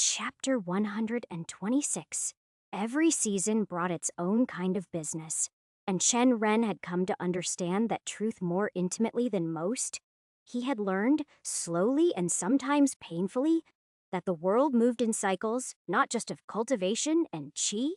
Chapter 126. Every season brought its own kind of business, and Chen Ren had come to understand that truth more intimately than most. He had learned, slowly and sometimes painfully, that the world moved in cycles, not just of cultivation and qi,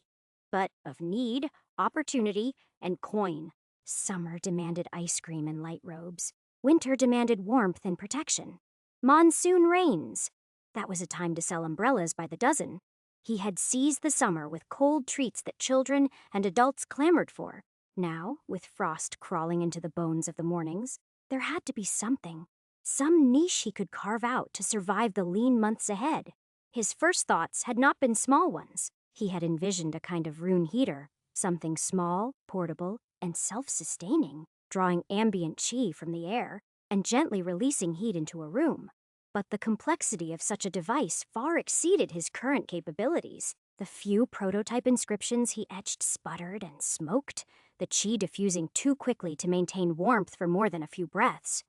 but of need, opportunity, and coin. Summer demanded ice cream and light robes. Winter demanded warmth and protection. Monsoon rains. That was a time to sell umbrellas by the dozen. He had seized the summer with cold treats that children and adults clamored for. Now, with frost crawling into the bones of the mornings, there had to be something. Some niche he could carve out to survive the lean months ahead. His first thoughts had not been small ones. He had envisioned a kind of rune heater, something small, portable, and self-sustaining, drawing ambient qi from the air and gently releasing heat into a room. But the complexity of such a device far exceeded his current capabilities. The few prototype inscriptions he etched sputtered and smoked, the qi diffusing too quickly to maintain warmth for more than a few breaths.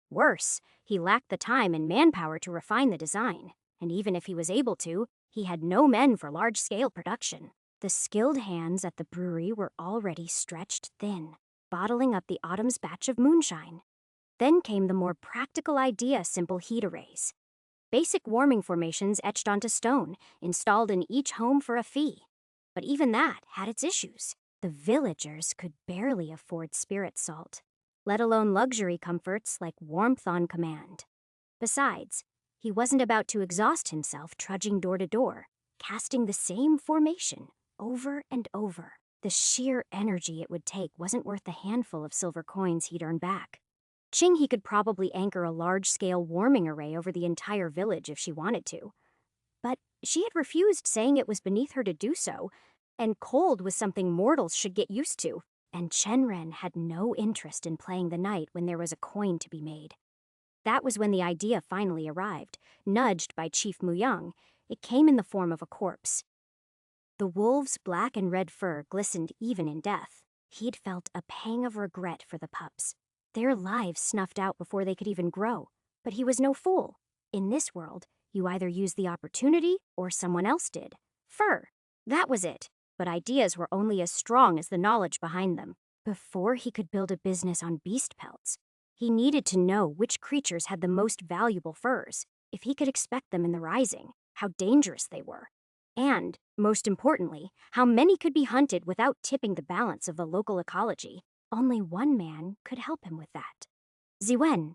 Worse, he lacked the time and manpower to refine the design, and even if he was able to, he had no men for large-scale production. The skilled hands at the brewery were already stretched thin, bottling up the autumn's batch of moonshine. Then came the more practical idea: simple heat arrays. Basic warming formations etched onto stone, installed in each home for a fee. But even that had its issues. The villagers could barely afford spirit salt, let alone luxury comforts like warmth on command. Besides, he wasn't about to exhaust himself trudging door to door, casting the same formation over and over. The sheer energy it would take wasn't worth the handful of silver coins he'd earn back. He could probably anchor a large-scale warming array over the entire village if she wanted to. But she had refused, saying it was beneath her to do so, and cold was something mortals should get used to, and Chen Ren had no interest in playing the night when there was a coin to be made. That was when the idea finally arrived. Nudged by Chief Muyang, it came in the form of a corpse. The wolves' black and red fur glistened even in death. He'd felt a pang of regret for the pups. Their lives snuffed out before they could even grow. But he was no fool. In this world, you either used the opportunity or someone else did. Fur. That was it. But ideas were only as strong as the knowledge behind them. Before he could build a business on beast pelts, he needed to know which creatures had the most valuable furs, if he could expect them in the rising, how dangerous they were, and, most importantly, how many could be hunted without tipping the balance of the local ecology. Only one man could help him with that. Ziwen,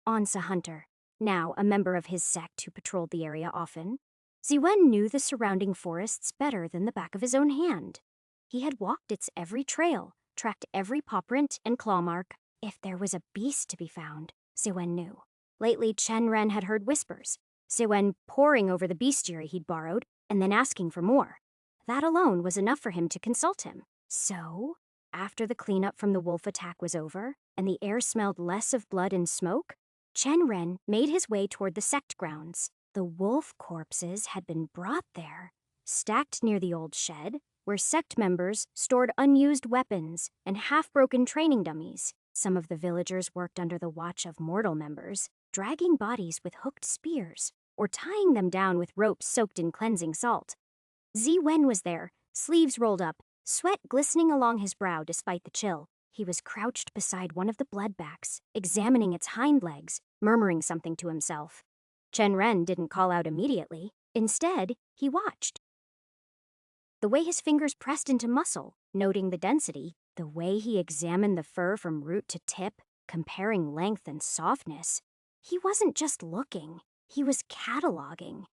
once a hunter, now a member of his sect who patrolled the area often. Ziwen knew the surrounding forests better than the back of his own hand. He had walked its every trail, tracked every paw print and claw mark. If there was a beast to be found, Ziwen knew. Lately, Chen Ren had heard whispers, Ziwen poring over the bestiary he'd borrowed and then asking for more. That alone was enough for him to consult him. So, after the cleanup from the wolf attack was over, and the air smelled less of blood and smoke, Chen Ren made his way toward the sect grounds. The wolf corpses had been brought there, stacked near the old shed, where sect members stored unused weapons and half-broken training dummies. Some of the villagers worked under the watch of mortal members, dragging bodies with hooked spears, or tying them down with ropes soaked in cleansing salt. Ziwen was there, sleeves rolled up, sweat glistening along his brow despite the chill. He was crouched beside one of the bloodbacks, examining its hind legs, murmuring something to himself. Chen Ren didn't call out immediately. Instead, he watched. The way his fingers pressed into muscle, noting the density, the way he examined the fur from root to tip, comparing length and softness. He wasn't just looking, he was cataloging.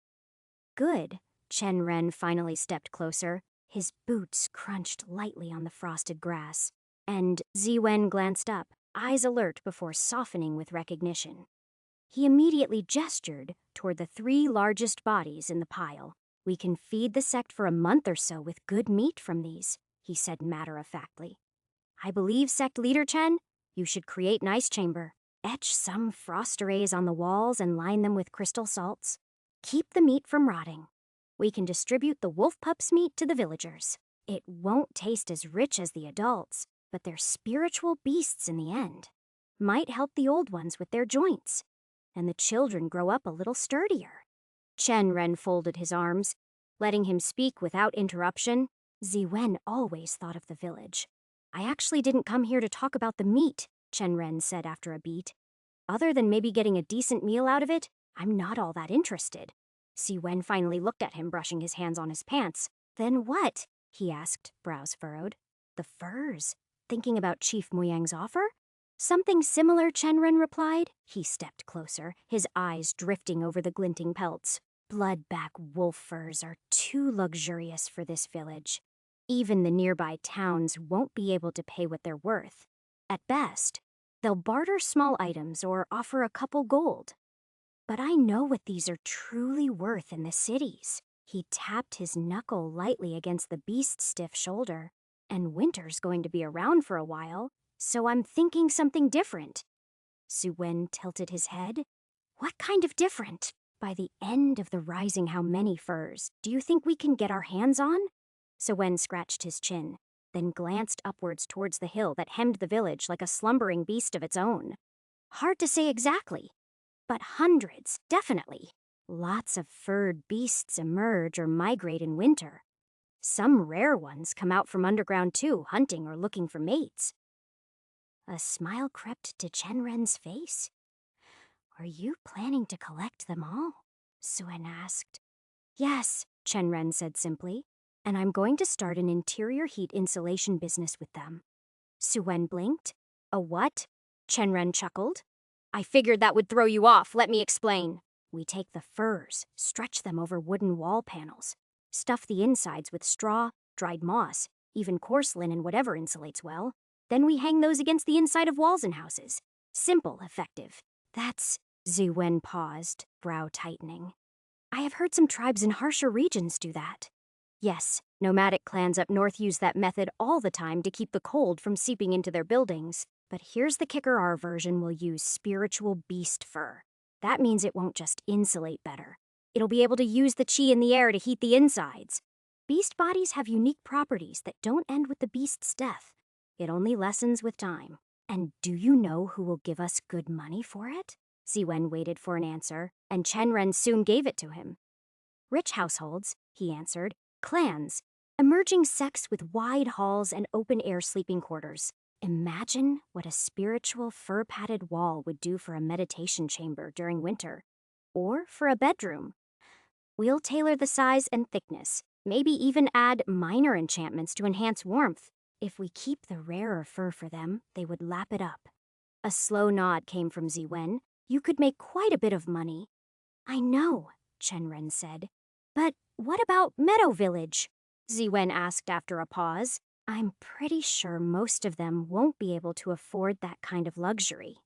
Good. Chen Ren finally stepped closer. His boots crunched lightly on the frosted grass, and Ziwen glanced up, eyes alert before softening with recognition. He immediately gestured toward the 3 largest bodies in the pile. "We can feed the sect for a month or so with good meat from these," he said matter-of-factly. "I believe, sect leader Chen, you should create an ice chamber. Etch some frost arrays on the walls and line them with crystal salts. Keep the meat from rotting. We can distribute the wolf pup's meat to the villagers. It won't taste as rich as the adults, but they're spiritual beasts in the end. Might help the old ones with their joints. And the children grow up a little sturdier." Chen Ren folded his arms, letting him speak without interruption. Ziwen always thought of the village. I actually didn't come here to talk about the meat, Chen Ren said after a beat. Other than maybe getting a decent meal out of it, I'm not all that interested. Ziwen finally looked at him, brushing his hands on his pants. Then what? He asked, brows furrowed. The furs. Thinking about Chief Muyang's offer? Something similar, Chen Ren replied. He stepped closer, his eyes drifting over the glinting pelts. Bloodback wolf furs are too luxurious for this village. Even the nearby towns won't be able to pay what they're worth. At best, they'll barter small items or offer a couple gold. But I know what these are truly worth in the cities. He tapped his knuckle lightly against the beast's stiff shoulder. And winter's going to be around for a while, so I'm thinking something different. Ziwen tilted his head. What kind of different? By the end of the rising how many furs do you think we can get our hands on? Ziwen scratched his chin, then glanced upwards towards the hill that hemmed the village like a slumbering beast of its own. Hard to say exactly, but hundreds, definitely. Lots of furred beasts emerge or migrate in winter. Some rare ones come out from underground too, hunting or looking for mates. A smile crept to Chen Ren's face. Are you planning to collect them all? Suen asked. Yes, Chen Ren said simply, and I'm going to start an interior heat insulation business with them. Suen blinked. A what? Chen Ren chuckled. I figured that would throw you off, let me explain. We take the furs, stretch them over wooden wall panels, stuff the insides with straw, dried moss, even coarse linen, whatever insulates well. Then we hang those against the inside of walls and houses. Simple, effective. That's... Ziwen paused, brow tightening. I have heard some tribes in harsher regions do that. Yes, nomadic clans up north use that method all the time to keep the cold from seeping into their buildings. But here's the kicker, our version will use spiritual beast fur. That means it won't just insulate better. It'll be able to use the chi in the air to heat the insides. Beast bodies have unique properties that don't end with the beast's death. It only lessens with time. And do you know who will give us good money for it? Ziwen waited for an answer, and Chen Ren soon gave it to him. Rich households, he answered. Clans. Emerging sects with wide halls and open-air sleeping quarters. Imagine what a spiritual fur-padded wall would do for a meditation chamber during winter. Or for a bedroom. We'll tailor the size and thickness, maybe even add minor enchantments to enhance warmth. If we keep the rarer fur for them, they would lap it up. A slow nod came from Ziwen. You could make quite a bit of money. I know, Chen Ren said. But what about Meadow Village? Ziwen asked after a pause. I'm pretty sure most of them won't be able to afford that kind of luxury.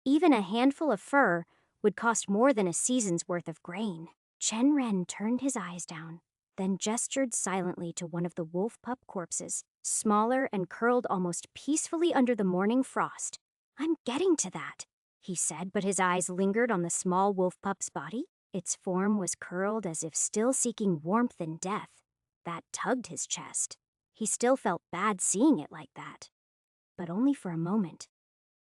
Even a handful of fur would cost more than a season's worth of grain. Chen Ren turned his eyes down, then gestured silently to one of the wolf pup corpses, smaller and curled almost peacefully under the morning frost. I'm getting to that, he said, but his eyes lingered on the small wolf pup's body. Its form was curled as if still seeking warmth and death. That tugged his chest. He still felt bad seeing it like that. But only for a moment.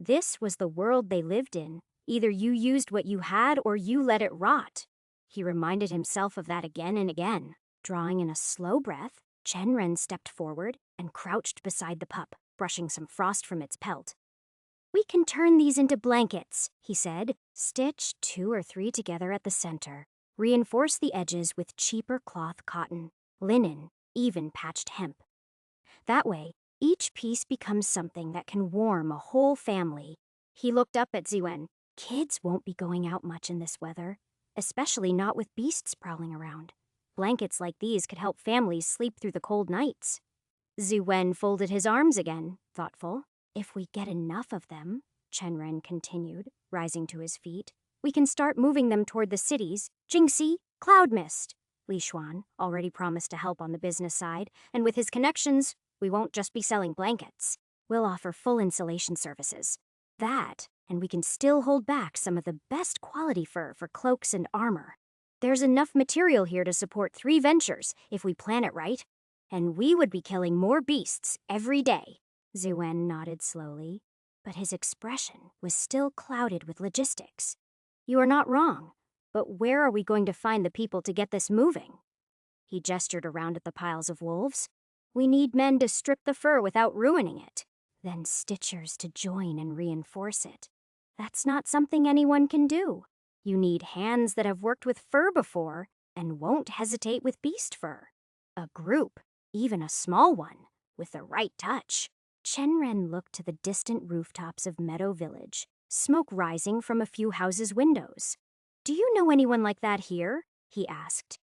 This was the world they lived in. Either you used what you had or you let it rot. He reminded himself of that again and again. Drawing in a slow breath, Chen Ren stepped forward and crouched beside the pup, brushing some frost from its pelt. We can turn these into blankets, he said. Stitch 2 or 3 together at the center. Reinforce the edges with cheaper cloth cotton, linen, even patched hemp. That way, each piece becomes something that can warm a whole family. He looked up at Ziwen. Kids won't be going out much in this weather, especially not with beasts prowling around. Blankets like these could help families sleep through the cold nights. Ziwen folded his arms again, thoughtful. If we get enough of them, Chen Ren continued, rising to his feet, we can start moving them toward the cities. Jingxi, Cloud Mist. Li Xuan already promised to help on the business side, and with his connections, we won't just be selling blankets. We'll offer full insulation services. That, and we can still hold back some of the best quality fur for cloaks and armor. There's enough material here to support 3 ventures if we plan it right. And we would be killing more beasts every day. Ziwen nodded slowly, but his expression was still clouded with logistics. You are not wrong, But where are we going to find the people to get this moving? He gestured around at the piles of wolves. We need men to strip the fur without ruining it, then stitchers to join and reinforce it. That's not something anyone can do. You need hands that have worked with fur before and won't hesitate with beast fur. A group, even a small one, with the right touch. Chenren looked to the distant rooftops of Meadow Village, smoke rising from a few houses' windows. Do you know anyone like that here? He asked.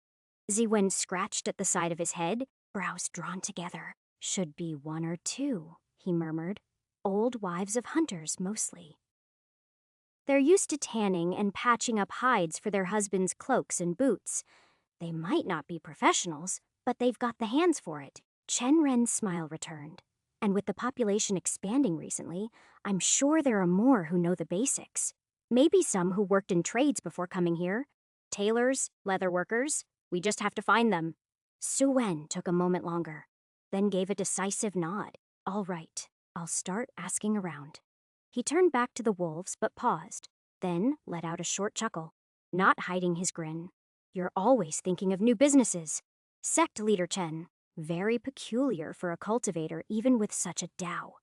Ziwen scratched at the side of his head, brows drawn together. Should be one or two, he murmured. Old wives of hunters, mostly. They're used to tanning and patching up hides for their husbands' cloaks and boots. They might not be professionals, but they've got the hands for it. Chen Ren's smile returned. And with the population expanding recently, I'm sure there are more who know the basics. Maybe some who worked in trades before coming here. Tailors, leather workers. We just have to find them. Su Wen took a moment longer, then gave a decisive nod. All right, I'll start asking around. He turned back to the wolves but paused, then let out a short chuckle, not hiding his grin. You're always thinking of new businesses. Sect leader Chen. Very peculiar for a cultivator even with such a Dao.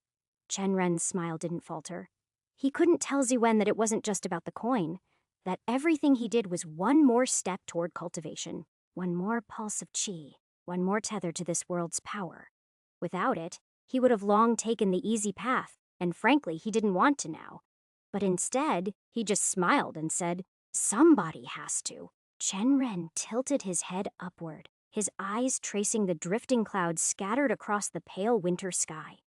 Chen Ren's smile didn't falter. He couldn't tell Ziwen that it wasn't just about the coin, that everything he did was one more step toward cultivation, one more pulse of qi, one more tether to this world's power. Without it, he would have long taken the easy path, and frankly, he didn't want to now. But instead, he just smiled and said, somebody has to. Chen Ren tilted his head upward, his eyes tracing the drifting clouds scattered across the pale winter sky.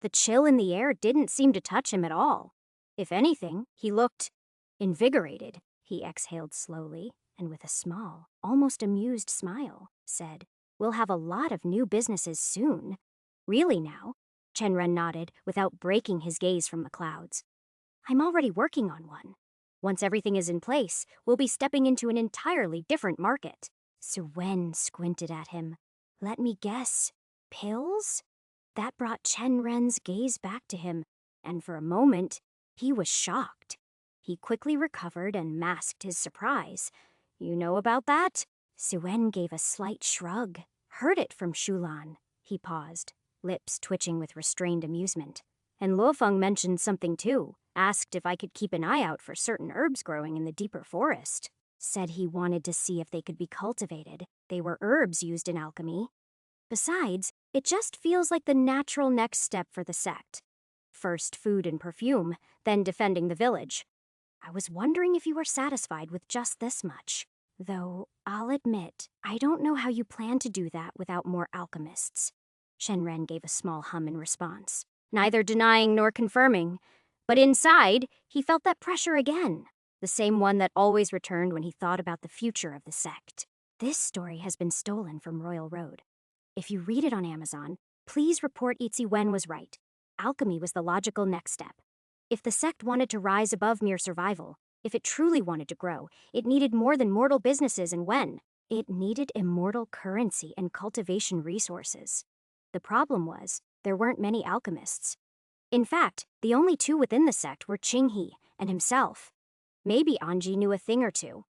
The chill in the air didn't seem to touch him at all. If anything, he looked invigorated. He exhaled slowly, and with a small, almost amused smile, said, We'll have a lot of new businesses soon. Really now? Chen Ren nodded without breaking his gaze from the clouds. I'm already working on one. Once everything is in place, we'll be stepping into an entirely different market. Su Wen squinted at him. Let me guess. Pills? That brought Chen Ren's gaze back to him, and for a moment, he was shocked. He quickly recovered and masked his surprise. You know about that? Su Wen gave a slight shrug. Heard it from Shulan. He paused, lips twitching with restrained amusement. And Luofeng mentioned something too. Asked if I could keep an eye out for certain herbs growing in the deeper forest. Said he wanted to see if they could be cultivated. They were herbs used in alchemy. Besides, it just feels like the natural next step for the sect. First food and perfume, then defending the village. I was wondering if you were satisfied with just this much. Though, I'll admit, I don't know how you plan to do that without more alchemists. Shenren gave a small hum in response, neither denying nor confirming. But inside, he felt that pressure again, the same one that always returned when he thought about the future of the sect. This story has been stolen from Royal Road. If you read it on Amazon, please report Itzy Wen was right. Alchemy was the logical next step. If the sect wanted to rise above mere survival, if it truly wanted to grow, it needed more than mortal businesses and Wen. It needed immortal currency and cultivation resources. The problem was, there weren't many alchemists. In fact, the only two within the sect were Qinghe and himself. Maybe Anji knew a thing or two.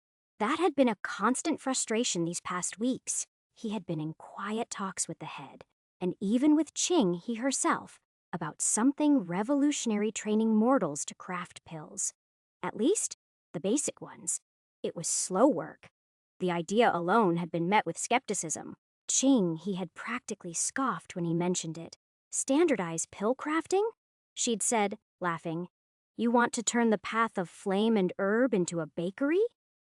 That had been a constant frustration these past weeks. He had been in quiet talks with the head, and even with Qinghe herself, about something revolutionary training mortals to craft pills. At least, the basic ones. It was slow work. The idea alone had been met with skepticism. Qinghe had practically scoffed when he mentioned it. Standardized pill crafting? She'd said, laughing, You want to turn the path of flame and herb into a bakery?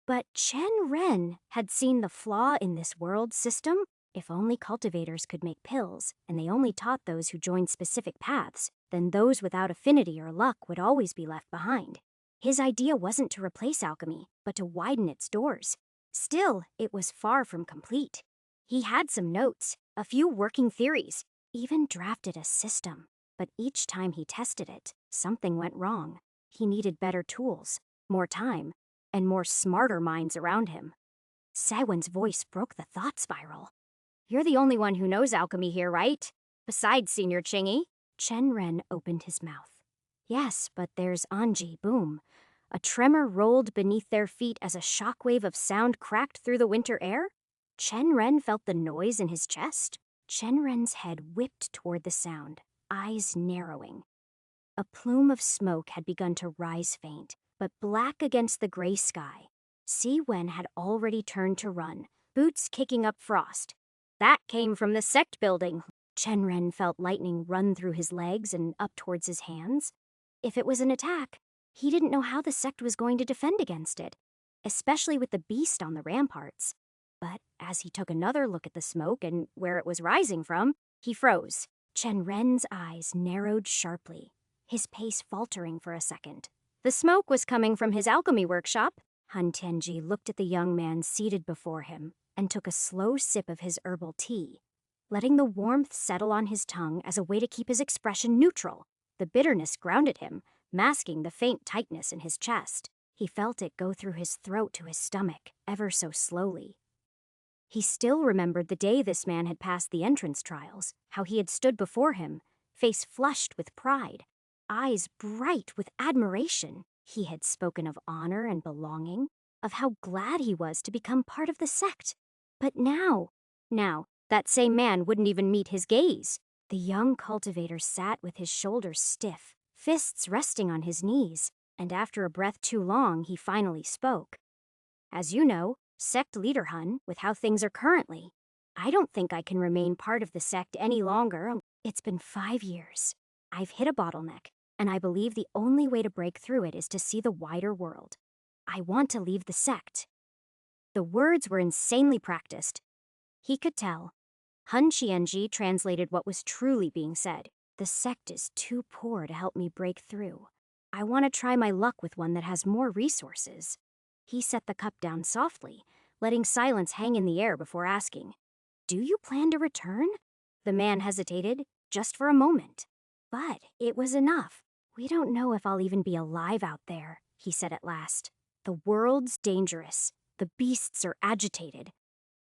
But Chen Ren had seen the flaw in this world system. If only cultivators could make pills, and they only taught those who joined specific paths, then those without affinity or luck would always be left behind. His idea wasn't to replace alchemy, but to widen its doors. Still, it was far from complete. He had some notes, a few working theories, even drafted a system. But each time he tested it, something went wrong. He needed better tools, more time, and more smarter minds around him. Saiwen's voice broke the thought spiral. You're the only one who knows alchemy here, right? Besides Senior Qinghe. Chen Ren opened his mouth. Yes, but there's Anji, Boom. A tremor rolled beneath their feet as a shockwave of sound cracked through the winter air. Chen Ren felt the noise in his chest. Chen Ren's head whipped toward the sound, eyes narrowing. A plume of smoke had begun to rise faint, but black against the gray sky. Si Wen had already turned to run, boots kicking up frost. That came from the sect building. Chen Ren felt lightning run through his legs and up towards his hands. If it was an attack, he didn't know how the sect was going to defend against it, especially with the beast on the ramparts. But as he took another look at the smoke and where it was rising from, he froze. Chen Ren's eyes narrowed sharply, his pace faltering for a second. The smoke was coming from his alchemy workshop. Han Tianji looked at the young man seated before him and took a slow sip of his herbal tea, letting the warmth settle on his tongue as a way to keep his expression neutral. The bitterness grounded him, masking the faint tightness in his chest. He felt it go through his throat to his stomach, ever so slowly. He still remembered the day this man had passed the entrance trials, how he had stood before him, face flushed with pride, eyes bright with admiration. He had spoken of honor and belonging, of how glad he was to become part of the sect. But now, that same man wouldn't even meet his gaze. The young cultivator sat with his shoulders stiff, fists resting on his knees, and after a breath too long, he finally spoke. As you know, sect leader Hun, with how things are currently, I don't think I can remain part of the sect any longer. It's been 5 years. I've hit a bottleneck, and I believe the only way to break through it is to see the wider world. I want to leave the sect. The words were insanely practiced. He could tell. Han Xianxia translated what was truly being said. The sect is too poor to help me break through. I want to try my luck with one that has more resources. He set the cup down softly, letting silence hang in the air before asking, "Do you plan to return?" The man hesitated, just for a moment. But it was enough. "We don't know if I'll even be alive out there," he said at last. "The world's dangerous. The beasts are agitated.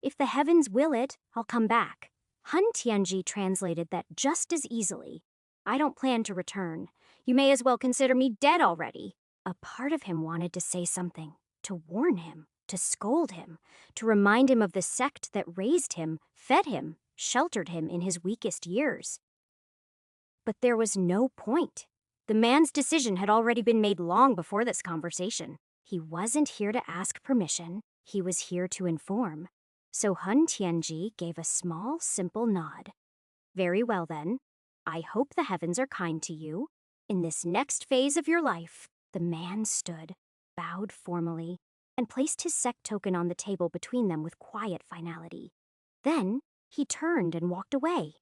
If the heavens will it, I'll come back." Han Tianji translated that just as easily. "I don't plan to return. You may as well consider me dead already." A part of him wanted to say something, to warn him, to scold him, to remind him of the sect that raised him, fed him, sheltered him in his weakest years. But there was no point. The man's decision had already been made long before this conversation. He wasn't here to ask permission. He was here to inform. So Han Tianji gave a small, simple nod. "Very well then. I hope the heavens are kind to you. In this next phase of your life." The man stood, bowed formally, and placed his sect token on the table between them with quiet finality. Then he turned and walked away.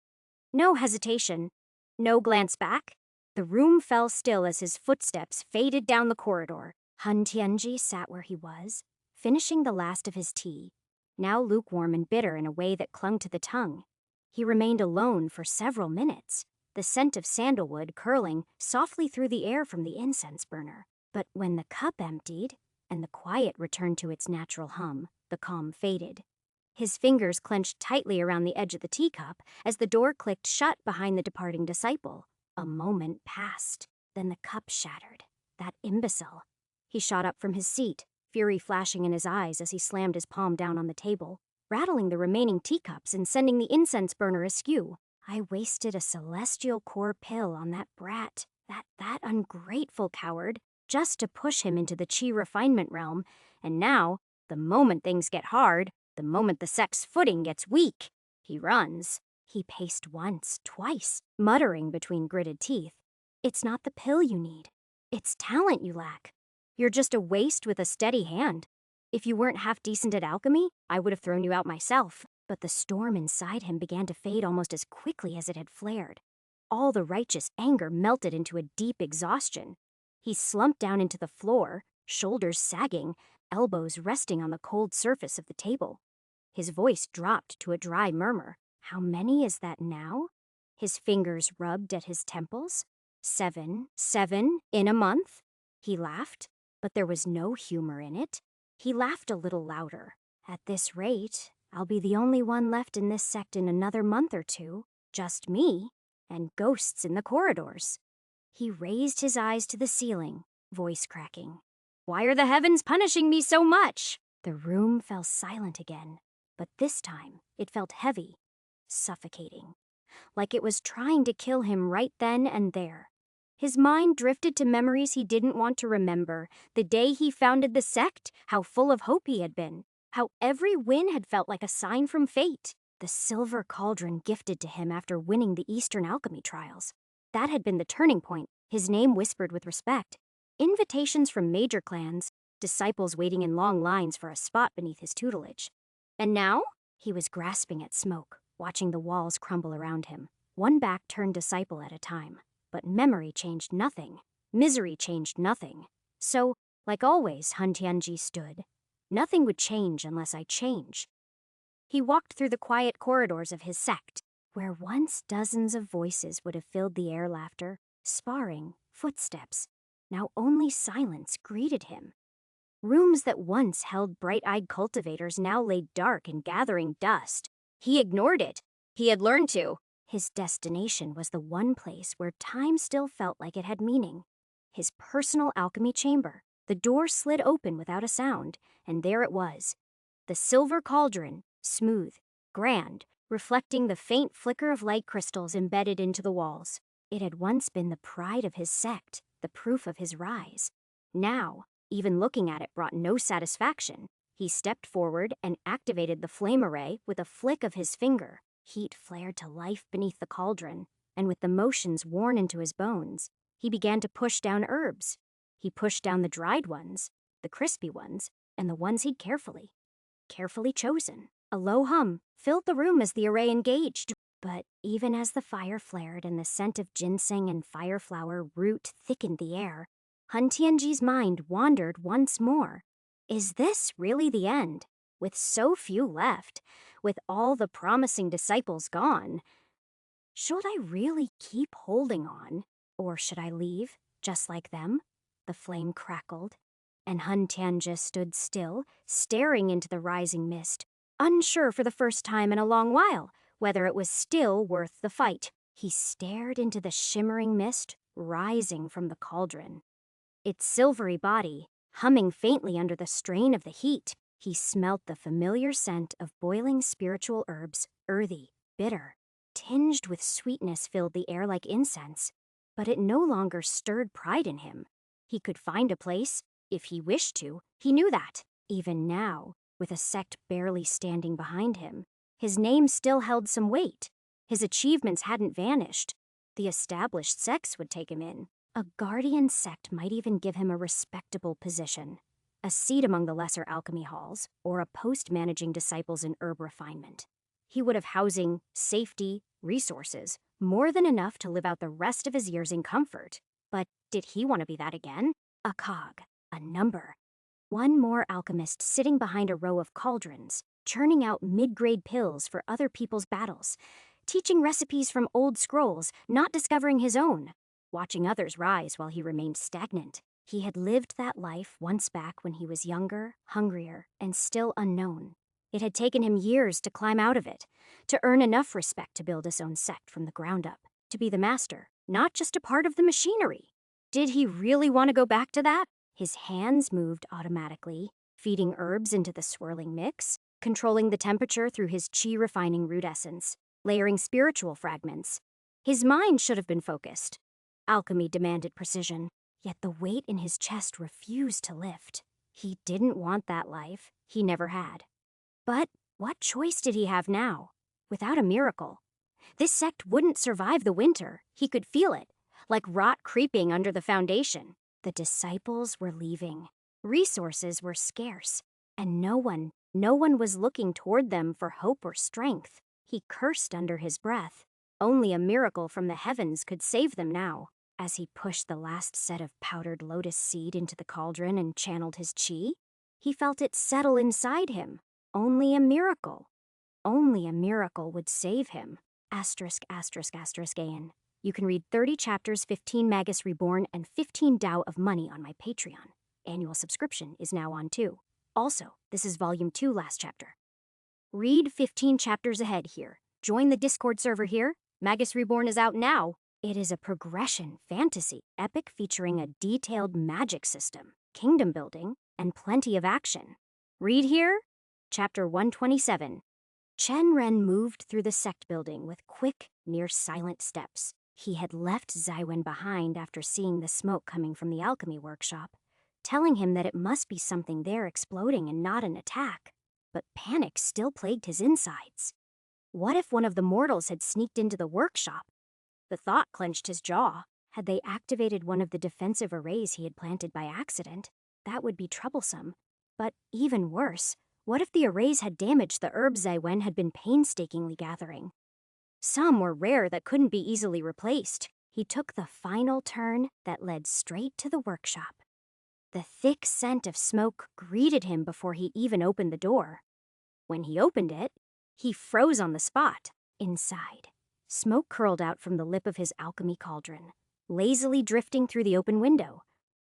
No hesitation, no glance back. The room fell still as his footsteps faded down the corridor. Han Tianji sat where he was, finishing the last of his tea, now lukewarm and bitter in a way that clung to the tongue. He remained alone for several minutes, the scent of sandalwood curling softly through the air from the incense burner. But when the cup emptied, and the quiet returned to its natural hum, the calm faded. His fingers clenched tightly around the edge of the teacup as the door clicked shut behind the departing disciple. A moment passed, then the cup shattered. That imbecile. He shot up from his seat, fury flashing in his eyes as he slammed his palm down on the table, rattling the remaining teacups and sending the incense burner askew. I wasted a celestial core pill on that brat, that ungrateful coward, just to push him into the chi refinement realm, and now, the moment things get hard, the moment the sect's footing gets weak, he runs. He paced once, twice, muttering between gritted teeth. "It's not the pill you need. It's talent you lack. You're just a waste with a steady hand. If you weren't half decent at alchemy, I would have thrown you out myself." But the storm inside him began to fade almost as quickly as it had flared. All the righteous anger melted into a deep exhaustion. He slumped down into the floor, shoulders sagging, elbows resting on the cold surface of the table. His voice dropped to a dry murmur. "How many is that now?" His fingers rubbed at his temples. 7 in a month? He laughed, but there was no humor in it. He laughed a little louder. "At this rate, I'll be the only one left in this sect in another month or two. Just me, and ghosts in the corridors." He raised his eyes to the ceiling, voice cracking. Why are the heavens punishing me so much? The room fell silent again, but this time it felt heavy, suffocating, like it was trying to kill him right then and there. His mind drifted to memories he didn't want to remember, the day he founded the sect, how full of hope he had been, how every win had felt like a sign from fate. The silver cauldron gifted to him after winning the Eastern alchemy trials. That had been the turning point, his name whispered with respect. Invitations from major clans, disciples waiting in long lines for a spot beneath his tutelage. And now? He was grasping at smoke, watching the walls crumble around him, one back-turned disciple at a time. But memory changed nothing. Misery changed nothing. So, like always, Xianxia stood. Nothing would change unless I change. He walked through the quiet corridors of his sect, where once dozens of voices would have filled the air, laughter, sparring, footsteps. Now only silence greeted him. Rooms that once held bright-eyed cultivators now lay dark and gathering dust. He ignored it. He had learned to. His destination was the one place where time still felt like it had meaning. His personal alchemy chamber. The door slid open without a sound, and there it was. The silver cauldron, smooth, grand, reflecting the faint flicker of light crystals embedded into the walls. It had once been the pride of his sect, the proof of his rise. Now, even looking at it brought no satisfaction. He stepped forward and activated the flame array with a flick of his finger. Heat flared to life beneath the cauldron, and with the motions worn into his bones, he began to push down herbs. He pushed down the dried ones, the crispy ones, and the ones he'd carefully chosen. A low hum filled the room as the array engaged. But even as the fire flared and the scent of ginseng and fireflower root thickened the air, Xianxia's mind wandered once more. Is this really the end? With so few left, with all the promising disciples gone, should I really keep holding on? Or should I leave, just like them? The flame crackled, and Xianxia stood still, staring into the rising mist, unsure for the first time in a long while whether it was still worth the fight. He stared into the shimmering mist rising from the cauldron. Its silvery body, humming faintly under the strain of the heat, he smelt the familiar scent of boiling spiritual herbs, earthy, bitter. Tinged with sweetness filled the air like incense, but it no longer stirred pride in him. He could find a place, if he wished to, he knew that. Even now, with a sect barely standing behind him, his name still held some weight. His achievements hadn't vanished. The established sects would take him in. A guardian sect might even give him a respectable position. A seat among the lesser alchemy halls, or a post managing disciples in herb refinement. He would have housing, safety, resources, more than enough to live out the rest of his years in comfort. But did he want to be that again? A cog, a number. One more alchemist sitting behind a row of cauldrons, churning out mid-grade pills for other people's battles, teaching recipes from old scrolls, not discovering his own, watching others rise while he remained stagnant. He had lived that life once back when he was younger, hungrier, and still unknown. It had taken him years to climb out of it, to earn enough respect to build his own sect from the ground up, to be the master, not just a part of the machinery. Did he really want to go back to that? His hands moved automatically, feeding herbs into the swirling mix, controlling the temperature through his chi-refining root essence, layering spiritual fragments. His mind should have been focused. Alchemy demanded precision, yet the weight in his chest refused to lift. He didn't want that life. He never had. But what choice did he have now? Without a miracle, this sect wouldn't survive the winter. He could feel it, like rot creeping under the foundation. The disciples were leaving. Resources were scarce, and no one was looking toward them for hope or strength. He cursed under his breath. Only a miracle from the heavens could save them now. As he pushed the last set of powdered lotus seed into the cauldron and channeled his chi, he felt it settle inside him. Only a miracle would save him. ****AN. You can read 30 chapters, 15 Magus Reborn, and 15 Tao of Money on my Patreon. Annual subscription is now on too. Also, this is Volume 2 last chapter. Read 15 chapters ahead here. Join the Discord server here. Magus Reborn is out now. It is a progression fantasy epic featuring a detailed magic system. kingdom building, and plenty of action. Read here, Chapter 127. Chen Ren moved through the sect building with quick, near-silent steps. He had left Zaiwen behind after seeing the smoke coming from the alchemy workshop, telling him that it must be something there exploding and not an attack. But panic still plagued his insides. What if one of the mortals had sneaked into the workshop? The thought clenched his jaw. Had they activated one of the defensive arrays he had planted by accident, that would be troublesome. But even worse, what if the arrays had damaged the herbs Zaiwen had been painstakingly gathering? Some were rare that couldn't be easily replaced. He took the final turn that led straight to the workshop. The thick scent of smoke greeted him before he even opened the door. When he opened it, he froze on the spot. Inside, smoke curled out from the lip of his alchemy cauldron, lazily drifting through the open window,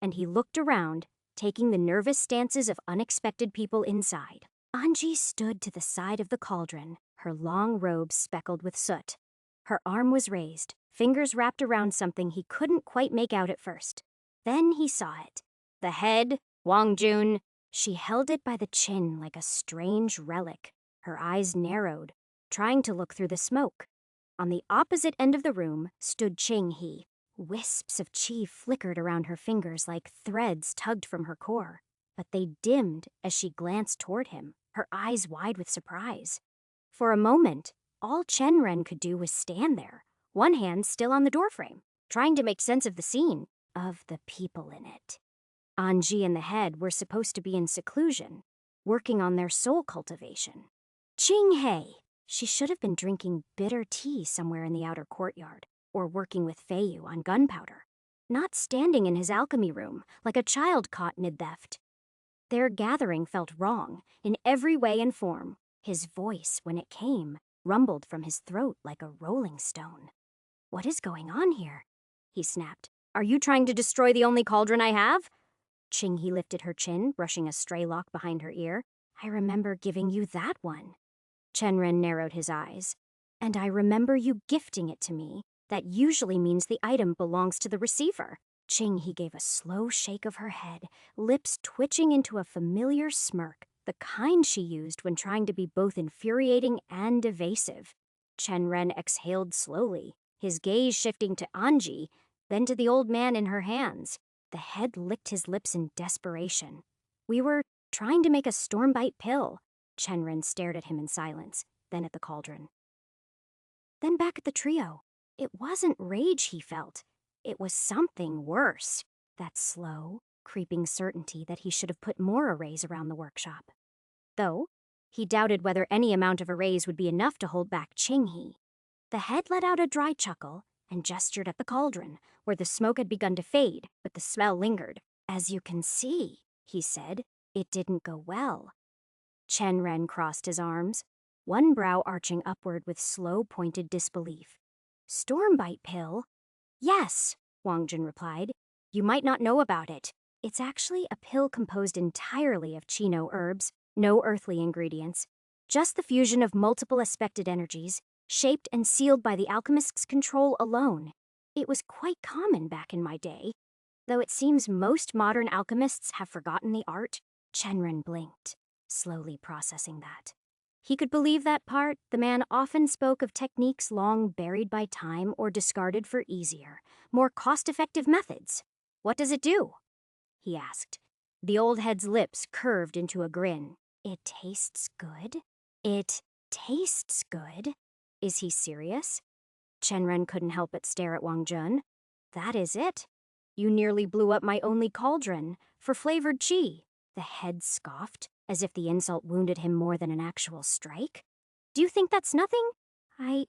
and he looked around, taking the nervous stances of unexpected people inside. Anji stood to the side of the cauldron, her long robe speckled with soot. Her arm was raised, fingers wrapped around something he couldn't quite make out at first. Then he saw it. The head, Wang Jun. She held it by the chin like a strange relic, her eyes narrowed, trying to look through the smoke. On the opposite end of the room stood Qing He. Wisps of qi flickered around her fingers like threads tugged from her core, but they dimmed as she glanced toward him, her eyes wide with surprise. For a moment, all Chen Ren could do was stand there, one hand still on the doorframe, trying to make sense of the scene, of the people in it. Anji and the head were supposed to be in seclusion, working on their soul cultivation. Qing He! She should have been drinking bitter tea somewhere in the outer courtyard, or working with Feiyu on gunpowder, not standing in his alchemy room like a child caught mid-theft. Their gathering felt wrong in every way and form. His voice, when it came, rumbled from his throat like a rolling stone. "What is going on here?" he snapped. "Are you trying to destroy the only cauldron I have?" Qing He lifted her chin, brushing a stray lock behind her ear. "I remember giving you that one." Chen Ren narrowed his eyes. "And I remember you gifting it to me. That usually means the item belongs to the receiver." Qing He gave a slow shake of her head, lips twitching into a familiar smirk, the kind she used when trying to be both infuriating and evasive. Chen Ren exhaled slowly, his gaze shifting to Anji, then to the old man in her hands. The head licked his lips in desperation. "We were trying to make a stormbite pill." Chen Ren stared at him in silence, then at the cauldron. Then back at the trio. It wasn't rage he felt. It was something worse. That slow, creeping certainty that he should have put more arrays around the workshop. Though, he doubted whether any amount of arrays would be enough to hold back Qing He. The head let out a dry chuckle and gestured at the cauldron, where the smoke had begun to fade, but the smell lingered. "As you can see," he said, "it didn't go well." Chen Ren crossed his arms, one brow arching upward with slow, pointed disbelief. "Stormbite pill?" "Yes," Wang Jun replied. "You might not know about it. It's actually a pill composed entirely of Chino herbs, no earthly ingredients, just the fusion of multiple aspected energies, shaped and sealed by the alchemist's control alone. It was quite common back in my day. Though it seems most modern alchemists have forgotten the art." Chen Ren blinked, slowly processing that. He could believe that part. The man often spoke of techniques long buried by time or discarded for easier, more cost-effective methods. "What does it do?" he asked. The old head's lips curved into a grin. "It tastes good? It tastes good? Is he serious?" Chen Ren couldn't help but stare at Wang Jun. "That is it? You nearly blew up my only cauldron for flavored qi." The head scoffed, as if the insult wounded him more than an actual strike. "Do you think that's nothing? I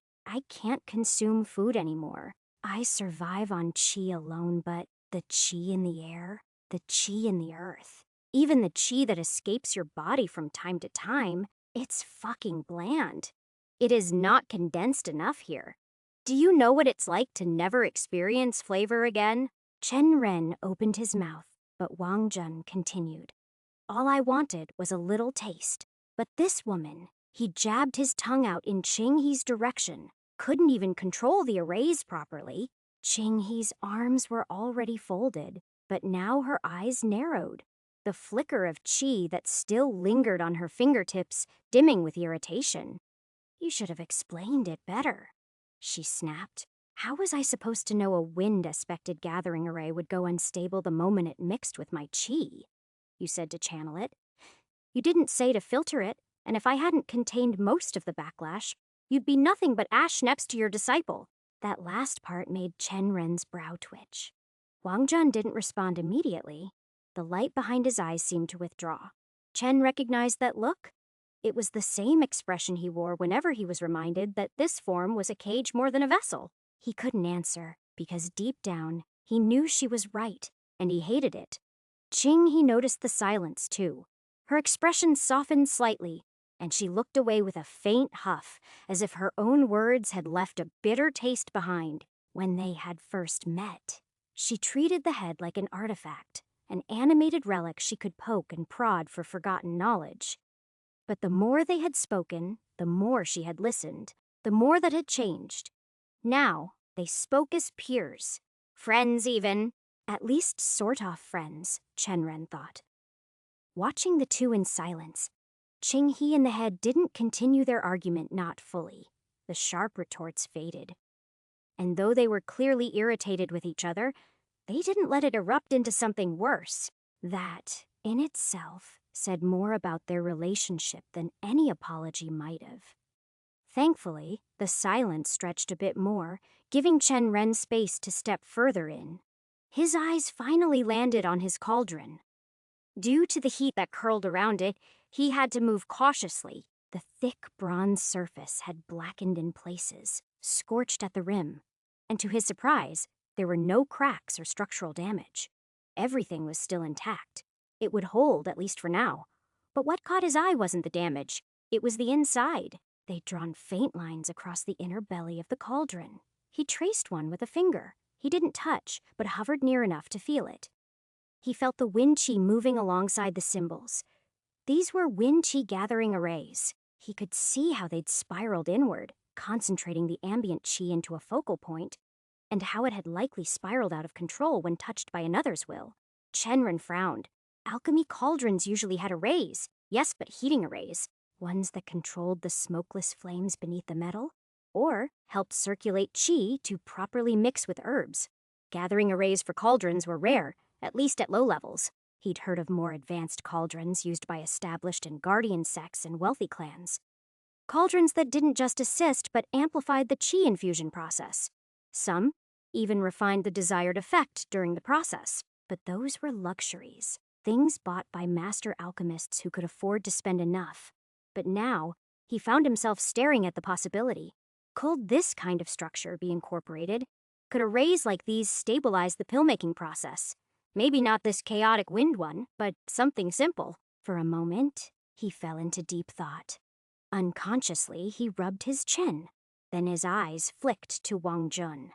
can't consume food anymore. I survive on qi alone, but the qi in the air, the qi in the earth, even the qi that escapes your body from time to time, it's fucking bland. It is not condensed enough here. Do you know what it's like to never experience flavor again?" Chen Ren opened his mouth, but Wang Jun continued. "All I wanted was a little taste. But this woman," he jabbed his tongue out in Qing He's direction, "couldn't even control the arrays properly." Qing He's arms were already folded, but now her eyes narrowed, the flicker of chi that still lingered on her fingertips dimming with irritation. "You should have explained it better," she snapped. "How was I supposed to know a wind-aspected gathering array would go unstable the moment it mixed with my chi? You said to channel it. You didn't say to filter it, and if I hadn't contained most of the backlash, you'd be nothing but ash next to your disciple." That last part made Chen Ren's brow twitch. Wang Jun didn't respond immediately. The light behind his eyes seemed to withdraw. Chen recognized that look. It was the same expression he wore whenever he was reminded that this form was a cage more than a vessel. He couldn't answer, because deep down, he knew she was right, and he hated it. Qing, he noticed the silence, too. Her expression softened slightly, and she looked away with a faint huff, as if her own words had left a bitter taste behind when they had first met. She treated the head like an artifact, an animated relic she could poke and prod for forgotten knowledge. But the more they had spoken, the more she had listened, the more that had changed. Now, they spoke as peers, friends even. At least sort-of friends, Chen Ren thought. Watching the two in silence, Qing He and the head didn't continue their argument not fully. The sharp retorts faded. And though they were clearly irritated with each other, they didn't let it erupt into something worse. That, in itself, said more about their relationship than any apology might have. Thankfully, the silence stretched a bit more, giving Chen Ren space to step further in. His eyes finally landed on his cauldron. Due to the heat that curled around it, he had to move cautiously. The thick bronze surface had blackened in places, scorched at the rim, and to his surprise, there were no cracks or structural damage. Everything was still intact. It would hold, at least for now. But what caught his eye wasn't the damage. It was the inside. They'd drawn faint lines across the inner belly of the cauldron. He traced one with a finger. He didn't touch, but hovered near enough to feel it. He felt the wind chi moving alongside the symbols. These were wind chi gathering arrays. He could see how they'd spiraled inward, concentrating the ambient chi into a focal point, and how it had likely spiraled out of control when touched by another's will. Chenren frowned. Alchemy cauldrons usually had arrays. Yes, but heating arrays. Ones that controlled the smokeless flames beneath the metal, or helped circulate chi to properly mix with herbs. Gathering arrays for cauldrons were rare, at least at low levels. He'd heard of more advanced cauldrons used by established and guardian sects and wealthy clans. Cauldrons that didn't just assist but amplified the chi infusion process. Some even refined the desired effect during the process. But those were luxuries, things bought by master alchemists who could afford to spend enough. But now, he found himself staring at the possibility. Could this kind of structure be incorporated? Could arrays like these stabilize the pill-making process? Maybe not this chaotic wind one, but something simple. For a moment, he fell into deep thought. Unconsciously, he rubbed his chin. Then his eyes flicked to Wang Jun.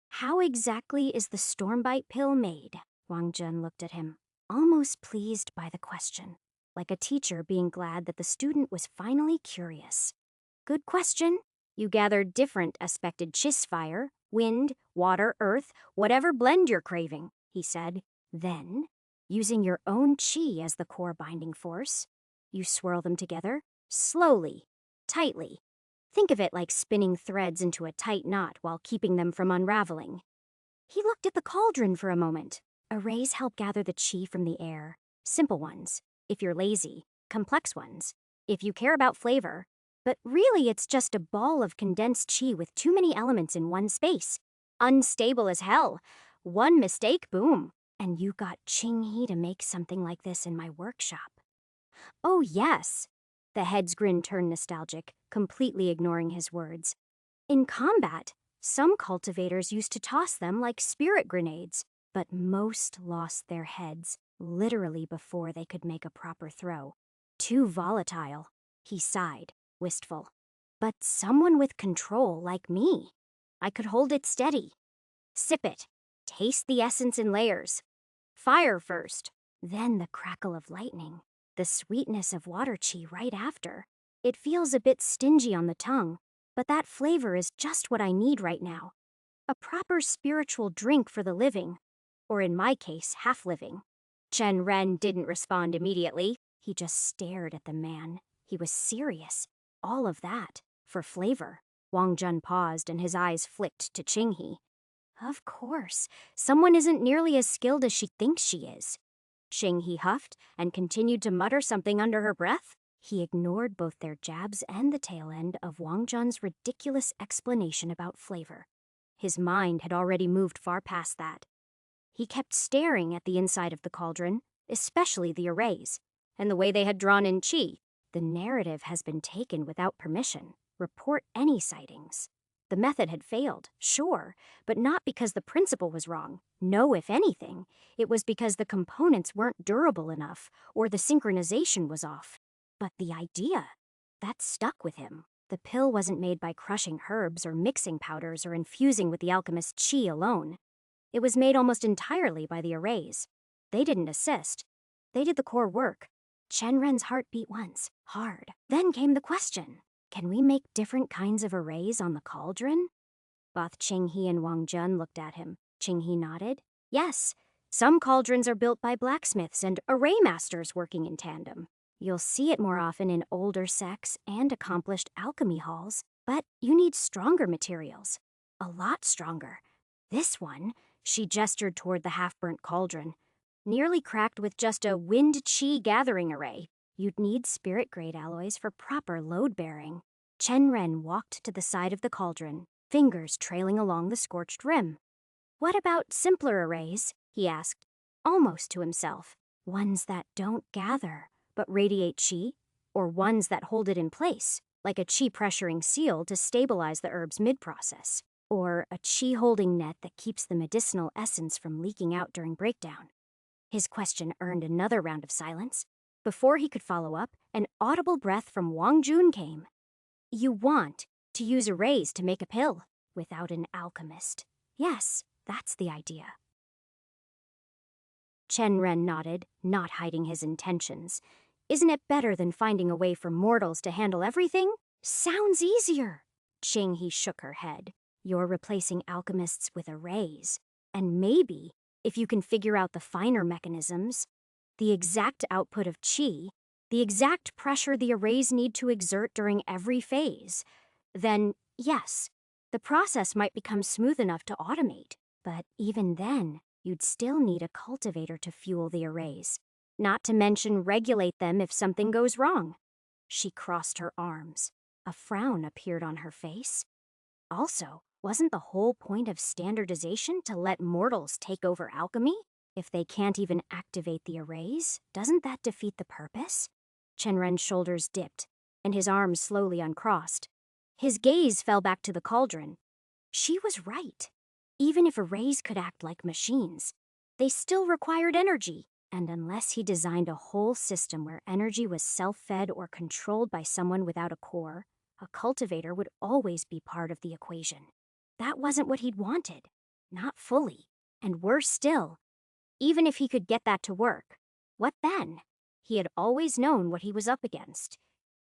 "How exactly is the Stormbite pill made?" Wang Jun looked at him, almost pleased by the question, like a teacher being glad that the student was finally curious. "Good question. You gather different aspected schist fire, wind, water, earth, whatever blend you're craving," he said. Then, using your own chi as the core binding force, you swirl them together, slowly, tightly. Think of it like spinning threads into a tight knot while keeping them from unraveling. He looked at the cauldron for a moment. Arrays help gather the chi from the air. Simple ones, if you're lazy. Complex ones, if you care about flavor. But really, it's just a ball of condensed chi with too many elements in one space. Unstable as hell. One mistake, boom. And you got Qing He to make something like this in my workshop. "Oh, yes." The head's grin turned nostalgic, completely ignoring his words. "In combat, some cultivators used to toss them like spirit grenades, but most lost their heads, literally before they could make a proper throw. Too volatile." He sighed, wistful. "But someone with control like me, I could hold it steady. Sip it. Taste the essence in layers. Fire first, then the crackle of lightning. The sweetness of water chi right after. It feels a bit stingy on the tongue, but that flavor is just what I need right now. A proper spiritual drink for the living. or in my case, half-living. Chen Ren didn't respond immediately. He just stared at the man. He was serious. All of that. For flavor. Wang Jun paused and his eyes flicked to Qinghe. Of course. Someone isn't nearly as skilled as she thinks she is. Qinghe huffed and continued to mutter something under her breath. He ignored both their jabs and the tail end of Wang Jun's ridiculous explanation about flavor. His mind had already moved far past that. He kept staring at the inside of the cauldron, especially the arrays, and the way they had drawn in qi. The narrative has been taken without permission. Report any sightings. The method had failed, sure, but not because the principle was wrong. No, if anything, it was because the components weren't durable enough or the synchronization was off. But the idea, that stuck with him. The pill wasn't made by crushing herbs or mixing powders or infusing with the alchemist's qi alone. It was made almost entirely by the arrays. They didn't assist. They did the core work. Chen Ren's heart beat once, hard. Then came the question. Can we make different kinds of arrays on the cauldron? Both Qinghe and Wang Jun looked at him. Qinghe nodded. Yes, some cauldrons are built by blacksmiths and array masters working in tandem. You'll see it more often in older sects and accomplished alchemy halls, but you need stronger materials. A lot stronger. This one, she gestured toward the half-burnt cauldron, nearly cracked with just a wind qi gathering array. You'd need spirit-grade alloys for proper load-bearing. Chen Ren walked to the side of the cauldron, fingers trailing along the scorched rim. What about simpler arrays? He asked, almost to himself. Ones that don't gather, but radiate qi, or ones that hold it in place, like a qi-pressuring seal to stabilize the herb's mid-process, or a qi-holding net that keeps the medicinal essence from leaking out during breakdown. His question earned another round of silence. Before he could follow up, an audible breath from Wang Jun came. You want to use arrays to make a pill without an alchemist. Yes, that's the idea. Chen Ren nodded, not hiding his intentions. Isn't it better than finding a way for mortals to handle everything? Sounds easier. Qinghe shook her head. You're replacing alchemists with arrays. And maybe, if you can figure out the finer mechanisms, the exact output of qi, the exact pressure the arrays need to exert during every phase, then, yes, the process might become smooth enough to automate. But even then, you'd still need a cultivator to fuel the arrays, not to mention regulate them if something goes wrong. She crossed her arms. A frown appeared on her face. Also, wasn't the whole point of standardization to let mortals take over alchemy? If they can't even activate the arrays, doesn't that defeat the purpose? Chen Ren's shoulders dipped, and his arms slowly uncrossed. His gaze fell back to the cauldron. She was right. Even if arrays could act like machines, they still required energy. And unless he designed a whole system where energy was self-fed or controlled by someone without a core, a cultivator would always be part of the equation. That wasn't what he'd wanted. Not fully. And worse still, even if he could get that to work, what then? He had always known what he was up against.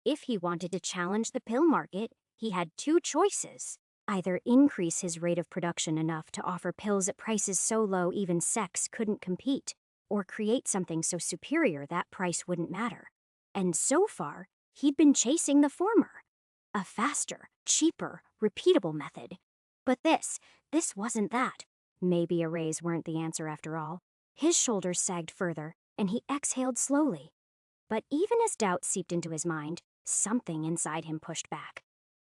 If he wanted to challenge the pill market, he had two choices. Either increase his rate of production enough to offer pills at prices so low even sects couldn't compete, or create something so superior that price wouldn't matter. And so far, he'd been chasing the former. A faster, cheaper, repeatable method. But this wasn't that. Maybe arrays weren't the answer after all. His shoulders sagged further, and he exhaled slowly. But even as doubt seeped into his mind, something inside him pushed back.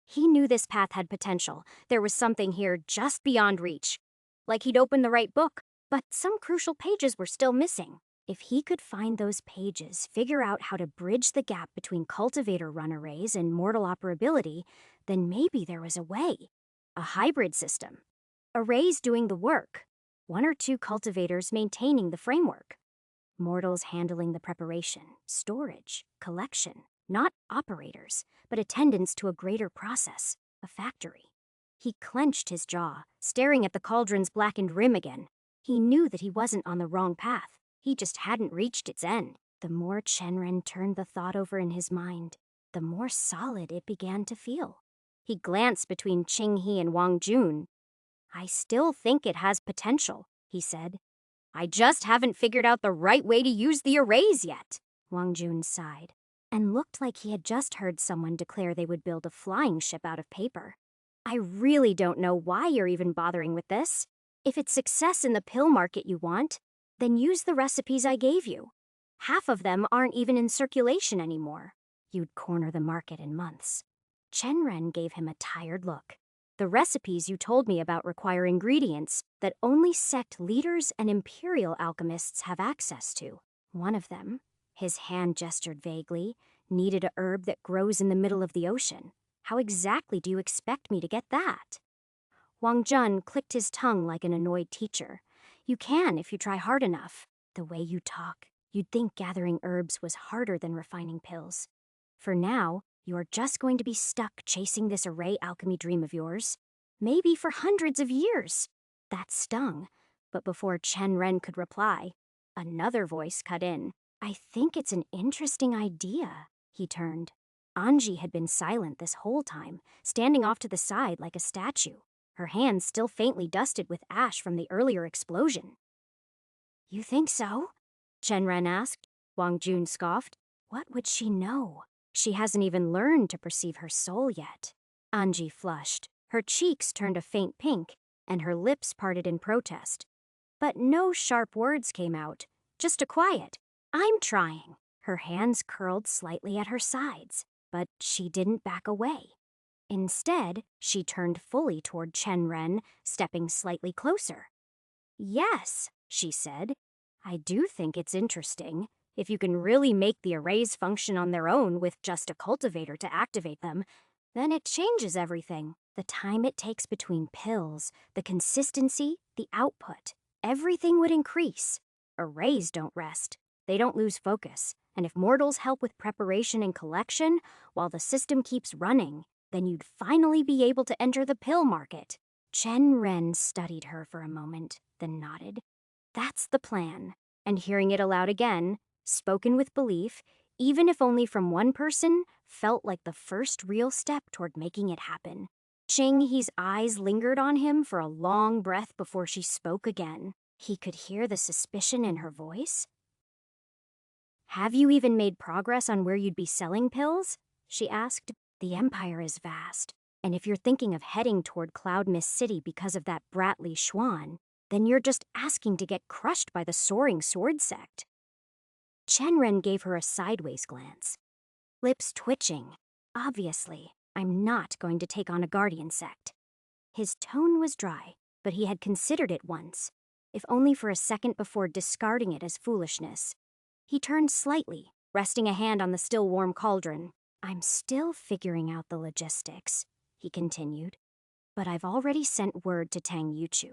He knew this path had potential. There was something here just beyond reach. Like he'd opened the right book, but some crucial pages were still missing. If he could find those pages, figure out how to bridge the gap between cultivator-run arrays and mortal operability, then maybe there was a way. A hybrid system. Arrays doing the work. One or two cultivators maintaining the framework. Mortals handling the preparation, storage, collection. Not operators, but attendants to a greater process, a factory. He clenched his jaw, staring at the cauldron's blackened rim again. He knew that he wasn't on the wrong path. He just hadn't reached its end. The more Chen Ren turned the thought over in his mind, the more solid it began to feel. He glanced between Qinghe and Wang Jun. I still think it has potential, he said. I just haven't figured out the right way to use the arrays yet. Wang Jun sighed and looked like he had just heard someone declare they would build a flying ship out of paper. I really don't know why you're even bothering with this. If it's success in the pill market you want, then use the recipes I gave you. Half of them aren't even in circulation anymore. You'd corner the market in months. Chen Ren gave him a tired look. The recipes you told me about require ingredients that only sect leaders and imperial alchemists have access to. One of them, his hand gestured vaguely, needed a herb that grows in the middle of the ocean. How exactly do you expect me to get that? Wang Jun clicked his tongue like an annoyed teacher. You can if you try hard enough. The way you talk, you'd think gathering herbs was harder than refining pills. For now, you're just going to be stuck chasing this array alchemy dream of yours. Maybe for hundreds of years. That stung. But before Chen Ren could reply, another voice cut in. I think it's an interesting idea. He turned. Anji had been silent this whole time, standing off to the side like a statue, her hands still faintly dusted with ash from the earlier explosion. You think so? Chen Ren asked. Wang Jun scoffed. What would she know? She hasn't even learned to perceive her soul yet. Anji flushed. Her cheeks turned a faint pink, and her lips parted in protest. But no sharp words came out, just a quiet, I'm trying. Her hands curled slightly at her sides, but she didn't back away. Instead, she turned fully toward Chen Ren, stepping slightly closer. Yes, she said. I do think it's interesting. If you can really make the arrays function on their own with just a cultivator to activate them, then it changes everything. The time it takes between pills, the consistency, the output, everything would increase. Arrays don't rest. They don't lose focus. And if mortals help with preparation and collection, while the system keeps running, then you'd finally be able to enter the pill market. Chen Ren studied her for a moment, then nodded. That's the plan. And hearing it aloud again, spoken with belief, even if only from one person, felt like the first real step toward making it happen. Ching He's eyes lingered on him for a long breath before she spoke again. He could hear the suspicion in her voice. Have you even made progress on where you'd be selling pills? She asked. The empire is vast, and if you're thinking of heading toward Cloud Mist City because of that brat Li Xuan, then you're just asking to get crushed by the soaring sword sect. Chen Ren gave her a sideways glance. Lips twitching. Obviously, I'm not going to take on a guardian sect. His tone was dry, but he had considered it once, if only for a second before discarding it as foolishness. He turned slightly, resting a hand on the still warm cauldron. I'm still figuring out the logistics, he continued, but I've already sent word to Tang Yuchu.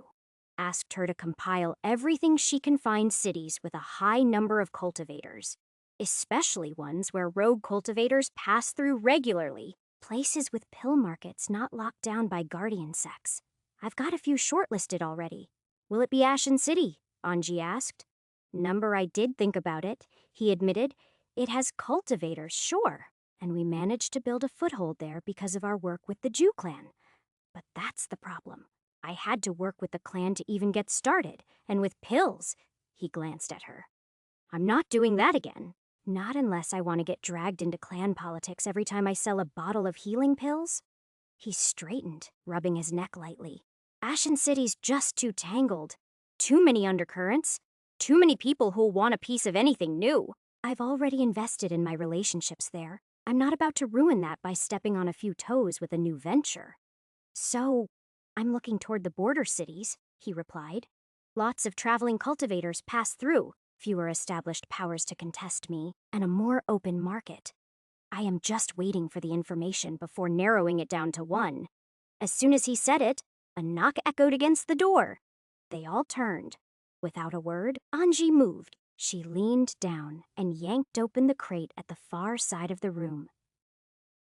Asked her to compile everything she can find cities with a high number of cultivators, especially ones where rogue cultivators pass through regularly, places with pill markets not locked down by guardian sects. I've got a few shortlisted already. Will it be Ashen City? Anji asked. Number I did think about it, he admitted. It has cultivators, sure, and we managed to build a foothold there because of our work with the Jew clan. But that's the problem. I had to work with the clan to even get started, and with pills, he glanced at her. I'm not doing that again. Not unless I want to get dragged into clan politics every time I sell a bottle of healing pills. He straightened, rubbing his neck lightly. Ashen City's just too tangled. Too many undercurrents. Too many people who'll want a piece of anything new. I've already invested in my relationships there. I'm not about to ruin that by stepping on a few toes with a new venture. So, I'm looking toward the border cities, he replied. Lots of traveling cultivators pass through, fewer established powers to contest me, and a more open market. I am just waiting for the information before narrowing it down to one. As soon as he said it, a knock echoed against the door. They all turned. Without a word, Anji moved. She leaned down and yanked open the crate at the far side of the room.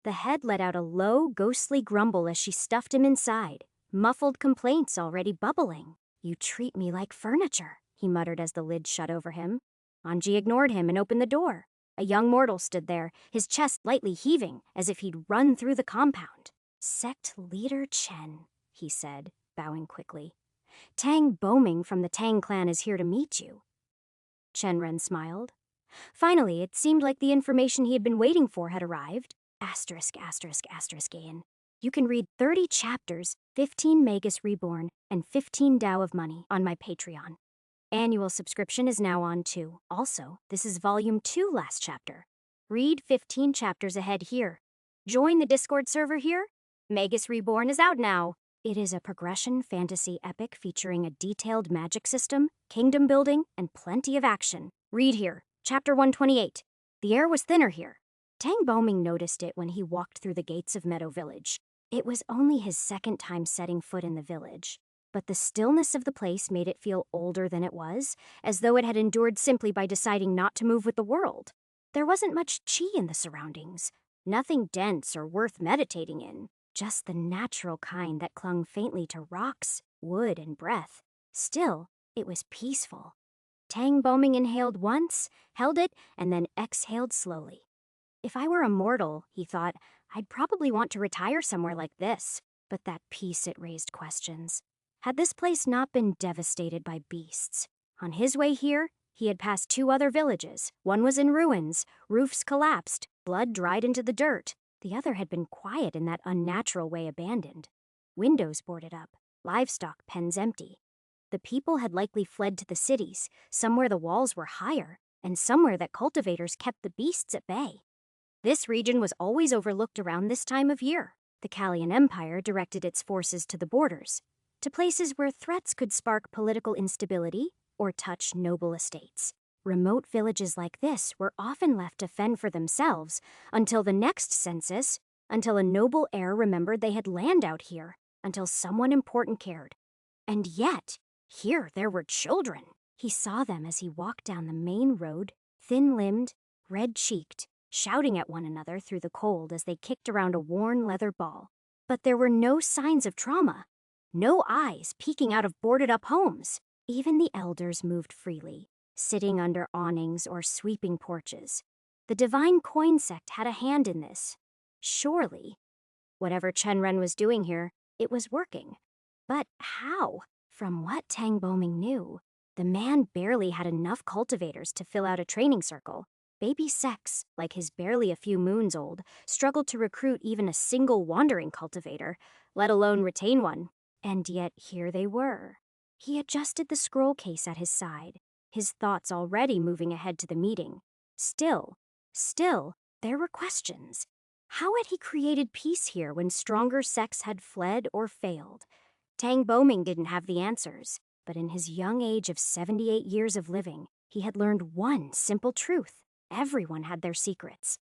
The head let out a low, ghostly grumble as she stuffed him inside, muffled complaints already bubbling. You treat me like furniture, he muttered as the lid shut over him. Anji ignored him and opened the door. A young mortal stood there, his chest lightly heaving, as if he'd run through the compound. Sect Leader Chen, he said, bowing quickly. Tang Boming from the Tang clan is here to meet you. Chen Ren smiled. Finally, it seemed like the information he had been waiting for had arrived. Asterisk, asterisk, asterisk, Ian. You can read 30 chapters, 15 Magus Reborn, and 15 Tao of Money on my Patreon. Annual subscription is now on too. Also, this is Volume 2 last chapter. Read 15 chapters ahead here. Join the Discord server here. Magus Reborn is out now. It is a progression fantasy epic featuring a detailed magic system, kingdom building, and plenty of action. Read here. Chapter 128. The air was thinner here. Tang Boming noticed it when he walked through the gates of Meadow Village. It was only his second time setting foot in the village, but the stillness of the place made it feel older than it was, as though it had endured simply by deciding not to move with the world. There wasn't much chi in the surroundings, nothing dense or worth meditating in, just the natural kind that clung faintly to rocks, wood, and breath. Still, it was peaceful. Tang Boming inhaled once, held it, and then exhaled slowly. If I were a mortal, he thought, I'd probably want to retire somewhere like this. But that peace, it raised questions. Had this place not been devastated by beasts? On his way here, he had passed 2 other villages. One was in ruins, roofs collapsed, blood dried into the dirt. The other had been quiet in that unnatural way abandoned. Windows boarded up, livestock pens empty. The people had likely fled to the cities, somewhere the walls were higher, and somewhere that cultivators kept the beasts at bay. This region was always overlooked around this time of year. The Kallian Empire directed its forces to the borders, to places where threats could spark political instability or touch noble estates. Remote villages like this were often left to fend for themselves until the next census, until a noble heir remembered they had land out here, until someone important cared. And yet, here there were children. He saw them as he walked down the main road, thin-limbed, red-cheeked, shouting at one another through the cold as they kicked around a worn leather ball. But there were no signs of trauma, no eyes peeking out of boarded-up homes. Even the elders moved freely, sitting under awnings or sweeping porches. The Divine Coin Sect had a hand in this. Surely. Whatever Chen Ren was doing here, it was working. But how? From what Tang Boming knew, the man barely had enough cultivators to fill out a training circle. Baby Sex, like his barely a few moons old, struggled to recruit even a single wandering cultivator, let alone retain one. And yet here they were. He adjusted the scroll case at his side, his thoughts already moving ahead to the meeting. Still, there were questions. How had he created peace here when stronger sects had fled or failed? Tang Boming didn't have the answers, but in his young age of 78 years of living, he had learned one simple truth. Everyone had their secrets.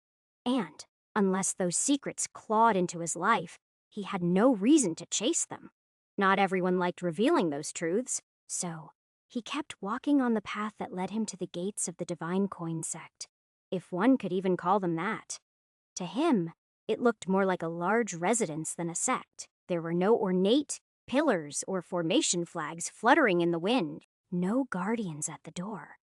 And, unless those secrets clawed into his life, he had no reason to chase them. Not everyone liked revealing those truths, so he kept walking on the path that led him to the gates of the Divine Coin Sect, if one could even call them that. To him, it looked more like a large residence than a sect. There were no ornate pillars or formation flags fluttering in the wind, no guardians at the door.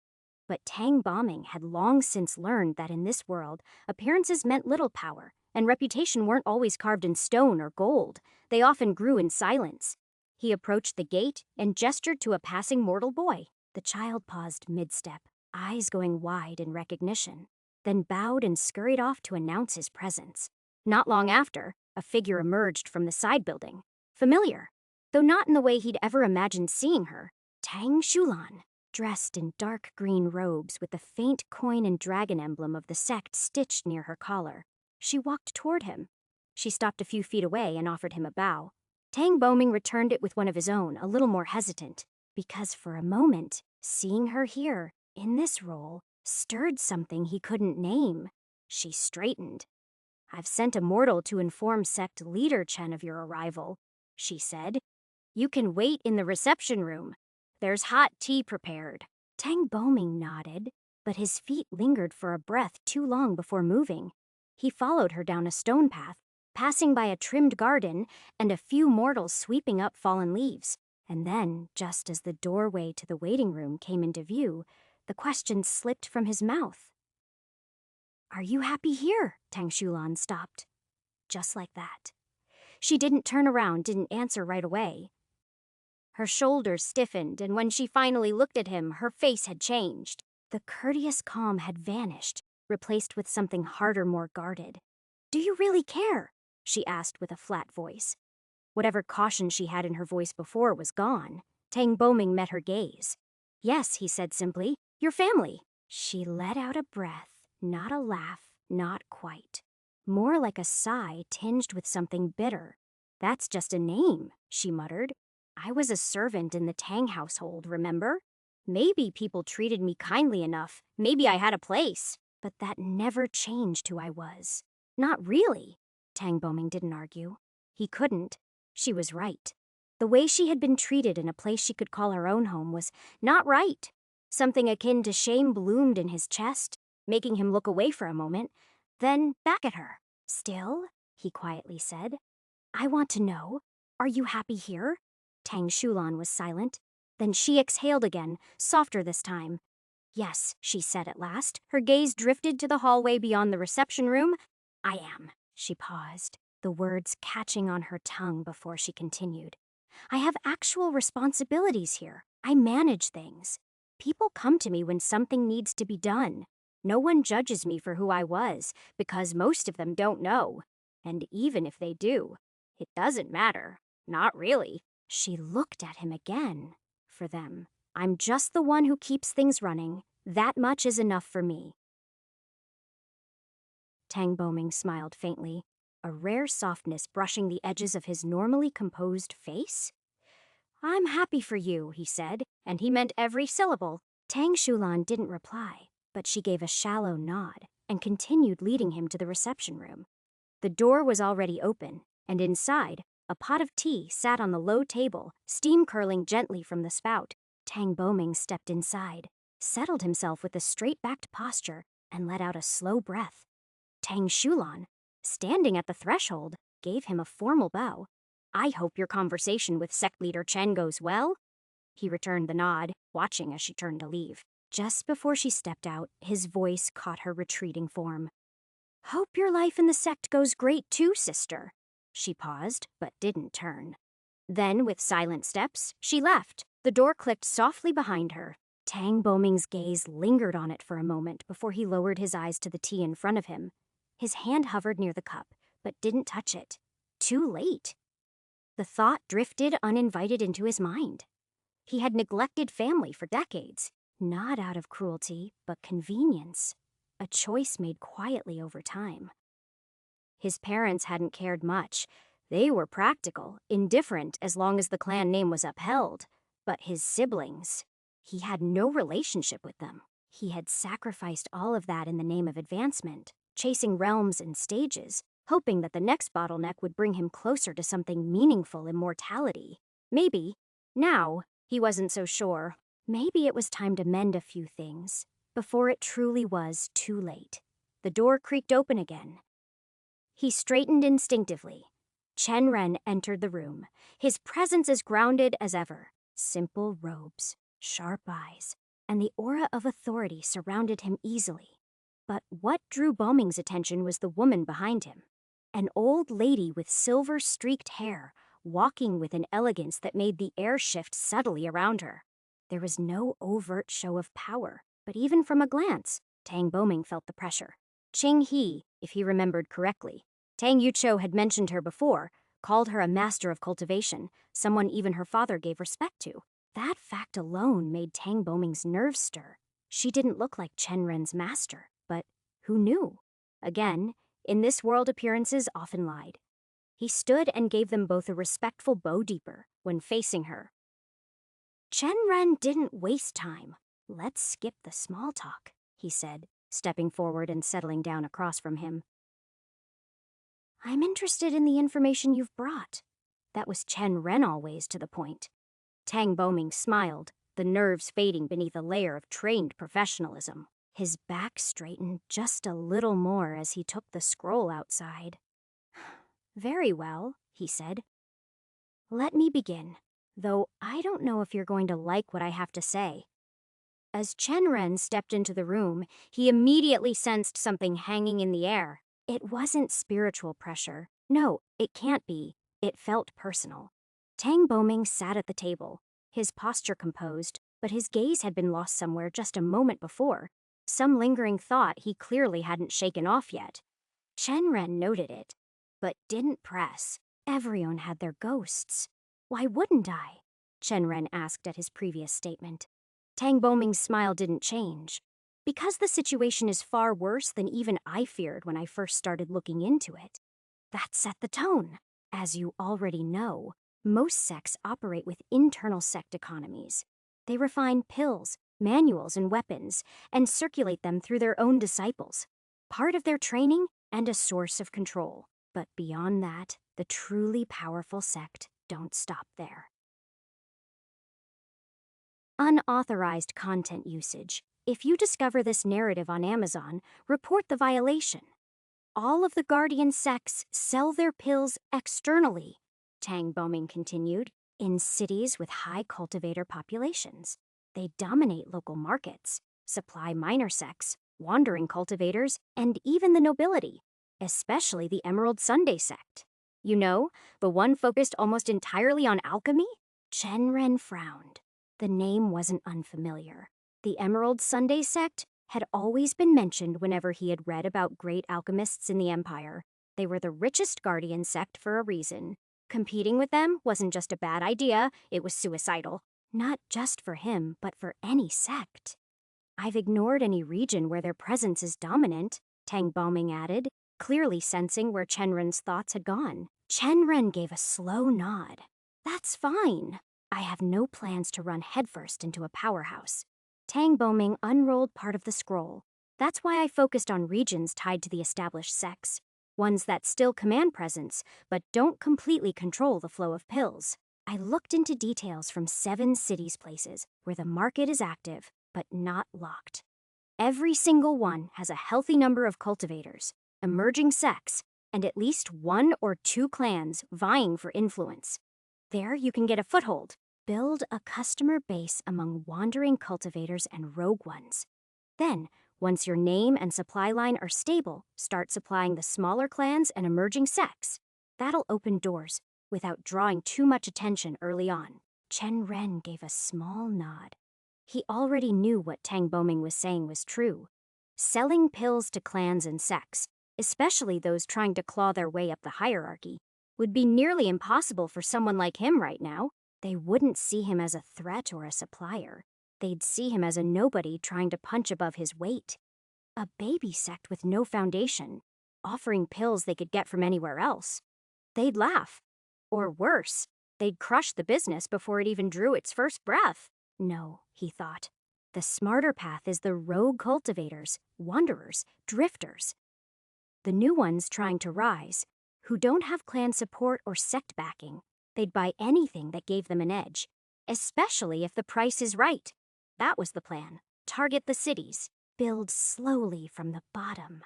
But Tang Boming had long since learned that in this world, appearances meant little power, and reputation weren't always carved in stone or gold. They often grew in silence. He approached the gate and gestured to a passing mortal boy. The child paused mid-step, eyes going wide in recognition, then bowed and scurried off to announce his presence. Not long after, a figure emerged from the side building. Familiar, though not in the way he'd ever imagined seeing her. Tang Shulan, dressed in dark green robes with the faint coin and dragon emblem of the sect stitched near her collar. She walked toward him. She stopped a few feet away and offered him a bow. Tang Boming returned it with one of his own, a little more hesitant, because for a moment, seeing her here, in this role, stirred something he couldn't name. She straightened. "I've sent a mortal to inform sect leader Chen of your arrival," she said. "You can wait in the reception room. There's hot tea prepared." Tang Boming nodded, but his feet lingered for a breath too long before moving. He followed her down a stone path, passing by a trimmed garden and a few mortals sweeping up fallen leaves. And then, just as the doorway to the waiting room came into view, the question slipped from his mouth. "Are you happy here?" Tang Shulan stopped. Just like that. She didn't turn around, didn't answer right away. Her shoulders stiffened, and when she finally looked at him, her face had changed. The courteous calm had vanished, replaced with something harder, more guarded. "Do you really care?" she asked with a flat voice. Whatever caution she had in her voice before was gone. Tang Boming met her gaze. "Yes," he said simply, "your family." She let out a breath, not a laugh, not quite. More like a sigh tinged with something bitter. "That's just a name," she muttered. "I was a servant in the Tang household, remember? Maybe people treated me kindly enough. Maybe I had a place. But that never changed who I was." "Not really." Tang Boming didn't argue. He couldn't. She was right. The way she had been treated in a place she could call her own home was not right. Something akin to shame bloomed in his chest, making him look away for a moment, then back at her. "Still," he quietly said, "I want to know, are you happy here?" Tang Shulan was silent. Then she exhaled again, softer this time. "Yes," she said at last. Her gaze drifted to the hallway beyond the reception room. "I am." She paused, the words catching on her tongue before she continued. "I have actual responsibilities here. I manage things. People come to me when something needs to be done. No one judges me for who I was, because most of them don't know. And even if they do, it doesn't matter. Not really." She looked at him again. "For them, I'm just the one who keeps things running. That much is enough for me." Tang Boming smiled faintly, a rare softness brushing the edges of his normally composed face. "I'm happy for you," he said, and he meant every syllable. Tang Shulan didn't reply, but she gave a shallow nod and continued leading him to the reception room. The door was already open, and inside, a pot of tea sat on the low table, steam curling gently from the spout. Tang Boming stepped inside, settled himself with a straight-backed posture, and let out a slow breath. Tang Shulan, standing at the threshold, gave him a formal bow. "I hope your conversation with sect leader Chen goes well." He returned the nod, watching as she turned to leave. Just before she stepped out, his voice caught her retreating form. "Hope your life in the sect goes great too, sister." She paused, but didn't turn. Then, with silent steps, she left. The door clicked softly behind her. Tang Boming's gaze lingered on it for a moment before he lowered his eyes to the tea in front of him. His hand hovered near the cup, but didn't touch it. Too late. The thought drifted uninvited into his mind. He had neglected family for decades, not out of cruelty, but convenience. A choice made quietly over time. His parents hadn't cared much. They were practical, indifferent as long as the clan name was upheld. But his siblings, he had no relationship with them. He had sacrificed all of that in the name of advancement, chasing realms and stages, hoping that the next bottleneck would bring him closer to something meaningful, immortality. Maybe, now, he wasn't so sure. Maybe it was time to mend a few things, before it truly was too late. The door creaked open again. He straightened instinctively. Chen Ren entered the room, his presence as grounded as ever. Simple robes, sharp eyes, and the aura of authority surrounded him easily. But what drew Boming's attention was the woman behind him. An old lady with silver-streaked hair, walking with an elegance that made the air shift subtly around her. There was no overt show of power, but even from a glance, Tang Boming felt the pressure. Ching He, if he remembered correctly. Tang Yucho had mentioned her before, called her a master of cultivation, someone even her father gave respect to. That fact alone made Tang Boming's nerves stir. She didn't look like Chen Ren's master, but who knew? Again, in this world appearances often lied. He stood and gave them both a respectful bow deeper when facing her. Chen Ren didn't waste time. "Let's skip the small talk," he said, stepping forward and settling down across from him. "I'm interested in the information you've brought." That was Chen Ren always to the point. Tang Boming smiled, the nerves fading beneath a layer of trained professionalism. His back straightened just a little more as he took the scroll outside. "Very well," he said. "Let me begin, though I don't know if you're going to like what I have to say." As Chen Ren stepped into the room, he immediately sensed something hanging in the air. It wasn't spiritual pressure. No, it can't be. It felt personal. Tang Boming sat at the table, his posture composed, but his gaze had been lost somewhere just a moment before, some lingering thought he clearly hadn't shaken off yet. Chen Ren noted it, but didn't press. Everyone had their ghosts. Why wouldn't I? Chen Ren asked at his previous statement. Tang Boming's smile didn't change. Because the situation is far worse than even I feared when I first started looking into it. That set the tone. As you already know, most sects operate with internal sect economies. They refine pills, manuals, and weapons, and circulate them through their own disciples. Part of their training and a source of control. But beyond that, the truly powerful sect don't stop there. Unauthorized content usage. If you discover this narrative on Amazon, report the violation. All of the Guardian sects sell their pills externally, Tang Boming continued, in cities with high cultivator populations. They dominate local markets, supply minor sects, wandering cultivators, and even the nobility, especially the Emerald Sunday sect. You know, the one focused almost entirely on alchemy? Chen Ren frowned. The name wasn't unfamiliar. The Emerald Sunday sect had always been mentioned whenever he had read about great alchemists in the Empire. They were the richest Guardian sect for a reason. Competing with them wasn't just a bad idea, it was suicidal. Not just for him, but for any sect. I've ignored any region where their presence is dominant, Tang Boming added, clearly sensing where Chen Ren's thoughts had gone. Chen Ren gave a slow nod. That's fine. I have no plans to run headfirst into a powerhouse. Tang Boming unrolled part of the scroll. That's why I focused on regions tied to the established sects. Ones that still command presence, but don't completely control the flow of pills. I looked into details from 7 cities places where the market is active, but not locked. Every single one has a healthy number of cultivators, emerging sects, and at least 1 or 2 clans vying for influence. There you can get a foothold. Build a customer base among wandering cultivators and rogue ones. Then, once your name and supply line are stable, start supplying the smaller clans and emerging sects. That'll open doors without drawing too much attention early on. Chen Ren gave a small nod. He already knew what Tang Boming was saying was true. Selling pills to clans and sects, especially those trying to claw their way up the hierarchy, would be nearly impossible for someone like him right now. They wouldn't see him as a threat or a supplier. They'd see him as a nobody trying to punch above his weight. A baby sect with no foundation, offering pills they could get from anywhere else. They'd laugh. Or worse, they'd crush the business before it even drew its first breath. No, he thought. The smarter path is the rogue cultivators, wanderers, drifters. The new ones trying to rise, who don't have clan support or sect backing. They'd buy anything that gave them an edge, especially if the price is right. That was the plan. Target the cities. Build slowly from the bottom.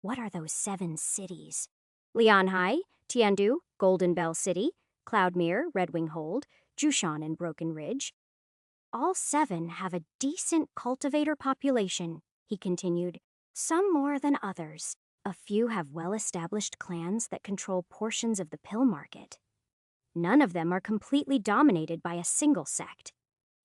What are those 7 cities? Lianhai, Tiandu, Golden Bell City, Cloudmere, Redwing Hold, Jushan, and Broken Ridge. All 7 have a decent cultivator population, he continued. Some more than others. A few have well-established clans that control portions of the pill market. None of them are completely dominated by a single sect,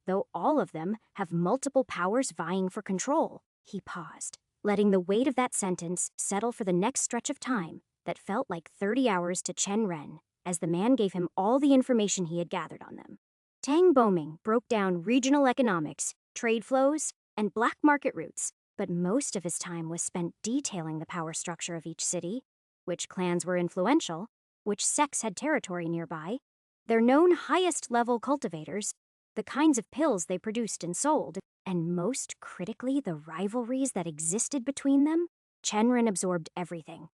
though all of them have multiple powers vying for control. He paused, letting the weight of that sentence settle for the next stretch of time that felt like 30 hours to Chen Ren, as the man gave him all the information he had gathered on them. Tang Boming broke down regional economics, trade flows, and black market routes, but most of his time was spent detailing the power structure of each city, which clans were influential, which sects had territory nearby, their known highest-level cultivators, the kinds of pills they produced and sold, and most critically the rivalries that existed between them. Chen Ren absorbed everything.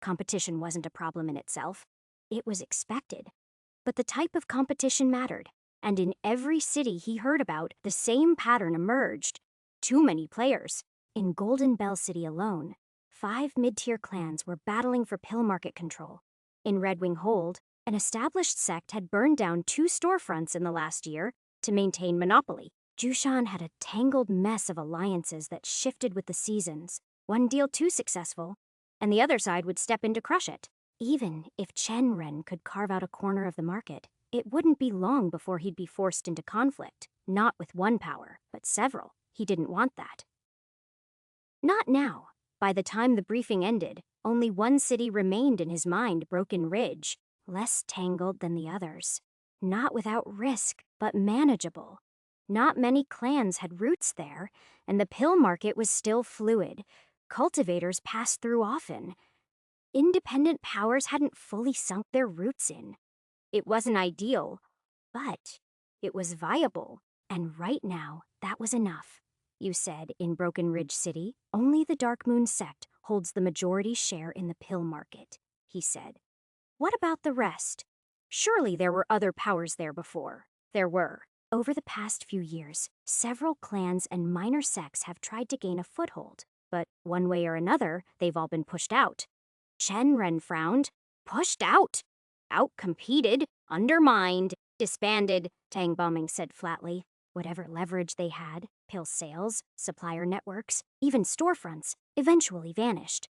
Competition wasn't a problem in itself. It was expected. But the type of competition mattered, and in every city he heard about, the same pattern emerged. Too many players. In Golden Bell City alone, 5 mid-tier clans were battling for pill market control. In Redwing Hold, an established sect had burned down 2 storefronts in the last year to maintain monopoly. Jushan had a tangled mess of alliances that shifted with the seasons. One deal too successful, and the other side would step in to crush it. Even if Chen Ren could carve out a corner of the market, It wouldn't be long before he'd be forced into conflict, not with one power, but several. He didn't want that. Not now. By the time the briefing ended, only one city remained in his mind, Broken Ridge, less tangled than the others. Not without risk, but manageable. Not many clans had roots there, and the pill market was still fluid. Cultivators passed through often. Independent powers hadn't fully sunk their roots in. It wasn't ideal, but it was viable, and right now, that was enough. You said, in Broken Ridge City, only the Dark Moon sect holds the majority share in the pill market, he said. What about the rest? Surely there were other powers there before. There were. Over the past few years, several clans and minor sects have tried to gain a foothold, but one way or another, they've all been pushed out. Chen frowned. Pushed out? Outcompeted, undermined, disbanded, Tang Boming said flatly. Whatever leverage they had, pill sales, supplier networks, even storefronts, eventually vanished.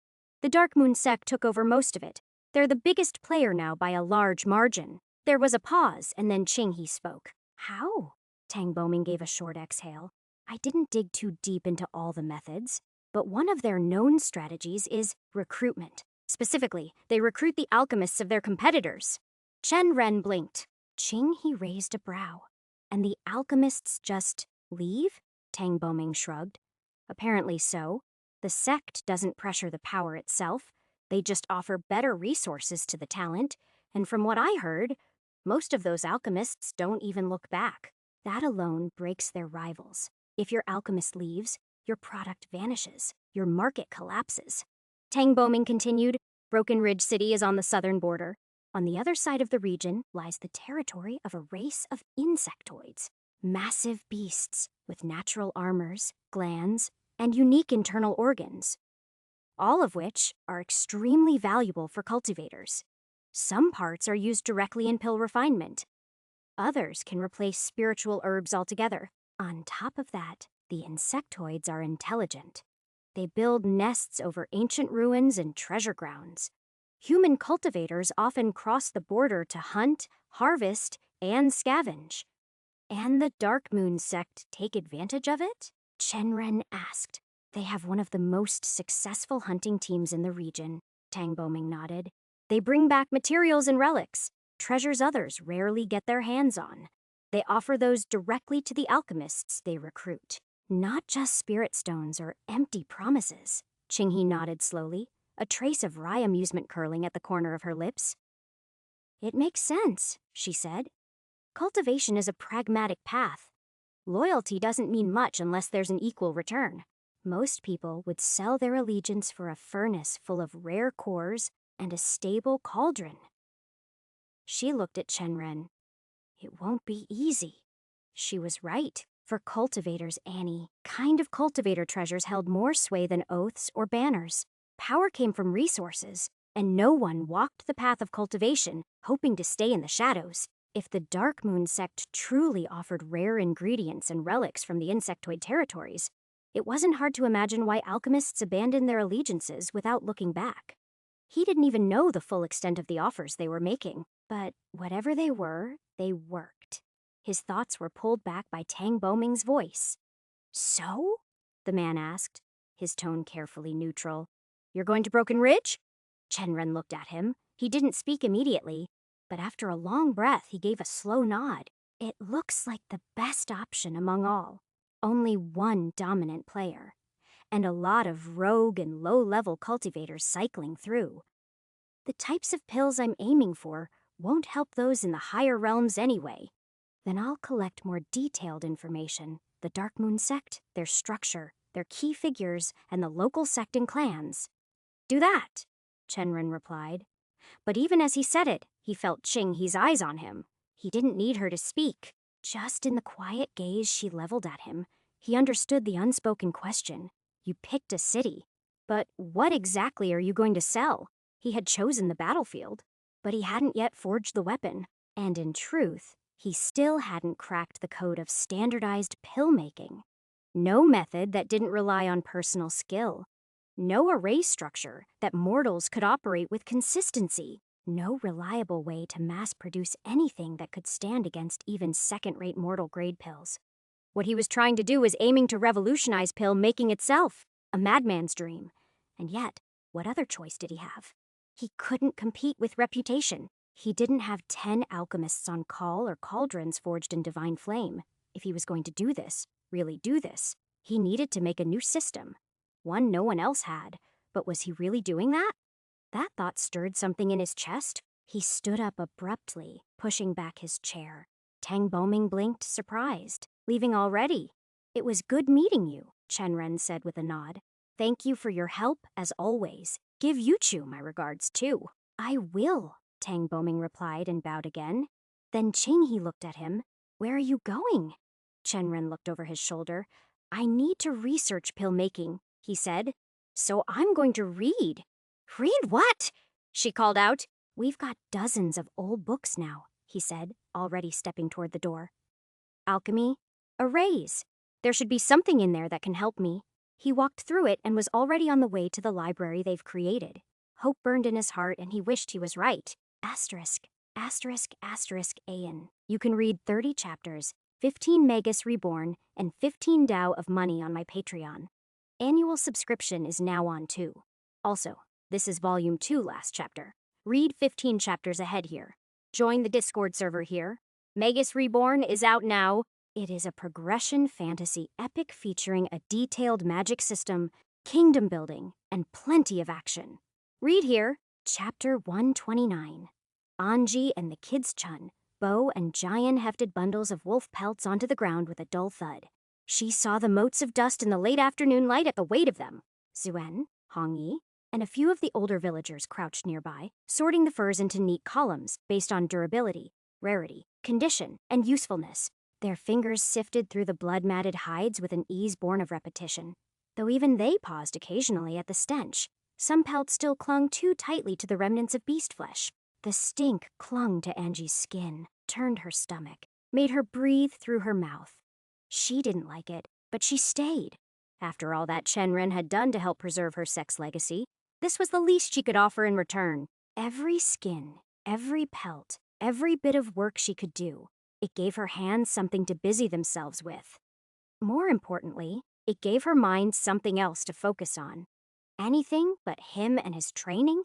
The Dark Moon sect took over most of it. They're the biggest player now by a large margin. There was a pause, and then Qinghe spoke. How? Tang Boming gave a short exhale. I didn't dig too deep into all the methods, but one of their known strategies is recruitment. Specifically, they recruit the alchemists of their competitors. Chen Ren blinked. Qinghe raised a brow. And the alchemists just leave? Tang Boming shrugged. Apparently so. The sect doesn't pressure the power itself. They just offer better resources to the talent. And from what I heard, most of those alchemists don't even look back. That alone breaks their rivals. If your alchemist leaves, your product vanishes. Your market collapses. Tang Boming continued, Broken Ridge City is on the southern border. On the other side of the region lies the territory of a race of insectoids, massive beasts with natural armors, glands, and unique internal organs, all of which are extremely valuable for cultivators. Some parts are used directly in pill refinement. Others can replace spiritual herbs altogether. On top of that, the insectoids are intelligent. They build nests over ancient ruins and treasure grounds. Human cultivators often cross the border to hunt, harvest, and scavenge. And the Dark Moon sect take advantage of it? Chen asked. They have one of the most successful hunting teams in the region, Tang Boming nodded. They bring back materials and relics, treasures others rarely get their hands on. They offer those directly to the alchemists they recruit. Not just spirit stones or empty promises. Qinghe nodded slowly, a trace of wry amusement curling at the corner of her lips. It makes sense, she said. Cultivation is a pragmatic path. Loyalty doesn't mean much unless there's an equal return. Most people would sell their allegiance for a furnace full of rare cores and a stable cauldron. She looked at Chen. It won't be easy. She was right. For cultivators, Annie, kind of cultivator treasures held more sway than oaths or banners. Power came from resources, and no one walked the path of cultivation, hoping to stay in the shadows. If the Dark Moon sect truly offered rare ingredients and relics from the insectoid territories, it wasn't hard to imagine why alchemists abandoned their allegiances without looking back. He didn't even know the full extent of the offers they were making, but whatever they were, they worked. His thoughts were pulled back by Tang Boming's voice. So? The man asked, his tone carefully neutral. You're going to Broken Ridge? Chen looked at him. He didn't speak immediately, but after a long breath, he gave a slow nod. It looks like the best option among all. Only one dominant player, and a lot of rogue and low-level cultivators cycling through. The types of pills I'm aiming for won't help those in the higher realms anyway. Then I'll collect more detailed information. The Dark Moon sect, their structure, their key figures, and the local sect and clans. Do that, Chen replied. But even as he said it, he felt Qinghe's eyes on him. He didn't need her to speak. Just in the quiet gaze she leveled at him, he understood the unspoken question. You picked a city. But what exactly are you going to sell? He had chosen the battlefield, but he hadn't yet forged the weapon. And in truth, he still hadn't cracked the code of standardized pill making. No method that didn't rely on personal skill. No array structure that mortals could operate with consistency. No reliable way to mass-produce anything that could stand against even second-rate mortal-grade pills. What he was trying to do was aiming to revolutionize pill making itself, a madman's dream. And yet, what other choice did he have? He couldn't compete with reputation. He didn't have 10 alchemists on call or cauldrons forged in divine flame. If he was going to do this, really do this, he needed to make a new system. One no one else had. But was he really doing that? That thought stirred something in his chest. He stood up abruptly, pushing back his chair. Tang Boming blinked, surprised. Leaving already? It was good meeting you, Chen Ren said with a nod. Thank you for your help, as always. Give Yuchu my regards, too. I will, Tang Boming replied and bowed again. Then Qinghe looked at him. Where are you going? Chen Ren looked over his shoulder. I need to research pill making, he said. So I'm going to read. Read what? She called out. We've got dozens of old books now, he said, already stepping toward the door. Alchemy? Arrays. There should be something in there that can help me. He walked through it and was already on the way to the library they've created. Hope burned in his heart and he wished he was right. Asterisk, asterisk, asterisk, Aeon. You can read 30 chapters, 15 Magus Reborn, and 15 Tao of Money on my Patreon. Annual subscription is now on too. Also, this is Volume 2 last chapter. Read 15 chapters ahead here. Join the Discord server here. Magus Reborn is out now. It is a progression fantasy epic featuring a detailed magic system, kingdom building, and plenty of action. Read here, Chapter 129. Anji and the kids Chun, Bo and Jian hefted bundles of wolf pelts onto the ground with a dull thud. She saw the motes of dust in the late afternoon light at the weight of them. Zuen, Hongyi, and a few of the older villagers crouched nearby, sorting the furs into neat columns based on durability, rarity, condition, and usefulness. Their fingers sifted through the blood-matted hides with an ease born of repetition, though even they paused occasionally at the stench. Some pelts still clung too tightly to the remnants of beast flesh. The stink clung to Angie's skin, turned her stomach, made her breathe through her mouth. She didn't like it, but she stayed. After all that Chen Ren had done to help preserve her sex legacy, this was the least she could offer in return. Every skin, every pelt, every bit of work she could do, it gave her hands something to busy themselves with. More importantly, it gave her mind something else to focus on. Anything but him and his training?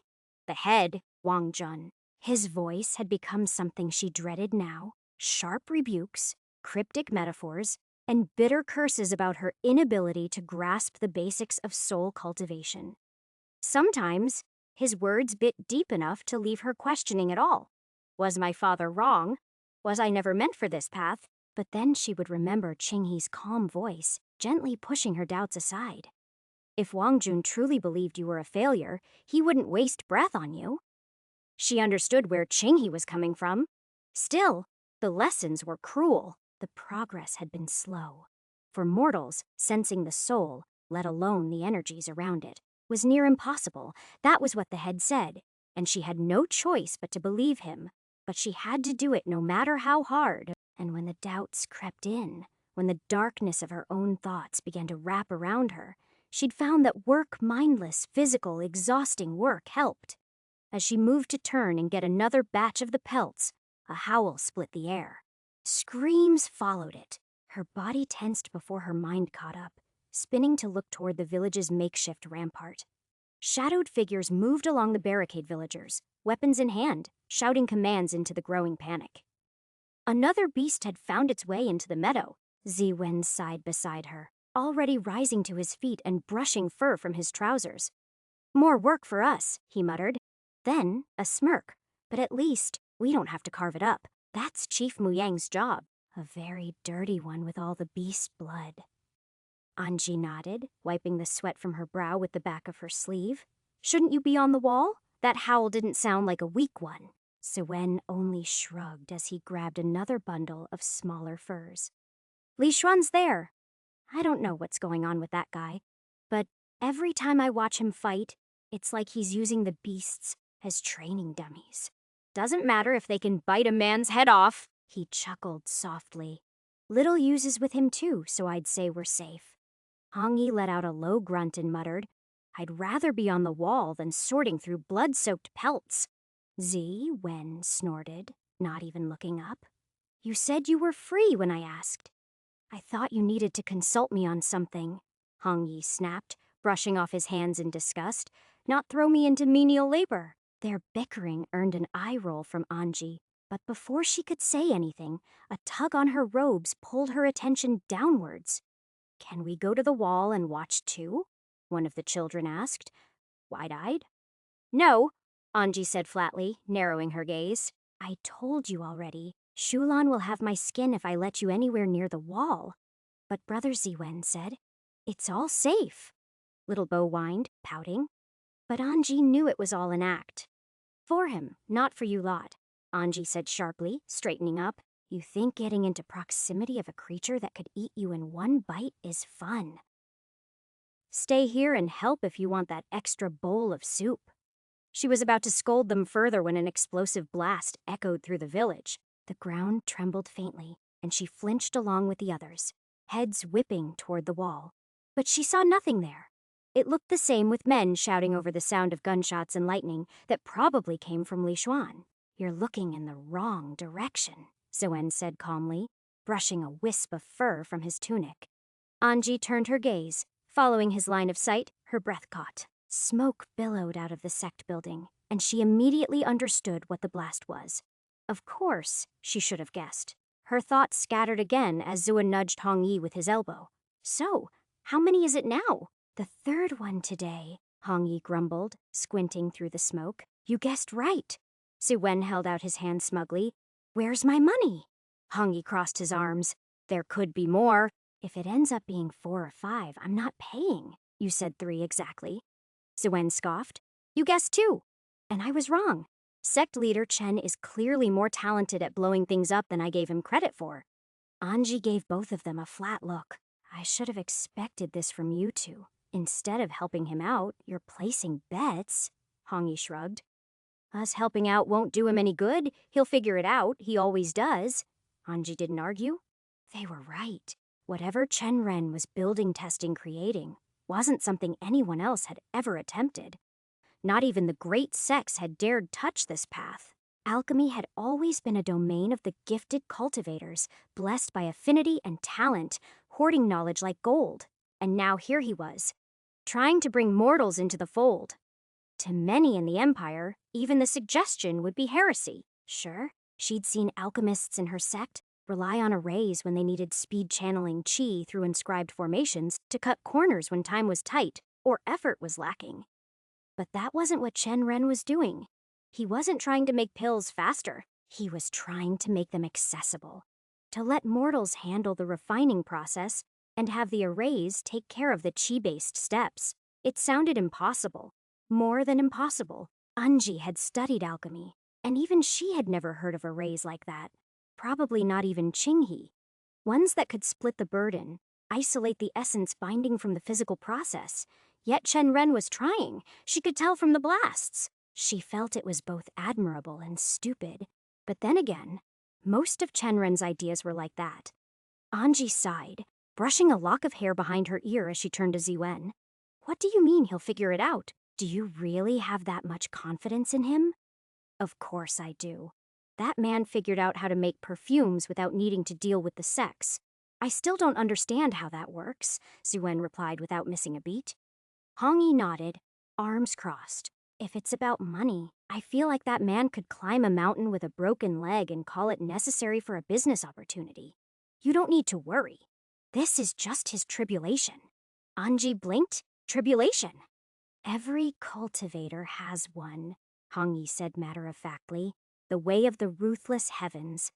The head, Wang Jun. His voice had become something she dreaded now. Sharp rebukes, cryptic metaphors, and bitter curses about her inability to grasp the basics of soul cultivation. Sometimes, his words bit deep enough to leave her questioning it all. Was my father wrong? Was I never meant for this path? But then she would remember Qinghe's calm voice, gently pushing her doubts aside. If Wang Jun truly believed you were a failure, he wouldn't waste breath on you. She understood where Qinghe was coming from. Still, the lessons were cruel. The progress had been slow. For mortals, sensing the soul, let alone the energies around it, was near impossible. That was what the head said, and she had no choice but to believe him. But she had to do it no matter how hard. And when the doubts crept in, when the darkness of her own thoughts began to wrap around her, she'd found that mindless, physical, exhausting work helped. As she moved to turn and get another batch of the pelts, a howl split the air. Screams followed it. Her body tensed before her mind caught up, spinning to look toward the village's makeshift rampart. Shadowed figures moved along the barricade villagers, weapons in hand, shouting commands into the growing panic. Another beast had found its way into the meadow. Ziwen sighed beside her, already rising to his feet and brushing fur from his trousers. More work for us, he muttered. Then, a smirk. But at least, we don't have to carve it up. That's Chief Muyang's job. A very dirty one with all the beast blood. Anji nodded, wiping the sweat from her brow with the back of her sleeve. Shouldn't you be on the wall? That howl didn't sound like a weak one. Suen only shrugged as he grabbed another bundle of smaller furs. Li Xuan's there. I don't know what's going on with that guy, but every time I watch him fight, it's like he's using the beasts as training dummies. Doesn't matter if they can bite a man's head off, he chuckled softly. Little uses with him too, so I'd say we're safe. Hongyi let out a low grunt and muttered, I'd rather be on the wall than sorting through blood-soaked pelts. Wen snorted, not even looking up. You said you were free when I asked. I thought you needed to consult me on something, Hong Yi snapped, brushing off his hands in disgust. Not throw me into menial labor. Their bickering earned an eye roll from Anji, but before she could say anything, a tug on her robes pulled her attention downwards. Can we go to the wall and watch too? One of the children asked, wide-eyed. No, Anji said flatly, narrowing her gaze. I told you already. Shulan will have my skin if I let you anywhere near the wall. But Brother Wen said, it's all safe. Little Bo whined, pouting. But Anji knew it was all an act. For him, not for you lot, Anji said sharply, straightening up. You think getting into proximity of a creature that could eat you in one bite is fun. Stay here and help if you want that extra bowl of soup. She was about to scold them further when an explosive blast echoed through the village. The ground trembled faintly, and she flinched along with the others, heads whipping toward the wall. But she saw nothing there. It looked the same with men shouting over the sound of gunshots and lightning that probably came from Li Xuan. You're looking in the wrong direction, Wen said calmly, brushing a wisp of fur from his tunic. Anji turned her gaze. Following his line of sight, her breath caught. Smoke billowed out of the sect building, and she immediately understood what the blast was. Of course, she should have guessed. Her thoughts scattered again as Zua nudged Hong Yi with his elbow. So, how many is it now? The third one today, Hong Yi grumbled, squinting through the smoke. You guessed right. Wen held out his hand smugly. Where's my money? Hong Yi crossed his arms. There could be more. If it ends up being 4 or 5, I'm not paying. You said 3 exactly. Wen scoffed. You guessed 2. And I was wrong. Sect leader Chen is clearly more talented at blowing things up than I gave him credit for. Anji gave both of them a flat look. I should have expected this from you two. Instead of helping him out, you're placing bets. Hong Yi shrugged. Us helping out won't do him any good. He'll figure it out. He always does. Anji didn't argue. They were right. Whatever Chen Ren was building, testing, creating wasn't something anyone else had ever attempted. Not even the great sects had dared touch this path. Alchemy had always been a domain of the gifted cultivators, blessed by affinity and talent, hoarding knowledge like gold. And now here he was, trying to bring mortals into the fold. To many in the Empire, even the suggestion would be heresy. Sure, she'd seen alchemists in her sect rely on arrays when they needed speed channeling chi through inscribed formations to cut corners when time was tight or effort was lacking. But that wasn't what Chen Ren was doing. He wasn't trying to make pills faster. He was trying to make them accessible. To let mortals handle the refining process and have the arrays take care of the chi-based steps. It sounded impossible. More than impossible. Anji had studied alchemy, and even she had never heard of arrays like that. Probably not even Qinghe. Ones that could split the burden, isolate the essence binding from the physical process. Yet Chen Ren was trying. She could tell from the blasts. She felt it was both admirable and stupid. But then again, most of Chen Ren's ideas were like that. Anji sighed, brushing a lock of hair behind her ear as she turned to Wen. What do you mean he'll figure it out? Do you really have that much confidence in him? Of course I do. That man figured out how to make perfumes without needing to deal with the sex. I still don't understand how that works, Wen replied without missing a beat. Hong Yi nodded, arms crossed. If it's about money, I feel like that man could climb a mountain with a broken leg and call it necessary for a business opportunity. You don't need to worry. This is just his tribulation. Anji blinked. Tribulation. Every cultivator has one, Hong Yi said matter-of-factly. The way of the ruthless heavens.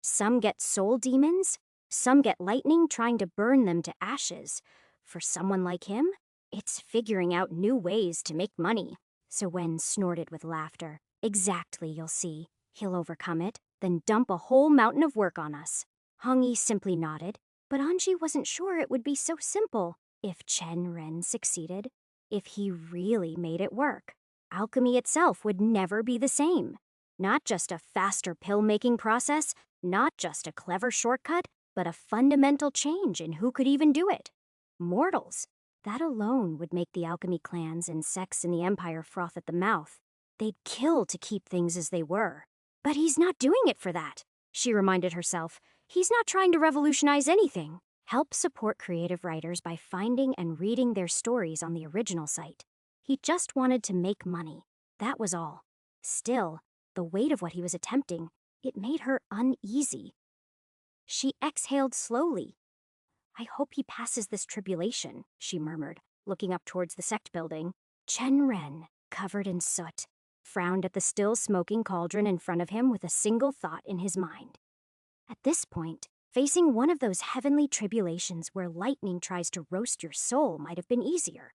Some get soul demons, some get lightning trying to burn them to ashes. For someone like him, it's figuring out new ways to make money. Wen snorted with laughter. Exactly, you'll see. He'll overcome it, then dump a whole mountain of work on us. Hong Yi simply nodded, but Anji wasn't sure it would be so simple if Chen Ren succeeded. If he really made it work, alchemy itself would never be the same. Not just a faster pill-making process, not just a clever shortcut, but a fundamental change in who could even do it. Mortals. That alone would make the alchemy clans and sects in the Empire froth at the mouth. They'd kill to keep things as they were. But he's not doing it for that, she reminded herself. He's not trying to revolutionize anything. Help support creative writers by finding and reading their stories on the original site. He just wanted to make money. That was all. Still, the weight of what he was attempting, it made her uneasy. She exhaled slowly. I hope he passes this tribulation, she murmured, looking up towards the sect building. Chen Ren, covered in soot, frowned at the still smoking cauldron in front of him with a single thought in his mind. At this point, facing one of those heavenly tribulations where lightning tries to roast your soul might have been easier.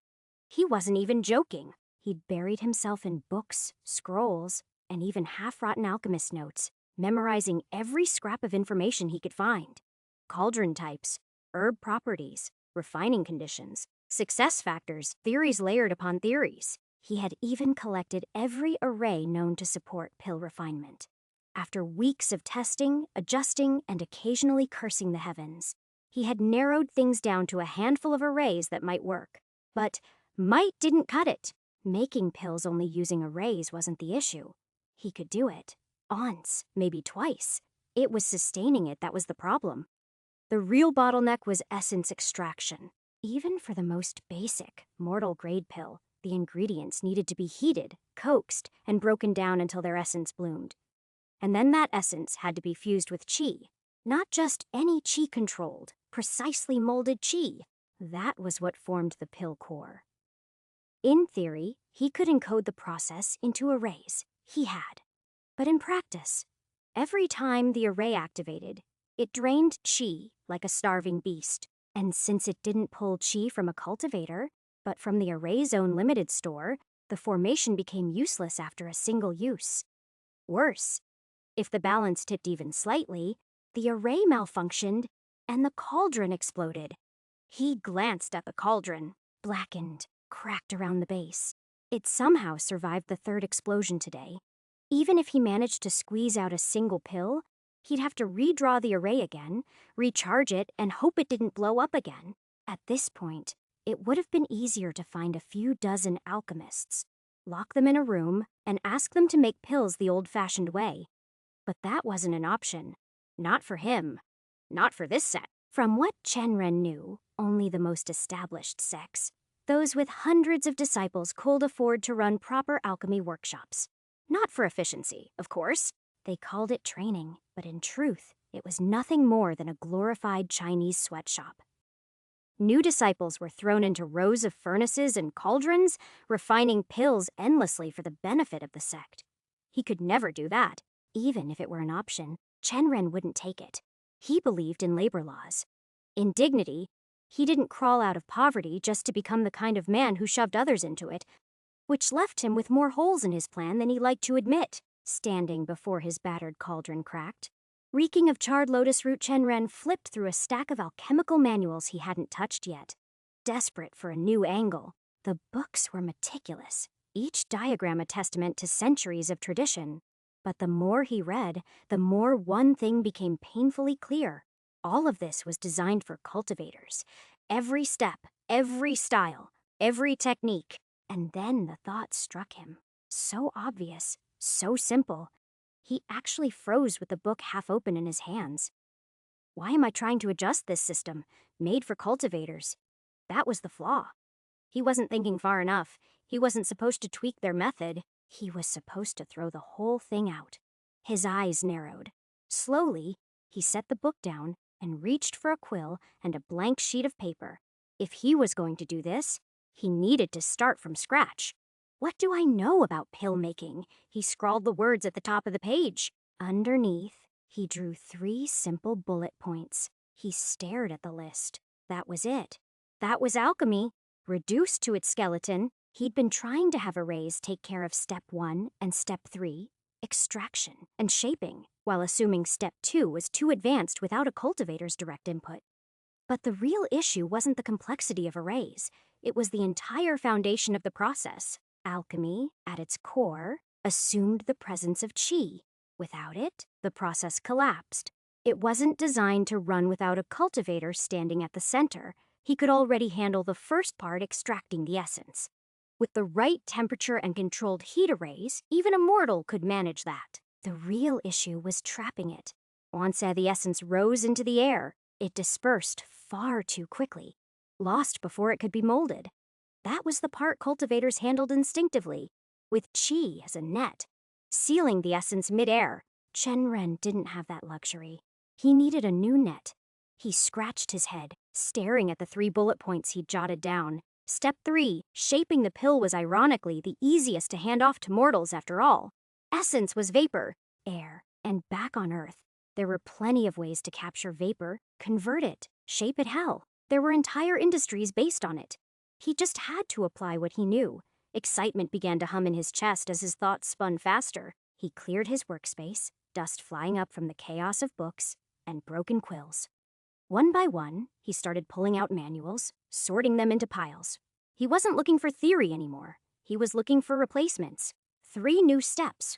He wasn't even joking. He'd buried himself in books, scrolls, and even half-rotten alchemist notes, memorizing every scrap of information he could find. Cauldron types, herb properties, refining conditions, success factors, theories layered upon theories. He had even collected every array known to support pill refinement. After weeks of testing, adjusting, and occasionally cursing the heavens, he had narrowed things down to a handful of arrays that might work. But might didn't cut it. Making pills only using arrays wasn't the issue. He could do it. Once, maybe twice. It was sustaining it that was the problem. The real bottleneck was essence extraction. Even for the most basic, mortal-grade pill, the ingredients needed to be heated, coaxed, and broken down until their essence bloomed. And then that essence had to be fused with qi. Not just any qi-controlled, precisely molded qi. That was what formed the pill core. In theory, he could encode the process into arrays. He had. But in practice, every time the array activated, it drained qi like a starving beast. And since it didn't pull qi from a cultivator, but from the array's own limited store, the formation became useless after a single use. Worse, if the balance tipped even slightly, the array malfunctioned and the cauldron exploded. He glanced at the cauldron, blackened, cracked around the base. It somehow survived the third explosion today. Even if he managed to squeeze out a single pill, he'd have to redraw the array again, recharge it, and hope it didn't blow up again. At this point, it would have been easier to find a few dozen alchemists, lock them in a room, and ask them to make pills the old-fashioned way. But that wasn't an option. Not for him. Not for this set. From what Chen Ren knew, only the most established sects, those with hundreds of disciples, could afford to run proper alchemy workshops. Not for efficiency, of course. They called it training, but in truth, it was nothing more than a glorified Chinese sweatshop. New disciples were thrown into rows of furnaces and cauldrons, refining pills endlessly for the benefit of the sect. He could never do that. Even if it were an option, Chen Ren wouldn't take it. He believed in labor laws. In dignity, he didn't crawl out of poverty just to become the kind of man who shoved others into it, which left him with more holes in his plan than he liked to admit. Standing before his battered cauldron cracked, reeking of charred lotus root, Chen Ren flipped through a stack of alchemical manuals he hadn't touched yet. Desperate for a new angle, the books were meticulous, each diagram a testament to centuries of tradition. But the more he read, the more one thing became painfully clear. All of this was designed for cultivators. Every step, every style, every technique. And then the thought struck him. So obvious, so simple. He actually froze with the book half open in his hands. Why am I trying to adjust this system, made for cultivators? That was the flaw. He wasn't thinking far enough. He wasn't supposed to tweak their method. He was supposed to throw the whole thing out. His eyes narrowed. Slowly, he set the book down and reached for a quill and a blank sheet of paper. If he was going to do this, he needed to start from scratch. What do I know about pill making? He scrawled the words at the top of the page. Underneath, he drew 3 simple bullet points. He stared at the list. That was it. That was alchemy. Reduced to its skeleton, he'd been trying to have arrays take care of step 1 and step 3, extraction and shaping, while assuming step 2 was too advanced without a cultivator's direct input. But the real issue wasn't the complexity of arrays. It was the entire foundation of the process. Alchemy, at its core, assumed the presence of qi. Without it, the process collapsed. It wasn't designed to run without a cultivator standing at the center. He could already handle the first part, extracting the essence. With the right temperature and controlled heat arrays, even a mortal could manage that. The real issue was trapping it. Once the essence rose into the air, it dispersed far too quickly, lost before it could be molded. That was the part cultivators handled instinctively, with qi as a net, sealing the essence midair. Chen Ren didn't have that luxury. He needed a new net. He scratched his head, staring at the 3 bullet points he'd jotted down. Step 3, shaping the pill was ironically the easiest to hand off to mortals after all. Essence was vapor, air, and back on Earth. There were plenty of ways to capture vapor, convert it, shape it hell. There were entire industries based on it. He just had to apply what he knew. Excitement began to hum in his chest as his thoughts spun faster. He cleared his workspace, dust flying up from the chaos of books and broken quills. One by one, he started pulling out manuals, sorting them into piles. He wasn't looking for theory anymore. He was looking for replacements. 3 new steps.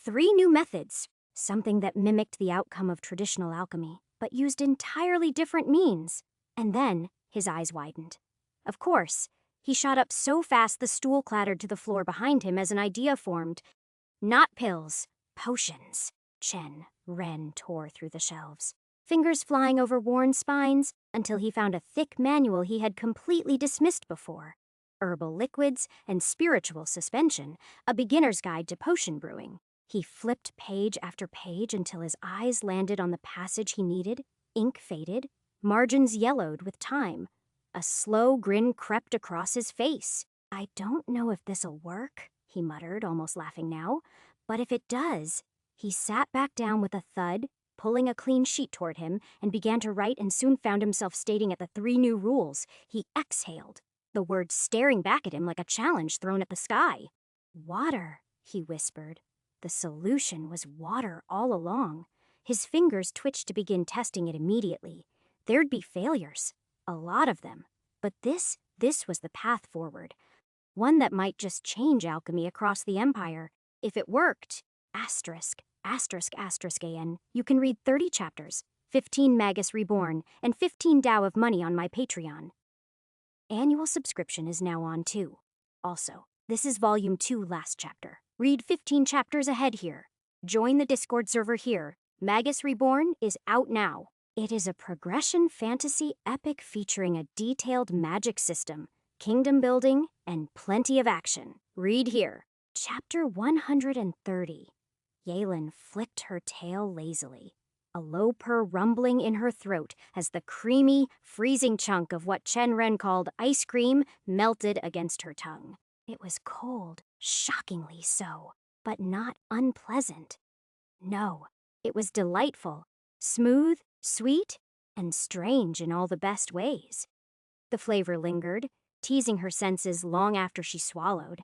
3 new methods. Something that mimicked the outcome of traditional alchemy, but used entirely different means. And then, his eyes widened. Of course, he shot up so fast the stool clattered to the floor behind him as an idea formed. Not pills, potions. Chen Ren tore through the shelves, fingers flying over worn spines until he found a thick manual he had completely dismissed before. Herbal liquids and spiritual suspension, a beginner's guide to potion brewing. He flipped page after page until his eyes landed on the passage he needed. Ink faded, margins yellowed with time. A slow grin crept across his face. I don't know if this'll work, he muttered, almost laughing now. But if it does, he sat back down with a thud, pulling a clean sheet toward him, and began to write and soon found himself stating at the 3 new rules. He exhaled, the words staring back at him like a challenge thrown at the sky. Water, he whispered. The solution was water all along. His fingers twitched to begin testing it immediately. There'd be failures, a lot of them. But this was the path forward. One that might just change alchemy across the empire. If it worked, asterisk, asterisk, asterisk, AN, you can read 30 chapters, 15 Magus Reborn, and 15 Tao of Money on my Patreon. Annual subscription is now on too. Also, this is Volume 2 last chapter. Read 15 chapters ahead here. Join the Discord server here. Magus Reborn is out now. It is a progression fantasy epic featuring a detailed magic system, kingdom building, and plenty of action. Read here. Chapter 130. Yalen flicked her tail lazily, a low purr rumbling in her throat as the creamy, freezing chunk of what Chen Ren called ice cream melted against her tongue. It was cold, shockingly so, but not unpleasant. No, it was delightful, smooth, sweet, and strange in all the best ways. The flavor lingered, teasing her senses long after she swallowed.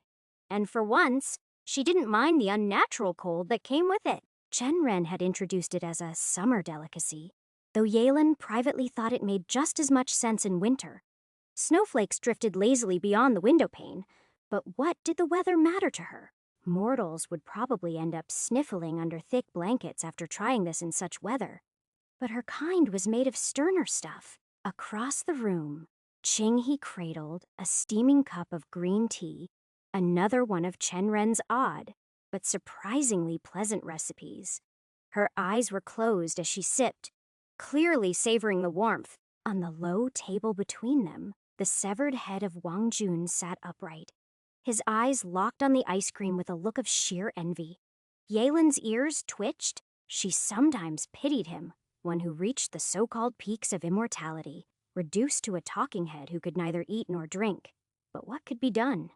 And for once, she didn't mind the unnatural cold that came with it. Chen Ren had introduced it as a summer delicacy, though Yalen privately thought it made just as much sense in winter. Snowflakes drifted lazily beyond the windowpane, but what did the weather matter to her? Mortals would probably end up sniffling under thick blankets after trying this in such weather. But her kind was made of sterner stuff. Across the room, Qinghe cradled a steaming cup of green tea, another one of Chen Ren's odd, but surprisingly pleasant recipes. Her eyes were closed as she sipped, clearly savoring the warmth. On the low table between them, the severed head of Wang Jun sat upright, his eyes locked on the ice cream with a look of sheer envy. Yalen's ears twitched. She sometimes pitied him, one who reached the so-called peaks of immortality, reduced to a talking head who could neither eat nor drink. But what could be done?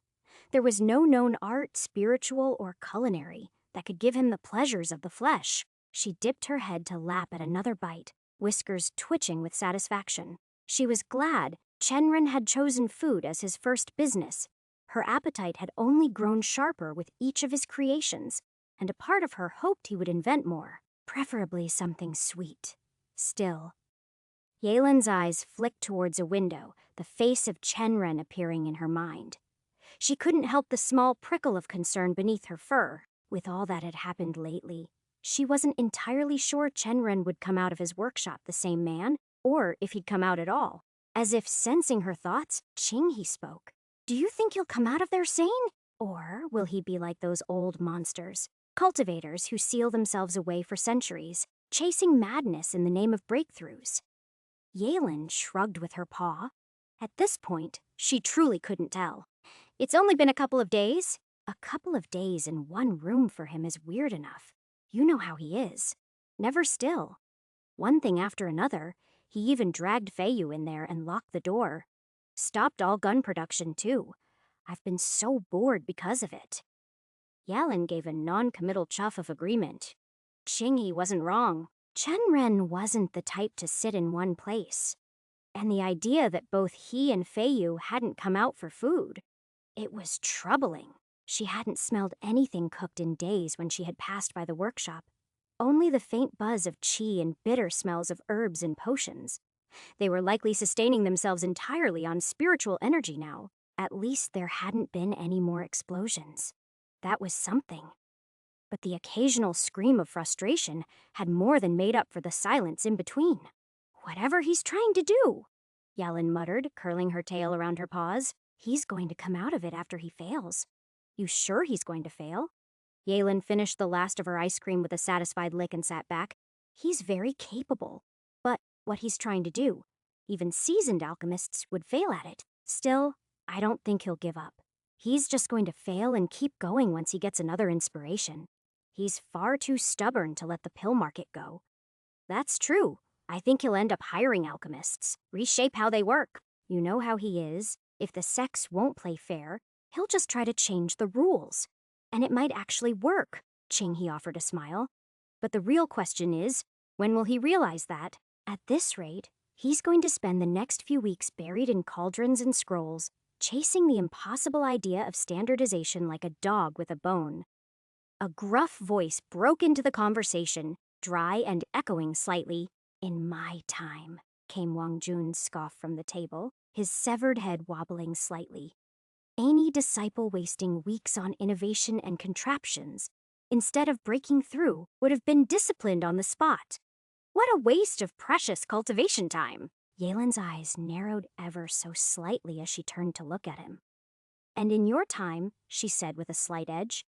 There was no known art, spiritual or culinary, that could give him the pleasures of the flesh. She dipped her head to lap at another bite, whiskers twitching with satisfaction. She was glad Chen Ren had chosen food as his first business. Her appetite had only grown sharper with each of his creations, and a part of her hoped he would invent more, preferably something sweet. Still, Yalen's eyes flicked towards a window, the face of Chen Ren appearing in her mind. She couldn't help the small prickle of concern beneath her fur. With all that had happened lately, she wasn't entirely sure Chen Ren would come out of his workshop the same man, or if he'd come out at all. As if sensing her thoughts, Qinghe spoke. Do you think he'll come out of there sane? Or will he be like those old monsters, cultivators who seal themselves away for centuries, chasing madness in the name of breakthroughs? Yalen shrugged with her paw. At this point, she truly couldn't tell. It's only been a couple of days. A couple of days in one room for him is weird enough. You know how he is. Never still. One thing after another, he even dragged Feiyu in there and locked the door. Stopped all gun production, too. I've been so bored because of it. Yalen gave a non-committal chuff of agreement. Qingyi wasn't wrong. Chenren wasn't the type to sit in one place. And the idea that both he and Feiyu hadn't come out for food, it was troubling. She hadn't smelled anything cooked in days when she had passed by the workshop. Only the faint buzz of qi and bitter smells of herbs and potions. They were likely sustaining themselves entirely on spiritual energy now. At least there hadn't been any more explosions. That was something. But the occasional scream of frustration had more than made up for the silence in between. Whatever he's trying to do, Yellen muttered, curling her tail around her paws. He's going to come out of it after he fails. You sure he's going to fail? Yalen finished the last of her ice cream with a satisfied lick and sat back. He's very capable. But what he's trying to do, even seasoned alchemists would fail at it. Still, I don't think he'll give up. He's just going to fail and keep going once he gets another inspiration. He's far too stubborn to let the pill market go. That's true. I think he'll end up hiring alchemists, reshape how they work. You know how he is. If the sex won't play fair, he'll just try to change the rules. And it might actually work, Qinghe offered a smile. But the real question is, when will he realize that? At this rate, he's going to spend the next few weeks buried in cauldrons and scrolls, chasing the impossible idea of standardization like a dog with a bone. A gruff voice broke into the conversation, dry and echoing slightly. "In my time," came Wang Jun's scoff from the table, his severed head wobbling slightly. Any disciple wasting weeks on innovation and contraptions, instead of breaking through, would have been disciplined on the spot. What a waste of precious cultivation time! Yalen's eyes narrowed ever so slightly as she turned to look at him. "And in your time," she said with a slight edge,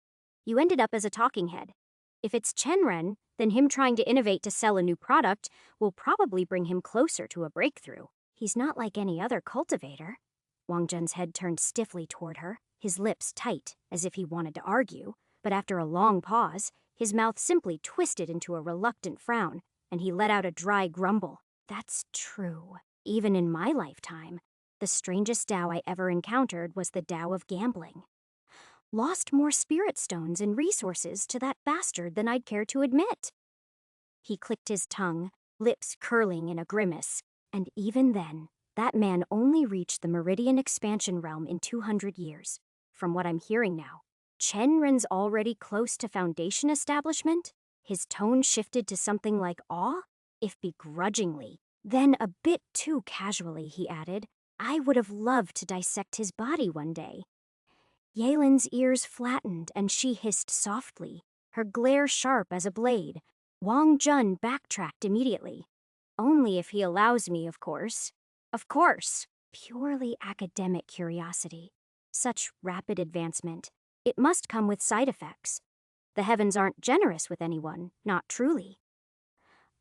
"you ended up as a talking head. If it's Chenren, then him trying to innovate to sell a new product will probably bring him closer to a breakthrough. He's not like any other cultivator." Wang Zhen's head turned stiffly toward her, his lips tight, as if he wanted to argue, but after a long pause, his mouth simply twisted into a reluctant frown, and he let out a dry grumble. "That's true. Even in my lifetime, the strangest Tao I ever encountered was the Tao of gambling. Lost more spirit stones and resources to that bastard than I'd care to admit." He clicked his tongue, lips curling in a grimace, and even then, that man only reached the Meridian expansion realm in 200 years. From what I'm hearing now, Chenren's already close to foundation establishment? His tone shifted to something like awe, if begrudgingly. Then, a bit too casually, he added, "I would have loved to dissect his body one day." Yalen's ears flattened and she hissed softly, her glare sharp as a blade. Wang Jun backtracked immediately. "Only if he allows me, of course." "Of course." Purely academic curiosity. Such rapid advancement. It must come with side effects. The heavens aren't generous with anyone, not truly.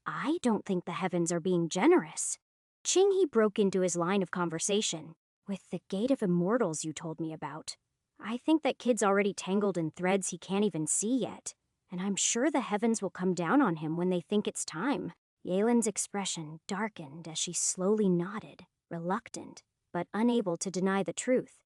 "I don't think the heavens are being generous." Qinghe broke into his line of conversation. "With the Gate of Immortals you told me about, I think that kid's already tangled in threads he can't even see yet, and I'm sure the heavens will come down on him when they think it's time." Yalen's expression darkened as she slowly nodded, reluctant, but unable to deny the truth.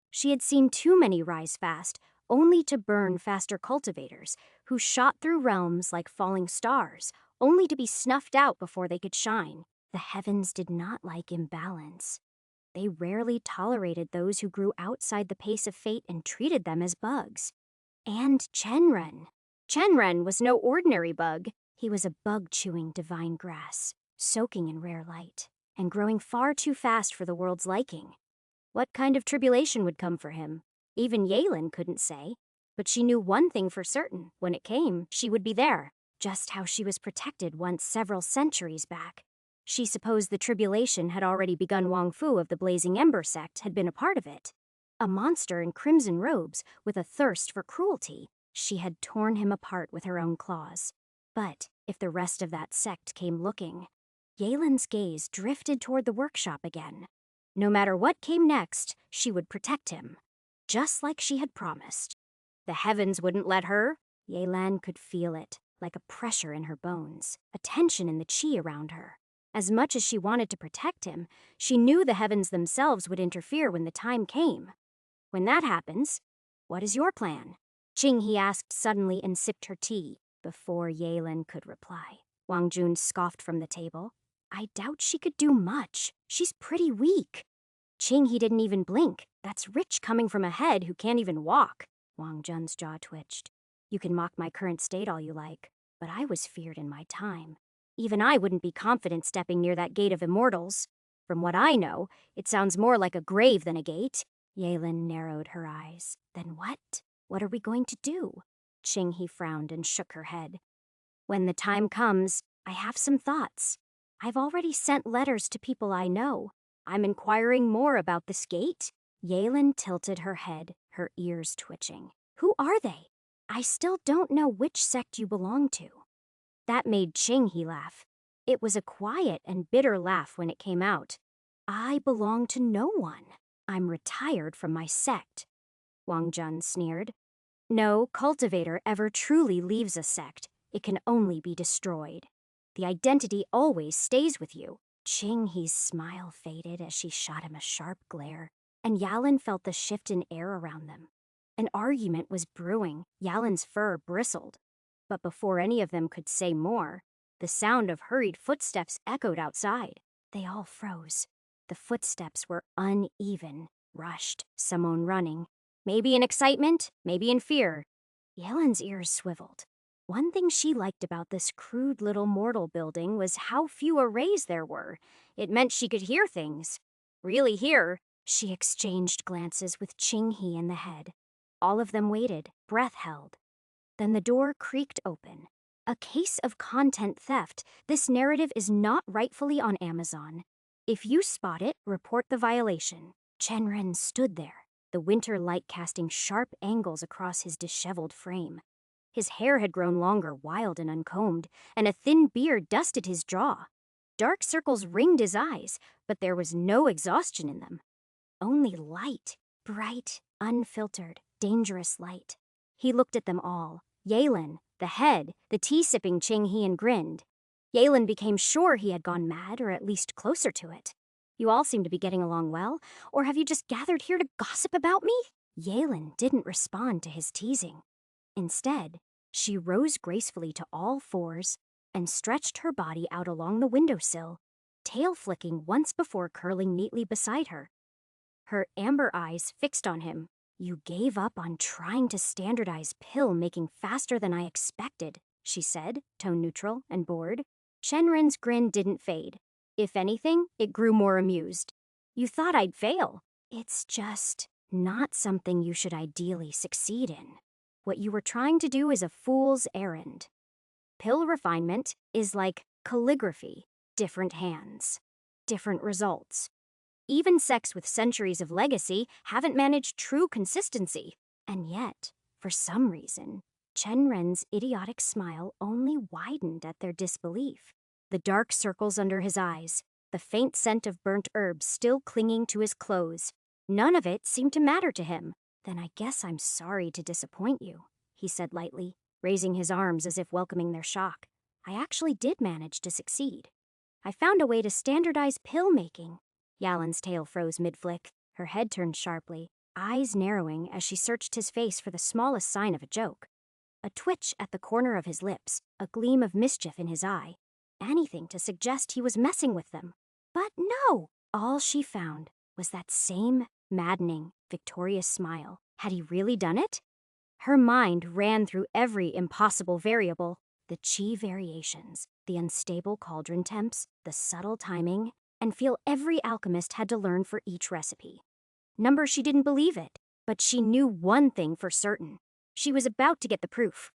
She had seen too many rise fast, only to burn faster cultivators, who shot through realms like falling stars, only to be snuffed out before they could shine. The heavens did not like imbalance. They rarely tolerated those who grew outside the pace of fate and treated them as bugs. And Chenren. Chenren was no ordinary bug. He was a bug-chewing divine grass, soaking in rare light, and growing far too fast for the world's liking. What kind of tribulation would come for him? Even Yalen couldn't say. But she knew one thing for certain. When it came, she would be there, just how she was protected once several centuries back. She supposed the tribulation had already begun. Wang Fu of the Blazing Ember sect had been a part of it. A monster in crimson robes with a thirst for cruelty. She had torn him apart with her own claws. But if the rest of that sect came looking, Yalen's gaze drifted toward the workshop again. No matter what came next, she would protect him, just like she had promised. The heavens wouldn't let her. Yalen could feel it, like a pressure in her bones, a tension in the chi around her. As much as she wanted to protect him, she knew the heavens themselves would interfere when the time came. When that happens, what is your plan? Qinghe asked suddenly and sipped her tea before Yalen could reply. Wang Jun scoffed from the table. I doubt she could do much. She's pretty weak. Qinghe didn't even blink. That's rich coming from a head who can't even walk. Wang Jun's jaw twitched. You can mock my current state all you like, but I was feared in my time. Even I wouldn't be confident stepping near that gate of immortals. From what I know, it sounds more like a grave than a gate. Yalen narrowed her eyes. Then what? What are we going to do? Qinghe frowned and shook her head. When the time comes, I have some thoughts. I've already sent letters to people I know. I'm inquiring more about this gate. Yalen tilted her head, her ears twitching. Who are they? I still don't know which sect you belong to. That made Qinghe laugh. It was a quiet and bitter laugh when it came out. I belong to no one. I'm retired from my sect. Wang Jun sneered. No cultivator ever truly leaves a sect. It can only be destroyed. The identity always stays with you. Qinghe's smile faded as she shot him a sharp glare, and Yalen felt the shift in air around them. An argument was brewing. Yalen's fur bristled. But before any of them could say more, the sound of hurried footsteps echoed outside. They all froze. The footsteps were uneven, rushed, someone running. Maybe in excitement, maybe in fear. Yalen's ears swiveled. One thing she liked about this crude little mortal building was how few arrays there were. It meant she could hear things. Really hear. She exchanged glances with Qinghe in the head. All of them waited, breath held. Then the door creaked open. A case of content theft. This narrative is not rightfully on Amazon. If you spot it, report the violation. Chenren stood there, the winter light casting sharp angles across his disheveled frame. His hair had grown longer, wild and uncombed, and a thin beard dusted his jaw. Dark circles ringed his eyes, but there was no exhaustion in them. Only light, bright, unfiltered, dangerous light. He looked at them all. Yalen, the head, the tea-sipping Qinghe, and grinned. Yalen became sure he had gone mad, or at least closer to it. You all seem to be getting along well, or have you just gathered here to gossip about me? Yalen didn't respond to his teasing. Instead, she rose gracefully to all fours and stretched her body out along the windowsill, tail flicking once before curling neatly beside her. Her amber eyes fixed on him. You gave up on trying to standardize pill making faster than I expected, she said, tone neutral and bored. Chenren's grin didn't fade. If anything, it grew more amused. You thought I'd fail. It's just not something you should ideally succeed in. What you were trying to do is a fool's errand. Pill refinement is like calligraphy, different hands, different results. Even sects with centuries of legacy haven't managed true consistency. And yet, for some reason, Chenren's idiotic smile only widened at their disbelief. The dark circles under his eyes, the faint scent of burnt herbs still clinging to his clothes. None of it seemed to matter to him. Then I guess I'm sorry to disappoint you, he said lightly, raising his arms as if welcoming their shock. I actually did manage to succeed. I found a way to standardize pill making. Yalen's tail froze mid-flick, her head turned sharply, eyes narrowing as she searched his face for the smallest sign of a joke. A twitch at the corner of his lips, a gleam of mischief in his eye. Anything to suggest he was messing with them. But no! All she found was that same maddening, victorious smile. Had he really done it? Her mind ran through every impossible variable. The chi variations, the unstable cauldron temps, the subtle timing, and feel every alchemist had to learn for each recipe. Number she didn't believe it, but she knew one thing for certain. She was about to get the proof.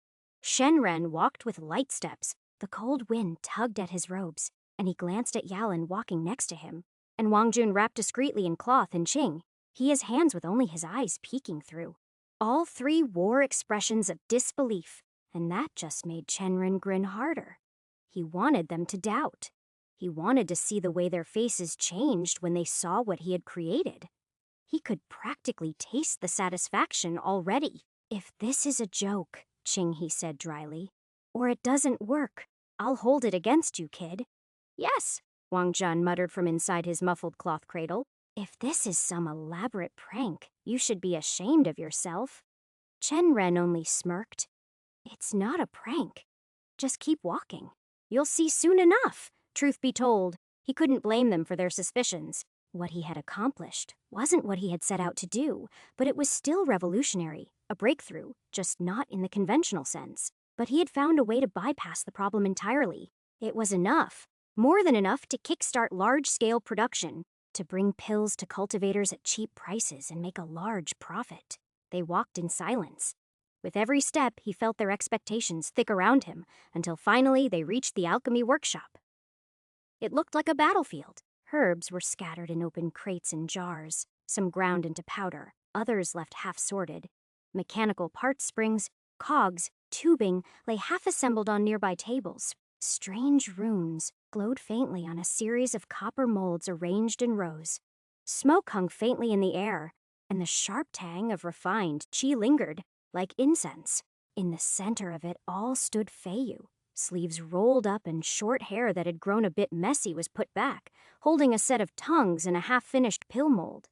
Shenren walked with light steps. The cold wind tugged at his robes, and he glanced at Yalen walking next to him, and Wang Jun wrapped discreetly in cloth and Qing. He has hands with only his eyes peeking through. All three wore expressions of disbelief, and that just made Chenren grin harder. He wanted them to doubt. He wanted to see the way their faces changed when they saw what he had created. He could practically taste the satisfaction already. "If this is a joke," Qinghe said dryly, "or it doesn't work, I'll hold it against you, kid." "Yes," Wang Jun muttered from inside his muffled cloth cradle. "If this is some elaborate prank, you should be ashamed of yourself." Chen Ren only smirked. "It's not a prank. Just keep walking. You'll see soon enough." Truth be told, he couldn't blame them for their suspicions. What he had accomplished wasn't what he had set out to do, but it was still revolutionary, a breakthrough, just not in the conventional sense. But he had found a way to bypass the problem entirely. It was enough, more than enough to kickstart large-scale production, to bring pills to cultivators at cheap prices and make a large profit. They walked in silence. With every step, he felt their expectations thick around him, until finally they reached the alchemy workshop. It looked like a battlefield. Herbs were scattered in open crates and jars, some ground into powder, others left half-sorted. Mechanical parts springs, cogs, tubing lay half-assembled on nearby tables. Strange runes glowed faintly on a series of copper molds arranged in rows. Smoke hung faintly in the air, and the sharp tang of refined qi lingered, like incense. In the center of it all stood Feiyu. Sleeves rolled up and short hair that had grown a bit messy was put back, holding a set of tongues and a half-finished pill mold.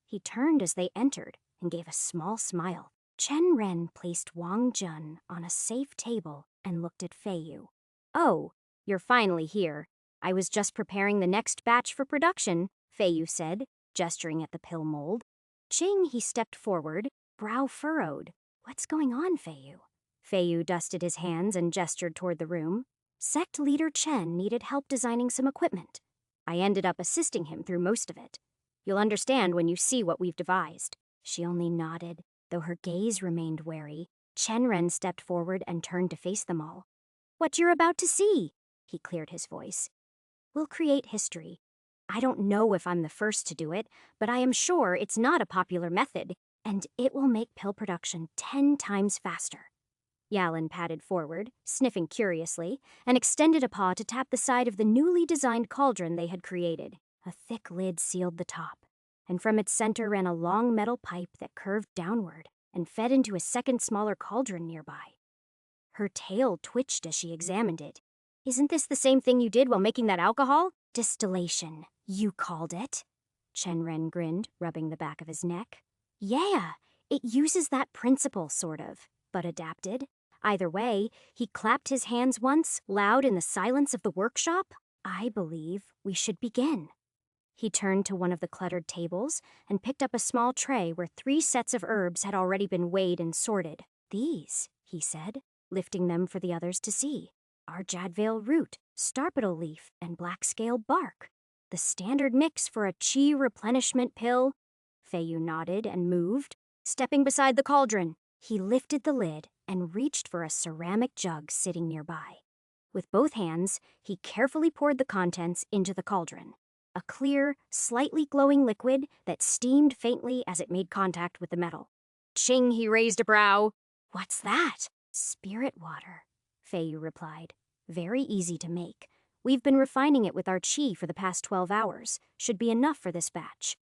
He turned as they entered and gave a small smile. Chen Ren placed Wang Jun on a safe table and looked at Feiyu. "Oh, you're finally here. I was just preparing the next batch for production," Feiyu said, gesturing at the pill mold. He stepped forward, brow furrowed. "What's going on, Feiyu?" Feiyu dusted his hands and gestured toward the room. "Sect leader Chen needed help designing some equipment. I ended up assisting him through most of it. You'll understand when you see what we've devised." She only nodded, though her gaze remained wary. Chen Ren stepped forward and turned to face them all. "What you're about to see," he cleared his voice. "We'll create history. I don't know if I'm the first to do it, but I am sure it's not a popular method, and it will make pill production 10 times faster." Yalin padded forward, sniffing curiously, and extended a paw to tap the side of the newly designed cauldron they had created. A thick lid sealed the top, and from its center ran a long metal pipe that curved downward and fed into a second smaller cauldron nearby. Her tail twitched as she examined it. "Isn't this the same thing you did while making that alcohol?" "Distillation, you called it." Chen Ren grinned, rubbing the back of his neck. "Yeah, it uses that principle, sort of, but adapted. Either way, he clapped his hands once, loud in the silence of the workshop. "I believe we should begin." He turned to one of the cluttered tables and picked up a small tray where 3 sets of herbs had already been weighed and sorted. "These," he said, lifting them for the others to see, "are jadvale root, starpetal leaf, and black scale bark. The standard mix for a qi replenishment pill." Feiyu nodded and moved, stepping beside the cauldron. He lifted the lid and reached for a ceramic jug sitting nearby. With both hands, he carefully poured the contents into the cauldron. A clear, slightly glowing liquid that steamed faintly as it made contact with the metal. He raised a brow. "What's that?" "Spirit water," Feiyu replied. "Very easy to make. We've been refining it with our qi for the past 12 hours. Should be enough for this batch."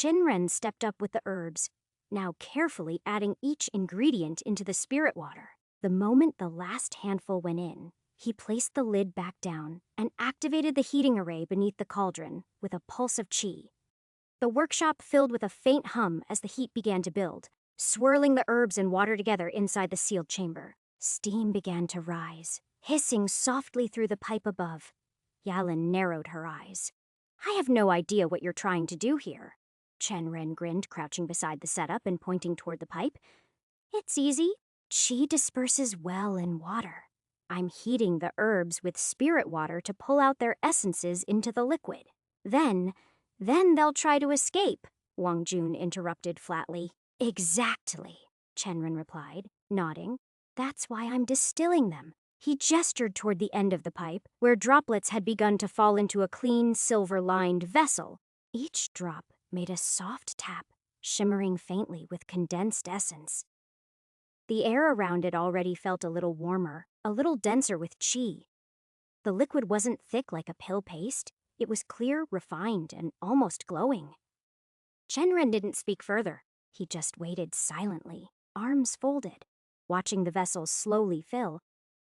Ren stepped up with the herbs, now carefully adding each ingredient into the spirit water. The moment the last handful went in, he placed the lid back down and activated the heating array beneath the cauldron with a pulse of qi. The workshop filled with a faint hum as the heat began to build, swirling the herbs and water together inside the sealed chamber. Steam began to rise, hissing softly through the pipe above. Yalin narrowed her eyes. "I have no idea what you're trying to do here." Chen Ren grinned, crouching beside the setup and pointing toward the pipe. "It's easy. Qi disperses well in water. I'm heating the herbs with spirit water to pull out their essences into the liquid. Then they'll try to escape," Wang Jun interrupted flatly. "Exactly," Chen Ren replied, nodding. "That's why I'm distilling them." He gestured toward the end of the pipe, where droplets had begun to fall into a clean, silver-lined vessel. Each drop made a soft tap, shimmering faintly with condensed essence. The air around it already felt a little warmer, a little denser with qi. The liquid wasn't thick like a pill paste. It was clear, refined, and almost glowing. Shenren didn't speak further. He just waited silently, arms folded, watching the vessel slowly fill,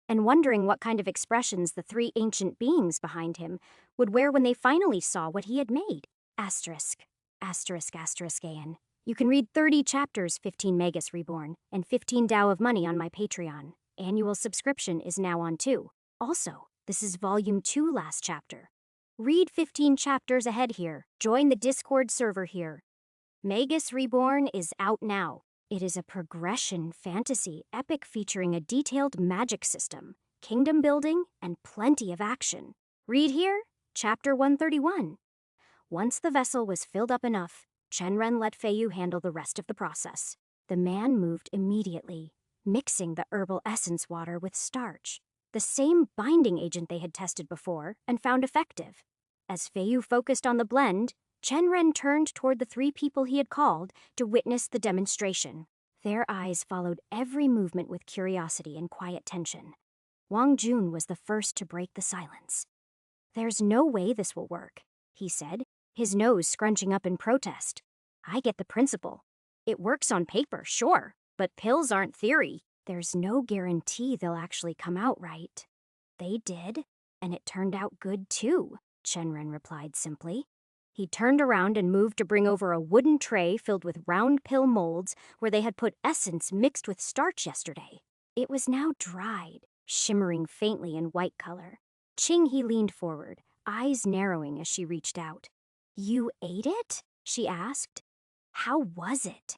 and wondering what kind of expressions the three ancient beings behind him would wear when they finally saw what he had made. Asterisk. Asterisk asterisk AN. You can read 30 chapters 15 Magus Reborn and 15 Tao of Money on my Patreon. Annual subscription is now on too. Also, this is Volume 2 last chapter. Read 15 chapters ahead here. Join the Discord server here. Magus Reborn is out now. It is a progression fantasy epic featuring a detailed magic system, kingdom building, and plenty of action. Read here, Chapter 131. Once the vessel was filled up enough, Shenren let Feiyu handle the rest of the process. The man moved immediately, mixing the herbal essence water with starch, the same binding agent they had tested before and found effective. As Feiyu focused on the blend, Shenren turned toward the three people he had called to witness the demonstration. Their eyes followed every movement with curiosity and quiet tension. Wang Jun was the first to break the silence. "There's no way this will work," he said, his nose scrunching up in protest. "I get the principle. It works on paper, sure, but pills aren't theory. There's no guarantee they'll actually come out right." "They did, and it turned out good too," Shenren replied simply. He turned around and moved to bring over a wooden tray filled with round pill molds where they had put essence mixed with starch yesterday. It was now dried, shimmering faintly in white color. Qinghe leaned forward, eyes narrowing as she reached out. "You ate it?" she asked. "How was it?"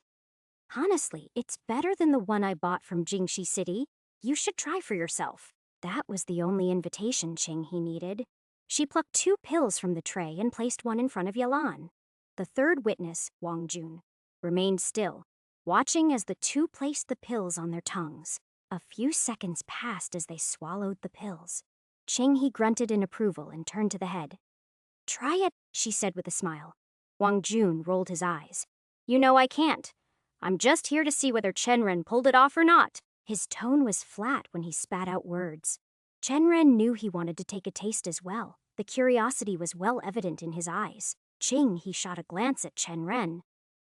"Honestly, it's better than the one I bought from Jingxi City. You should try for yourself." That was the only invitation Qinghe needed. She plucked 2 pills from the tray and placed one in front of Yalan. The third witness, Wang Jun, remained still, watching as the two placed the pills on their tongues. A few seconds passed as they swallowed the pills. Qinghe grunted in approval and turned to the head. "Try it," she said with a smile. Wang Jun rolled his eyes. "You know I can't. I'm just here to see whether Shenren pulled it off or not." His tone was flat when he spat out words. Shenren knew he wanted to take a taste as well. The curiosity was well evident in his eyes. Qinghe shot a glance at Shenren.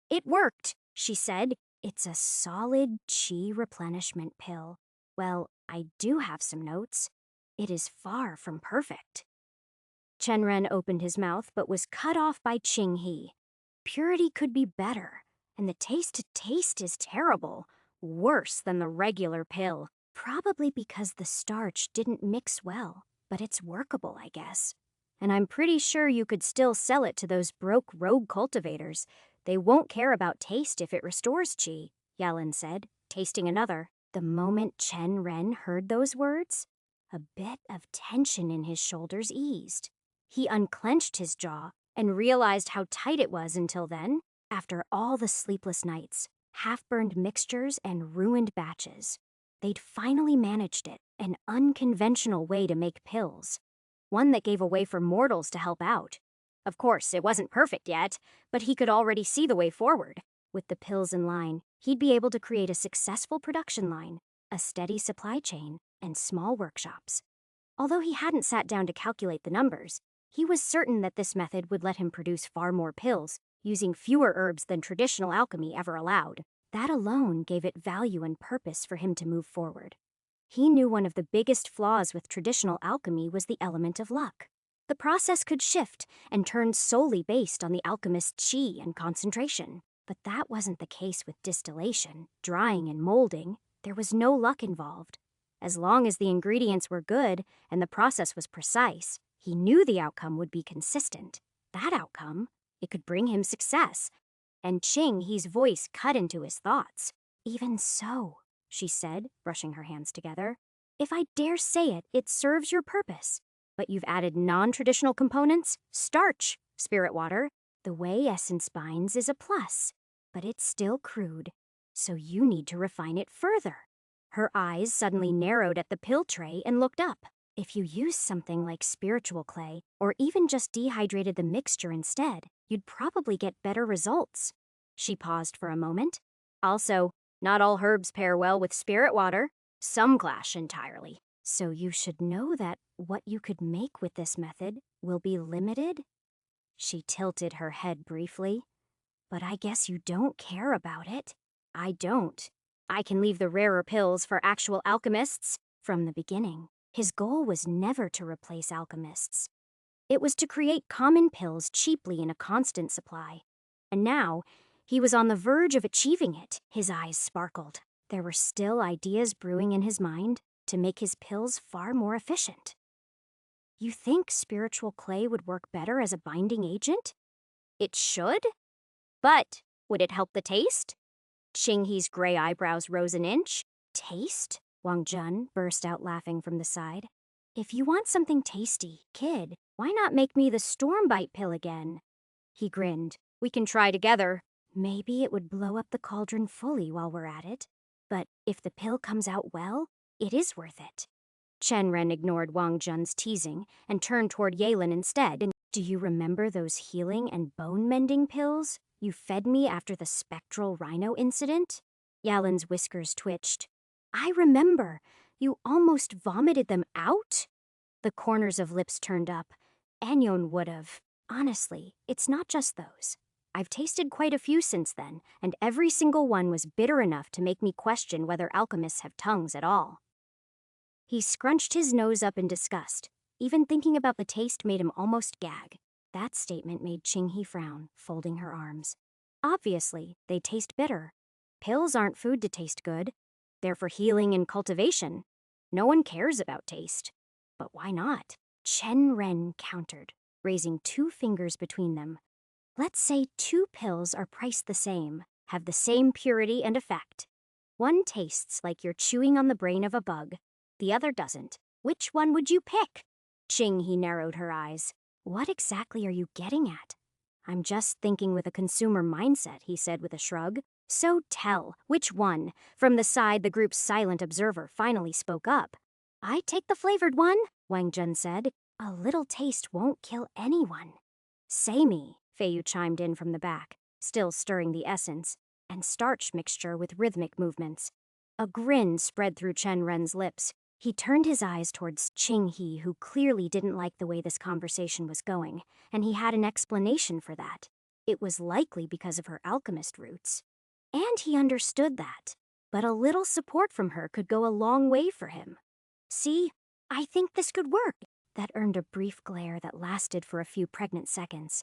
"It worked," she said. "It's a solid qi replenishment pill. Well, I do have some notes. It is far from perfect." Shenren opened his mouth but was cut off by Qinghe. Purity could be better, and the taste is terrible. Worse than the regular pill. Probably because the starch didn't mix well, but it's workable, I guess. And I'm pretty sure you could still sell it to those broke rogue cultivators. They won't care about taste if it restores qi, Yalan said, tasting another. The moment Shenren heard those words, a bit of tension in his shoulders eased. He unclenched his jaw and realized how tight it was until then, after all the sleepless nights, half-burned mixtures, and ruined batches. They'd finally managed it, an unconventional way to make pills. One that gave a way for mortals to help out. Of course, it wasn't perfect yet, but he could already see the way forward. With the pills in line, he'd be able to create a successful production line, a steady supply chain, and small workshops. Although he hadn't sat down to calculate the numbers, he was certain that this method would let him produce far more pills, using fewer herbs than traditional alchemy ever allowed. That alone gave it value and purpose for him to move forward. He knew one of the biggest flaws with traditional alchemy was the element of luck. The process could shift and turn solely based on the alchemist's qi and concentration. But that wasn't the case with distillation, drying, and molding. There was no luck involved. As long as the ingredients were good and the process was precise, he knew the outcome would be consistent. That outcome, it could bring him success. And Qinghe's voice cut into his thoughts. "Even so," she said, brushing her hands together, "if I dare say it, it serves your purpose. But you've added non-traditional components, starch, spirit water. The way essence binds is a plus, but it's still crude, so you need to refine it further." Her eyes suddenly narrowed at the pill tray and looked up. If you used something like spiritual clay, or even just dehydrated the mixture instead, you'd probably get better results. She paused for a moment. Also, not all herbs pair well with spirit water. Some clash entirely. So you should know that what you could make with this method will be limited? She tilted her head briefly. But I guess you don't care about it. I don't. I can leave the rarer pills for actual alchemists. From the beginning, his goal was never to replace alchemists. It was to create common pills cheaply in a constant supply. And now, he was on the verge of achieving it. His eyes sparkled. There were still ideas brewing in his mind to make his pills far more efficient. You think spiritual clay would work better as a binding agent? It should? But would it help the taste? Qinghe's gray eyebrows rose an inch. Taste? Wang Jun burst out laughing from the side. If you want something tasty, kid, why not make me the Stormbite pill again? He grinned. We can try together. Maybe it would blow up the cauldron fully while we're at it. But if the pill comes out well, it is worth it. Chen-Ren ignored Wang Jun's teasing and turned toward Yelin instead. Do you remember those healing and bone-mending pills you fed me after the spectral rhino incident? Yalin's whiskers twitched. I remember. You almost vomited them out? The corners of lips turned up. Anyon would've. Honestly, it's not just those. I've tasted quite a few since then, and every single one was bitter enough to make me question whether alchemists have tongues at all. He scrunched his nose up in disgust. Even thinking about the taste made him almost gag. That statement made Qinghe frown, folding her arms. Obviously, they taste bitter. Pills aren't food to taste good. They're for healing and cultivation. No one cares about taste. But why not? Chen-Ren countered, raising 2 fingers between them. Let's say 2 pills are priced the same, have the same purity and effect. One tastes like you're chewing on the brain of a bug. The other doesn't. Which one would you pick? Qinghe narrowed her eyes. What exactly are you getting at? I'm just thinking with a consumer mindset, he said with a shrug. So tell, which one? From the side, the group's silent observer finally spoke up. I take the flavored one, Wang Jun said. A little taste won't kill anyone. Say me, Feiyu chimed in from the back, still stirring the essence, and starch mixture with rhythmic movements. A grin spread through Chen-Ren's lips. He turned his eyes towards Qinghe, who clearly didn't like the way this conversation was going, and he had an explanation for that. It was likely because of her alchemist roots. And he understood that. But a little support from her could go a long way for him. See, I think this could work. That earned a brief glare that lasted for a few pregnant seconds.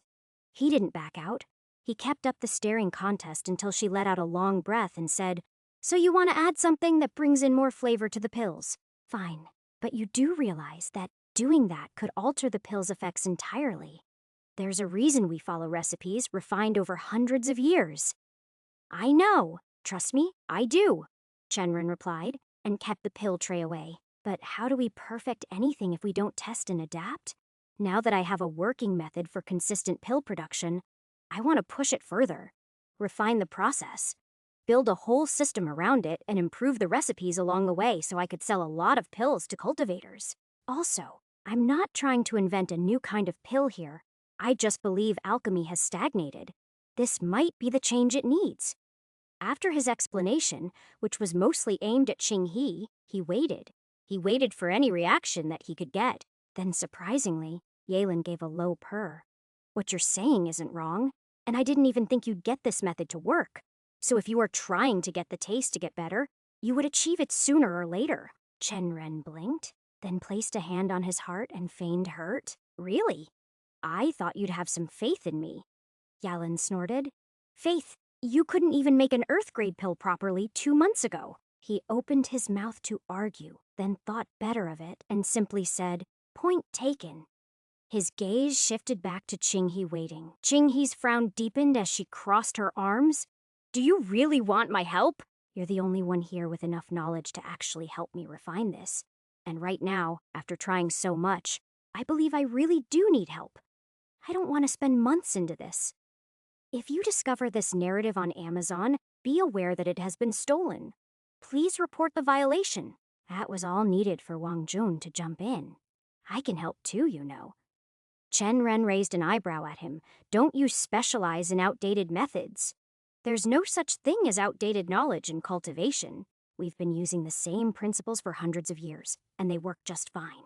He didn't back out. He kept up the staring contest until she let out a long breath and said, So you want to add something that brings in more flavor to the pills? Fine, but you do realize that doing that could alter the pill's effects entirely. There's a reason we follow recipes refined over hundreds of years. I know. Trust me, I do, Chen-Ren replied, and kept the pill tray away. But how do we perfect anything if we don't test and adapt? Now that I have a working method for consistent pill production, I want to push it further, refine the process, build a whole system around it, and improve the recipes along the way so I could sell a lot of pills to cultivators. Also, I'm not trying to invent a new kind of pill here. I just believe alchemy has stagnated. This might be the change it needs. After his explanation, which was mostly aimed at Qinghe, he waited. He waited for any reaction that he could get. Then, surprisingly, Yelin gave a low purr. What you're saying isn't wrong, and I didn't even think you'd get this method to work. So if you are trying to get the taste to get better, you would achieve it sooner or later. Chen-Ren blinked, then placed a hand on his heart and feigned hurt. Really? I thought you'd have some faith in me. Yalin snorted. Faith? You couldn't even make an Earth-grade pill properly 2 months ago. He opened his mouth to argue, then thought better of it and simply said, Point taken. His gaze shifted back to Qinghe waiting. Qinghe's frown deepened as she crossed her arms. Do you really want my help? You're the only one here with enough knowledge to actually help me refine this. And right now, after trying so much, I believe I really do need help. I don't want to spend months into this. If you discover this narrative on Amazon, be aware that it has been stolen. Please report the violation. That was all needed for Wang Jun to jump in. I can help too, you know. Chen Ren raised an eyebrow at him. Don't you specialize in outdated methods? There's no such thing as outdated knowledge in cultivation. We've been using the same principles for hundreds of years, and they work just fine.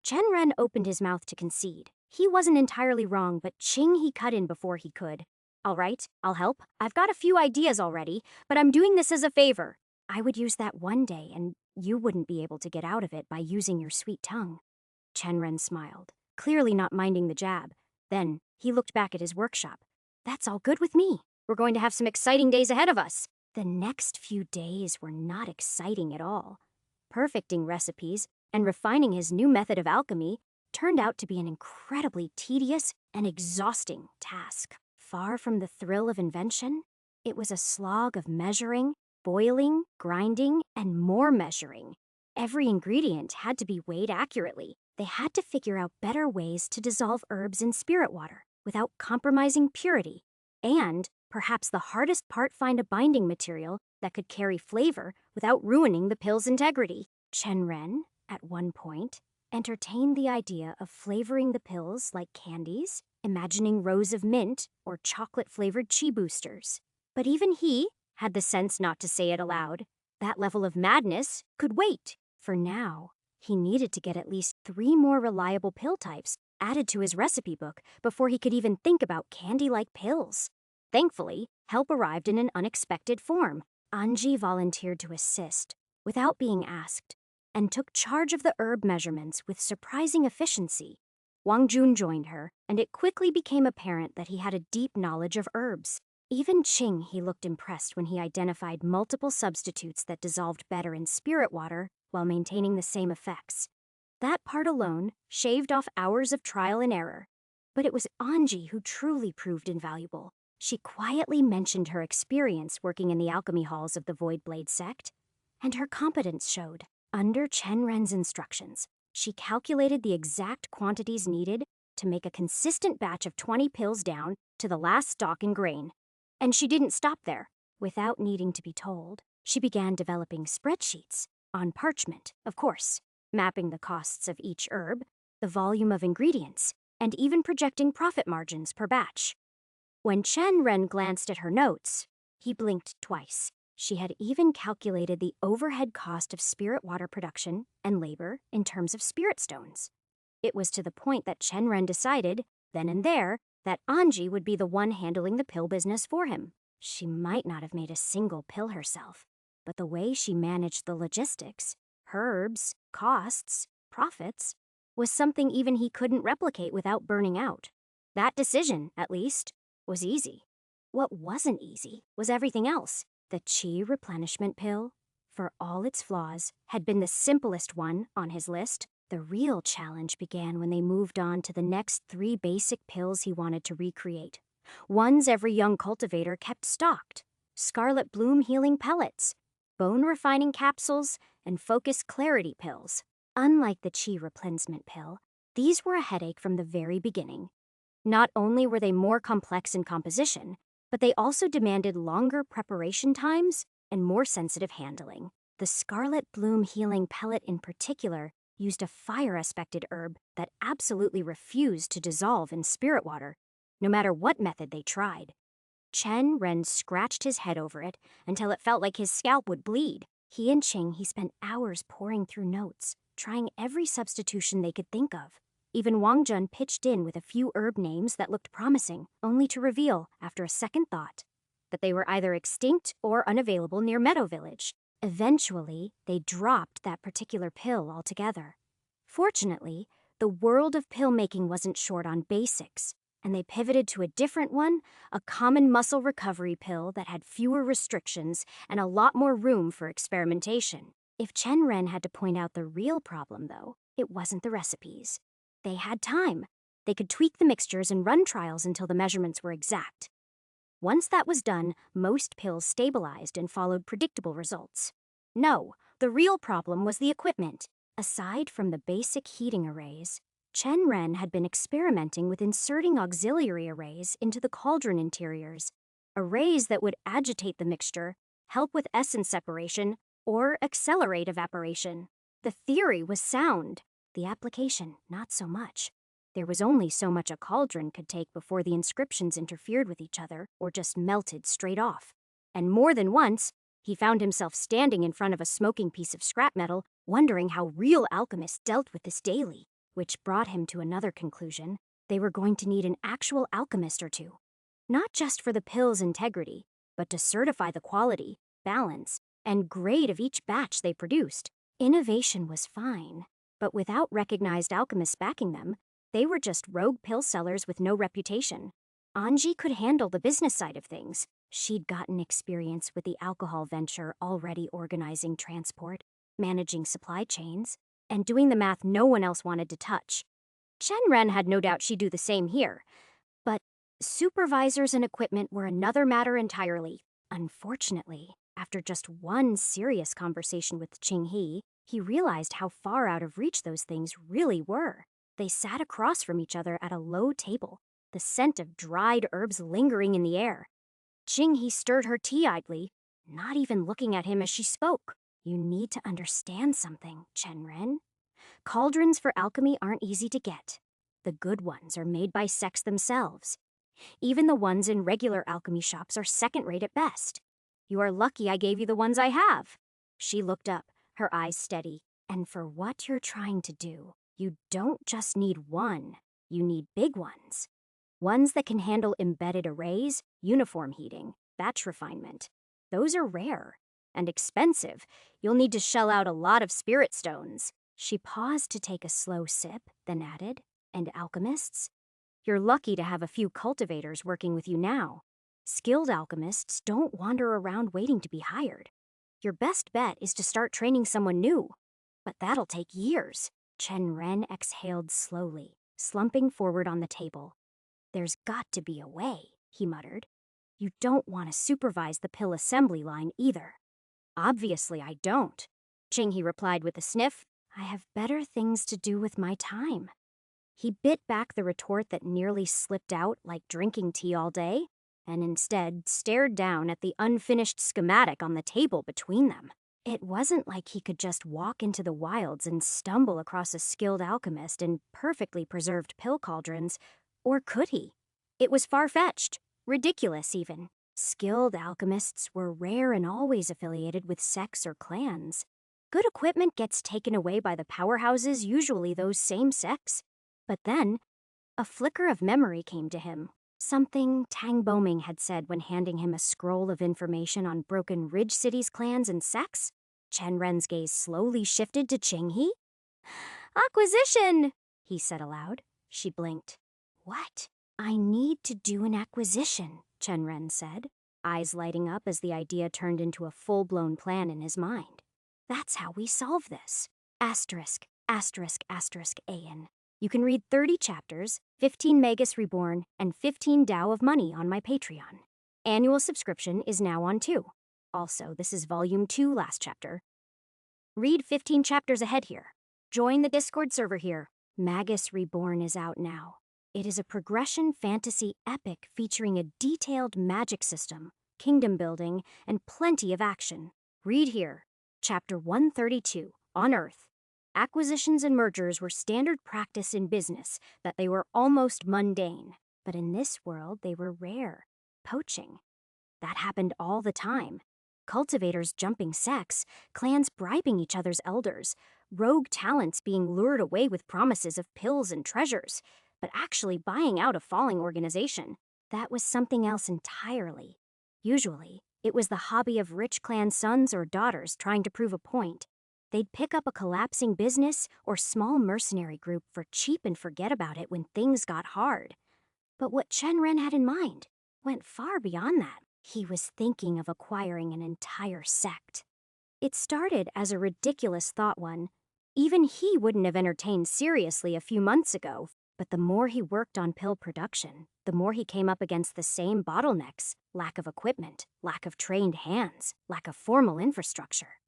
Chen Ren opened his mouth to concede. He wasn't entirely wrong, but Ching he cut in before he could. All right, I'll help. I've got a few ideas already, but I'm doing this as a favor. I would use that one day, and you wouldn't be able to get out of it by using your sweet tongue. Chen Ren smiled, clearly not minding the jab. Then he looked back at his workshop. That's all good with me. We're going to have some exciting days ahead of us. The next few days were not exciting at all. Perfecting recipes and refining his new method of alchemy turned out to be an incredibly tedious and exhausting task. Far from the thrill of invention, it was a slog of measuring, boiling, grinding, and more measuring. Every ingredient had to be weighed accurately. They had to figure out better ways to dissolve herbs in spirit water without compromising purity. And, perhaps the hardest part, find a binding material that could carry flavor without ruining the pill's integrity. Chen Ren, at one point, entertained the idea of flavoring the pills like candies, imagining rows of mint or chocolate-flavored chi boosters. But even he had the sense not to say it aloud. That level of madness could wait. For now, he needed to get at least 3 more reliable pill types added to his recipe book before he could even think about candy-like pills. Thankfully, help arrived in an unexpected form. Anji volunteered to assist, without being asked, and took charge of the herb measurements with surprising efficiency. Wang Jun joined her, and it quickly became apparent that he had a deep knowledge of herbs. Even Ching he looked impressed when he identified multiple substitutes that dissolved better in spirit water while maintaining the same effects. That part alone shaved off hours of trial and error. But it was Anji who truly proved invaluable. She quietly mentioned her experience working in the alchemy halls of the Voidblade sect, and her competence showed. Under Chen Ren's instructions, she calculated the exact quantities needed to make a consistent batch of 20 pills down to the last stalk and grain. And she didn't stop there. Without needing to be told, she began developing spreadsheets, on parchment, of course, mapping the costs of each herb, the volume of ingredients, and even projecting profit margins per batch. When Chen Ren glanced at her notes, he blinked twice. She had even calculated the overhead cost of spirit water production and labor in terms of spirit stones. It was to the point that Chen Ren decided, then and there, that Anji would be the one handling the pill business for him. She might not have made a single pill herself, but the way she managed the logistics, herbs, costs, profits, was something even he couldn't replicate without burning out. That decision, at least, was easy. What wasn't easy was everything else. The Qi replenishment pill, for all its flaws, had been the simplest one on his list. The real challenge began when they moved on to the next 3 basic pills he wanted to recreate. Ones every young cultivator kept stocked: Scarlet Bloom healing pellets, bone refining capsules, and focus clarity pills. Unlike the Qi replenishment pill, these were a headache from the very beginning. Not only were they more complex in composition, but they also demanded longer preparation times and more sensitive handling. The Scarlet Bloom healing pellet in particular used a fire-aspected herb that absolutely refused to dissolve in spirit water, no matter what method they tried. Chen Ren scratched his head over it until it felt like his scalp would bleed. He and Ching he spent hours poring through notes, trying every substitution they could think of. Even Wang Jun pitched in with a few herb names that looked promising, only to reveal, after a second thought, that they were either extinct or unavailable near Meadow Village. Eventually, they dropped that particular pill altogether. Fortunately, the world of pill making wasn't short on basics, and they pivoted to a different one, a common muscle recovery pill that had fewer restrictions and a lot more room for experimentation. If Chen Ren had to point out the real problem, though, it wasn't the recipes. They had time. They could tweak the mixtures and run trials until the measurements were exact. Once that was done, most pills stabilized and followed predictable results. No, the real problem was the equipment. Aside from the basic heating arrays, Chen Ren had been experimenting with inserting auxiliary arrays into the cauldron interiors, arrays that would agitate the mixture, help with essence separation, or accelerate evaporation. The theory was sound, The application, not so much. There was only so much a cauldron could take before the inscriptions interfered with each other or just melted straight off. And more than once, he found himself standing in front of a smoking piece of scrap metal, wondering how real alchemists dealt with this daily, which brought him to another conclusion. They were going to need an actual alchemist or two. Not just for the pill's integrity, but to certify the quality, balance, and grade of each batch they produced. Innovation was fine, but without recognized alchemists backing them, they were just rogue pill sellers with no reputation. Anji could handle the business side of things. She'd gotten experience with the alcohol venture, already organizing transport, managing supply chains, and doing the math no one else wanted to touch. Chen had no doubt she'd do the same here. But supervisors and equipment were another matter entirely. Unfortunately, after just one serious conversation with Qinghe, he realized how far out of reach those things really were. They sat across from each other at a low table, the scent of dried herbs lingering in the air. Qinghe stirred her tea idly, not even looking at him as she spoke. You need to understand something, Chen. Cauldrons for alchemy aren't easy to get. The good ones are made by sects themselves. Even the ones in regular alchemy shops are second-rate at best. You are lucky I gave you the ones I have. She looked up, her eyes steady. And for what you're trying to do, you don't just need one. You need big ones. Ones that can handle embedded arrays, uniform heating, batch refinement. Those are rare and expensive. You'll need to shell out a lot of spirit stones. She paused to take a slow sip, then added, and alchemists? You're lucky to have a few cultivators working with you now. Skilled alchemists don't wander around waiting to be hired. Your best bet is to start training someone new. But that'll take years. Chen exhaled slowly, slumping forward on the table. There's got to be a way, he muttered. You don't want to supervise the pill assembly line either. Obviously I don't, Qinghe replied with a sniff. I have better things to do with my time. He bit back the retort that nearly slipped out like drinking tea all day, and instead stared down at the unfinished schematic on the table between them. It wasn't like he could just walk into the wilds and stumble across a skilled alchemist in perfectly preserved pill cauldrons, or could he? It was far-fetched, ridiculous even. Skilled alchemists were rare and always affiliated with sects or clans. Good equipment gets taken away by the powerhouses, usually those same sects. But then, a flicker of memory came to him. Something Tang Boming had said when handing him a scroll of information on Broken Ridge City's clans and sects. Ren's gaze slowly shifted to Qinghe. Acquisition, he said aloud. She blinked. What? I need to do an acquisition, Ren said, eyes lighting up as the idea turned into a full-blown plan in his mind. That's how we solve this. Asterisk, asterisk, asterisk, AN. You can read 30 chapters, 15 Magus Reborn, and 15 Tao of Money on my Patreon. Annual subscription is now on too. Also, this is Volume 2 last chapter. Read 15 chapters ahead here. Join the Discord server here. Magus Reborn is out now. It is a progression fantasy epic featuring a detailed magic system, kingdom building, and plenty of action. Read here. Chapter 132, On Earth. Acquisitions and mergers were standard practice in business, that they were almost mundane. But in this world, they were rare. Poaching. That happened all the time. Cultivators jumping sects, clans bribing each other's elders, rogue talents being lured away with promises of pills and treasures, but actually buying out a falling organization. That was something else entirely. Usually, it was the hobby of rich clan sons or daughters trying to prove a point. They'd pick up a collapsing business or small mercenary group for cheap and forget about it when things got hard. But what Ren had in mind went far beyond that. He was thinking of acquiring an entire sect. It started as a ridiculous thought one. Even he wouldn't have entertained seriously a few months ago, but the more he worked on pill production, the more he came up against the same bottlenecks: lack of equipment, lack of trained hands, lack of formal infrastructure.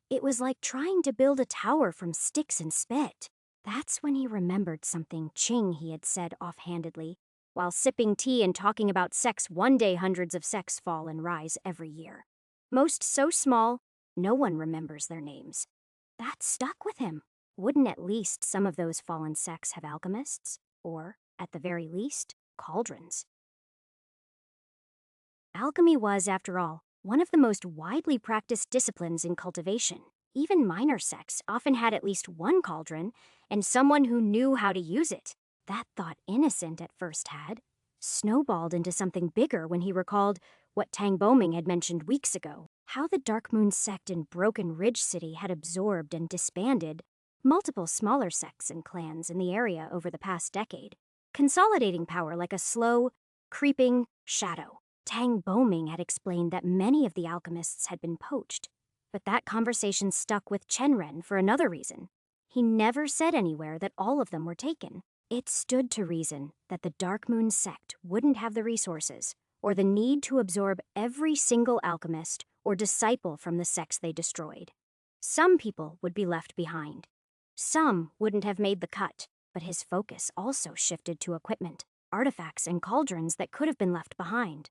It was like trying to build a tower from sticks and spit. That's when he remembered something Qinghe had said offhandedly, while sipping tea and talking about sects one day hundreds of sects fall and rise every year. Most so small, no one remembers their names. That stuck with him. Wouldn't at least some of those fallen sects have alchemists? Or, at the very least, cauldrons? Alchemy was, after all, one of the most widely practiced disciplines in cultivation. Even minor sects often had at least one cauldron and someone who knew how to use it. That thought, innocent at first had, snowballed into something bigger when he recalled what Tang Boming had mentioned weeks ago. How the Dark Moon sect in Broken Ridge City had absorbed and disbanded multiple smaller sects and clans in the area over the past decade, consolidating power like a slow, creeping shadow. Tang Boming had explained that many of the alchemists had been poached, but that conversation stuck with Chenren for another reason. He never said anywhere that all of them were taken. It stood to reason that the Dark Moon sect wouldn't have the resources or the need to absorb every single alchemist or disciple from the sects they destroyed. Some people would be left behind. Some wouldn't have made the cut, but his focus also shifted to equipment, artifacts, and cauldrons that could have been left behind.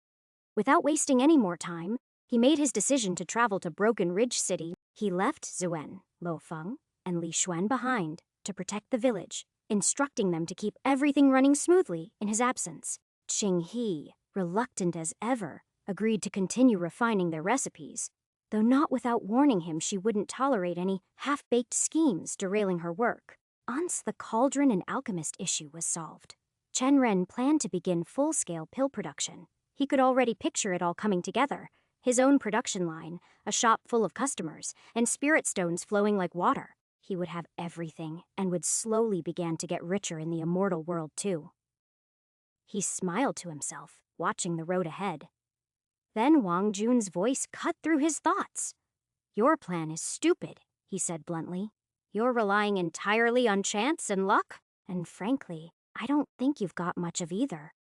Without wasting any more time, he made his decision to travel to Broken Ridge City. He left Zuen, Lo Feng, and Li Xuan behind to protect the village, instructing them to keep everything running smoothly in his absence. Qing He, reluctant as ever, agreed to continue refining their recipes, though not without warning him she wouldn't tolerate any half-baked schemes derailing her work. Once the cauldron and alchemist issue was solved, Chen Ren planned to begin full-scale pill production. He could already picture it all coming together. His own production line, a shop full of customers, and spirit stones flowing like water. He would have everything and would slowly begin to get richer in the immortal world too. He smiled to himself, watching the road ahead. Then Wang Jun's voice cut through his thoughts. "Your plan is stupid," he said bluntly. "You're relying entirely on chance and luck, and frankly, I don't think you've got much of either."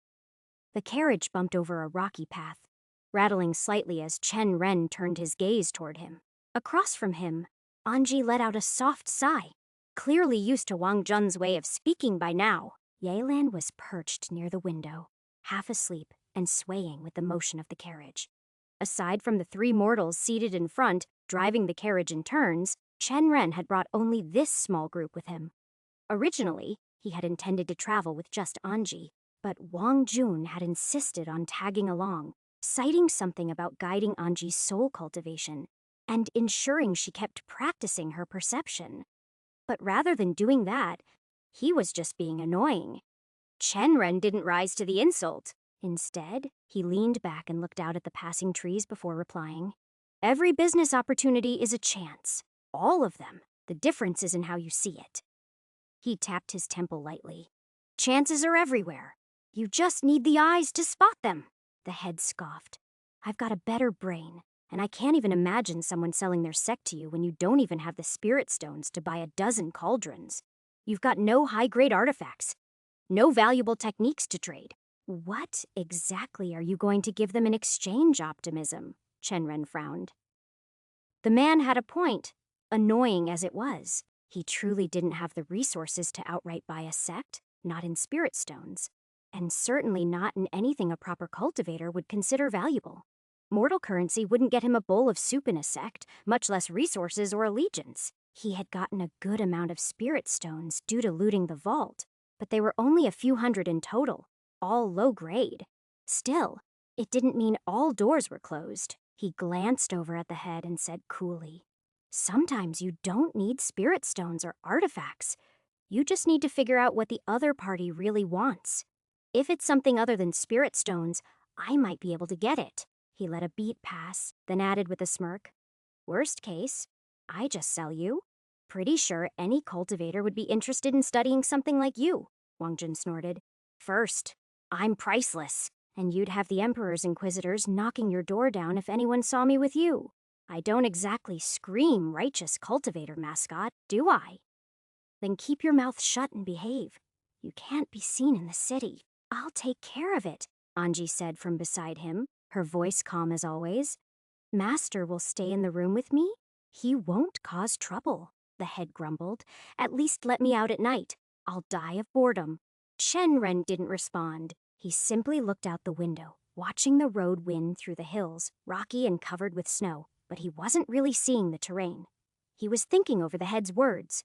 The carriage bumped over a rocky path, rattling slightly as Chen Ren turned his gaze toward him. Across from him, Anji let out a soft sigh, clearly used to Wang Jun's way of speaking by now. Yelan was perched near the window, half asleep and swaying with the motion of the carriage. Aside from the three mortals seated in front, driving the carriage in turns, Chen Ren had brought only this small group with him. Originally, he had intended to travel with just Anji, but Wang Jun had insisted on tagging along, citing something about guiding Anji's soul cultivation and ensuring she kept practicing her perception. But rather than doing that, he was just being annoying. Chen Ren didn't rise to the insult. Instead, he leaned back and looked out at the passing trees before replying. "Every business opportunity is a chance. All of them. The difference is in how you see it." He tapped his temple lightly. "Chances are everywhere. You just need the eyes to spot them." The head scoffed. "I've got a better brain, and I can't even imagine someone selling their sect to you when you don't even have the spirit stones to buy a dozen cauldrons. You've got no high-grade artifacts, no valuable techniques to trade. What exactly are you going to give them in exchange, Optimism?" Chen Ren frowned. The man had a point, annoying as it was. He truly didn't have the resources to outright buy a sect, not in spirit stones, and certainly not in anything a proper cultivator would consider valuable. Mortal currency wouldn't get him a bowl of soup in a sect, much less resources or allegiance. He had gotten a good amount of spirit stones due to looting the vault, but they were only a few hundred in total, all low grade. Still, it didn't mean all doors were closed. He glanced over at the head and said coolly, "Sometimes you don't need spirit stones or artifacts. You just need to figure out what the other party really wants. If it's something other than spirit stones, I might be able to get it." He let a beat pass, then added with a smirk, "Worst case, I just sell you. Pretty sure any cultivator would be interested in studying something like you," Wang Jun snorted. "First, I'm priceless, and you'd have the Emperor's Inquisitors knocking your door down if anyone saw me with you. I don't exactly scream righteous cultivator mascot, do I? Then keep your mouth shut and behave. You can't be seen in the city." "I'll take care of it," Anji said from beside him, her voice calm as always. "Master will stay in the room with me? He won't cause trouble," the head grumbled. "At least let me out at night. I'll die of boredom." Chen Ren didn't respond. He simply looked out the window, watching the road wind through the hills, rocky and covered with snow, but he wasn't really seeing the terrain. He was thinking over the head's words.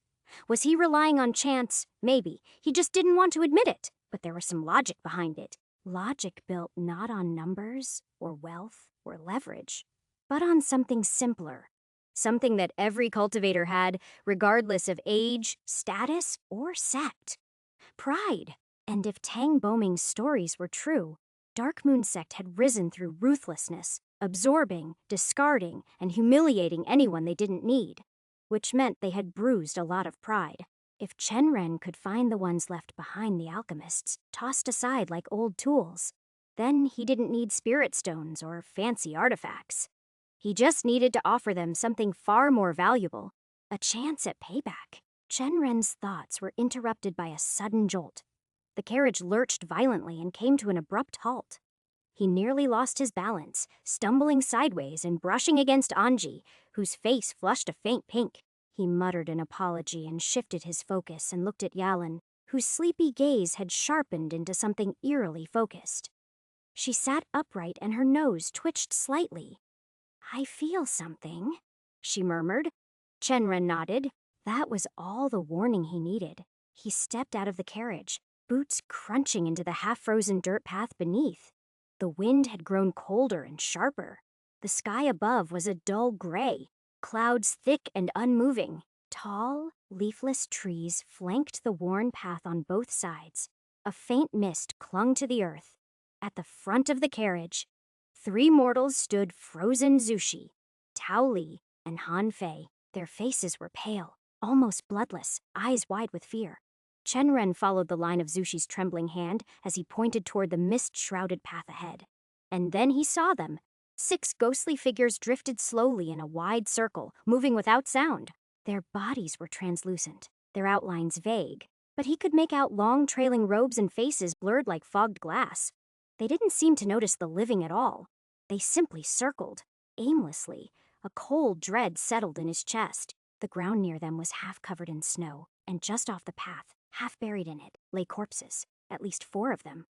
Was he relying on chance? Maybe. He just didn't want to admit it. But there was some logic behind it. Logic built not on numbers, or wealth, or leverage, but on something simpler. Something that every cultivator had, regardless of age, status, or sect. Pride. And if Tang Boming's stories were true, Dark Moon Sect had risen through ruthlessness, absorbing, discarding, and humiliating anyone they didn't need, which meant they had bruised a lot of pride. If Chen Ren could find the ones left behind the alchemists, tossed aside like old tools, then he didn't need spirit stones or fancy artifacts. He just needed to offer them something far more valuable, a chance at payback. Chen Ren's thoughts were interrupted by a sudden jolt. The carriage lurched violently and came to an abrupt halt. He nearly lost his balance, stumbling sideways and brushing against Anji, whose face flushed a faint pink. He muttered an apology and shifted his focus and looked at Yalan, whose sleepy gaze had sharpened into something eerily focused. She sat upright and her nose twitched slightly. "I feel something," she murmured. Chen Ren nodded. That was all the warning he needed. He stepped out of the carriage, boots crunching into the half-frozen dirt path beneath. The wind had grown colder and sharper. The sky above was a dull gray, clouds thick and unmoving. Tall, leafless trees flanked the worn path on both sides. A faint mist clung to the earth. At the front of the carriage, 3 mortals stood frozen Zushi, Tao Li, and Han Fei. Their faces were pale, almost bloodless, eyes wide with fear. Chen Ren followed the line of Zushi's trembling hand as he pointed toward the mist-shrouded path ahead. And then he saw them. 6 ghostly figures drifted slowly in a wide circle, moving without sound. Their bodies were translucent, their outlines vague, but he could make out long trailing robes and faces blurred like fogged glass. They didn't seem to notice the living at all. They simply circled, aimlessly. A cold dread settled in his chest. The ground near them was half covered in snow, and just off the path, half buried in it, lay corpses, at least 4 of them.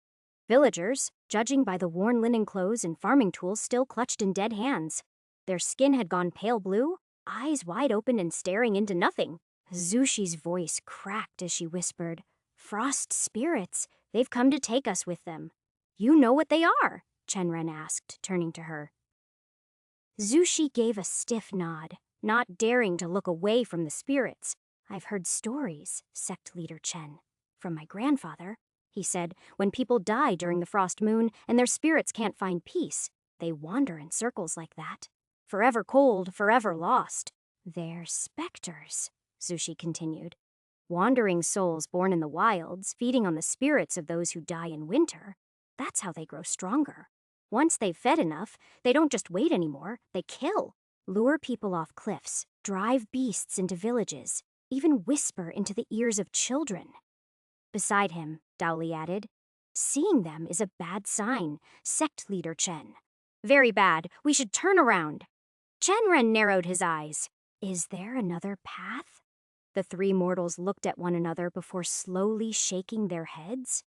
Villagers, judging by the worn linen clothes and farming tools still clutched in dead hands. Their skin had gone pale blue, eyes wide open and staring into nothing. Zushi's voice cracked as she whispered, "Frost spirits, they've come to take us with them." "You know what they are?" Chen Ren asked, turning to her. Zushi gave a stiff nod, not daring to look away from the spirits. "I've heard stories, sect leader Chen, from my grandfather," he said. "When people die during the frost moon and their spirits can't find peace, they wander in circles like that. Forever cold, forever lost. They're specters," Zushi continued. "Wandering souls born in the wilds, feeding on the spirits of those who die in winter. That's how they grow stronger. Once they've fed enough, they don't just wait anymore, they kill. Lure people off cliffs, drive beasts into villages, even whisper into the ears of children." Beside him, Dowley added, "Seeing them is a bad sign, sect leader Chen. Very bad, we should turn around." Chen Ren narrowed his eyes. "Is there another path?" The 3 mortals looked at one another before slowly shaking their heads.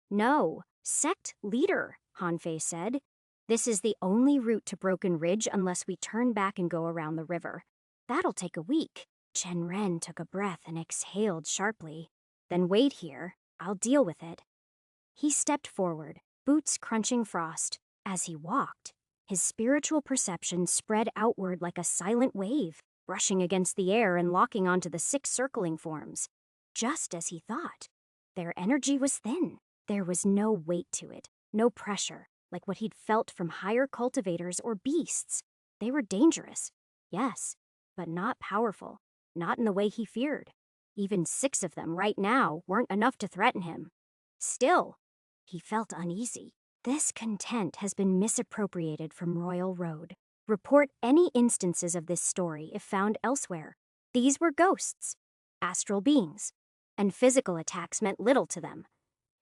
"No, sect leader," Han Fei said. "This is the only route to Broken Ridge unless we turn back and go around the river. That'll take a week." Chen Ren took a breath and exhaled sharply. "Then wait here. I'll deal with it." He stepped forward, boots crunching frost. As he walked, his spiritual perception spread outward like a silent wave, brushing against the air and locking onto the 6 circling forms. Just as he thought. Their energy was thin. There was no weight to it, no pressure, like what he'd felt from higher cultivators or beasts. They were dangerous, yes, but not powerful, not in the way he feared. Even 6 of them right now weren't enough to threaten him. Still, he felt uneasy. This content has been misappropriated from Royal Road. Report any instances of this story if found elsewhere. These were ghosts, astral beings, and physical attacks meant little to them.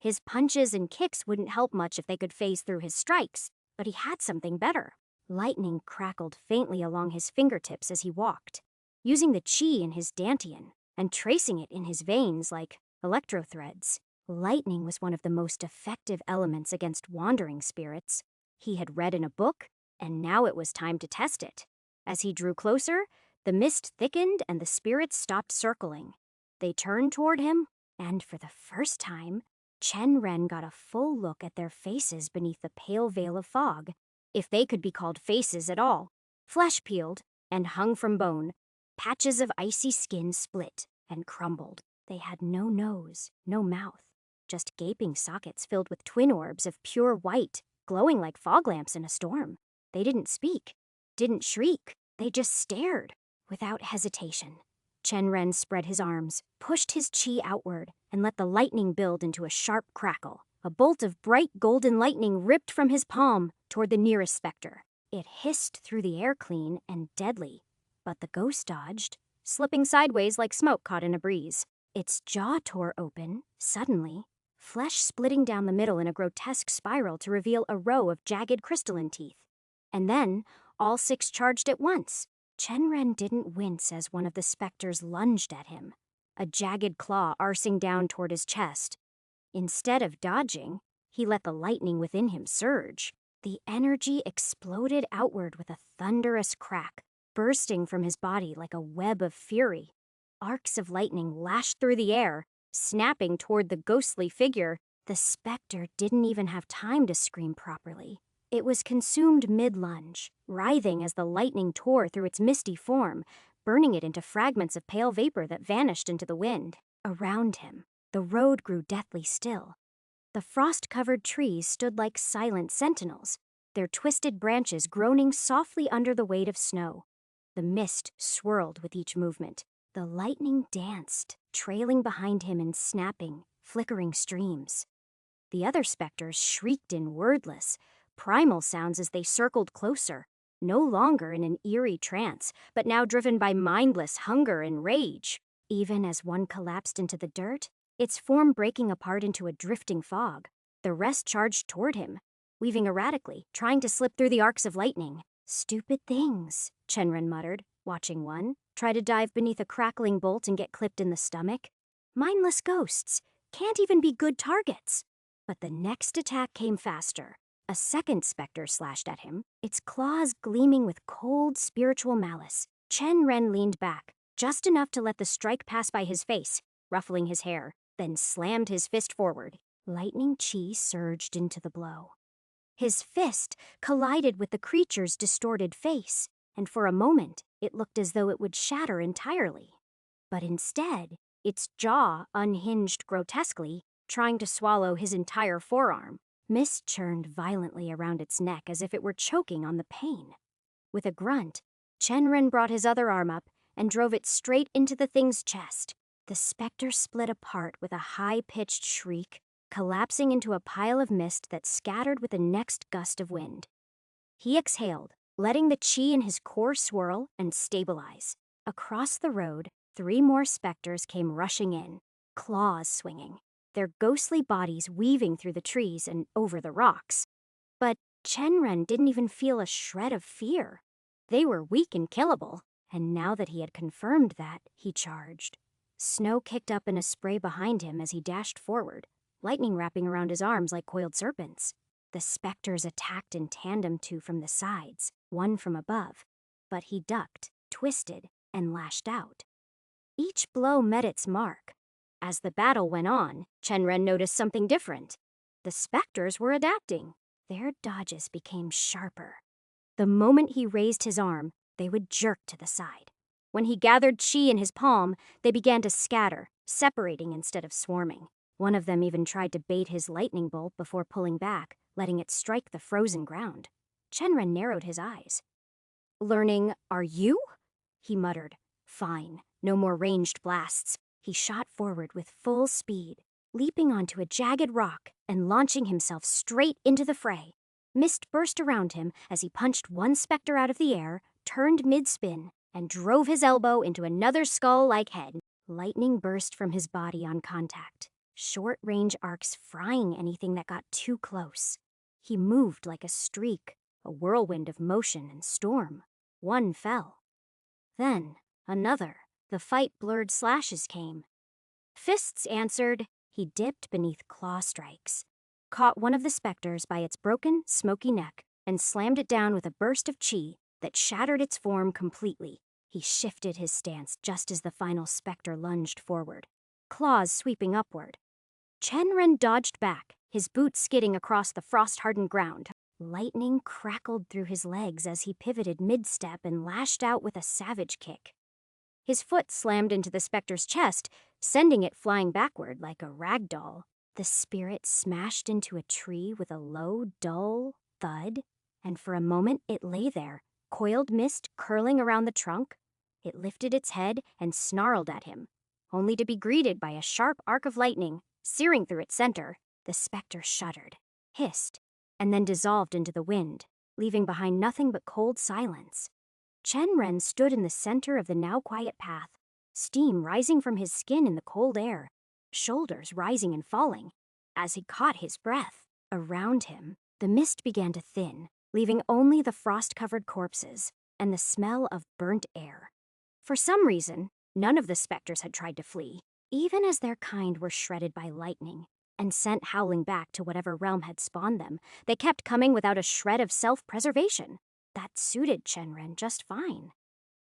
His punches and kicks wouldn't help much if they could phase through his strikes, but he had something better. Lightning crackled faintly along his fingertips as he walked, using the chi in his dantian and tracing it in his veins like electro threads. Lightning was one of the most effective elements against wandering spirits. He had read in a book, and now it was time to test it. As he drew closer, the mist thickened and the spirits stopped circling. They turned toward him, and for the first time, Chen Ren got a full look at their faces beneath the pale veil of fog, if they could be called faces at all. Flesh peeled and hung from bone. Patches of icy skin split and crumbled. They had no nose, no mouth, just gaping sockets filled with twin orbs of pure white, glowing like fog lamps in a storm. They didn't speak, didn't shriek. They just stared, without hesitation. Chen Ren spread his arms, pushed his chi outward, and let the lightning build into a sharp crackle. A bolt of bright golden lightning ripped from his palm toward the nearest specter. It hissed through the air clean and deadly, but the ghost dodged, slipping sideways like smoke caught in a breeze. Its jaw tore open, suddenly, flesh splitting down the middle in a grotesque spiral to reveal a row of jagged crystalline teeth. And then, all 6 charged at once. Chen Ren didn't wince as one of the specters lunged at him, a jagged claw arsing down toward his chest. Instead of dodging, he let the lightning within him surge. The energy exploded outward with a thunderous crack, bursting from his body like a web of fury. Arcs of lightning lashed through the air, snapping toward the ghostly figure. The specter didn't even have time to scream properly. It was consumed mid-lunge, writhing as the lightning tore through its misty form, burning it into fragments of pale vapor that vanished into the wind. Around him, the road grew deathly still. The frost-covered trees stood like silent sentinels, their twisted branches groaning softly under the weight of snow. The mist swirled with each movement. The lightning danced, trailing behind him in snapping, flickering streams. The other specters shrieked in wordless, primal sounds as they circled closer, no longer in an eerie trance, but now driven by mindless hunger and rage. Even as one collapsed into the dirt, its form breaking apart into a drifting fog, the rest charged toward him, weaving erratically, trying to slip through the arcs of lightning. Stupid things, Chen Ren muttered, watching one try to dive beneath a crackling bolt and get clipped in the stomach. Mindless ghosts can't even be good targets. But the next attack came faster. A second specter slashed at him, its claws gleaming with cold spiritual malice. Chen Ren leaned back, just enough to let the strike pass by his face, ruffling his hair, then slammed his fist forward. Lightning chi surged into the blow. His fist collided with the creature's distorted face, and for a moment it looked as though it would shatter entirely. But instead, its jaw unhinged grotesquely, trying to swallow his entire forearm. Mist churned violently around its neck as if it were choking on the pain. With a grunt, Chen Ren brought his other arm up and drove it straight into the thing's chest. The specter split apart with a high-pitched shriek, collapsing into a pile of mist that scattered with the next gust of wind. He exhaled, letting the chi in his core swirl and stabilize. Across the road, 3 more specters came rushing in, claws swinging, their ghostly bodies weaving through the trees and over the rocks. But Chen Ren didn't even feel a shred of fear. They were weak and killable, and now that he had confirmed that, he charged. Snow kicked up in a spray behind him as he dashed forward, lightning wrapping around his arms like coiled serpents. The specters attacked in tandem too from the sides, one from above, but he ducked, twisted, and lashed out. Each blow met its mark. As the battle went on, Chen Ren noticed something different. The specters were adapting. Their dodges became sharper. The moment he raised his arm, they would jerk to the side. When he gathered chi in his palm, they began to scatter, separating instead of swarming. One of them even tried to bait his lightning bolt before pulling back, letting it strike the frozen ground. Chen Ren narrowed his eyes. "Learning, are you?" he muttered. Fine, no more ranged blasts. He shot forward with full speed, leaping onto a jagged rock and launching himself straight into the fray. Mist burst around him as he punched one specter out of the air, turned mid-spin, and drove his elbow into another skull-like head. Lightning burst from his body on contact, short-range arcs frying anything that got too close. He moved like a streak, a whirlwind of motion and storm. One fell. Then, another. The fight-blurred slashes came. Fists answered. He dipped beneath claw strikes, caught one of the specters by its broken, smoky neck, and slammed it down with a burst of chi that shattered its form completely. He shifted his stance just as the final specter lunged forward, claws sweeping upward. Chen Ren dodged back, his boots skidding across the frost-hardened ground. Lightning crackled through his legs as he pivoted mid-step and lashed out with a savage kick. His foot slammed into the specter's chest, sending it flying backward like a rag doll. The spirit smashed into a tree with a low, dull thud, and for a moment it lay there, coiled mist curling around the trunk. It lifted its head and snarled at him, only to be greeted by a sharp arc of lightning, searing through its center. The specter shuddered, hissed, and then dissolved into the wind, leaving behind nothing but cold silence. Chen Ren stood in the center of the now quiet path, steam rising from his skin in the cold air, shoulders rising and falling. As he caught his breath, around him, the mist began to thin, leaving only the frost-covered corpses and the smell of burnt air. For some reason, none of the specters had tried to flee, even as their kind were shredded by lightning and sent howling back to whatever realm had spawned them. They kept coming without a shred of self-preservation. That suited Chen Ren just fine.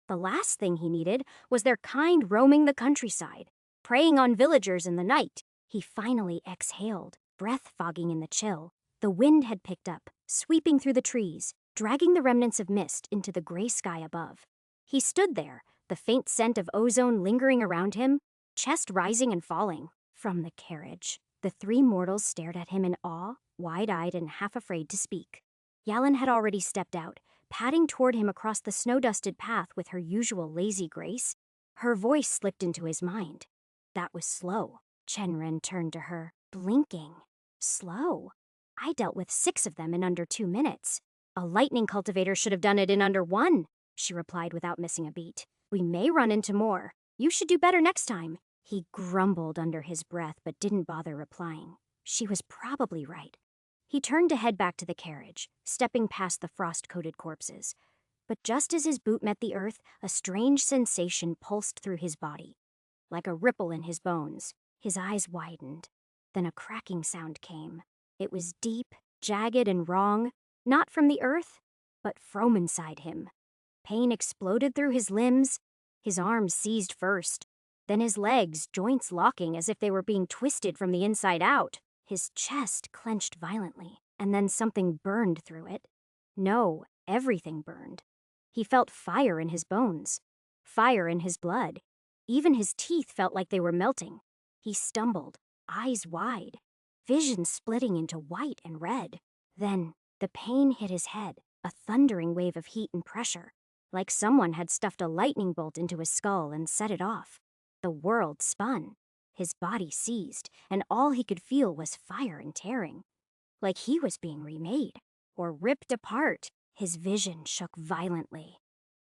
The last thing he needed was their kind roaming the countryside, preying on villagers in the night. He finally exhaled, breath fogging in the chill. The wind had picked up, sweeping through the trees, dragging the remnants of mist into the gray sky above. He stood there, the faint scent of ozone lingering around him, chest rising and falling. From the carriage, the three mortals stared at him in awe, wide-eyed and half afraid to speak. Yalin had already stepped out, padding toward him across the snow-dusted path with her usual lazy grace. Her voice slipped into his mind. That was slow. Chen Ren turned to her, blinking. Slow? I dealt with 6 of them in under 2 minutes. A lightning cultivator should have done it in under 1, she replied without missing a beat. We may run into more. You should do better next time. He grumbled under his breath but didn't bother replying. She was probably right. He turned to head back to the carriage, stepping past the frost-coated corpses. But just as his boot met the earth, a strange sensation pulsed through his body. Like a ripple in his bones, his eyes widened. Then a cracking sound came. It was deep, jagged, and wrong, not from the earth, but from inside him. Pain exploded through his limbs. His arms seized first, then his legs, joints locking as if they were being twisted from the inside out. His chest clenched violently, and then something burned through it. No, everything burned. He felt fire in his bones, fire in his blood. Even his teeth felt like they were melting. He stumbled, eyes wide, vision splitting into white and red. Then the pain hit his head, a thundering wave of heat and pressure, like someone had stuffed a lightning bolt into his skull and set it off. The world spun. His body seized, and all he could feel was fire and tearing. Like he was being remade, or ripped apart. His vision shook violently.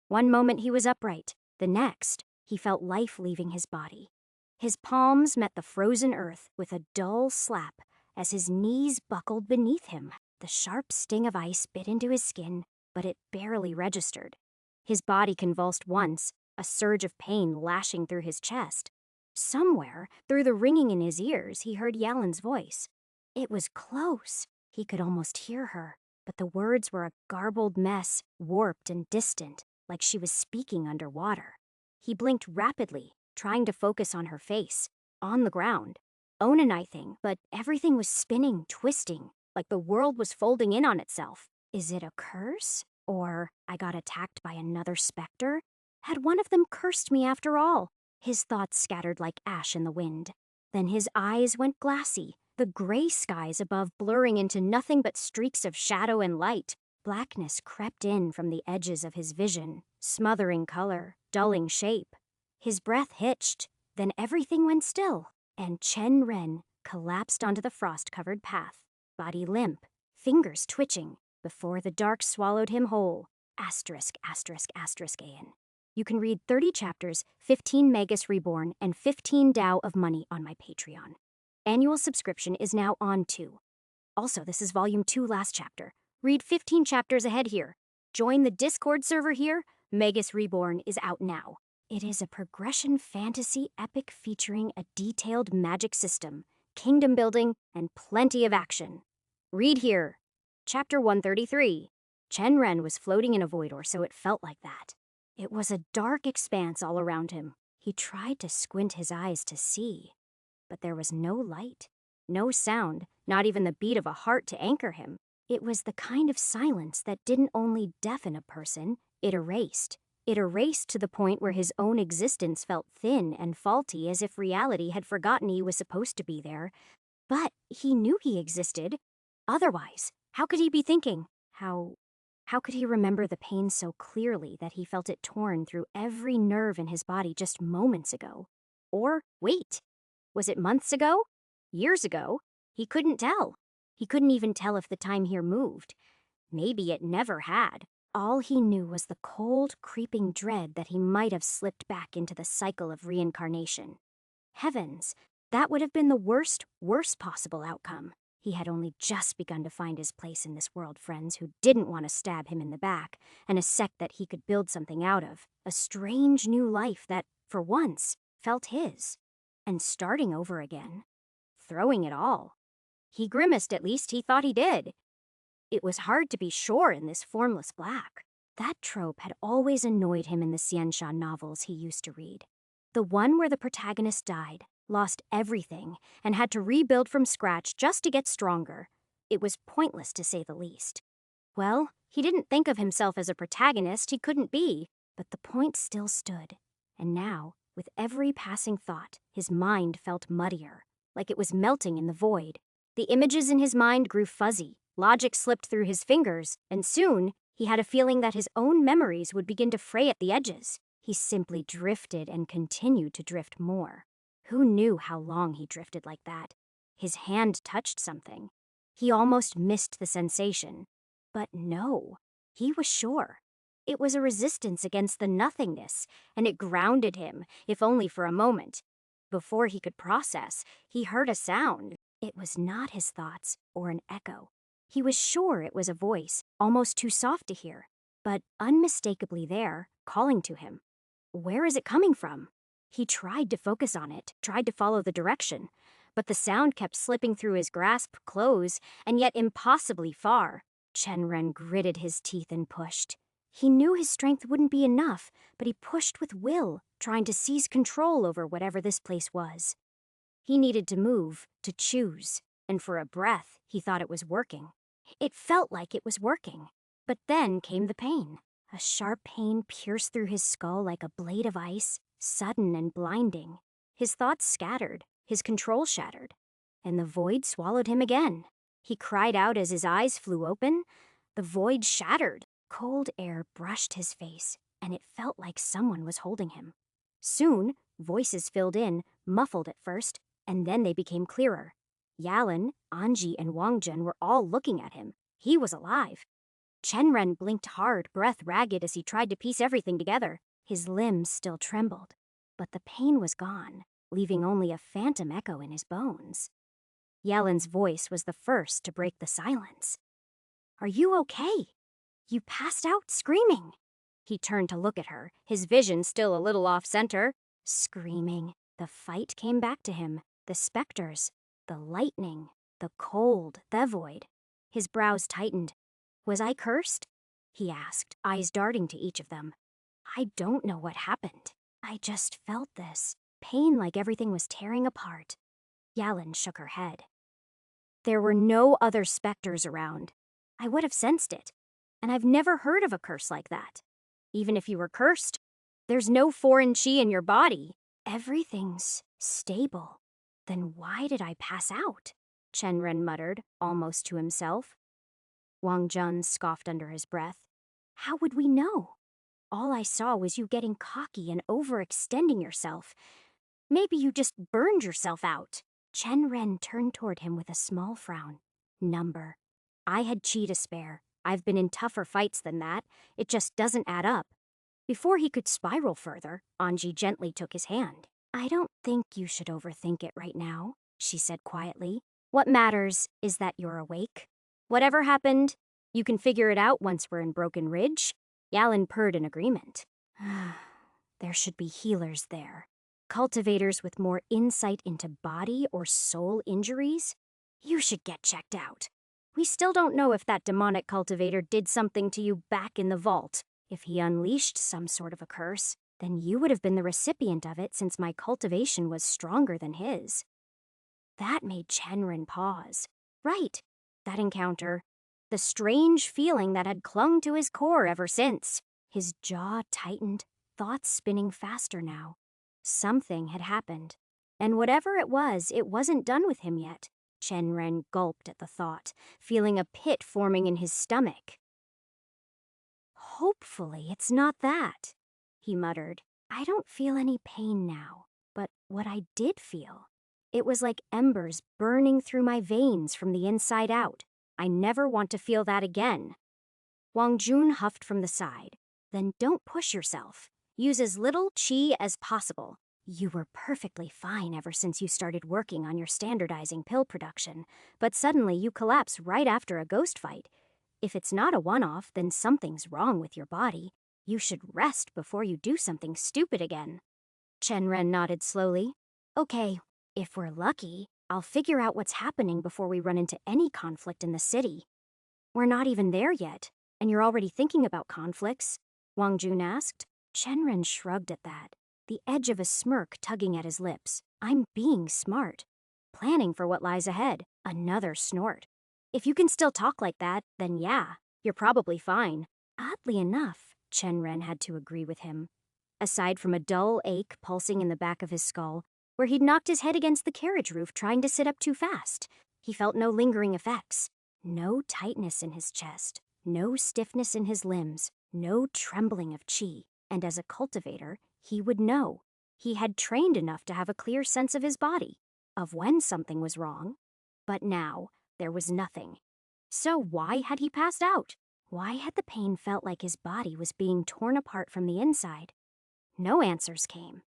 One moment he was upright, the next, he felt life leaving his body. His palms met the frozen earth with a dull slap as his knees buckled beneath him. The sharp sting of ice bit into his skin, but it barely registered. His body convulsed once, a surge of pain lashing through his chest. Somewhere, through the ringing in his ears, he heard Yalin's voice. It was close. He could almost hear her, but the words were a garbled mess, warped and distant, like she was speaking underwater. He blinked rapidly, trying to focus on her face, on the ground. Onanithing, but everything was spinning, twisting, like the world was folding in on itself. Is it a curse? Or I got attacked by another specter? Had one of them cursed me after all? His thoughts scattered like ash in the wind. Then his eyes went glassy, the gray skies above blurring into nothing but streaks of shadow and light. Blackness crept in from the edges of his vision, smothering color, dulling shape. His breath hitched, then everything went still, and Chen Ren collapsed onto the frost-covered path, body limp, fingers twitching, before the dark swallowed him whole. *******AN. You can read 30 chapters, 15 Magus Reborn, and 15 Tao of Money on my Patreon. Annual subscription is now on too. Also, this is Volume 2 last chapter. Read 15 chapters ahead here. Join the Discord server here. Magus Reborn is out now. It is a progression fantasy epic featuring a detailed magic system, kingdom building, and plenty of action. Read here. Chapter 133. Chen Ren was floating in a void, or so it felt like that. It was a dark expanse all around him. He tried to squint his eyes to see, but there was no light, no sound, not even the beat of a heart to anchor him. It was the kind of silence that didn't only deafen a person, it erased. It erased to the point where his own existence felt thin and faulty, as if reality had forgotten he was supposed to be there. But he knew he existed. Otherwise, how could he be thinking? How could he remember the pain so clearly that he felt it torn through every nerve in his body just moments ago? Or, wait, was it months ago? Years ago? He couldn't tell. He couldn't even tell if the time here moved. Maybe it never had. All he knew was the cold, creeping dread that he might have slipped back into the cycle of reincarnation. Heavens, that would have been the worst possible outcome. He had only just begun to find his place in this world, friends who didn't want to stab him in the back, and a sect that he could build something out of. A strange new life that, for once, felt his. And starting over again. Throwing it all. He grimaced, at least he thought he did. It was hard to be sure in this formless black. That trope had always annoyed him in the Xianxia novels he used to read. The one where the protagonist died, lost everything, and had to rebuild from scratch just to get stronger. It was pointless, to say the least. Well, he didn't think of himself as a protagonist, he couldn't be, but the point still stood. And now, with every passing thought, his mind felt muddier, like it was melting in the void. The images in his mind grew fuzzy, logic slipped through his fingers, and soon he had a feeling that his own memories would begin to fray at the edges. He simply drifted and continued to drift more. Who knew how long he drifted like that? His hand touched something. He almost missed the sensation. But no, he was sure. It was a resistance against the nothingness, and it grounded him, if only for a moment. Before he could process, he heard a sound. It was not his thoughts or an echo. He was sure it was a voice, almost too soft to hear, but unmistakably there, calling to him. Where is it coming from? He tried to focus on it, tried to follow the direction, but the sound kept slipping through his grasp close, and yet impossibly far. Chen gritted his teeth and pushed. He knew his strength wouldn't be enough, but he pushed with will, trying to seize control over whatever this place was. He needed to move, to choose, and for a breath, he thought it was working. It felt like it was working. But then came the pain. A sharp pain pierced through his skull like a blade of ice, sudden and blinding. His thoughts scattered, his control shattered, and the void swallowed him again. He cried out as his eyes flew open. The void shattered. Cold air brushed his face, and it felt like someone was holding him. Soon, voices filled in, muffled at first, and then they became clearer. Yalan, Anji, and Wangjun were all looking at him. He was alive. Chenren blinked hard, breath ragged as he tried to piece everything together. His limbs still trembled, but the pain was gone, leaving only a phantom echo in his bones. Yalan's voice was the first to break the silence. "Are you okay? You passed out screaming." He turned to look at her, his vision still a little off-center. Screaming. The fight came back to him. The specters. The lightning. The cold. The void. His brows tightened. "Was I cursed?" he asked, eyes darting to each of them. "I don't know what happened. I just felt this. Pain like everything was tearing apart." Yalan shook her head. "There were no other specters around. I would have sensed it. And I've never heard of a curse like that. Even if you were cursed, there's no foreign chi in your body. Everything's stable. Then why did I pass out?" Chenren muttered, almost to himself. Wang Jun scoffed under his breath. "How would we know? All I saw was you getting cocky and overextending yourself. Maybe you just burned yourself out." Chen turned toward him with a small frown. "Number. I had chi to spare. I've been in tougher fights than that. It just doesn't add up." Before he could spiral further, Anji gently took his hand. "I don't think you should overthink it right now," she said quietly. "What matters is that you're awake. Whatever happened, you can figure it out once we're in Broken Ridge." Yalan purred in agreement. There should be healers there. Cultivators with more insight into body or soul injuries. You should get checked out. We still don't know if that demonic cultivator did something to you back in the vault. If he unleashed some sort of a curse, then you would have been the recipient of it since my cultivation was stronger than his. That made Chenren pause. Right, that encounter. The strange feeling that had clung to his core ever since. His jaw tightened, thoughts spinning faster now. Something had happened. And whatever it wasn't done with him yet. Chenren gulped at the thought, feeling a pit forming in his stomach. Hopefully it's not that, he muttered. I don't feel any pain now, but what I did feel, it was like embers burning through my veins from the inside out. I never want to feel that again. Wang Jun huffed from the side. Then don't push yourself. Use as little qi as possible. You were perfectly fine ever since you started working on your standardizing pill production, but suddenly you collapse right after a ghost fight. If it's not a one-off, then something's wrong with your body. You should rest before you do something stupid again. Chenren nodded slowly. Okay, if we're lucky, I'll figure out what's happening before we run into any conflict in the city. We're not even there yet, and you're already thinking about conflicts? Wang Jun asked. Chenren shrugged at that, the edge of a smirk tugging at his lips. I'm being smart. Planning for what lies ahead. Another snort. If you can still talk like that, then yeah, you're probably fine. Oddly enough, Chenren had to agree with him. Aside from a dull ache pulsing in the back of his skull, where he'd knocked his head against the carriage roof trying to sit up too fast, he felt no lingering effects. No tightness in his chest, no stiffness in his limbs, no trembling of qi. And as a cultivator, he would know. He had trained enough to have a clear sense of his body, of when something was wrong. But now, there was nothing. So why had he passed out? Why had the pain felt like his body was being torn apart from the inside? No answers came.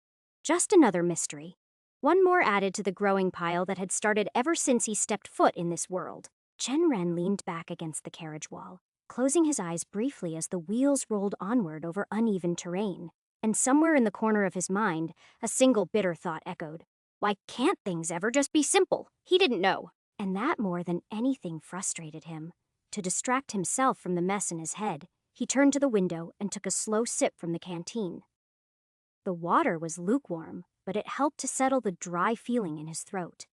Just another mystery. One more added to the growing pile that had started ever since he stepped foot in this world. Chenren leaned back against the carriage wall, closing his eyes briefly as the wheels rolled onward over uneven terrain. And somewhere in the corner of his mind, a single bitter thought echoed. Why can't things ever just be simple? He didn't know. And that more than anything frustrated him. To distract himself from the mess in his head, he turned to the window and took a slow sip from the canteen. The water was lukewarm, but it helped to settle the dry feeling in his throat.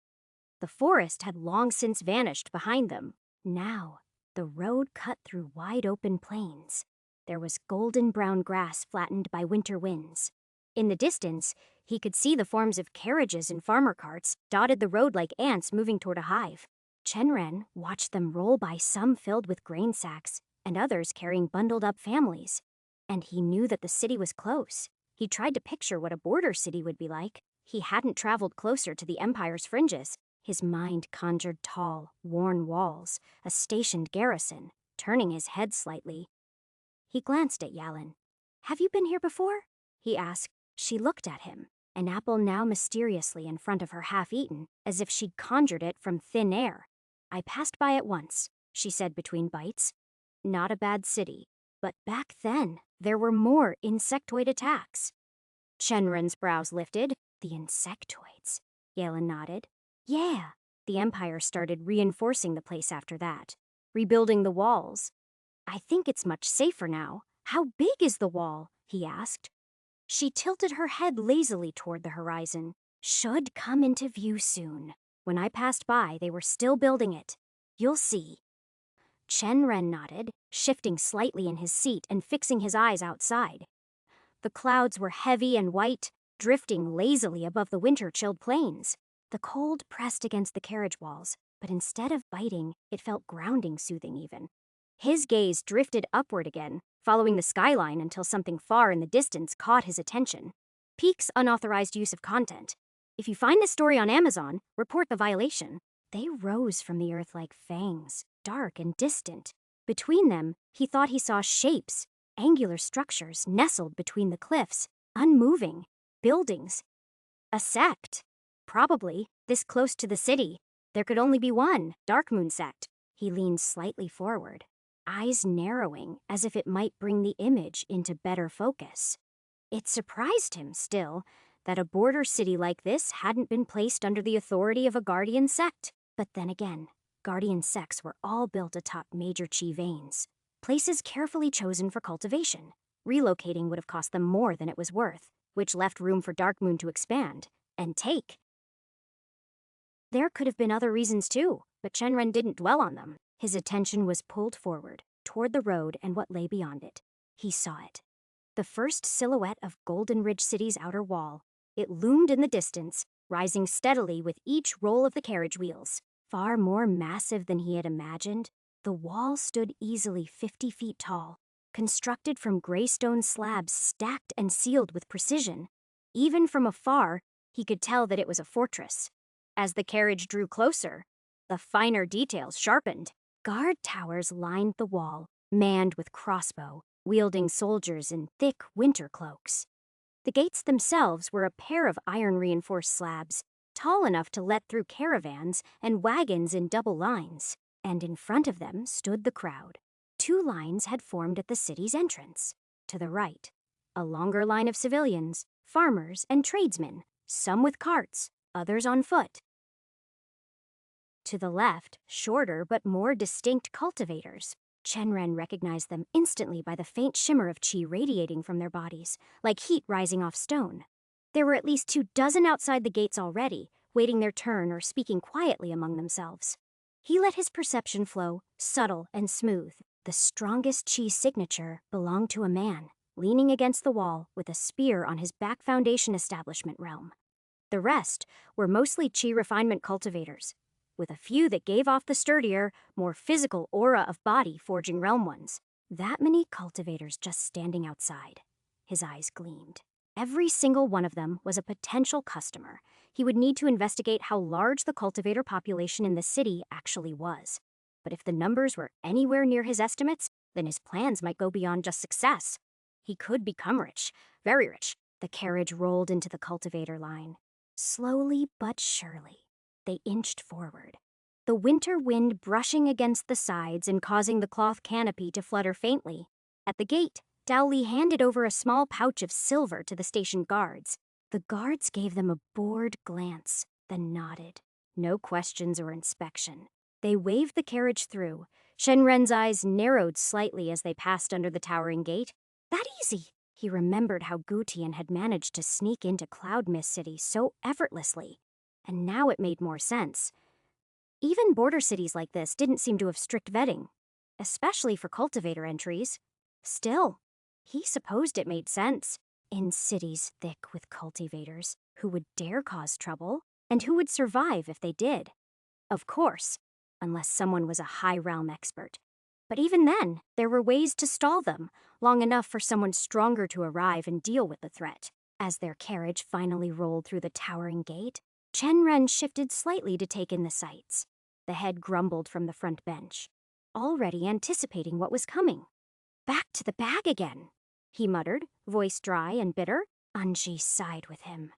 The forest had long since vanished behind them. Now, the road cut through wide-open plains. There was golden-brown grass flattened by winter winds. In the distance, he could see the forms of carriages and farmer carts dotted the road like ants moving toward a hive. Chenren watched them roll by, some filled with grain sacks, and others carrying bundled-up families. And he knew that the city was close. He tried to picture what a border city would be like. He hadn't traveled closer to the Empire's fringes. His mind conjured tall, worn walls, a stationed garrison, turning his head slightly. He glanced at Yalin. Have you been here before? He asked. She looked at him, an apple now mysteriously in front of her half-eaten, as if she'd conjured it from thin air. I passed by it once, she said between bites. Not a bad city, but back then, there were more insectoid attacks. Chenren's brows lifted. The insectoids. Yalin nodded. Yeah, the Empire started reinforcing the place after that, rebuilding the walls. I think it's much safer now. How big is the wall? He asked. She tilted her head lazily toward the horizon. Should come into view soon. When I passed by, they were still building it. You'll see. Chenren nodded, shifting slightly in his seat and fixing his eyes outside. The clouds were heavy and white, drifting lazily above the winter-chilled plains. The cold pressed against the carriage walls, but instead of biting, it felt grounding, soothing even. His gaze drifted upward again, following the skyline until something far in the distance caught his attention. Peak's unauthorized use of content. If you find this story on Amazon, report the violation. They rose from the earth like fangs, dark and distant. Between them, he thought he saw shapes, angular structures nestled between the cliffs, unmoving, buildings. A sect. Probably, this close to the city. There could only be one, Darkmoon sect. He leaned slightly forward, eyes narrowing as if it might bring the image into better focus. It surprised him, still, that a border city like this hadn't been placed under the authority of a guardian sect. But then again, guardian sects were all built atop major chi veins, places carefully chosen for cultivation. Relocating would have cost them more than it was worth, which left room for Darkmoon to expand and take. There could have been other reasons too, but Shenren didn't dwell on them. His attention was pulled forward, toward the road and what lay beyond it. He saw it. The first silhouette of Golden Ridge City's outer wall. It loomed in the distance, rising steadily with each roll of the carriage wheels. Far more massive than he had imagined, the wall stood easily 50 feet tall, constructed from gray stone slabs stacked and sealed with precision. Even from afar, he could tell that it was a fortress. As the carriage drew closer, the finer details sharpened. Guard towers lined the wall, manned with crossbow, wielding soldiers in thick winter cloaks. The gates themselves were a pair of iron-reinforced slabs, tall enough to let through caravans and wagons in double lines, and in front of them stood the crowd. 2 lines had formed at the city's entrance. To the right, a longer line of civilians, farmers, and tradesmen, some with carts, others on foot. To the left, shorter but more distinct cultivators. Shenren recognized them instantly by the faint shimmer of qi radiating from their bodies, like heat rising off stone. There were at least 24 outside the gates already, waiting their turn or speaking quietly among themselves. He let his perception flow, subtle and smooth. The strongest qi signature belonged to a man, leaning against the wall with a spear on his back foundation establishment realm. The rest were mostly qi refinement cultivators, with a few that gave off the sturdier, more physical aura of body forging realm ones. That many cultivators just standing outside. His eyes gleamed. Every single one of them was a potential customer. He would need to investigate how large the cultivator population in the city actually was. But if the numbers were anywhere near his estimates, then his plans might go beyond just success. He could become rich, very rich. The carriage rolled into the cultivator line. Slowly but surely, they inched forward, the winter wind brushing against the sides and causing the cloth canopy to flutter faintly. At the gate, Dowley handed over a small pouch of silver to the station guards. The guards gave them a bored glance, then nodded. No questions or inspection. They waved the carriage through. Shenren's eyes narrowed slightly as they passed under the towering gate. That easy! He remembered how Gutian had managed to sneak into Cloud Mist City so effortlessly. And now it made more sense. Even border cities like this didn't seem to have strict vetting, especially for cultivator entries. Still, he supposed it made sense. In cities thick with cultivators who would dare cause trouble, and who would survive if they did. Of course, unless someone was a high realm expert. But even then, there were ways to stall them, long enough for someone stronger to arrive and deal with the threat. As their carriage finally rolled through the towering gate, Shenren shifted slightly to take in the sights. The head grumbled from the front bench, already anticipating what was coming. Back to the bag again, he muttered, voice dry and bitter. Anji sighed with him.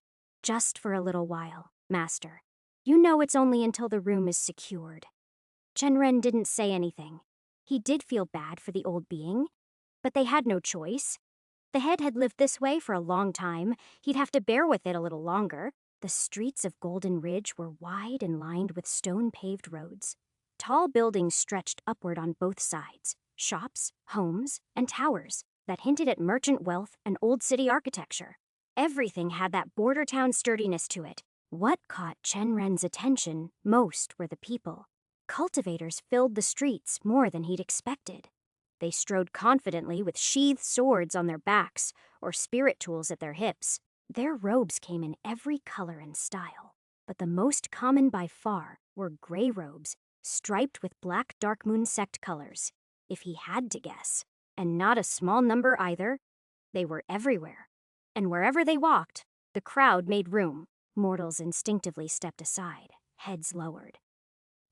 Just for a little while, master. You know it's only until the room is secured. Shenren didn't say anything. He did feel bad for the old being, but they had no choice. The head had lived this way for a long time. He'd have to bear with it a little longer. The streets of Golden Ridge were wide and lined with stone-paved roads. Tall buildings stretched upward on both sides, shops, homes, and towers that hinted at merchant wealth and old city architecture. Everything had that border town sturdiness to it. What caught Shenren's attention most were the people. Cultivators filled the streets more than he'd expected. They strode confidently with sheathed swords on their backs or spirit tools at their hips. Their robes came in every color and style, but the most common by far were gray robes, striped with black Darkmoon sect colors, if he had to guess. And not a small number either. They were everywhere. And wherever they walked, the crowd made room. Mortals instinctively stepped aside, heads lowered.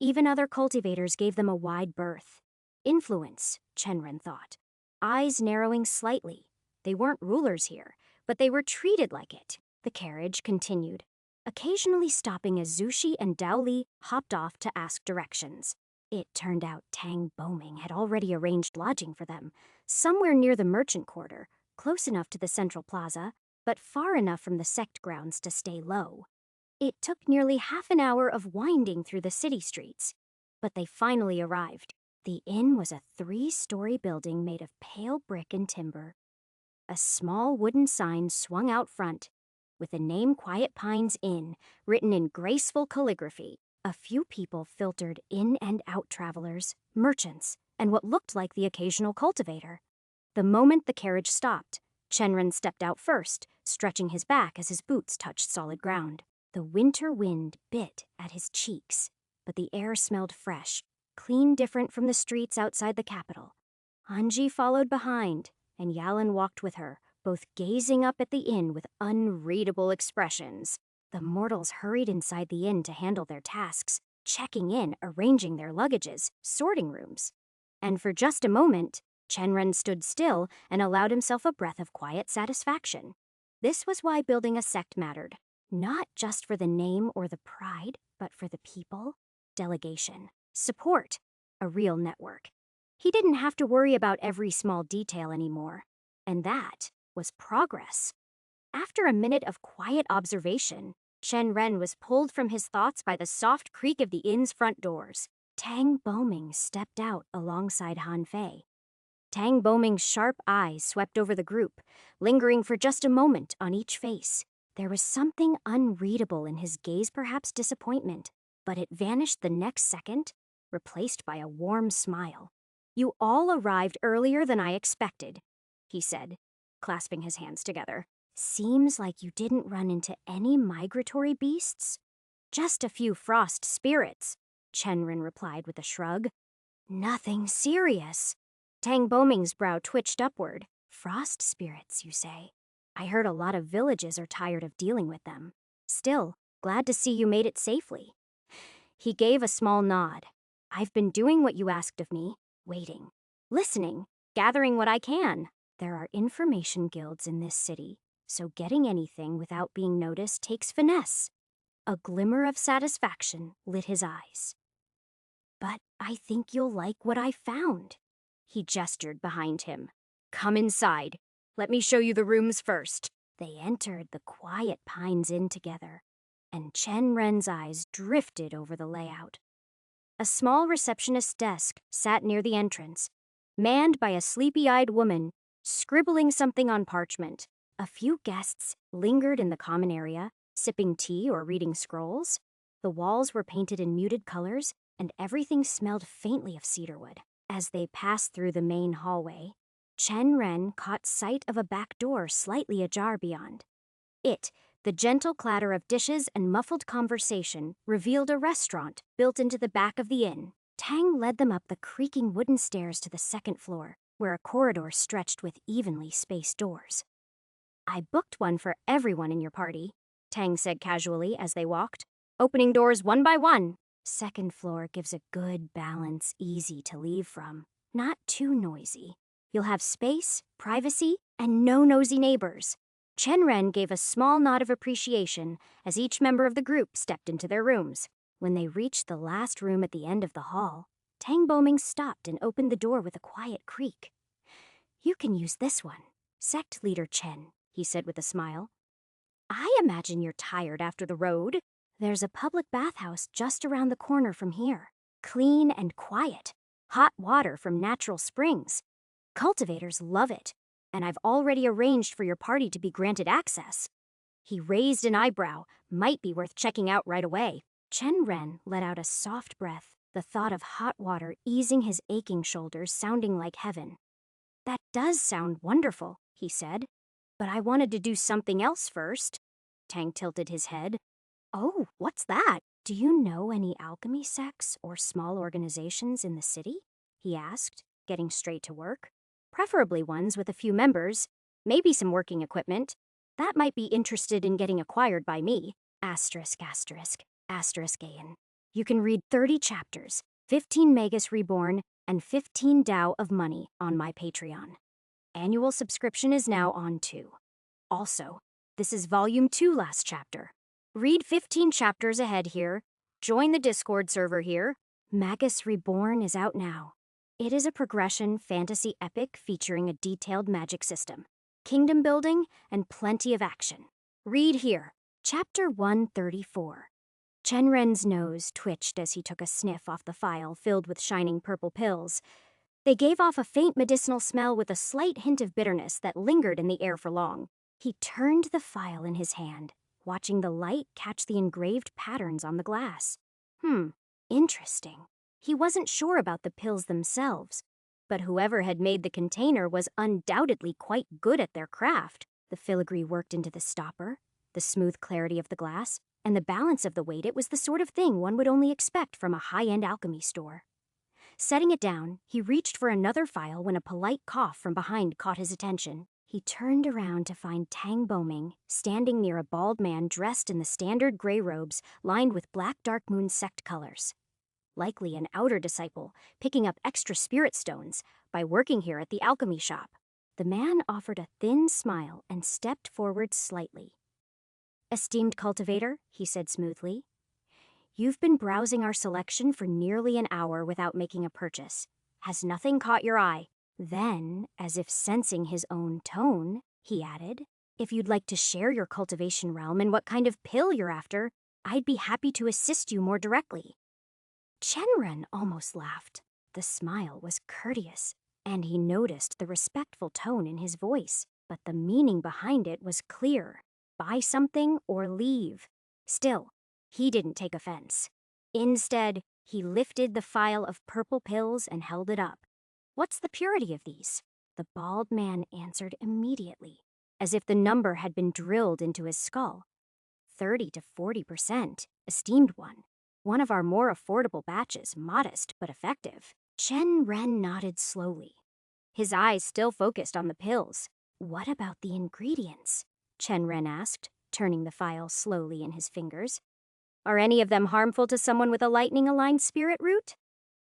Even other cultivators gave them a wide berth. Influence, Shenren thought. Eyes narrowing slightly. They weren't rulers here, but they were treated like it. The carriage continued, occasionally stopping as Zushi and Dowley hopped off to ask directions. It turned out Tang Boming had already arranged lodging for them, somewhere near the merchant quarter, close enough to the central plaza, but far enough from the sect grounds to stay low. It took nearly half an hour of winding through the city streets, but they finally arrived. The inn was a 3-story building made of pale brick and timber. A small wooden sign swung out front, with the name Quiet Pines Inn written in graceful calligraphy. A few people filtered in and out travelers, merchants, and what looked like the occasional cultivator. The moment the carriage stopped, Chenren stepped out first, stretching his back as his boots touched solid ground. The winter wind bit at his cheeks, but the air smelled fresh, clean different from the streets outside the capital. Anji followed behind, and Yalan walked with her, both gazing up at the inn with unreadable expressions. The mortals hurried inside the inn to handle their tasks, checking in, arranging their luggages, sorting rooms. And for just a moment, Chenren stood still and allowed himself a breath of quiet satisfaction. This was why building a sect mattered, not just for the name or the pride, but for the people, delegation, support, a real network. He didn't have to worry about every small detail anymore, and that was progress. After a minute of quiet observation, Chen Ren was pulled from his thoughts by the soft creak of the inn's front doors. Tang Boming stepped out alongside Han Fei. Tang Boming's sharp eyes swept over the group, lingering for just a moment on each face. There was something unreadable in his gaze, perhaps disappointment, but it vanished the next second, replaced by a warm smile. "You all arrived earlier than I expected," he said, clasping his hands together. "Seems like you didn't run into any migratory beasts?" "Just a few frost spirits," Chenren replied with a shrug. "Nothing serious." Tang Boming's brow twitched upward. "Frost spirits, you say? I heard a lot of villages are tired of dealing with them. Still, glad to see you made it safely." He gave a small nod. "I've been doing what you asked of me, waiting, listening, gathering what I can. There are information guilds in this city, so getting anything without being noticed takes finesse." A glimmer of satisfaction lit his eyes. "But I think you'll like what I found." He gestured behind him. "Come inside. Let me show you the rooms first." They entered the Quiet Pines Inn together, and Chen Ren's eyes drifted over the layout. A small receptionist's desk sat near the entrance, manned by a sleepy-eyed woman, scribbling something on parchment. A few guests lingered in the common area, sipping tea or reading scrolls. The walls were painted in muted colors, and everything smelled faintly of cedarwood. As they passed through the main hallway, Chen Ren caught sight of a back door slightly ajar beyond. It, the gentle clatter of dishes and muffled conversation, revealed a restaurant built into the back of the inn. Tang led them up the creaking wooden stairs to the second floor, where a corridor stretched with evenly spaced doors. "I booked one for everyone in your party," Tang said casually as they walked, "opening doors one by one. Second floor gives a good balance, easy to leave from. Not too noisy. You'll have space, privacy, and no nosy neighbors." Chen Ren gave a small nod of appreciation as each member of the group stepped into their rooms. When they reached the last room at the end of the hall, Tang Boming stopped and opened the door with a quiet creak. "You can use this one, Sect Leader Chen," he said with a smile. "I imagine you're tired after the road. There's a public bathhouse just around the corner from here. Clean and quiet. Hot water from natural springs. Cultivators love it, and I've already arranged for your party to be granted access." He raised an eyebrow. "Might be worth checking out right away." Chen Ren let out a soft breath, the thought of hot water easing his aching shoulders sounding like heaven. "That does sound wonderful," he said. "But I wanted to do something else first." Tang tilted his head. "Oh, what's that?" "Do you know any alchemy sects or small organizations in the city?" he asked, getting straight to work. "Preferably ones with a few members, maybe some working equipment. That might be interested in getting acquired by me. Asterisk, asterisk, asterisk AN. You can read 30 chapters, 15 Magus Reborn, and 15 Tao of Money on my Patreon. Annual subscription is now on too. Also, this is Volume 2 last chapter. Read 15 chapters ahead here. Join the Discord server here. Magus Reborn is out now. It is a progression fantasy epic featuring a detailed magic system, kingdom building, and plenty of action. Read here. Chapter 134. Chen Ren's nose twitched as he took a sniff off the file filled with shining purple pills. They gave off a faint medicinal smell with a slight hint of bitterness that lingered in the air for long. He turned the phial in his hand, watching the light catch the engraved patterns on the glass. Interesting. He wasn't sure about the pills themselves, but whoever had made the container was undoubtedly quite good at their craft. The filigree worked into the stopper, the smooth clarity of the glass, and the balance of the weight. It was the sort of thing one would only expect from a high-end alchemy store. Setting it down, he reached for another phial when a polite cough from behind caught his attention. He turned around to find Tang Boming standing near a bald man dressed in the standard gray robes lined with black dark moon sect colors. Likely an outer disciple, picking up extra spirit stones by working here at the alchemy shop. The man offered a thin smile and stepped forward slightly. "Esteemed cultivator," he said smoothly, "you've been browsing our selection for nearly an hour without making a purchase. Has nothing caught your eye?" Then, as if sensing his own tone, he added, "If you'd like to share your cultivation realm and what kind of pill you're after, I'd be happy to assist you more directly." Chenren almost laughed. The smile was courteous, and he noticed the respectful tone in his voice, but the meaning behind it was clear. Buy something or leave. Still, he didn't take offense. Instead, he lifted the phial of purple pills and held it up. "What's the purity of these?" The bald man answered immediately, as if the number had been drilled into his skull. 30 to 40%, esteemed one. One of our more affordable batches, modest but effective. Chen Ren nodded slowly, his eyes still focused on the pills. "What about the ingredients?" Chen Ren asked, turning the phial slowly in his fingers. "Are any of them harmful to someone with a lightning-aligned spirit root?"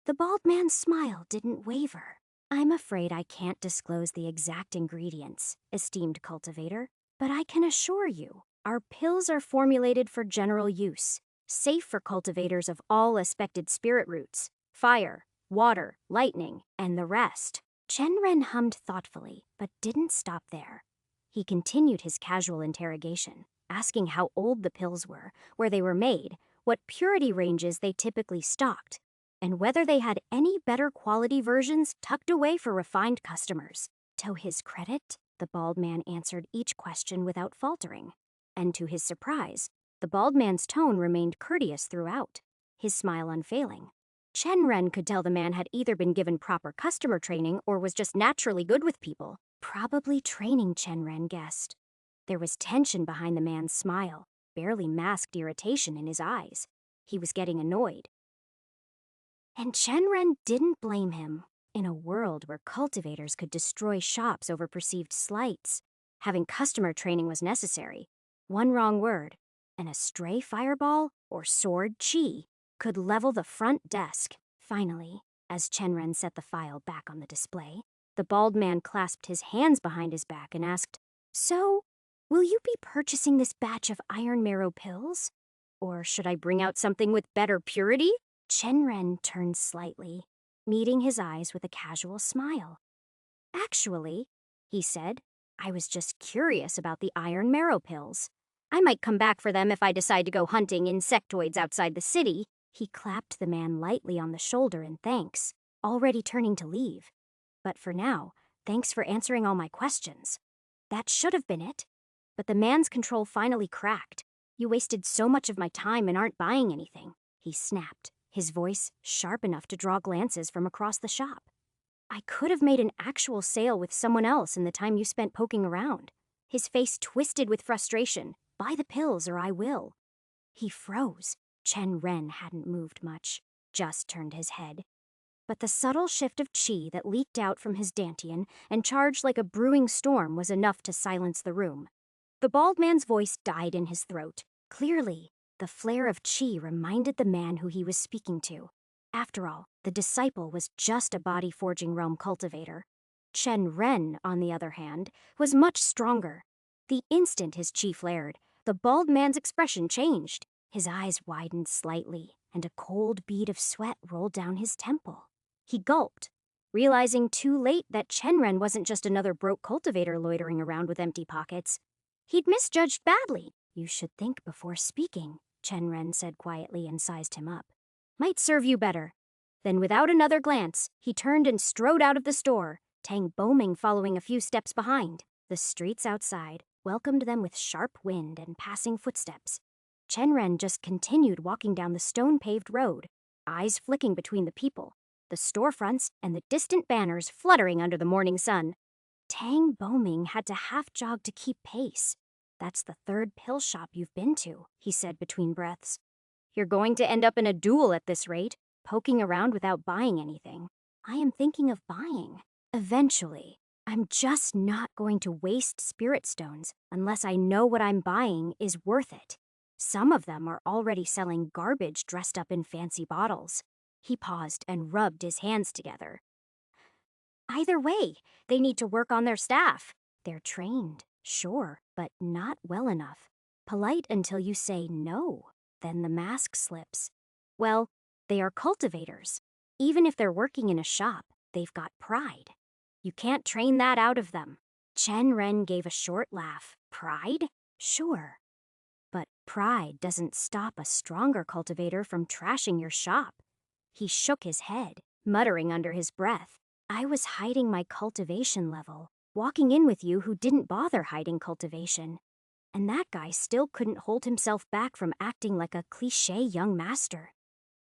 The bald man's smile didn't waver. "I'm afraid I can't disclose the exact ingredients, esteemed cultivator, but I can assure you, our pills are formulated for general use, safe for cultivators of all aspected spirit roots, fire, water, lightning, and the rest." Chenren hummed thoughtfully, but didn't stop there. He continued his casual interrogation, asking how old the pills were, where they were made, what purity ranges they typically stocked, and whether they had any better quality versions tucked away for refined customers. To his credit, the bald man answered each question without faltering, and to his surprise, the bald man's tone remained courteous throughout, his smile unfailing. Chenren could tell the man had either been given proper customer training or was just naturally good with people. Probably training, Chenren guessed. There was tension behind the man's smile, barely masked irritation in his eyes. He was getting annoyed. And Chenren didn't blame him. In a world where cultivators could destroy shops over perceived slights, having customer training was necessary. One wrong word, and a stray fireball or sword chi could level the front desk. Finally, as Chenren set the phial back on the display, the bald man clasped his hands behind his back and asked, "So, will you be purchasing this batch of iron marrow pills? Or should I bring out something with better purity?" Chenren turned slightly, meeting his eyes with a casual smile. "Actually," he said, "I was just curious about the iron marrow pills. I might come back for them if I decide to go hunting insectoids outside the city." He clapped the man lightly on the shoulder in thanks, already turning to leave. "But for now, thanks for answering all my questions." That should have been it. But the man's control finally cracked. "You wasted so much of my time and aren't buying anything," he snapped, his voice sharp enough to draw glances from across the shop. "I could have made an actual sale with someone else in the time you spent poking around." His face twisted with frustration. "Buy the pills or I will." He froze. Chen Ren hadn't moved much, just turned his head. But the subtle shift of chi that leaked out from his dantian and charged like a brewing storm was enough to silence the room. The bald man's voice died in his throat. Clearly, the flare of chi reminded the man who he was speaking to. After all, the disciple was just a body-forging realm cultivator. Chen Ren, on the other hand, was much stronger. The instant his chi flared, the bald man's expression changed. His eyes widened slightly, and a cold bead of sweat rolled down his temple. He gulped, realizing too late that Chenren wasn't just another broke cultivator loitering around with empty pockets. He'd misjudged badly. "You should think before speaking," Chenren said quietly and sized him up. "Might serve you better." Then without another glance, he turned and strode out of the store, Tang Boming following a few steps behind. The streets outside welcomed them with sharp wind and passing footsteps. Chen Ren just continued walking down the stone-paved road, eyes flicking between the people, the storefronts, and the distant banners fluttering under the morning sun. Tang Boming had to half-jog to keep pace. "That's the third pill shop you've been to," he said between breaths. "You're going to end up in a duel at this rate, poking around without buying anything." "I am thinking of buying. Eventually. I'm just not going to waste spirit stones unless I know what I'm buying is worth it. Some of them are already selling garbage dressed up in fancy bottles." He paused and rubbed his hands together. "Either way, they need to work on their staff. They're trained, sure, but not well enough. Polite until you say no, then the mask slips. Well, they are cultivators. Even if they're working in a shop, they've got pride. You can't train that out of them." Chen Ren gave a short laugh. "Pride? Sure. But pride doesn't stop a stronger cultivator from trashing your shop." He shook his head, muttering under his breath. "I was hiding my cultivation level, walking in with you who didn't bother hiding cultivation. And that guy still couldn't hold himself back from acting like a cliché young master."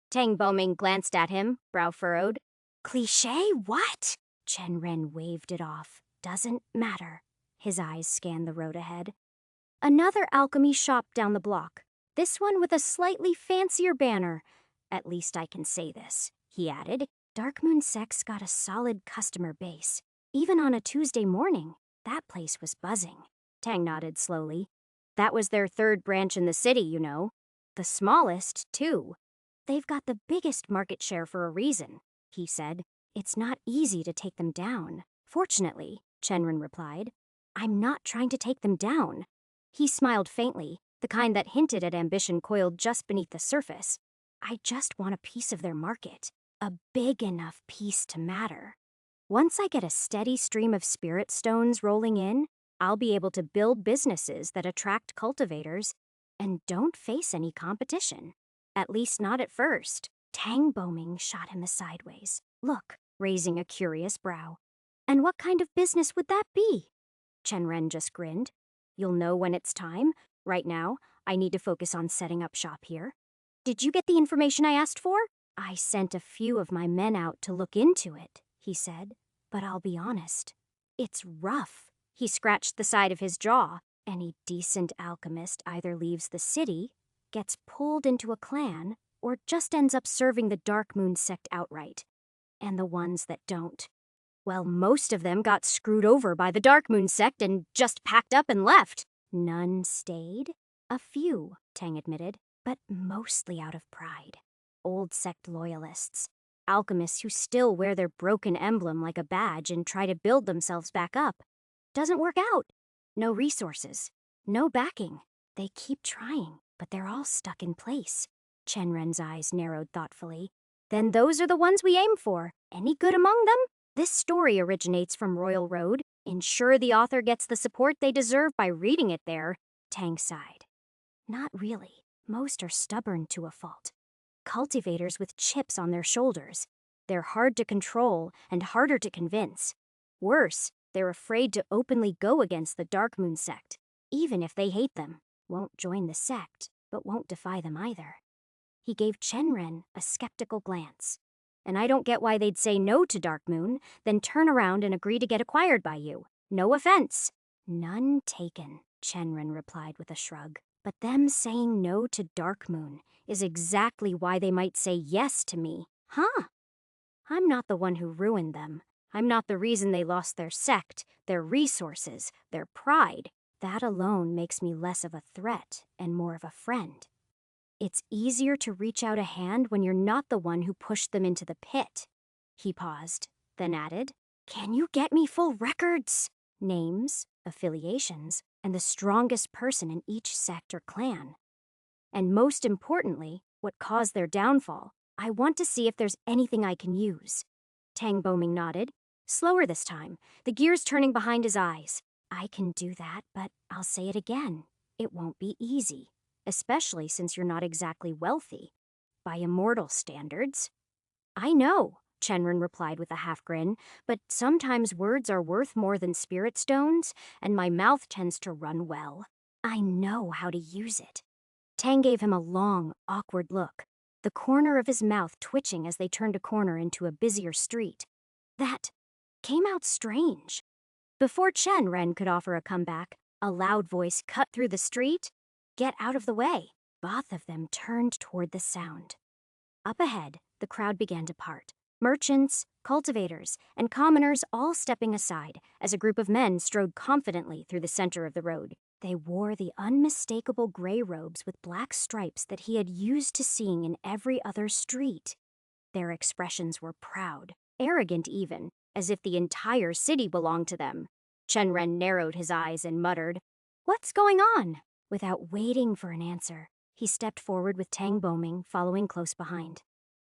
Tang Boming glanced at him, brow furrowed. "Cliché what?" Chen Ren waved it off. "Doesn't matter." His eyes scanned the road ahead. Another alchemy shop down the block, this one with a slightly fancier banner. "At least I can say this," he added. "Darkmoon Sect's got a solid customer base. Even on a Tuesday morning, that place was buzzing." Tang nodded slowly. "That was their third branch in the city, you know. The smallest, too. They've got the biggest market share for a reason," he said. "It's not easy to take them down. Fortunately," Chenren replied. "I'm not trying to take them down." He smiled faintly, the kind that hinted at ambition coiled just beneath the surface. "I just want a piece of their market, a big enough piece to matter. Once I get a steady stream of spirit stones rolling in, I'll be able to build businesses that attract cultivators and don't face any competition. At least not at first." Tang Boming shot him a sideways look, raising a curious brow. "And what kind of business would that be?" Chen Ren just grinned. "You'll know when it's time. Right now, I need to focus on setting up shop here." "Did you get the information I asked for?" "I sent a few of my men out to look into it," he said. "But I'll be honest, it's rough." He scratched the side of his jaw. "Any decent alchemist either leaves the city, gets pulled into a clan, or just ends up serving the Darkmoon Sect outright. And the ones that don't, well, most of them got screwed over by the Darkmoon Sect and just packed up and left." "None stayed?" "A few," Tang admitted, "but mostly out of pride. Old sect loyalists. Alchemists who still wear their broken emblem like a badge and try to build themselves back up. Doesn't work out. No resources. No backing. They keep trying, but they're all stuck in place." Chen Ren's eyes narrowed thoughtfully. "Then those are the ones we aim for. Any good among them? This story originates from Royal Road. Ensure the author gets the support they deserve by reading it there." Tang sighed. "Not really. Most are stubborn to a fault. Cultivators with chips on their shoulders. They're hard to control and harder to convince. Worse, they're afraid to openly go against the Darkmoon Sect, even if they hate them. Won't join the sect, but won't defy them either." He gave Chen Ren a skeptical glance. "And I don't get why they'd say no to Darkmoon, then turn around and agree to get acquired by you. No offense." "None taken," Chen Ren replied with a shrug. "But them saying no to Darkmoon is exactly why they might say yes to me." "Huh? I'm not the one who ruined them. I'm not the reason they lost their sect, their resources, their pride. That alone makes me less of a threat and more of a friend. It's easier to reach out a hand when you're not the one who pushed them into the pit." He paused, then added, "Can you get me full records? Names, affiliations, and the strongest person in each sect or clan. And most importantly, what caused their downfall. I want to see if there's anything I can use." Tang Boming nodded, slower this time, the gears turning behind his eyes. "I can do that, but I'll say it again. It won't be easy, especially since you're not exactly wealthy. By immortal standards." I know, Chenren replied with a half grin, but sometimes words are worth more than spirit stones, and my mouth tends to run well. I know how to use it. Tang gave him a long, awkward look, the corner of his mouth twitching as they turned a corner into a busier street. That came out strange. Before Chen Ren could offer a comeback, a loud voice cut through the street. Get out of the way. Both of them turned toward the sound. Up ahead, the crowd began to part. Merchants, cultivators, and commoners all stepping aside as a group of men strode confidently through the center of the road. They wore the unmistakable gray robes with black stripes that he had used to seeing in every other street. Their expressions were proud, arrogant even, as if the entire city belonged to them. Chen Ren narrowed his eyes and muttered, "What's going on?" Without waiting for an answer, he stepped forward with Tang Boming following close behind.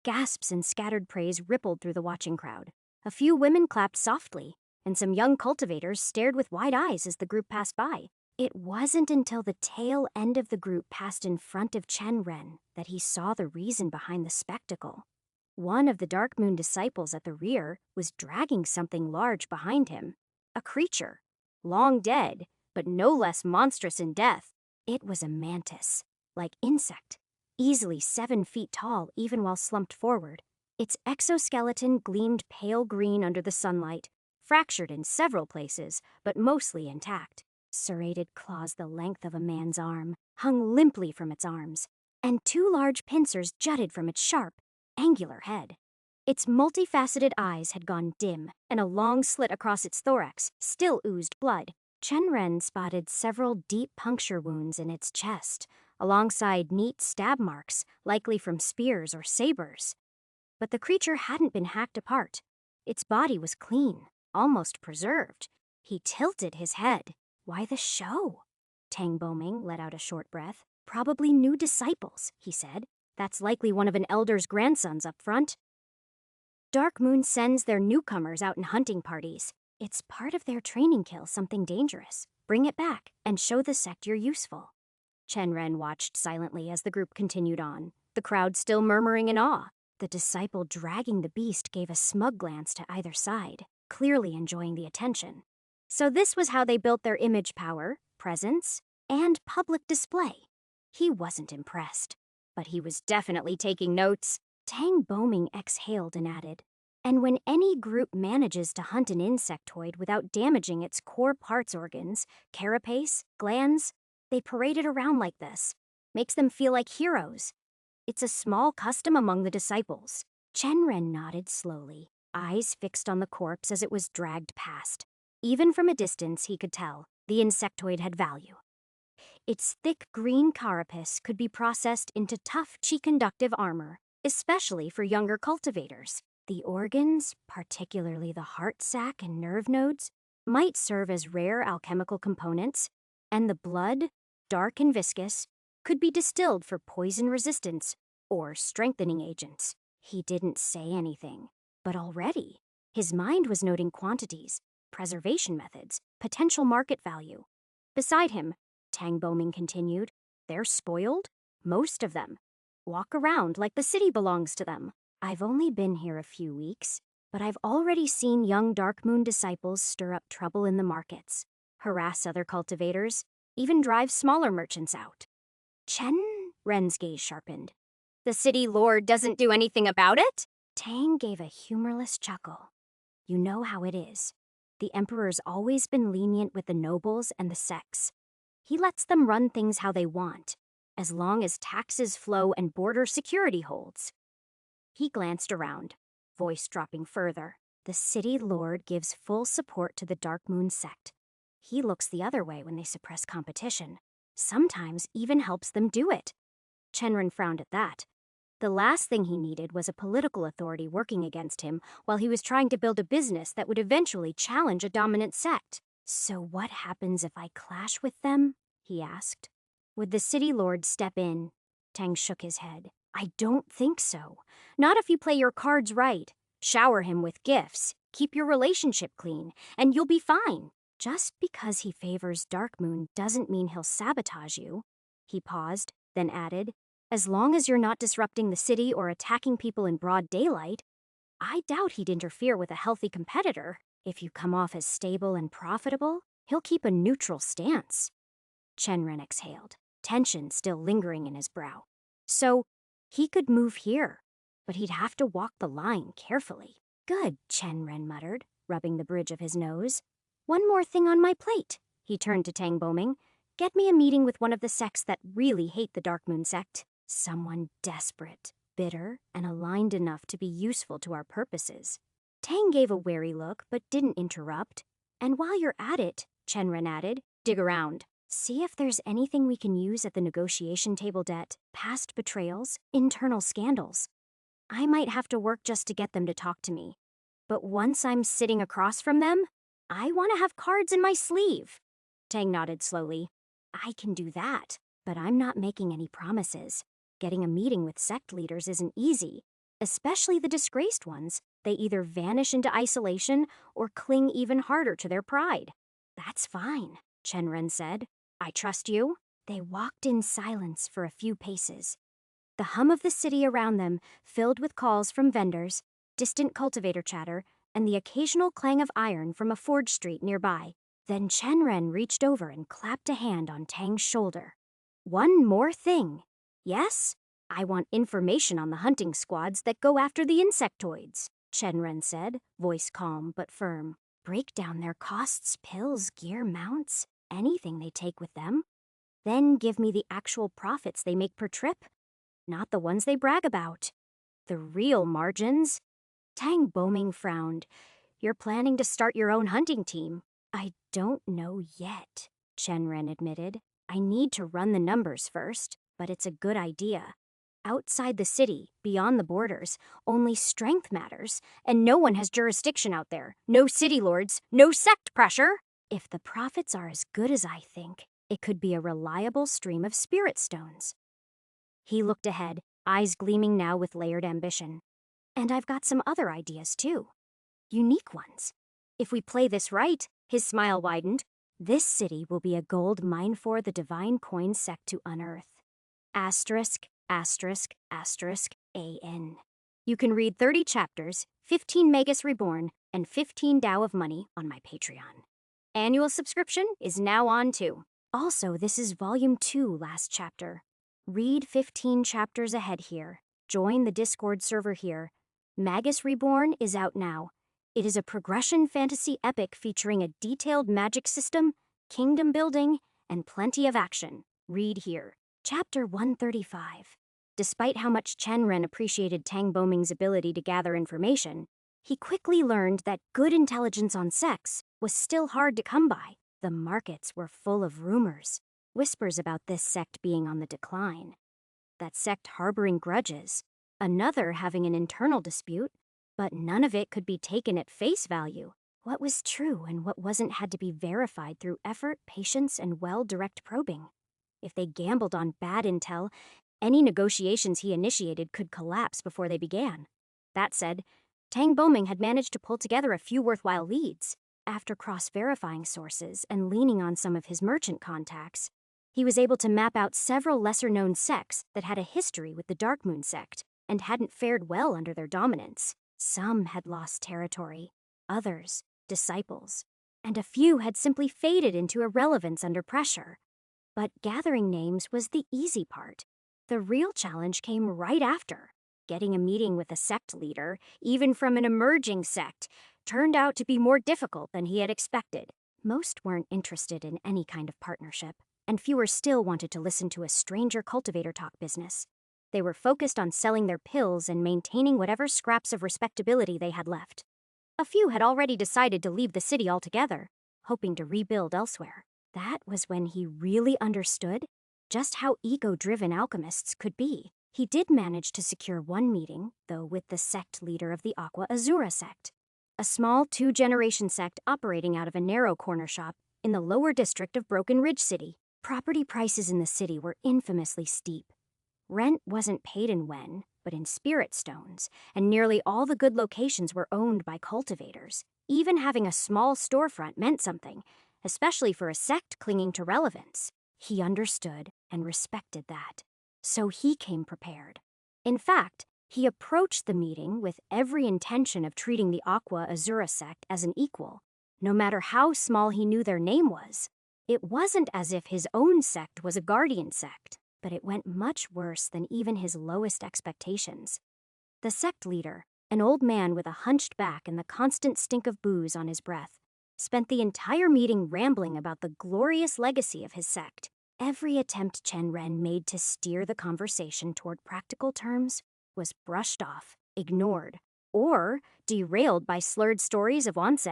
Gasps and scattered praise rippled through the watching crowd. A few women clapped softly, and some young cultivators stared with wide eyes as the group passed by. It wasn't until the tail end of the group passed in front of Chen Ren that he saw the reason behind the spectacle. One of the Dark Moon disciples at the rear was dragging something large behind him. A creature, long dead, but no less monstrous in death. It was a mantis, like insect, easily 7 feet tall even while slumped forward. Its exoskeleton gleamed pale green under the sunlight, fractured in several places, but mostly intact. Serrated claws the length of a man's arm hung limply from its arms, and 2 large pincers jutted from its sharp, angular head. Its multifaceted eyes had gone dim, and a long slit across its thorax still oozed blood. Chen Ren spotted several deep puncture wounds in its chest, alongside neat stab marks, likely from spears or sabers. But the creature hadn't been hacked apart. Its body was clean, almost preserved. He tilted his head. Why the show? Tang Boming let out a short breath. Probably new disciples, he said. That's likely one of an elder's grandsons up front. Dark Moon sends their newcomers out in hunting parties. It's part of their training kill something dangerous. Bring it back and show the sect you're useful. Chen Ren watched silently as the group continued on, the crowd still murmuring in awe. The disciple dragging the beast gave a smug glance to either side, clearly enjoying the attention. So this was how they built their image power, presence, and public display. He wasn't impressed, but he was definitely taking notes. Tang Boming exhaled and added, and when any group manages to hunt an insectoid without damaging its core parts organs, carapace, glands, they parade it around like this. Makes them feel like heroes. It's a small custom among the disciples. Chen Ren nodded slowly, eyes fixed on the corpse as it was dragged past. Even from a distance, he could tell the insectoid had value. Its thick green carapace could be processed into tough chi-conductive armor, especially for younger cultivators. The organs, particularly the heart sac and nerve nodes, might serve as rare alchemical components, and the blood, dark and viscous, could be distilled for poison resistance or strengthening agents. He didn't say anything, but already his mind was noting quantities, preservation methods, potential market value. Beside him, Tang Boming continued, they're spoiled, most of them. Walk around like the city belongs to them. I've only been here a few weeks, but I've already seen young Dark Moon disciples stir up trouble in the markets, harass other cultivators, even drive smaller merchants out. Chen Ren's gaze sharpened. The city lord doesn't do anything about it? Tang gave a humorless chuckle. You know how it is. The emperor's always been lenient with the nobles and the sects. He lets them run things how they want, as long as taxes flow and border security holds. He glanced around, voice dropping further. The city lord gives full support to the Dark Moon sect. He looks the other way when they suppress competition. Sometimes even helps them do it. Chenren frowned at that. The last thing he needed was a political authority working against him while he was trying to build a business that would eventually challenge a dominant sect. So what happens if I clash with them? He asked. Would the city lord step in? Tang shook his head. I don't think so. Not if you play your cards right. Shower him with gifts. Keep your relationship clean, and you'll be fine. Just because he favors Dark Moon doesn't mean he'll sabotage you. He paused, then added, as long as you're not disrupting the city or attacking people in broad daylight, I doubt he'd interfere with a healthy competitor. If you come off as stable and profitable, he'll keep a neutral stance. Chenren exhaled, tension still lingering in his brow. So, he could move here, but he'd have to walk the line carefully. Good, Chenren muttered, rubbing the bridge of his nose. One more thing on my plate. He turned to Tang Boming. Get me a meeting with one of the sects that really hate the Dark Moon sect. Someone desperate, bitter, and aligned enough to be useful to our purposes. Tang gave a wary look, but didn't interrupt. And while you're at it, Chenren added, dig around. See if there's anything we can use at the negotiation table. Debt, past betrayals, internal scandals. I might have to work just to get them to talk to me. But once I'm sitting across from them, I want to have cards in my sleeve. Tang nodded slowly. I can do that, but I'm not making any promises. Getting a meeting with sect leaders isn't easy, especially the disgraced ones. They either vanish into isolation or cling even harder to their pride. That's fine, Chenren said. I trust you. They walked in silence for a few paces. The hum of the city around them, filled with calls from vendors, distant cultivator chatter, and the occasional clang of iron from a forge street nearby. Then Chenren reached over and clapped a hand on Tang's shoulder. One more thing. Yes? I want information on the hunting squads that go after the insectoids, Chenren said, voice calm but firm. Break down their costs, pills, gear, mounts, anything they take with them. Then give me the actual profits they make per trip, not the ones they brag about. The real margins. Tang Boming frowned. You're planning to start your own hunting team. I don't know yet, Chenren admitted. I need to run the numbers first, but it's a good idea. Outside the city, beyond the borders, only strength matters, and no one has jurisdiction out there. No city lords, no sect pressure. If the profits are as good as I think, it could be a reliable stream of spirit stones. He looked ahead, eyes gleaming now with layered ambition. And I've got some other ideas too. Unique ones. If we play this right, his smile widened, this city will be a gold mine for the divine coin sect to unearth. Asterisk, asterisk, asterisk, AN. You can read 30 chapters, 15 Magus Reborn, and 15 Tao of Money on my Patreon. Annual subscription is now on too. Also, this is Volume 2, last chapter. Read 15 chapters ahead here. Join the Discord server here. Magus Reborn is out now. It is a progression fantasy epic featuring a detailed magic system, kingdom building, and plenty of action. Read here. Chapter 135. Despite how much Chenren appreciated Tang Boming's ability to gather information, he quickly learned that good intelligence on sex was still hard to come by. The markets were full of rumors, whispers about this sect being on the decline, that sect harboring grudges, another having an internal dispute, but none of it could be taken at face value. What was true and what wasn't had to be verified through effort, patience, and direct probing. If they gambled on bad intel, any negotiations he initiated could collapse before they began. That said, Tang Boming had managed to pull together a few worthwhile leads. After cross-verifying sources and leaning on some of his merchant contacts, he was able to map out several lesser-known sects that had a history with the Dark Moon sect and hadn't fared well under their dominance. Some had lost territory, others, disciples, and a few had simply faded into irrelevance under pressure. But gathering names was the easy part. The real challenge came right after. Getting a meeting with a sect leader, even from an emerging sect, turned out to be more difficult than he had expected. Most weren't interested in any kind of partnership, and fewer still wanted to listen to a stranger cultivator talk business. They were focused on selling their pills and maintaining whatever scraps of respectability they had left. A few had already decided to leave the city altogether, hoping to rebuild elsewhere. That was when he really understood just how ego-driven alchemists could be. He did manage to secure one meeting, though, with the sect leader of the Aqua Azura sect, a small 2-generation sect operating out of a narrow corner shop in the lower district of Broken Ridge City. Property prices in the city were infamously steep. Rent wasn't paid in Wen, but in spirit stones, and nearly all the good locations were owned by cultivators. Even having a small storefront meant something, especially for a sect clinging to relevance. He understood and respected that. So he came prepared. In fact, He approached the meeting with every intention of treating the Aqua Azura sect as an equal, no matter how small he knew their name was. It wasn't as if his own sect was a guardian sect, but it went much worse than even his lowest expectations. The sect leader, an old man with a hunched back and the constant stink of booze on his breath, spent the entire meeting rambling about the glorious legacy of his sect. Every attempt Chen Ren made to steer the conversation toward practical terms was brushed off, ignored, or derailed by slurred stories of once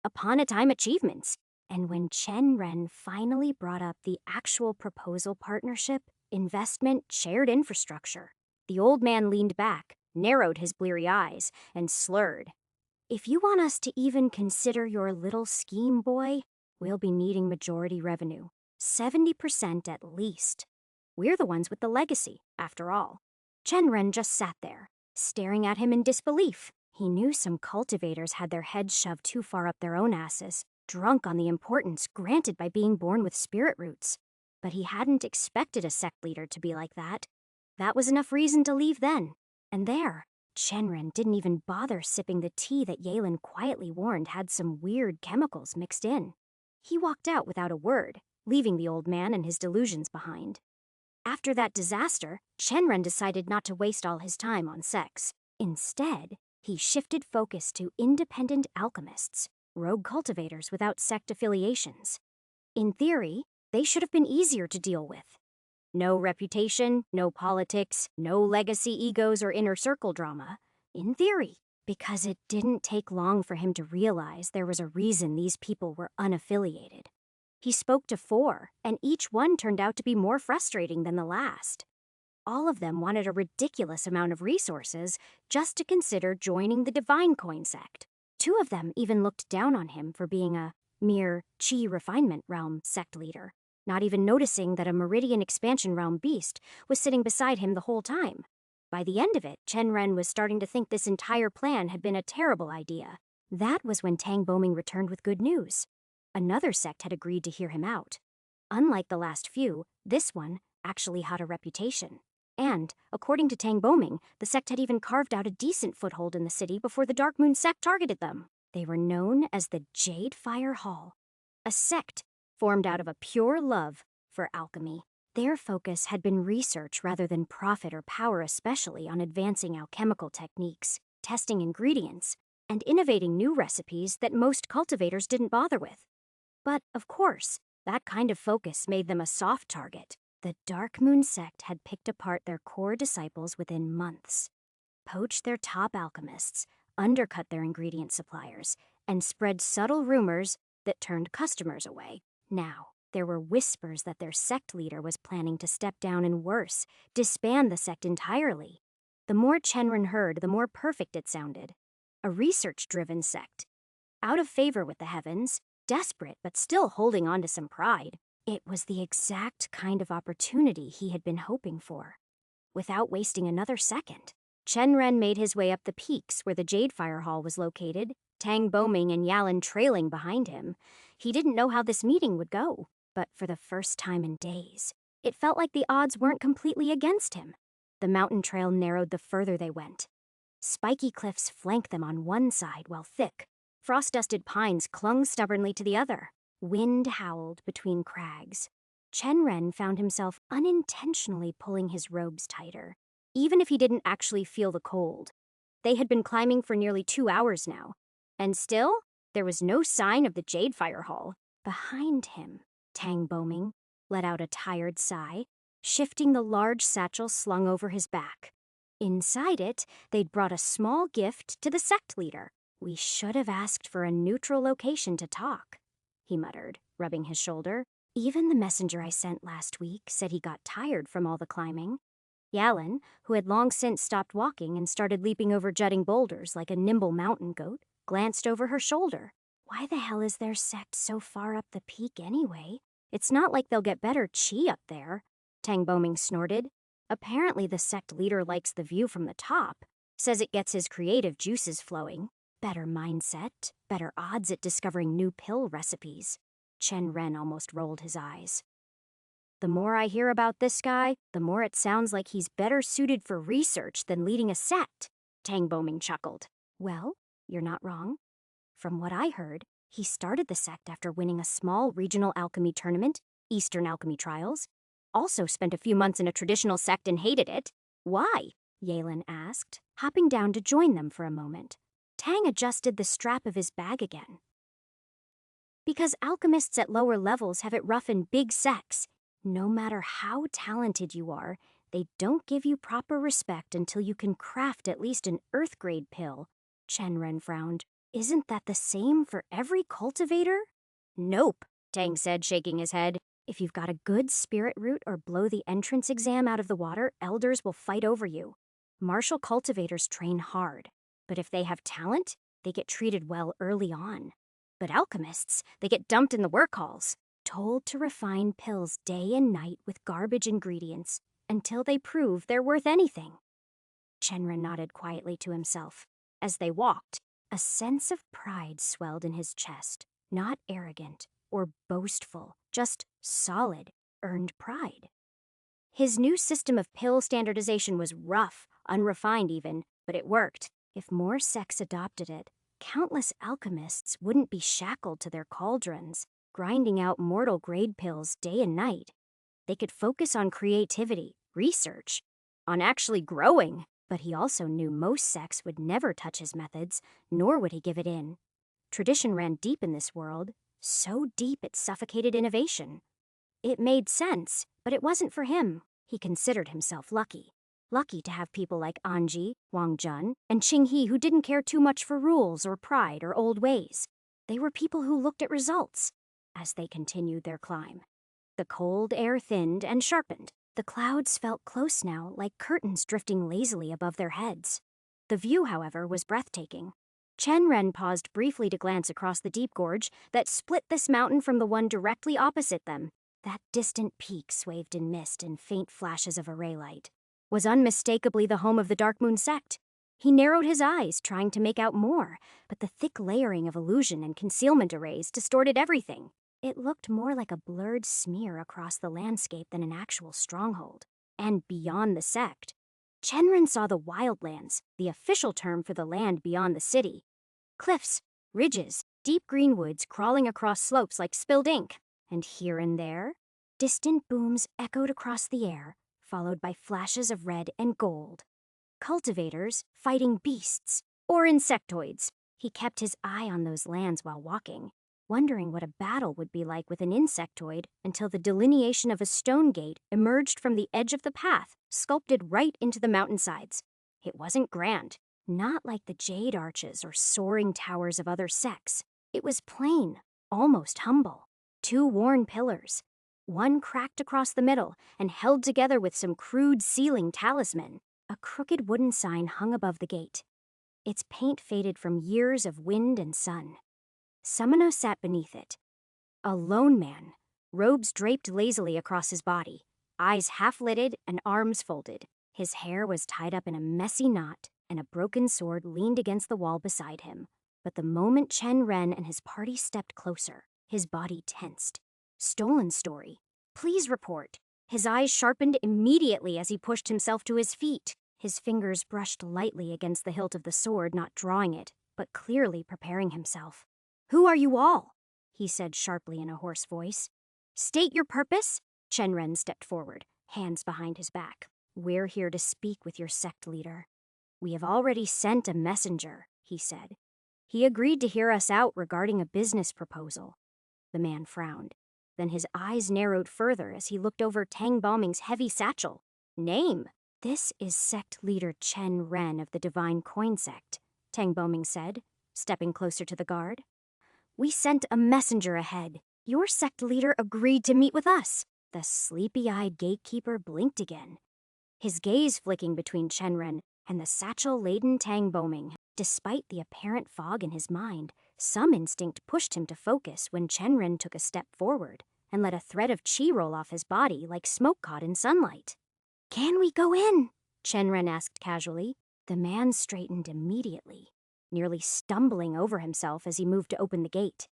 upon a time achievements. And when Chen Ren finally brought up the actual proposal partnership, investment, shared infrastructure, the old man leaned back, narrowed his bleary eyes, and slurred. If you want us to even consider your little scheme, boy, we'll be needing majority revenue. 70% at least. We're the ones with the legacy, after all. Chen Ren just sat there, staring at him in disbelief. He knew some cultivators had their heads shoved too far up their own asses, drunk on the importance granted by being born with spirit roots. But he hadn't expected a sect leader to be like that. That was enough reason to leave then. And there, Chenren didn't even bother sipping the tea that Yalen quietly warned had some weird chemicals mixed in. He walked out without a word, leaving the old man and his delusions behind. After that disaster, Chenren decided not to waste all his time on sex. Instead, he shifted focus to independent alchemists, rogue cultivators without sect affiliations. In theory, they should have been easier to deal with. No reputation, no politics, no legacy egos or inner circle drama. In theory, because it didn't take long for him to realize there was a reason these people were unaffiliated. He spoke to 4, and each one turned out to be more frustrating than the last. All of them wanted a ridiculous amount of resources just to consider joining the Divine Coin sect. 2 of them even looked down on him for being a mere Chi refinement realm sect leader, not even noticing that a Meridian expansion realm beast was sitting beside him the whole time. By the end of it, Chen Ren was starting to think this entire plan had been a terrible idea. That was when Tang Boming returned with good news. Another sect had agreed to hear him out. Unlike the last few, this one actually had a reputation. And, according to Tang Boming, the sect had even carved out a decent foothold in the city before the Dark Moon sect targeted them. They were known as the Jade Fire Hall, a sect formed out of a pure love for alchemy. Their focus had been research rather than profit or power, especially on advancing alchemical techniques, testing ingredients, and innovating new recipes that most cultivators didn't bother with. But, of course, that kind of focus made them a soft target. The Dark Moon sect had picked apart their core disciples within months, poached their top alchemists, undercut their ingredient suppliers, and spread subtle rumors that turned customers away. Now, there were whispers that their sect leader was planning to step down and worse, disband the sect entirely. The more Chenren heard, the more perfect it sounded. A research-driven sect, out of favor with the heavens, desperate but still holding on to some pride. It was the exact kind of opportunity he had been hoping for. Without wasting another second, Chen Ren made his way up the peaks where the Jade Fire Hall was located, Tang Boming and Yalan trailing behind him. He didn't know how this meeting would go, but for the first time in days, it felt like the odds weren't completely against him. The mountain trail narrowed the further they went. Spiky cliffs flanked them on one side while thick, frost-dusted pines clung stubbornly to the other. Wind howled between crags. Chen Ren found himself unintentionally pulling his robes tighter, even if he didn't actually feel the cold. They had been climbing for nearly 2 hours now, and still, there was no sign of the Jade Fire Hall. Behind him, Tang Boming let out a tired sigh, shifting the large satchel slung over his back. Inside it, they'd brought a small gift to the sect leader. We should have asked for a neutral location to talk, he muttered, rubbing his shoulder. Even the messenger I sent last week said he got tired from all the climbing. Yalan, who had long since stopped walking and started leaping over jutting boulders like a nimble mountain goat, glanced over her shoulder. Why the hell is their sect so far up the peak anyway? It's not like they'll get better chi up there, Tang Boming snorted. Apparently the sect leader likes the view from the top, says it gets his creative juices flowing. Better mindset, better odds at discovering new pill recipes. Chen Ren almost rolled his eyes. The more I hear about this guy, the more it sounds like he's better suited for research than leading a sect, Tang Boming chuckled. Well, you're not wrong. From what I heard, he started the sect after winning a small regional alchemy tournament, Eastern Alchemy Trials. Also spent a few months in a traditional sect and hated it. Why? Yalen asked, hopping down to join them for a moment. Tang adjusted the strap of his bag again. Because alchemists at lower levels have it rough in big sects. No matter how talented you are, they don't give you proper respect until you can craft at least an earth-grade pill. Chen Ren frowned. Isn't that the same for every cultivator? Nope, Tang said, shaking his head. If you've got a good spirit root or blow the entrance exam out of the water, elders will fight over you. Martial cultivators train hard, but if they have talent, they get treated well early on. But alchemists, they get dumped in the work halls, told to refine pills day and night with garbage ingredients until they prove they're worth anything. Chenren nodded quietly to himself. As they walked, a sense of pride swelled in his chest, not arrogant or boastful, just solid, earned pride. His new system of pill standardization was rough, unrefined even, but it worked. If more sects adopted it, countless alchemists wouldn't be shackled to their cauldrons, grinding out mortal-grade pills day and night. They could focus on creativity, research, on actually growing. But he also knew most sects would never touch his methods, nor would he give it in. Tradition ran deep in this world, so deep it suffocated innovation. It made sense, but it wasn't for him. He considered himself lucky. Lucky to have people like Anji, Wang Jun, and Qing He who didn't care too much for rules or pride or old ways. They were people who looked at results as they continued their climb. The cold air thinned and sharpened. The clouds felt close now, like curtains drifting lazily above their heads. The view, however, was breathtaking. Chen Ren paused briefly to glance across the deep gorge that split this mountain from the one directly opposite them. That distant peak, swathed in mist and faint flashes of array light, was unmistakably the home of the Dark Moon sect. He narrowed his eyes, trying to make out more, but the thick layering of illusion and concealment arrays distorted everything. It looked more like a blurred smear across the landscape than an actual stronghold. And beyond the sect, Chenren saw the wildlands, the official term for the land beyond the city. Cliffs, ridges, deep green woods crawling across slopes like spilled ink. And here and there, distant booms echoed across the air, followed by flashes of red and gold. Cultivators fighting beasts or insectoids. He kept his eye on those lands while walking, wondering what a battle would be like with an insectoid until the delineation of a stone gate emerged from the edge of the path, sculpted right into the mountainsides. It wasn't grand, not like the jade arches or soaring towers of other sects. It was plain, almost humble. 2 worn pillars, one cracked across the middle and held together with some crude ceiling talisman. A crooked wooden sign hung above the gate, its paint faded from years of wind and sun. Summono sat beneath it, a lone man, robes draped lazily across his body, eyes half-lidded and arms folded. His hair was tied up in a messy knot, and a broken sword leaned against the wall beside him. But the moment Chen Ren and his party stepped closer, his body tensed. Stolen story. Please report. His eyes sharpened immediately as he pushed himself to his feet. His fingers brushed lightly against the hilt of the sword, not drawing it, but clearly preparing himself. "Who are you all?" he said sharply in a hoarse voice. "State your purpose." Chen Ren stepped forward, hands behind his back. "We're here to speak with your sect leader." "We have already sent a messenger," he said. "He agreed to hear us out regarding a business proposal." The man frowned. Then his eyes narrowed further as he looked over Tang Baoming's heavy satchel. "Name." "This is sect leader Chen Ren of the Divine Coin Sect," Tang Baoming said, stepping closer to the guard. "We sent a messenger ahead. Your sect leader agreed to meet with us." The sleepy-eyed gatekeeper blinked again, his gaze flicking between Chen Ren and the satchel-laden Tang Baoming. Despite the apparent fog in his mind, some instinct pushed him to focus when Chen Ren took a step forward and let a thread of qi roll off his body like smoke caught in sunlight. "Can we go in?" Chen Ren asked casually. The man straightened immediately, nearly stumbling over himself as he moved to open the gate.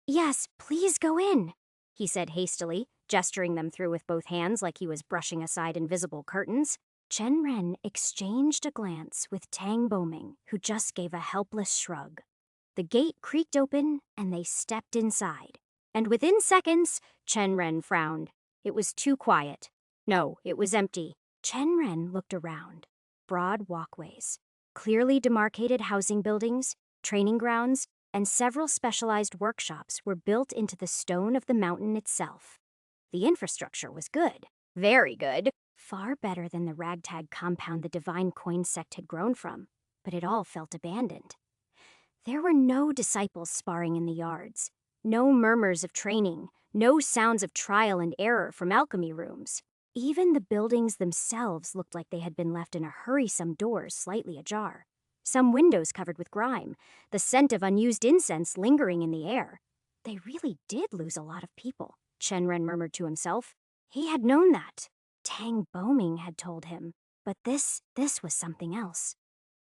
Yes, please go in," he said hastily, gesturing them through with both hands like he was brushing aside invisible curtains. Chen Ren exchanged a glance with Tang Boming, who just gave a helpless shrug. The gate creaked open, and they stepped inside. And within seconds, Chen Ren frowned. It was too quiet. No, it was empty. Chen Ren looked around. Broad walkways, clearly demarcated housing buildings, training grounds, and several specialized workshops were built into the stone of the mountain itself. The infrastructure was good. Very good. Far better than the ragtag compound the Divine Coin sect had grown from, but it all felt abandoned. There were no disciples sparring in the yards, no murmurs of training, no sounds of trial and error from alchemy rooms. Even the buildings themselves looked like they had been left in a hurry, some doors slightly ajar, some windows covered with grime, the scent of unused incense lingering in the air. They really did lose a lot of people, Chen Ren murmured to himself. He had known that. Tang Boming had told him. But this was something else.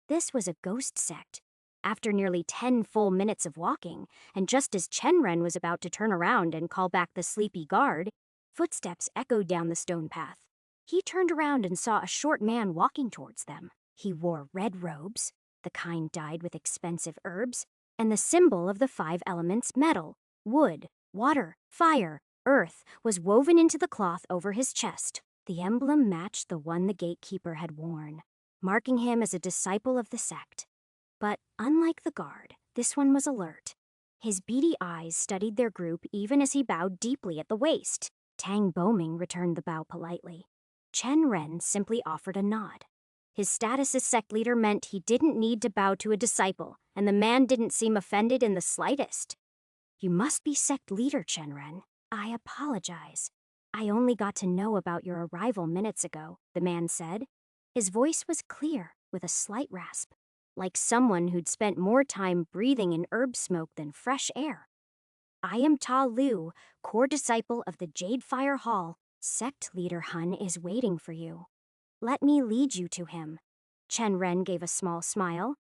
This was a ghost sect. After nearly 10 full minutes of walking, and just as Chen Ren was about to turn around and call back the sleepy guard, footsteps echoed down the stone path. He turned around and saw a short man walking towards them. He wore red robes, the kind dyed with expensive herbs, and the symbol of the 5 elements metal, wood, water, fire, earth was woven into the cloth over his chest. The emblem matched the one the gatekeeper had worn, marking him as a disciple of the sect. But unlike the guard, this one was alert. His beady eyes studied their group even as he bowed deeply at the waist. Tang Boming returned the bow politely. Chen Ren simply offered a nod. His status as sect leader meant he didn't need to bow to a disciple, and the man didn't seem offended in the slightest. "You must be sect leader, Chen Ren. I apologize. I only got to know about your arrival minutes ago," the man said. His voice was clear, with a slight rasp, like someone who'd spent more time breathing in herb smoke than fresh air. "I am Ta Lu, core disciple of the Jade Fire Hall. Sect leader Hun is waiting for you. Let me lead you to him." Chen Ren gave a small smile.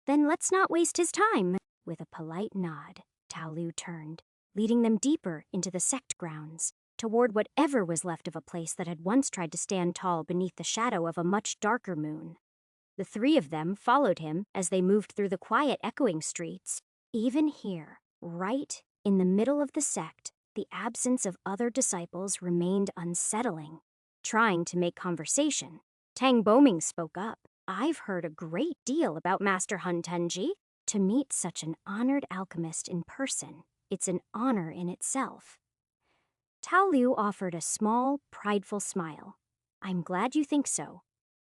"Then let's not waste his time." With a polite nod, Ta Lu turned, leading them deeper into the sect grounds, toward whatever was left of a place that had once tried to stand tall beneath the shadow of a much darker moon. The 3 of them followed him as they moved through the quiet, echoing streets. Even here, right in the middle of the sect, the absence of other disciples remained unsettling. Trying to make conversation, Tang Boming spoke up. "I've heard a great deal about Master Hun Tenji. To meet such an honored alchemist in person, it's an honor in itself." Tao Liu offered a small, prideful smile. "I'm glad you think so.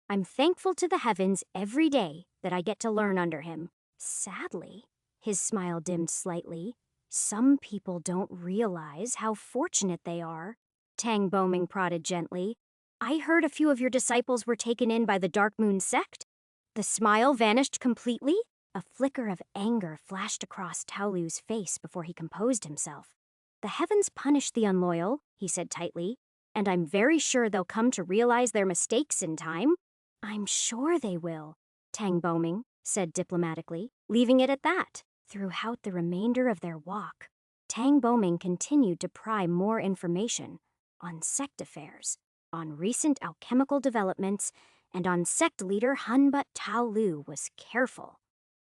I'm thankful to the heavens every day that I get to learn under him." Sadly, his smile dimmed slightly. "Some people don't realize how fortunate they are." Tang Boming prodded gently. "I heard a few of your disciples were taken in by the Dark Moon sect." The smile vanished completely. A flicker of anger flashed across Tao Liu's face before he composed himself. "The heavens punish the unloyal," he said tightly, "and I'm very sure they'll come to realize their mistakes in time." "I'm sure they will," Tang Boming said diplomatically, leaving it at that. Throughout the remainder of their walk, Tang Boming continued to pry more information on sect affairs, on recent alchemical developments, and on sect leader Hun, but Tao Lu was careful.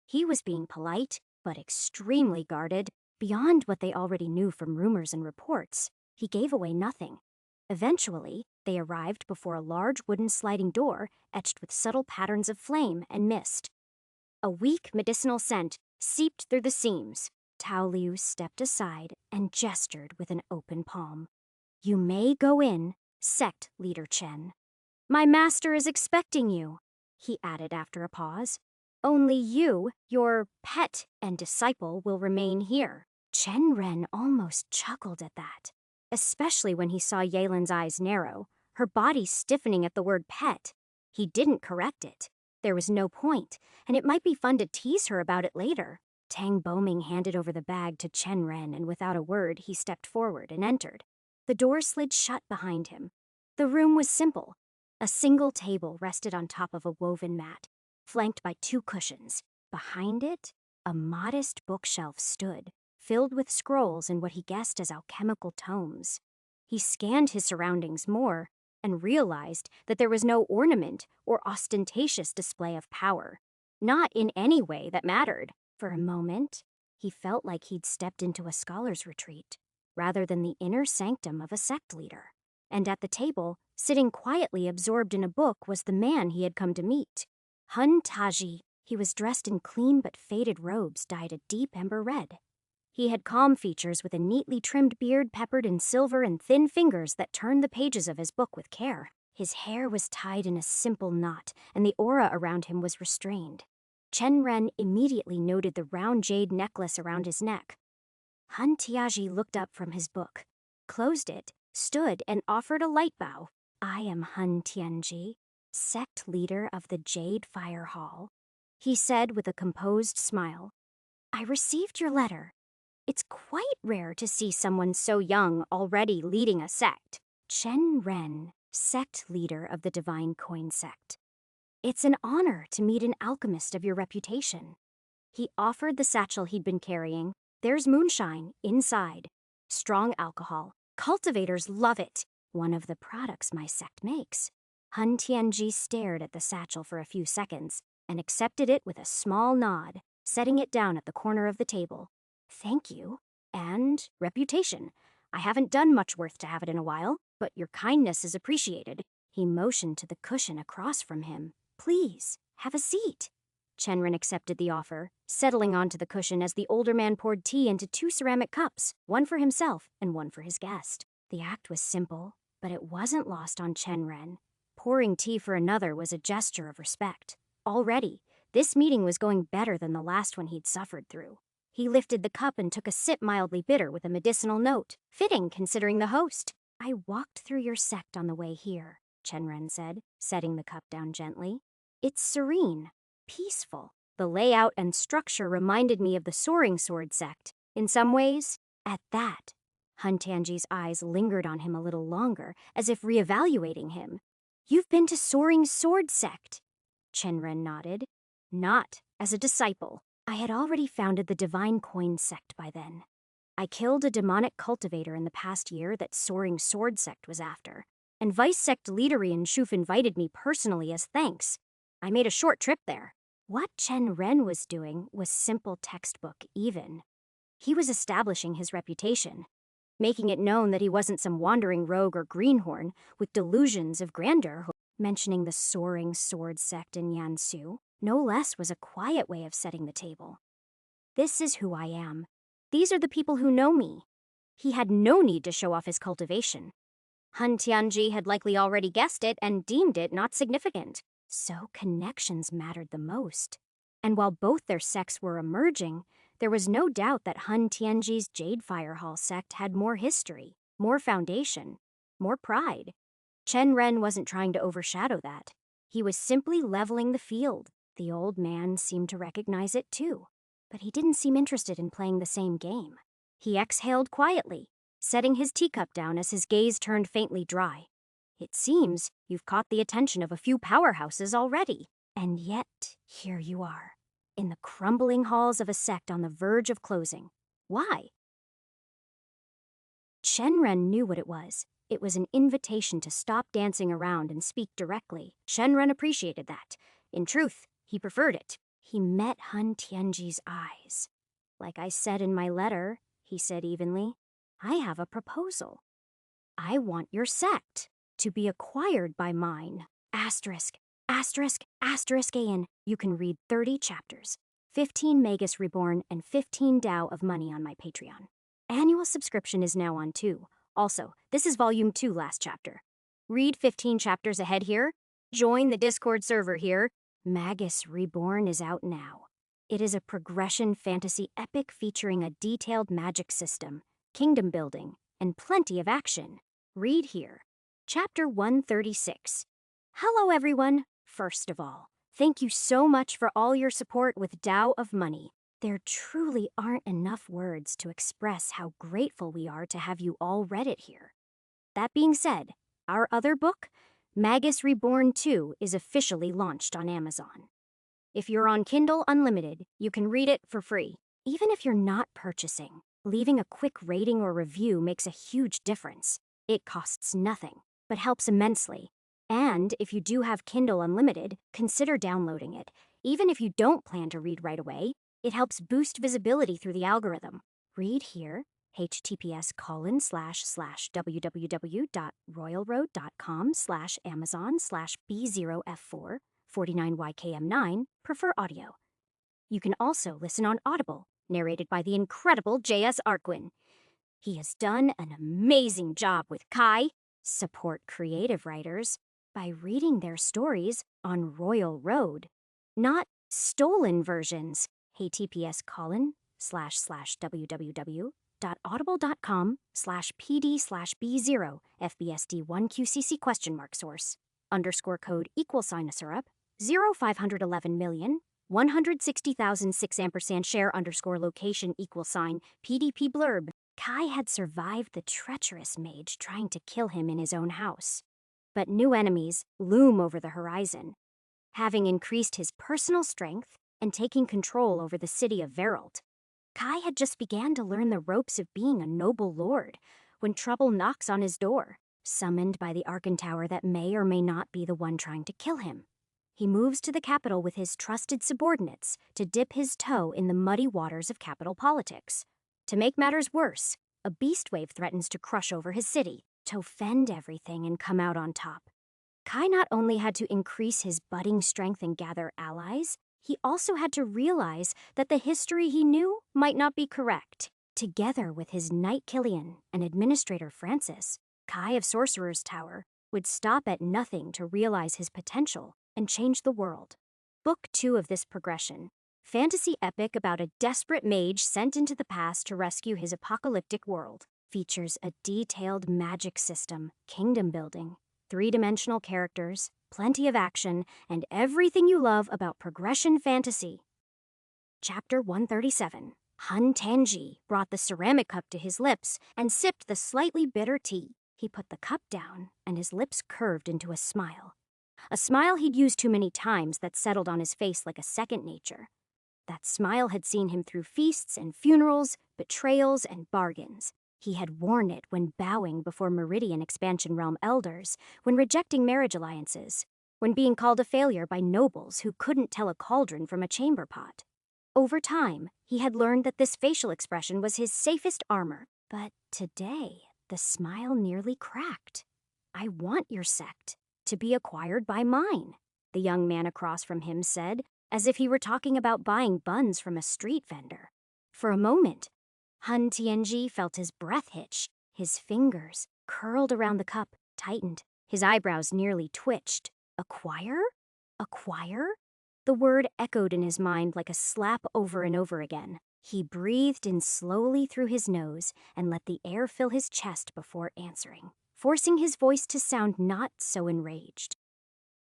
He was being polite, but extremely guarded. Beyond what they already knew from rumors and reports, he gave away nothing. Eventually, they arrived before a large wooden sliding door etched with subtle patterns of flame and mist. A weak medicinal scent seeped through the seams. Tao Liu stepped aside and gestured with an open palm. "You may go in, sect leader Chen. My master is expecting you," he added after a pause. "Only you, your pet and disciple, will remain here." Chen Ren almost chuckled at that, especially when he saw Yelin's eyes narrow, her body stiffening at the word pet. He didn't correct it. There was no point, and it might be fun to tease her about it later. Tang Boming handed over the bag to Chen Ren, and without a word, he stepped forward and entered. The door slid shut behind him. The room was simple. A single table rested on top of a woven mat, flanked by 2 cushions. Behind it, a modest bookshelf stood, filled with scrolls and what he guessed as alchemical tomes. He scanned his surroundings more and realized that there was no ornament or ostentatious display of power, not in any way that mattered. For a moment, he felt like he'd stepped into a scholar's retreat, rather than the inner sanctum of a sect leader. And at the table, sitting quietly absorbed in a book, was the man he had come to meet. Hun Taji. He was dressed in clean but faded robes dyed a deep ember red. He had calm features with a neatly trimmed beard peppered in silver and thin fingers that turned the pages of his book with care. His hair was tied in a simple knot, and the aura around him was restrained. Chen Ren immediately noted the round jade necklace around his neck. Han Tiaji looked up from his book, closed it, stood, and offered a light bow. I am Hun Tianji, sect leader of the Jade Fire Hall, he said with a composed smile. I received your letter. It's quite rare to see someone so young already leading a sect. Chen Ren, sect leader of the Divine Coin Sect. It's an honor to meet an alchemist of your reputation. He offered the satchel he'd been carrying. There's moonshine inside. Strong alcohol. Cultivators love it. One of the products my sect makes. Hun Tianji stared at the satchel for a few seconds and accepted it with a small nod, setting it down at the corner of the table. Thank you. And reputation. I haven't done much worth to have it in a while, but your kindness is appreciated. He motioned to the cushion across from him. Please, have a seat. Chenren accepted the offer, settling onto the cushion as the older man poured tea into 2 ceramic cups, one for himself and one for his guest. The act was simple, but it wasn't lost on Chenren. Pouring tea for another was a gesture of respect. Already, this meeting was going better than the last one he'd suffered through. He lifted the cup and took a sip mildly bitter with a medicinal note, fitting considering the host. I walked through your sect on the way here, Chenren said, setting the cup down gently. It's serene, peaceful. The layout and structure reminded me of the Soaring Sword sect. In some ways, at that, Hun Tianji's eyes lingered on him a little longer, as if reevaluating him. You've been to Soaring Sword sect? Chenren nodded. Not as a disciple. I had already founded the Divine Coin sect by then. I killed a demonic cultivator in the past year that Soaring Sword sect was after, and Vice Sect leader Ian Shuf invited me personally as thanks. I made a short trip there. What Chen Ren was doing was simple textbook even. He was establishing his reputation, making it known that he wasn't some wandering rogue or greenhorn with delusions of grandeur. Mentioning the Soaring Sword sect in Yansu, no less, was a quiet way of setting the table. This is who I am. These are the people who know me. He had no need to show off his cultivation. Hun Tianji had likely already guessed it and deemed it not significant. So connections mattered the most. And while both their sects were emerging, there was no doubt that Hun Tianji's Jade Fire Hall sect had more history, more foundation, more pride. Chen Ren wasn't trying to overshadow that. He was simply leveling the field. The old man seemed to recognize it too, but he didn't seem interested in playing the same game. He exhaled quietly, setting his teacup down as his gaze turned faintly dry. It seems you've caught the attention of a few powerhouses already. And yet, here you are, in the crumbling halls of a sect on the verge of closing. Why? Chen Ren knew what it was. It was an invitation to stop dancing around and speak directly. Chen Ren appreciated that. In truth, he preferred it. He met Hun Tianji's eyes. Like I said in my letter, he said evenly, I have a proposal. I want your sect to be acquired by mine. Asterisk, asterisk, asterisk AN. You can read 30 chapters, 15 Magus Reborn, and 15 Tao of money on my Patreon. Annual subscription is now on too. Also, this is Volume 2 last chapter. Read 15 chapters ahead here. Join the Discord server here. Magus Reborn is out now. It is a progression fantasy epic featuring a detailed magic system, kingdom building, and plenty of action. Read here. Chapter 136. Hello everyone. First of all, thank you so much for all your support with Tao of Money. There truly aren't enough words to express how grateful we are to have you all read it here. That being said, our other book, Magus Reborn 2, is officially launched on Amazon. If you're on Kindle Unlimited, you can read it for free. Even if you're not purchasing, leaving a quick rating or review makes a huge difference. It costs nothing, but helps immensely. And if you do have Kindle Unlimited, consider downloading it. Even if you don't plan to read right away, it helps boost visibility through the algorithm. Read here, https://www.royalroad.com/amazon/B0F4 49YKM9, prefer audio. You can also listen on Audible, narrated by the incredible J.S. Arquin. He has done an amazing job with Kai. Support creative writers by reading their stories on Royal Road, not stolen versions. https://www.audible.com/pd/b0 FBSD1QCC source _code =syrup 0511 160,006 share _location =PDP blurb. Kai had survived the treacherous mage trying to kill him in his own house. But new enemies loom over the horizon. Having increased his personal strength and taking control over the city of Veralt, Kai had just began to learn the ropes of being a noble lord when trouble knocks on his door, summoned by the Archentower that may or may not be the one trying to kill him. He moves to the capital with his trusted subordinates to dip his toe in the muddy waters of capital politics. To make matters worse, a beast wave threatens to crush over his city. To fend everything and come out on top, Kai not only had to increase his budding strength and gather allies, he also had to realize that the history he knew might not be correct. Together with his Knight Killian and Administrator Francis, Kai of Sorcerer's Tower would stop at nothing to realize his potential and change the world. Book 2 of this progression, fantasy epic about a desperate mage sent into the past to rescue his apocalyptic world, features a detailed magic system, kingdom building, 3-dimensional characters, plenty of action, and everything you love about progression fantasy. Chapter 137. Hun Tanji brought the ceramic cup to his lips and sipped the slightly bitter tea. He put the cup down, and his lips curved into a smile. A smile he'd used too many times that settled on his face like a second nature. That smile had seen him through feasts and funerals, betrayals and bargains. He had worn it when bowing before Meridian Expansion Realm elders, when rejecting marriage alliances, when being called a failure by nobles who couldn't tell a cauldron from a chamber pot. Over time, he had learned that this facial expression was his safest armor. But today, the smile nearly cracked. "I want your sect to be acquired by mine," the young man across from him said, as if he were talking about buying buns from a street vendor. For a moment, Hun Tianji felt his breath hitch. His fingers, curled around the cup, tightened. His eyebrows nearly twitched. Acquire? Acquire? The word echoed in his mind like a slap over and over again. He breathed in slowly through his nose and let the air fill his chest before answering, forcing his voice to sound not so enraged.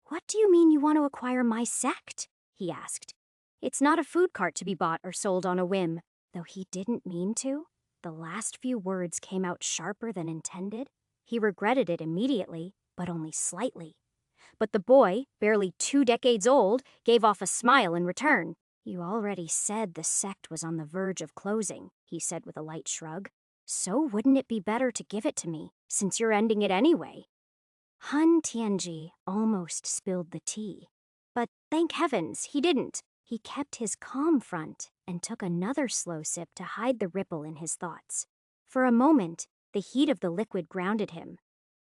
"What do you mean you want to acquire my sect?" he asked. "It's not a food cart to be bought or sold on a whim." Though he didn't mean to, the last few words came out sharper than intended. He regretted it immediately, but only slightly. But the boy, barely 2 decades old, gave off a smile in return. "You already said the sect was on the verge of closing," he said with a light shrug. "So wouldn't it be better to give it to me, since you're ending it anyway?" Hun Tianji almost spilled the tea. But thank heavens, he didn't. He kept his calm front and took another slow sip to hide the ripple in his thoughts. For a moment, the heat of the liquid grounded him.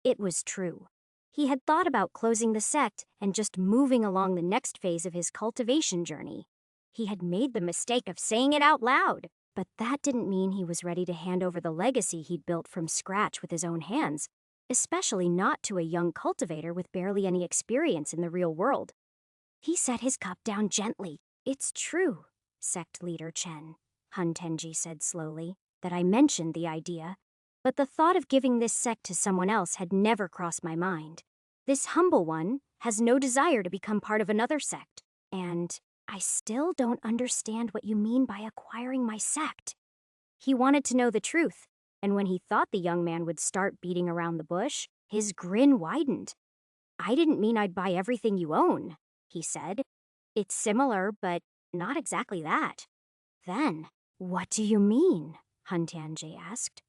It was true. He had thought about closing the sect and just moving along the next phase of his cultivation journey. He had made the mistake of saying it out loud, but that didn't mean he was ready to hand over the legacy he'd built from scratch with his own hands, especially not to a young cultivator with barely any experience in the real world. He set his cup down gently. "It's true, sect leader Chen," Hun Tenji said slowly, "that I mentioned the idea, but the thought of giving this sect to someone else had never crossed my mind. This humble one has no desire to become part of another sect, and I still don't understand what you mean by acquiring my sect." He wanted to know the truth, and when he thought the young man would start beating around the bush, his grin widened. "I didn't mean I'd buy everything you own," he said. "It's similar, but not exactly that." "Then, what do you mean?" Hun Tianji asked.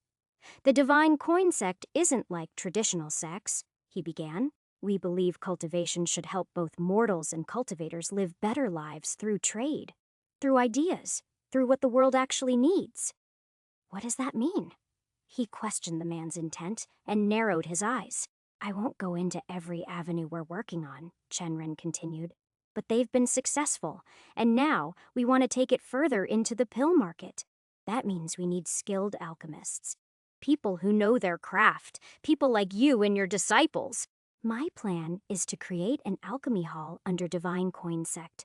The Divine Coin Sect isn't like traditional sects, he began. We believe cultivation should help both mortals and cultivators live better lives through trade, through ideas, through what the world actually needs. What does that mean? He questioned the man's intent and narrowed his eyes. I won't go into every avenue we're working on, Chenren continued, but they've been successful, and now we want to take it further into the pill market. That means we need skilled alchemists, people who know their craft, people like you and your disciples. My plan is to create an alchemy hall under Divine Coin Sect,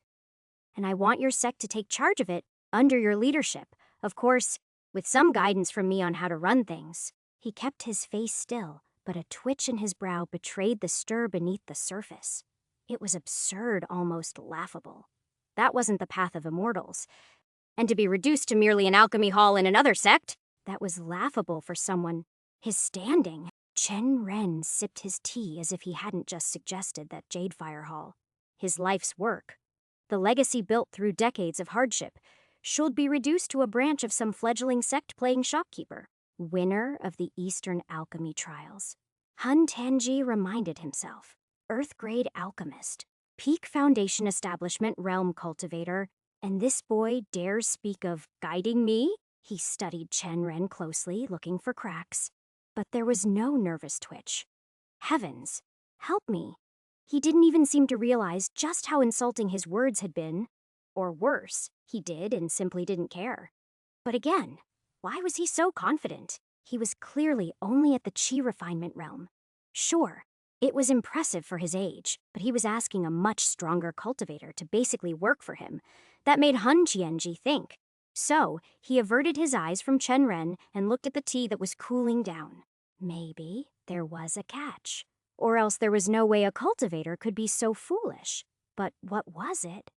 and I want your sect to take charge of it under your leadership, of course, with some guidance from me on how to run things. He kept his face still, but a twitch in his brow betrayed the stir beneath the surface. It was absurd, almost laughable. That wasn't the path of immortals. And to be reduced to merely an alchemy hall in another sect, that was laughable for someone his standing. Chen Ren sipped his tea as if he hadn't just suggested that Jadefire Hall. His life's work, the legacy built through decades of hardship, should be reduced to a branch of some fledgling sect playing shopkeeper. Winner of the Eastern Alchemy Trials. Han Tianji reminded himself. Earth-grade alchemist, peak foundation establishment realm cultivator, and this boy dares speak of guiding me? He studied Chen Ren closely, looking for cracks. But there was no nervous twitch. Heavens, help me. He didn't even seem to realize just how insulting his words had been. Or worse, he did and simply didn't care. But again, why was he so confident? He was clearly only at the Qi refinement realm. Sure, it was impressive for his age, but he was asking a much stronger cultivator to basically work for him. That made Han Tianji think. So, he averted his eyes from Chen Ren and looked at the tea that was cooling down. Maybe there was a catch. Or else there was no way a cultivator could be so foolish. But what was it?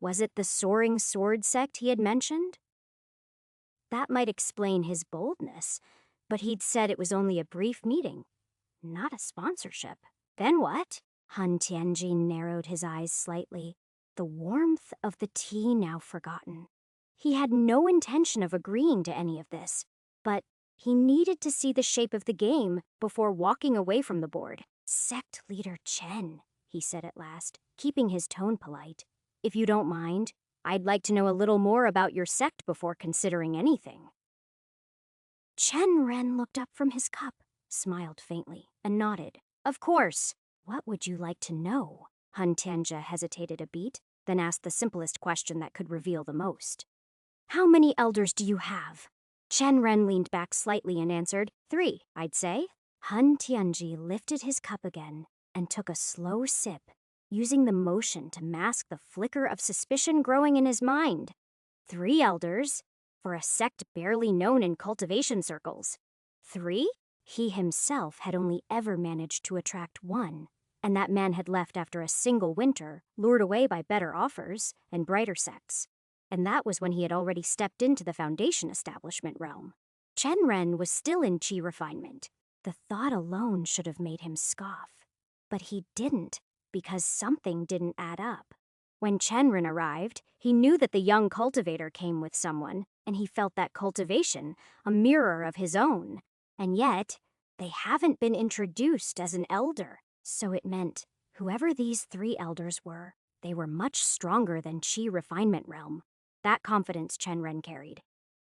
Was it the Soaring Sword sect he had mentioned? That might explain his boldness, but he'd said it was only a brief meeting, not a sponsorship. Then what? Han Tianji narrowed his eyes slightly, the warmth of the tea now forgotten. He had no intention of agreeing to any of this, but he needed to see the shape of the game before walking away from the board. Sect leader Chen, he said at last, keeping his tone polite. If you don't mind, I'd like to know a little more about your sect before considering anything. Chen Ren looked up from his cup, smiled faintly, and nodded. Of course. What would you like to know? Han Tianji hesitated a beat, then asked the simplest question that could reveal the most. How many elders do you have? Chen Ren leaned back slightly and answered, 3, I'd say. Han Tianji lifted his cup again and took a slow sip, using the motion to mask the flicker of suspicion growing in his mind. 3 elders, for a sect barely known in cultivation circles. 3? He himself had only ever managed to attract 1, and that man had left after a single winter, lured away by better offers and brighter sects. And that was when he had already stepped into the foundation establishment realm. Chen Ren was still in Qi refinement. The thought alone should have made him scoff. But he didn't, because something didn't add up. When Chen Ren arrived, he knew that the young cultivator came with someone, and he felt that cultivation, a mirror of his own. And yet, they haven't been introduced as an elder. So it meant, whoever these 3 elders were, they were much stronger than Qi refinement realm. That confidence Chen Ren carried.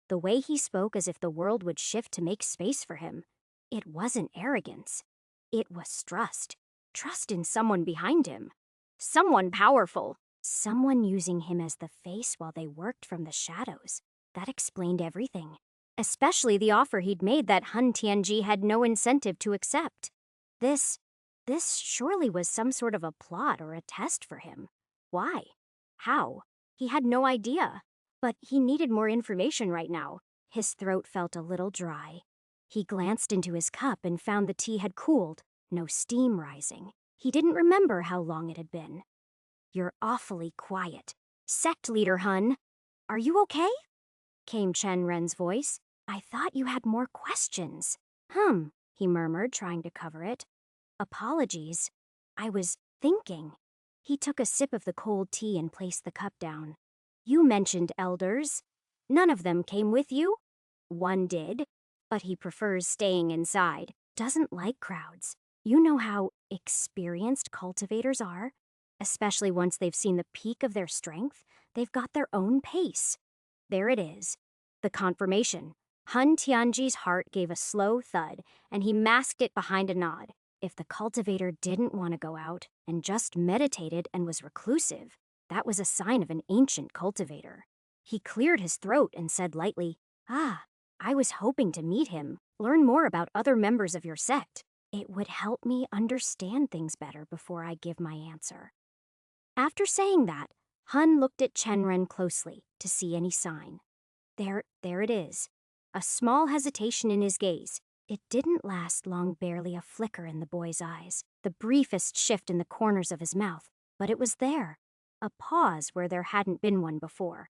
The way he spoke as if the world would shift to make space for him. It wasn't arrogance. It was trust. Trust in someone behind him. Someone powerful. Someone using him as the face while they worked from the shadows. That explained everything. Especially the offer he'd made that Han Tianji had no incentive to accept. This surely was some sort of a plot or a test for him. Why? How? He had no idea. But he needed more information right now. His throat felt a little dry. He glanced into his cup and found the tea had cooled, no steam rising. He didn't remember how long it had been. You're awfully quiet. Sect leader Hun, are you okay? Came Chen Ren's voice. I thought you had more questions. He murmured, trying to cover it. Apologies. I was thinking. He took a sip of the cold tea and placed the cup down. You mentioned elders. None of them came with you? 1 did. but he prefers staying inside, doesn't like crowds. You know how experienced cultivators are? Especially once they've seen the peak of their strength, they've got their own pace. There it is. The confirmation. Hun Tianji's heart gave a slow thud, and he masked it behind a nod. If the cultivator didn't want to go out and just meditated and was reclusive, that was a sign of an ancient cultivator. He cleared his throat and said lightly, I was hoping to meet him, learn more about other members of your sect. It would help me understand things better before I give my answer. After saying that, Hun looked at Chenren closely to see any sign. There it is. A small hesitation in his gaze. It didn't last long, barely a flicker in the boy's eyes, the briefest shift in the corners of his mouth, but it was there. A pause where there hadn't been one before.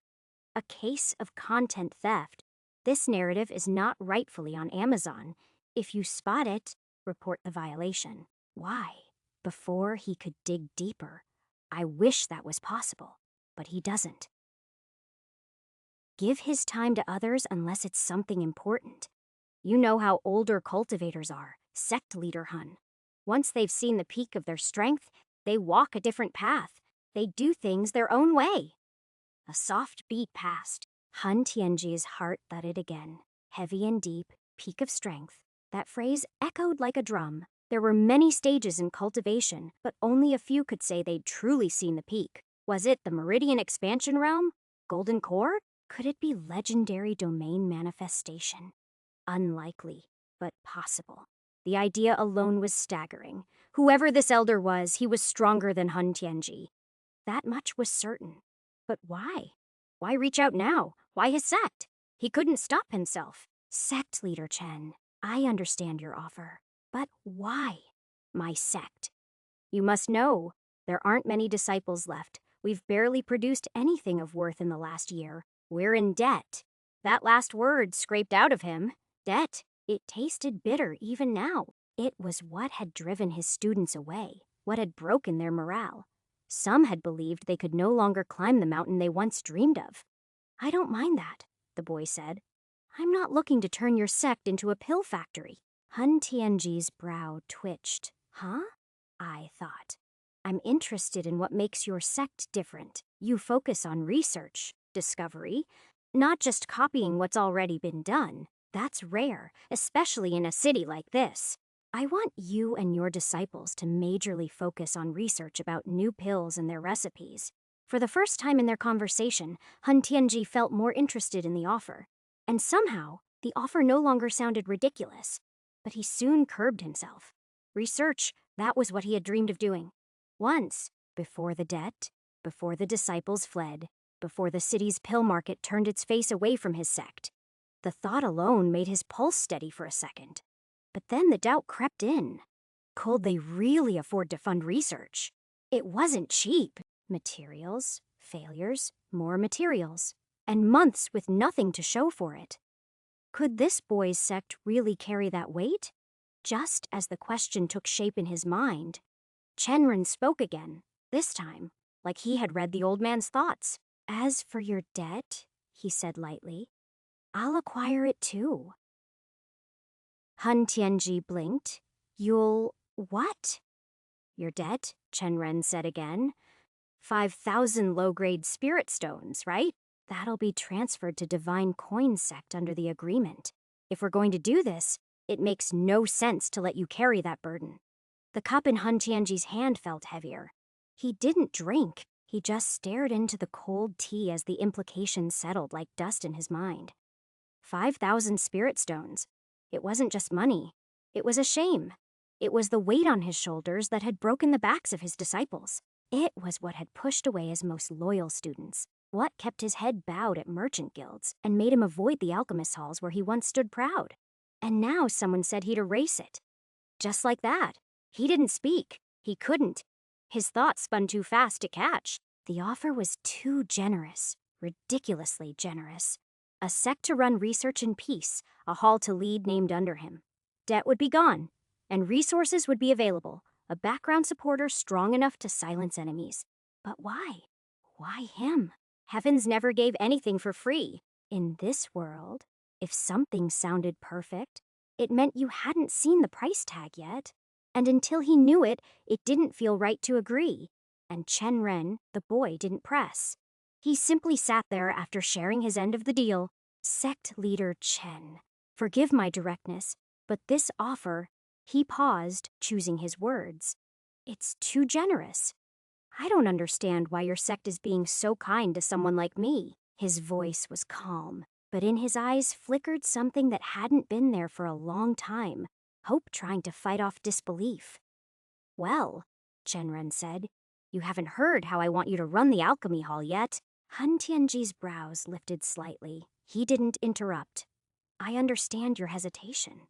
A case of content theft. This narrative is not rightfully on Amazon. If you spot it, report the violation. Why? Before he could dig deeper. I wish that was possible, but he doesn't. Give his time to others unless it's something important. You know how older cultivators are, sect leader Hun. Once they've seen the peak of their strength, they walk a different path. They do things their own way. A soft beat passed. Hun Tianji's heart thudded again. Heavy and deep, peak of strength. That phrase echoed like a drum. There were many stages in cultivation, but only a few could say they'd truly seen the peak. Was it the Meridian Expansion Realm? Golden Core? Could it be legendary domain manifestation? Unlikely, but possible. The idea alone was staggering. Whoever this elder was, he was stronger than Hun Tianji. That much was certain. But why? Why reach out now? Why his sect? He couldn't stop himself. Sect leader Chen, I understand your offer. But why? My sect. You must know, there aren't many disciples left. We've barely produced anything of worth in the last year. We're in debt. That last word scraped out of him. Debt. It tasted bitter even now. It was what had driven his students away, what had broken their morale. Some had believed they could no longer climb the mountain they once dreamed of. I don't mind that, the boy said. I'm not looking to turn your sect into a pill factory. Hun Tianji's brow twitched. Huh? I thought. I'm interested in what makes your sect different. You focus on research, discovery, not just copying what's already been done. That's rare, especially in a city like this. I want you and your disciples to majorly focus on research about new pills and their recipes. For the first time in their conversation, Hun Tianji felt more interested in the offer. And somehow, the offer no longer sounded ridiculous. But he soon curbed himself. Research, that was what he had dreamed of doing. Once, before the debt, before the disciples fled, before the city's pill market turned its face away from his sect. The thought alone made his pulse steady for a second. But then the doubt crept in. Could they really afford to fund research? It wasn't cheap. Materials, failures, more materials, and months with nothing to show for it. Could this boy's sect really carry that weight? Just as the question took shape in his mind, Chenren spoke again, this time, like he had read the old man's thoughts. As for your debt, he said lightly, I'll acquire it too. Hun Tianji blinked. You'll what? Your debt, Chenren said again. 5,000 low-grade spirit stones, right? That'll be transferred to Divine Coin Sect under the agreement. If we're going to do this, it makes no sense to let you carry that burden. The cup in Hun Tianji's hand felt heavier. He didn't drink. He just stared into the cold tea as the implications settled like dust in his mind. 5,000 spirit stones. It wasn't just money. It was a shame. It was the weight on his shoulders that had broken the backs of his disciples. It was what had pushed away his most loyal students. What kept his head bowed at merchant guilds and made him avoid the alchemist halls where he once stood proud. And now someone said he'd erase it. Just like that. He didn't speak. He couldn't. His thoughts spun too fast to catch. The offer was too generous. Ridiculously generous. A sect to run research in peace, a hall to lead named under him. Debt would be gone, and resources would be available. A background supporter strong enough to silence enemies. But why? Why him? Heavens never gave anything for free. In this world, If something sounded perfect, it meant you hadn't seen the price tag yet. And until he knew it, it didn't feel right to agree. And Chen Ren, the boy, didn't press. He simply sat there after sharing his end of the deal. Sect leader Chen, forgive my directness, but this offer, he paused, choosing his words. It's too generous. I don't understand why your sect is being so kind to someone like me. His voice was calm, but in his eyes flickered something that hadn't been there for a long time, hope trying to fight off disbelief. Well, Chenren said, you haven't heard how I want you to run the alchemy hall yet. Han Tianji's brows lifted slightly. He didn't interrupt. I understand your hesitation,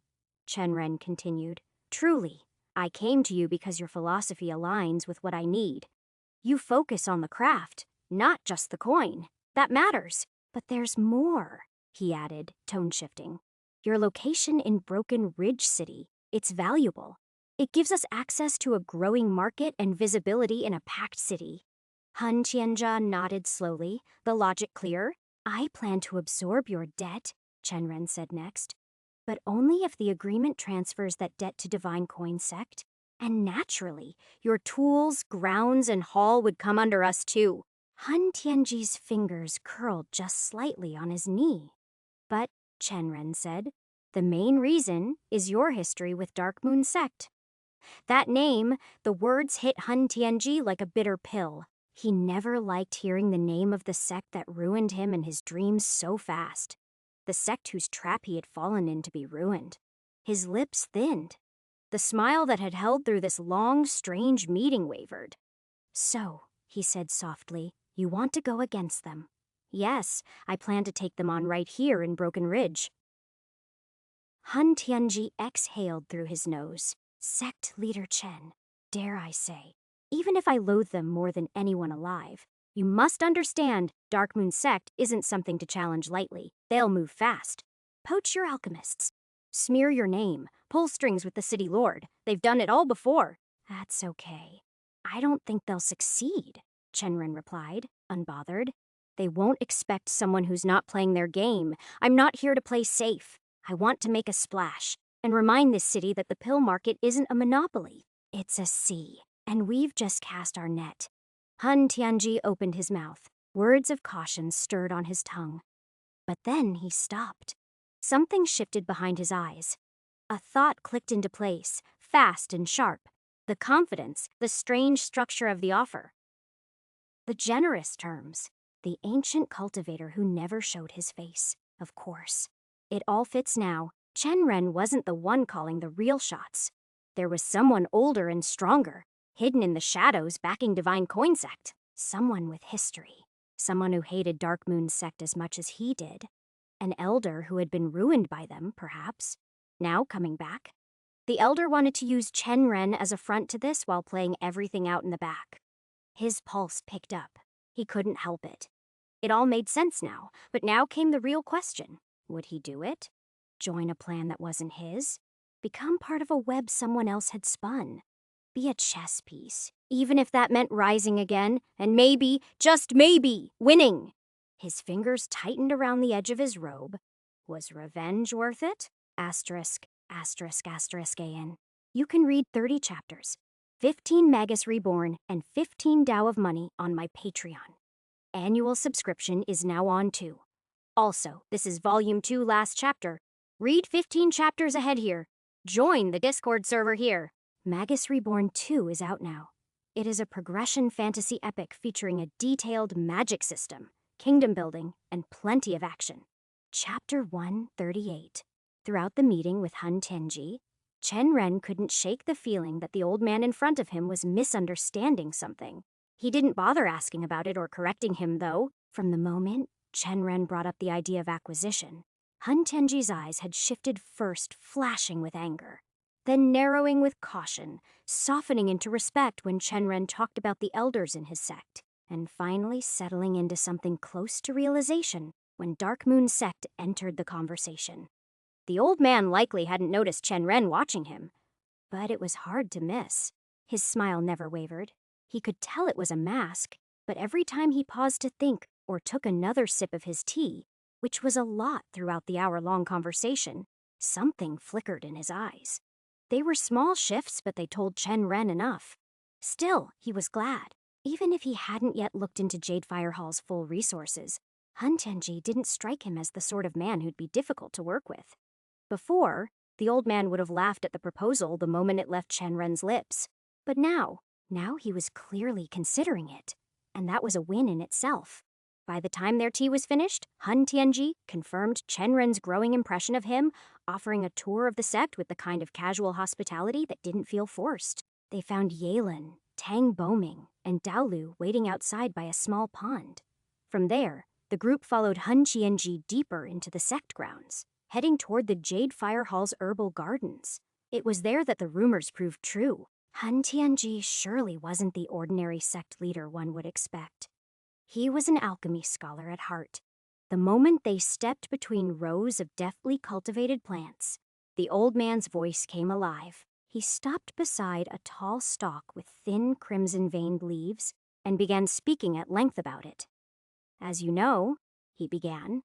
Chenren continued. Truly, I came to you because your philosophy aligns with what I need. You focus on the craft, not just the coin. That matters. But there's more, he added, tone shifting. Your location in Broken Ridge City, it's valuable. It gives us access to a growing market and visibility in a packed city. Han Qianjia nodded slowly, the logic clear. I plan to absorb your debt, Chenren said next, but only if the agreement transfers that debt to Divine Coin Sect. And naturally, your tools, grounds, and hall would come under us too. Han Tianji's fingers curled just slightly on his knee. But, Chenren said, the main reason is your history with Dark Moon Sect. That name, the words hit Han Tianji like a bitter pill. He never liked hearing the name of the sect that ruined him and his dreams so fast. The sect whose trap he had fallen in to be ruined. His lips thinned. The smile that had held through this long, strange meeting wavered. So, he said softly, you want to go against them. Yes, I plan to take them on right here in Broken Ridge. Han Tianji exhaled through his nose. Sect leader Chen, dare I say, even if I loathe them more than anyone alive, you must understand Dark Moon Sect isn't something to challenge lightly. They'll move fast. Poach your alchemists. Smear your name. Pull strings with the city lord. They've done it all before. That's okay. I don't think they'll succeed, Chenren replied, unbothered. They won't expect someone who's not playing their game. I'm not here to play safe. I want to make a splash and remind this city that the pill market isn't a monopoly. It's a sea, and we've just cast our net. Han Tianji opened his mouth. Words of caution stirred on his tongue. But then he stopped. Something shifted behind his eyes. A thought clicked into place, fast and sharp. The confidence, the strange structure of the offer. The generous terms. The ancient cultivator who never showed his face, of course. It all fits now. Chenren wasn't the one calling the real shots. There was someone older and stronger, hidden in the shadows backing Divine Coin Sect. Someone with history. Someone who hated Dark Moon Sect as much as he did. An elder who had been ruined by them, perhaps. Now coming back. The elder wanted to use Chenren as a front to this while playing everything out in the back. His pulse picked up. He couldn't help it. It all made sense now, but now came the real question. Would he do it? Join a plan that wasn't his? Become part of a web someone else had spun? Be a chess piece, even if that meant rising again, and maybe, just maybe, winning? His fingers tightened around the edge of his robe. Was revenge worth it? Asterisk, asterisk, asterisk, AN. You can read 30 chapters, 15 Magus Reborn, and 15 Tao of Money on my Patreon. Annual subscription is now on too. Also, this is Volume 2 last chapter. Read 15 chapters ahead here. Join the Discord server here. Magus Reborn 2 is out now. It is a progression fantasy epic featuring a detailed magic system, kingdom building, and plenty of action. Chapter 138. Throughout the meeting with Han Tianji, Chen Ren couldn't shake the feeling that the old man in front of him was misunderstanding something. He didn't bother asking about it or correcting him, though. From the moment Chen Ren brought up the idea of acquisition, Han Tianji's eyes had shifted, first flashing with anger, then narrowing with caution, softening into respect when Chen Ren talked about the elders in his sect, and finally settling into something close to realization when Dark Moon Sect entered the conversation. The old man likely hadn't noticed Chen Ren watching him, but it was hard to miss. His smile never wavered. He could tell it was a mask, but every time he paused to think or took another sip of his tea, which was a lot throughout the hour-long conversation. Something flickered in his eyes. They were small shifts, but they told Chen Ren enough. Still, he was glad. Even if he hadn't yet looked into Jadefire Hall's full resources, Han Tianji didn't strike him as the sort of man who'd be difficult to work with. Before, the old man would have laughed at the proposal the moment it left Chen Ren's lips. But now he was clearly considering it, and that was a win in itself. By the time their tea was finished, Han Tianji confirmed Chen Ren's growing impression of him, offering a tour of the sect with the kind of casual hospitality that didn't feel forced. They found Yelin, Tang Boming, and Daolu waiting outside by a small pond. From there, the group followed Han Tianji deeper into the sect grounds, heading toward the Jadefire Hall's herbal gardens. It was there that the rumors proved true. Han Tianji surely wasn't the ordinary sect leader one would expect. He was an alchemy scholar at heart. The moment they stepped between rows of deftly cultivated plants, the old man's voice came alive. He stopped beside a tall stalk with thin crimson-veined leaves and began speaking at length about it. As you know, he began,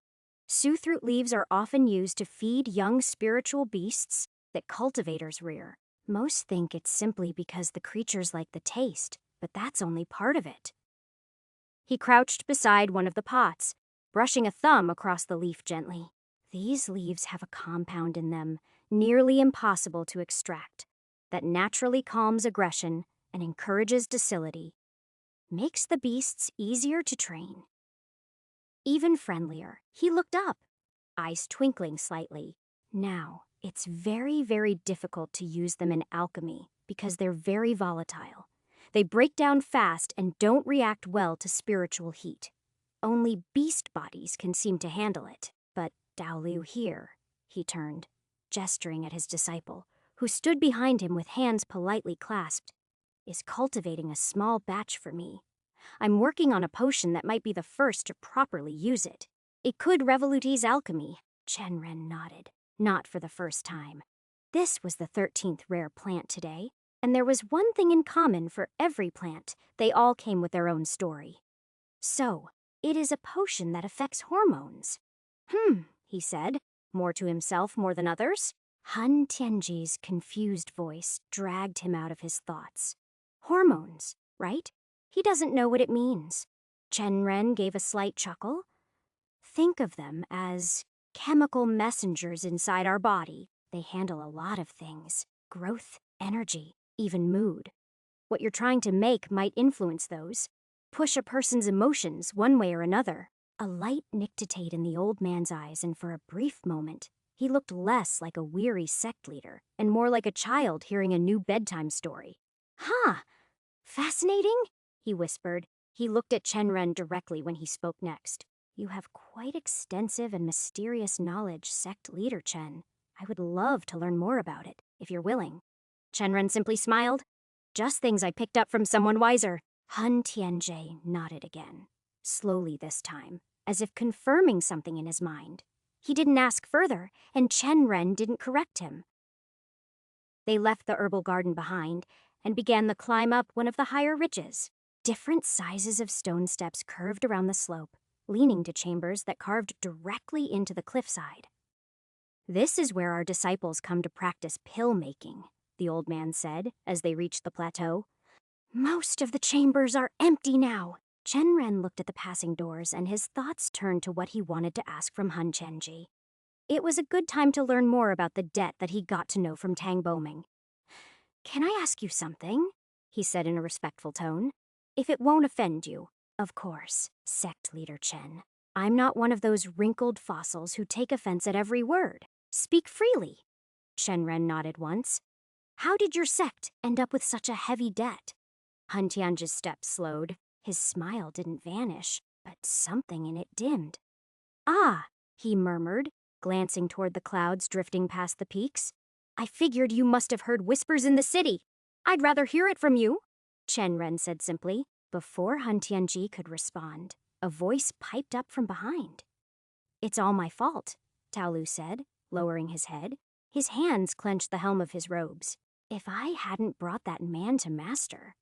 soothroot leaves are often used to feed young spiritual beasts that cultivators rear. Most think it's simply because the creatures like the taste, but that's only part of it. He crouched beside one of the pots, brushing a thumb across the leaf gently. These leaves have a compound in them, nearly impossible to extract, that naturally calms aggression and encourages docility, makes the beasts easier to train. Even friendlier. He looked up, eyes twinkling slightly. Now, it's very, very difficult to use them in alchemy because they're very volatile. They break down fast and don't react well to spiritual heat. Only beast bodies can seem to handle it. But Daolu here, he turned, gesturing at his disciple, who stood behind him with hands politely clasped, is cultivating a small batch for me. I'm working on a potion that might be the first to properly use it. It could revolutionize alchemy. Chen Ren nodded, not for the first time. This was the 13th rare plant today, and there was one thing in common for every plant. They all came with their own story. So, it is a potion that affects hormones. He said, more to himself more than others. Han Tianji's confused voice dragged him out of his thoughts. Hormones, right? He doesn't know what it means. Chen Ren gave a slight chuckle. Think of them as chemical messengers inside our body. They handle a lot of things. Growth, energy, even mood. What you're trying to make might influence those. Push a person's emotions one way or another. A light nictitate in the old man's eyes, and for a brief moment, he looked less like a weary sect leader and more like a child hearing a new bedtime story. Huh, fascinating, he whispered. He looked at Chen Ren directly when he spoke next. You have quite extensive and mysterious knowledge, sect leader Chen. I would love to learn more about it, if you're willing. Chen Ren simply smiled. Just things I picked up from someone wiser. Han Tianji nodded again, slowly this time, as if confirming something in his mind. He didn't ask further, and Chen Ren didn't correct him. They left the herbal garden behind and began the climb up one of the higher ridges. Different sizes of stone steps curved around the slope, leaning to chambers that carved directly into the cliffside. This is where our disciples come to practice pill-making, the old man said as they reached the plateau. Most of the chambers are empty now. Chen Ren looked at the passing doors, and his thoughts turned to what he wanted to ask from Han Tianji. It was a good time to learn more about the debt that he got to know from Tang Boming. Can I ask you something? He said in a respectful tone. If it won't offend you. Of course, sect leader Chen. I'm not one of those wrinkled fossils who take offense at every word. Speak freely. Chen Ren nodded once. How did your sect end up with such a heavy debt? Han Tianji's steps slowed. His smile didn't vanish, but something in it dimmed. Ah, he murmured, glancing toward the clouds drifting past the peaks. I figured you must have heard whispers in the city. I'd rather hear it from you, Chen Ren said simply. Before Han Tianji could respond, a voice piped up from behind. It's all my fault, Daolu said, lowering his head. His hands clenched the helm of his robes. If I hadn't brought that man to master.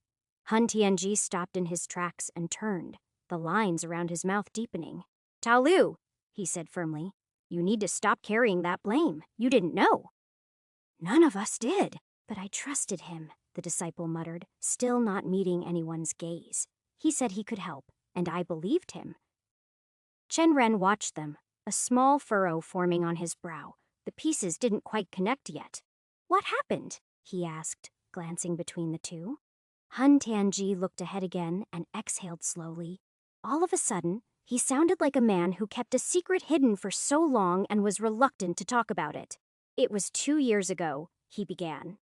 Han Tianji stopped in his tracks and turned, the lines around his mouth deepening. Daolu, he said firmly. You need to stop carrying that blame. You didn't know. None of us did. But I trusted him, the disciple muttered, still not meeting anyone's gaze. He said he could help, and I believed him. Chen Ren watched them, a small furrow forming on his brow. The pieces didn't quite connect yet. What happened? He asked, glancing between the two. Han Tianji looked ahead again and exhaled slowly. All of a sudden, he sounded like a man who kept a secret hidden for so long and was reluctant to talk about it. It was 2 years ago, he began.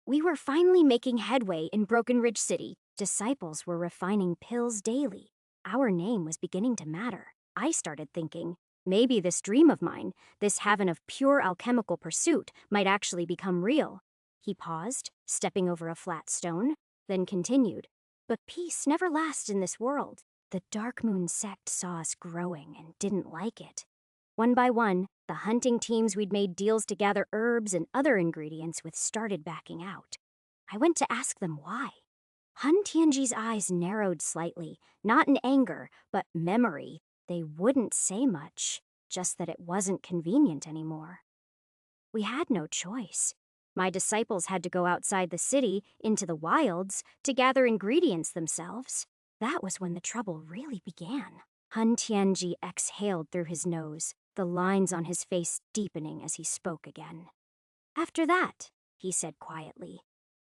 We were finally making headway in Broken Ridge City. Disciples were refining pills daily. Our name was beginning to matter. I started thinking, maybe this dream of mine, this haven of pure alchemical pursuit, might actually become real. He paused, stepping over a flat stone, then continued. But peace never lasts in this world. The Dark Moon sect saw us growing and didn't like it. One by one, the hunting teams we'd made deals to gather herbs and other ingredients with started backing out. I went to ask them why. Han Tianji's eyes narrowed slightly, not in anger, but memory. They wouldn't say much, just that it wasn't convenient anymore. We had no choice. My disciples had to go outside the city, into the wilds, to gather ingredients themselves. That was when the trouble really began. Han Tianji exhaled through his nose, the lines on his face deepening as he spoke again. After that, he said quietly,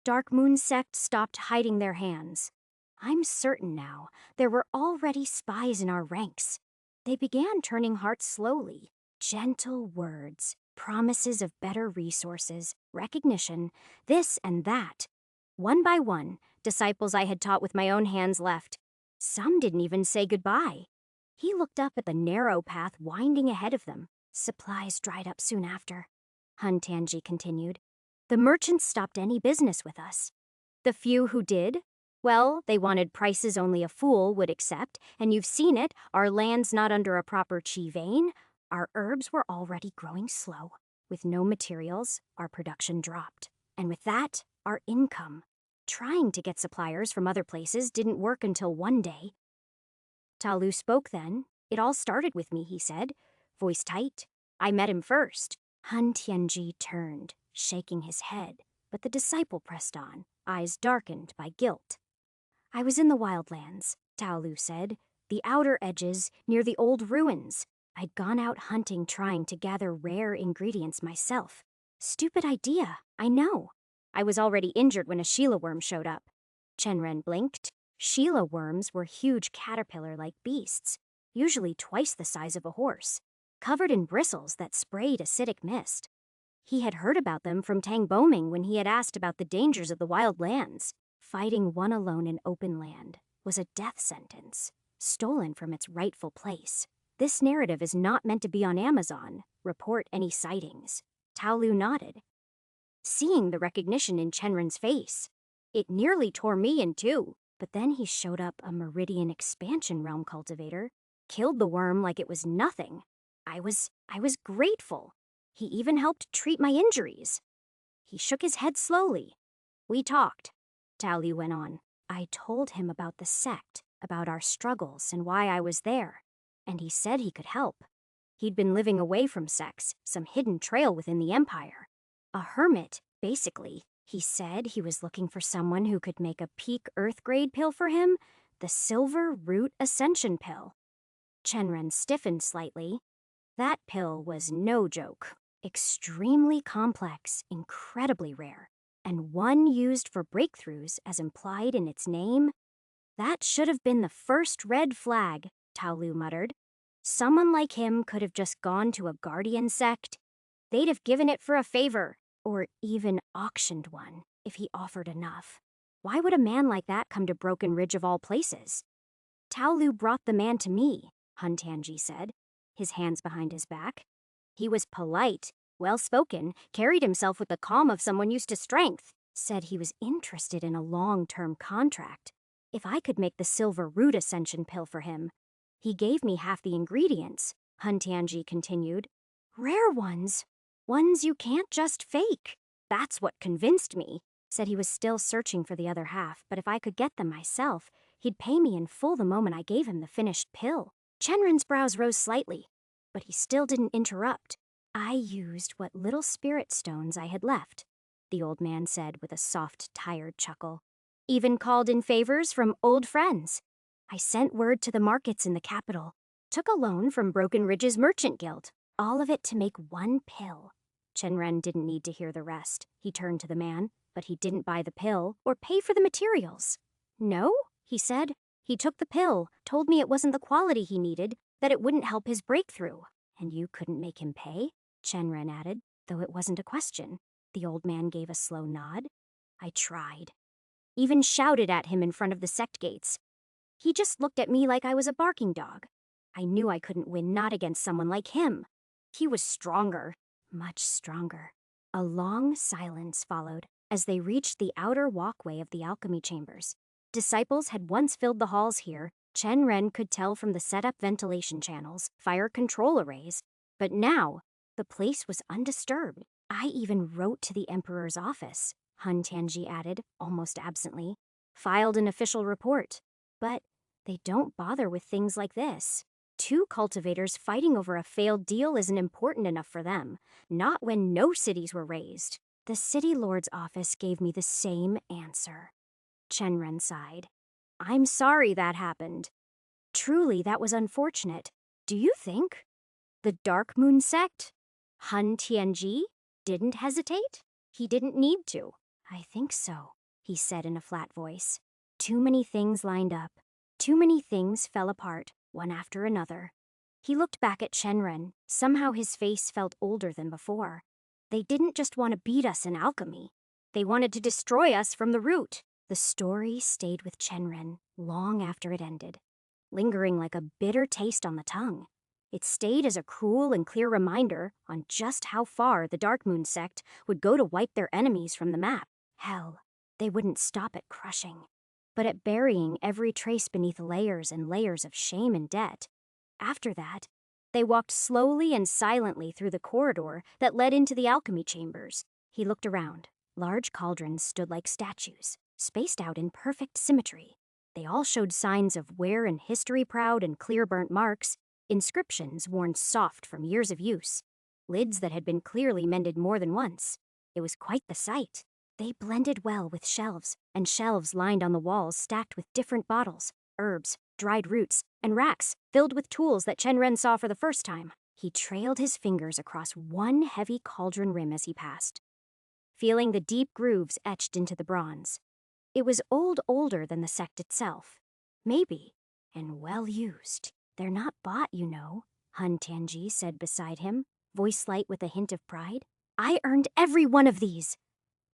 Dark Moon sect stopped hiding their hands. I'm certain now there were already spies in our ranks. They began turning hearts slowly, gentle words, promises of better resources, recognition, this and that. One by one, disciples I had taught with my own hands left. Some didn't even say goodbye. He looked up at the narrow path winding ahead of them. Supplies dried up soon after. Han Tianji continued. The merchants stopped any business with us. The few who did, well, they wanted prices only a fool would accept, and you've seen it, our land's not under a proper qi vein. Our herbs were already growing slow. With no materials, our production dropped. And with that, our income. Trying to get suppliers from other places didn't work until one day. Ta Lu spoke then. It all started with me, he said, voice tight. I met him first. Han Tianji turned, shaking his head, but the disciple pressed on, eyes darkened by guilt. I was in the wildlands, Ta Lu said, the outer edges near the old ruins. I'd gone out hunting trying to gather rare ingredients myself. Stupid idea, I know. I was already injured when a Sheila worm showed up. Chen Ren blinked. Sheila worms were huge caterpillar-like beasts, usually twice the size of a horse, covered in bristles that sprayed acidic mist. He had heard about them from Tang Boming when he had asked about the dangers of the wild lands. Fighting one alone in open land was a death sentence, stolen from its rightful place. This narrative is not meant to be on Amazon. Report any sightings. Ta Lu nodded, seeing the recognition in Chen Ren's face. It nearly tore me in two. But then he showed up a Meridian Expansion Realm cultivator, killed the worm like it was nothing. I was grateful. He even helped treat my injuries. He shook his head slowly. We talked. Ta Lu went on. I told him about the sect, about our struggles and why I was there. And he said he could help. He'd been living away from sects, some hidden trail within the Empire. A hermit, basically. He said he was looking for someone who could make a peak Earth-grade pill for him, the Silver Root Ascension Pill. Chen Ren stiffened slightly. That pill was no joke. Extremely complex, incredibly rare, and one used for breakthroughs as implied in its name. That should have been the first red flag, Ta Lu muttered. Someone like him could have just gone to a guardian sect. They'd have given it for a favor. Or even auctioned one, if he offered enough. Why would a man like that come to Broken Ridge of all places? Ta Lu brought the man to me, Han Tianji said, his hands behind his back. He was polite, well-spoken, carried himself with the calm of someone used to strength, said he was interested in a long-term contract. If I could make the Silver Root Ascension Pill for him. He gave me half the ingredients, Han Tianji continued. Rare ones. Ones you can't just fake. That's what convinced me. Said he was still searching for the other half, but if I could get them myself, he'd pay me in full the moment I gave him the finished pill. Chen Ren's brows rose slightly. but he still didn't interrupt. I used what little spirit stones I had left, the old man said with a soft, tired chuckle. Even called in favors from old friends. I sent word to the markets in the capital, took a loan from Broken Ridge's merchant guild, all of it to make one pill. Chenren didn't need to hear the rest. He turned to the man, but he didn't buy the pill or pay for the materials. No, he said. He took the pill, told me it wasn't the quality he needed, that it wouldn't help his breakthrough. And you couldn't make him pay? Chenren added, though it wasn't a question. The old man gave a slow nod. I tried. Even shouted at him in front of the sect gates. He just looked at me like I was a barking dog. I knew I couldn't win, not against someone like him. He was stronger, much stronger. A long silence followed as they reached the outer walkway of the alchemy chambers. Disciples had once filled the halls here. Chenren could tell from the set-up ventilation channels, fire control arrays. But now, the place was undisturbed. I even wrote to the Emperor's office, Han Tianji added, almost absently. Filed an official report. But they don't bother with things like this. Two cultivators fighting over a failed deal isn't important enough for them, not when no cities were raised. The city lord's office gave me the same answer. Chenren sighed. I'm sorry that happened. Truly, that was unfortunate. Do you think? The Dark Moon sect? Han Tianji didn't hesitate? He didn't need to. I think so, he said in a flat voice. Too many things lined up. Too many things fell apart, one after another. He looked back at Chenren. Somehow his face felt older than before. They didn't just want to beat us in alchemy. They wanted to destroy us from the root. The story stayed with Chenren long after it ended, lingering like a bitter taste on the tongue. It stayed as a cruel and clear reminder on just how far the Dark Moon sect would go to wipe their enemies from the map. Hell, they wouldn't stop at crushing, but at burying every trace beneath layers and layers of shame and debt. After that, they walked slowly and silently through the corridor that led into the alchemy chambers. He looked around. Large cauldrons stood like statues, spaced out in perfect symmetry. They all showed signs of wear and history-proud and clear-burnt marks, inscriptions worn soft from years of use, lids that had been clearly mended more than once. It was quite the sight. They blended well with shelves, and shelves lined on the walls stacked with different bottles, herbs, dried roots, and racks filled with tools that Chenren saw for the first time. He trailed his fingers across one heavy cauldron rim as he passed, feeling the deep grooves etched into the bronze. It was older than the sect itself. Maybe, and well used. They're not bought, you know, Han Tianji said beside him, voice light with a hint of pride. I earned every one of these.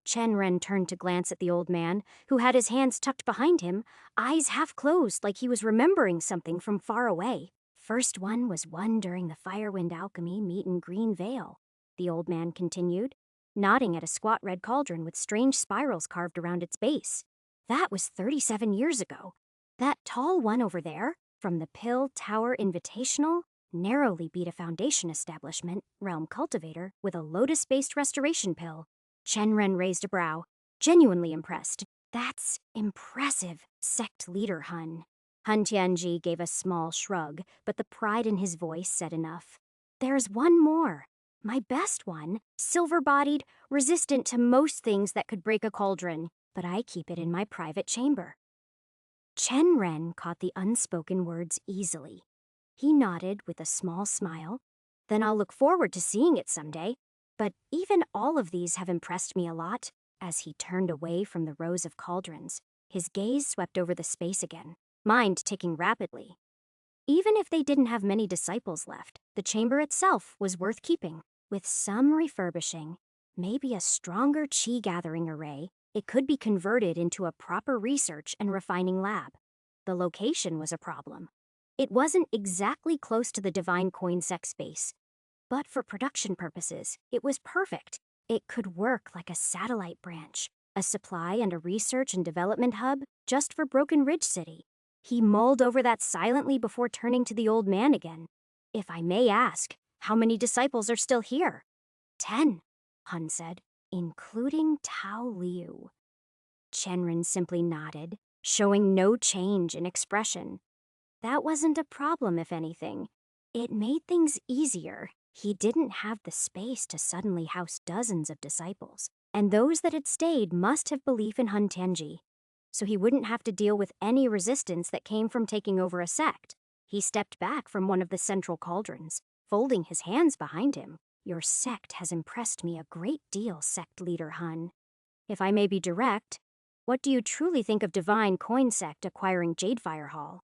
Chenren turned to glance at the old man, who had his hands tucked behind him, eyes half closed like he was remembering something from far away. First one was won during the Firewind Alchemy meet in Green Vale, the old man continued, nodding at a squat red cauldron with strange spirals carved around its base. That was 37 years ago. That tall one over there, from the Pill Tower Invitational, narrowly beat a foundation establishment, Realm Cultivator, with a lotus-based restoration pill. Chenren raised a brow, genuinely impressed. That's impressive, sect leader Han. Han Tianji gave a small shrug, but the pride in his voice said enough. There's one more. My best one, silver-bodied, resistant to most things that could break a cauldron, but I keep it in my private chamber. Chenren caught the unspoken words easily. He nodded with a small smile. Then I'll look forward to seeing it someday. But even all of these have impressed me a lot. As he turned away from the rows of cauldrons, his gaze swept over the space again, mind ticking rapidly. Even if they didn't have many disciples left, the chamber itself was worth keeping. With some refurbishing, maybe a stronger chi gathering array, it could be converted into a proper research and refining lab. The location was a problem. It wasn't exactly close to the Divine Coin Sect space, but for production purposes, it was perfect. It could work like a satellite branch, a supply and a research and development hub just for Broken Ridge City. He mulled over that silently before turning to the old man again. If I may ask, how many disciples are still here? 10, Han said, including Tao Liu. Chenren simply nodded, showing no change in expression. That wasn't a problem, if anything. It made things easier. He didn't have the space to suddenly house dozens of disciples, and those that had stayed must have belief in Hun Tianji. So he wouldn't have to deal with any resistance that came from taking over a sect. He stepped back from one of the central cauldrons, folding his hands behind him. Your sect has impressed me a great deal, sect leader Hun. If I may be direct, what do you truly think of Divine Coin Sect acquiring Jadefire Hall?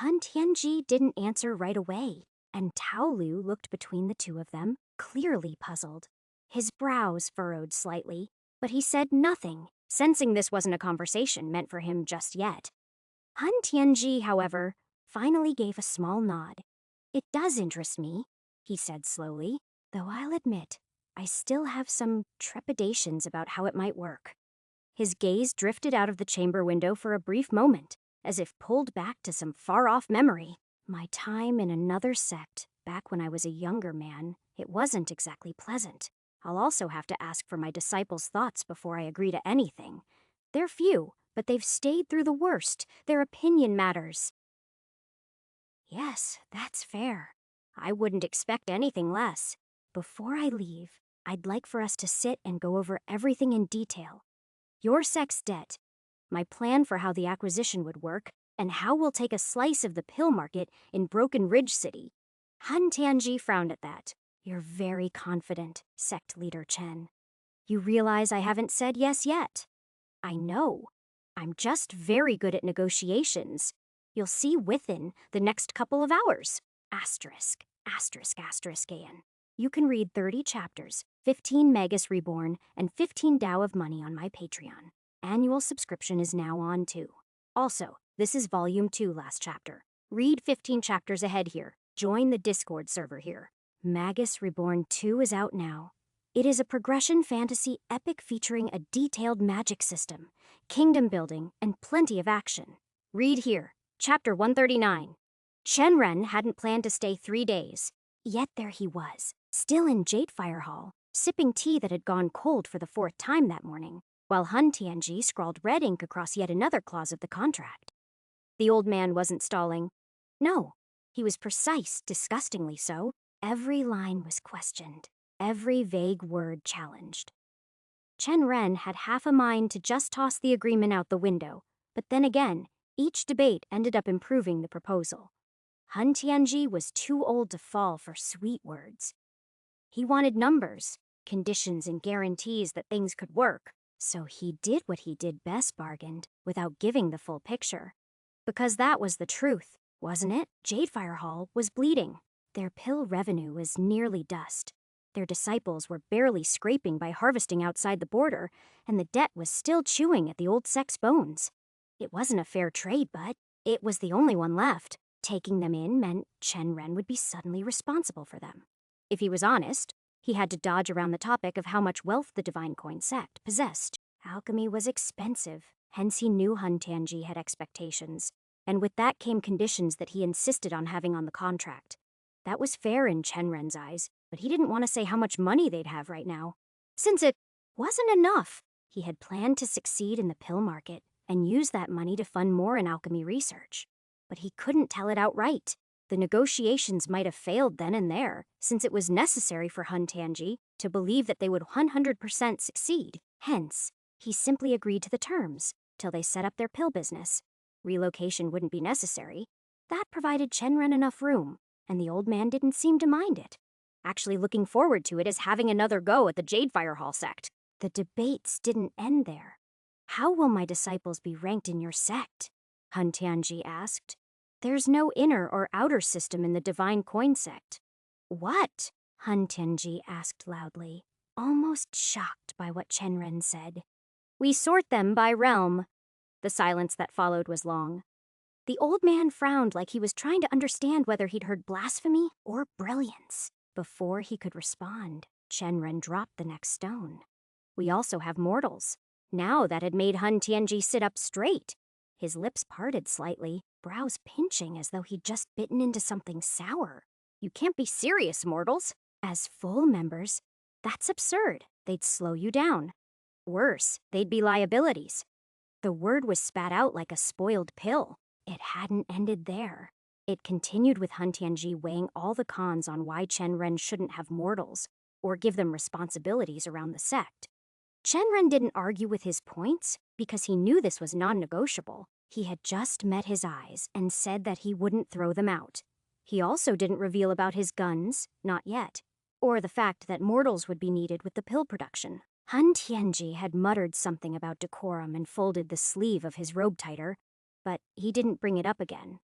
Hun Tianji didn't answer right away, and Tao Lu looked between the two of them, clearly puzzled. His brows furrowed slightly, but he said nothing, sensing this wasn't a conversation meant for him just yet. Hun Tianji, however, finally gave a small nod. It does interest me, he said slowly, though I'll admit, I still have some trepidations about how it might work. His gaze drifted out of the chamber window for a brief moment, as if pulled back to some far-off memory. My time in another sect, back when I was a younger man, it wasn't exactly pleasant. I'll also have to ask for my disciples' thoughts before I agree to anything. They're few, but they've stayed through the worst. Their opinion matters. Yes, that's fair. I wouldn't expect anything less. Before I leave, I'd like for us to sit and go over everything in detail. Your sect's debt, my plan for how the acquisition would work, and how we'll take a slice of the pill market in Broken Ridge City. Han Tianji frowned at that. You're very confident, sect leader Chen. You realize I haven't said yes yet. I know. I'm just very good at negotiations. You'll see within the next couple of hours. Asterisk, asterisk, asterisk, AN. You can read 30 chapters, 15 Magus Reborn, and 15 Tao of Money on my Patreon. Annual subscription is now on too. Also, this is Volume 2 last chapter. Read 15 chapters ahead here. Join the Discord server here. Magus Reborn 2 is out now. It is a progression fantasy epic featuring a detailed magic system, kingdom building, and plenty of action. Read here, Chapter 139. Chen Ren hadn't planned to stay 3 days, yet there he was, still in Jadefire Hall, sipping tea that had gone cold for the 4th time that morning, while Hun Tianji scrawled red ink across yet another clause of the contract. The old man wasn't stalling. No, he was precise, disgustingly so. Every line was questioned, every vague word challenged. Chen Ren had half a mind to just toss the agreement out the window, but then again, each debate ended up improving the proposal. Hun Tianji was too old to fall for sweet words. He wanted numbers, conditions, and guarantees that things could work, so he did what he did best, bargained, without giving the full picture. Because that was the truth, wasn't it? Jadefire Hall was bleeding. Their pill revenue was nearly dust. Their disciples were barely scraping by harvesting outside the border, and the debt was still chewing at the old sect's bones. It wasn't a fair trade, but it was the only one left. Taking them in meant Chen Ren would be suddenly responsible for them. If he was honest, he had to dodge around the topic of how much wealth the Divine Coin Sect possessed. Alchemy was expensive, hence he knew Hun Tianji had expectations, and with that came conditions that he insisted on having on the contract. That was fair in Chen Ren's eyes, but he didn't want to say how much money they'd have right now. Since it wasn't enough, he had planned to succeed in the pill market and use that money to fund more in alchemy research. But he couldn't tell it outright. The negotiations might have failed then and there, since it was necessary for Hun Tianji to believe that they would 100% succeed. Hence, he simply agreed to the terms, till they set up their pill business. Relocation wouldn't be necessary. That provided Chen Ren enough room, and the old man didn't seem to mind it, actually looking forward to it as having another go at the Jadefire Hall sect. The debates didn't end there. How will my disciples be ranked in your sect? Hun Tianji asked. There's no inner or outer system in the Divine Coin Sect. What? Hun Tianji asked loudly, almost shocked by what Chen Ren said. We sort them by realm. The silence that followed was long. The old man frowned like he was trying to understand whether he'd heard blasphemy or brilliance. Before he could respond, Chen Ren dropped the next stone. We also have mortals. Now that had made Hun Tianji sit up straight. His lips parted slightly, brows pinching as though he'd just bitten into something sour. You can't be serious, mortals. As full members, that's absurd. They'd slow you down. Worse, they'd be liabilities. The word was spat out like a spoiled pill. It hadn't ended there. It continued with Han Tianji weighing all the cons on why Chen Ren shouldn't have mortals or give them responsibilities around the sect. Chen Ren didn't argue with his points because he knew this was non-negotiable. He had just met his eyes and said that he wouldn't throw them out. He also didn't reveal about his guns, not yet, or the fact that mortals would be needed with the pill production. Han Tianji had muttered something about decorum and folded the sleeve of his robe tighter, but he didn't bring it up again.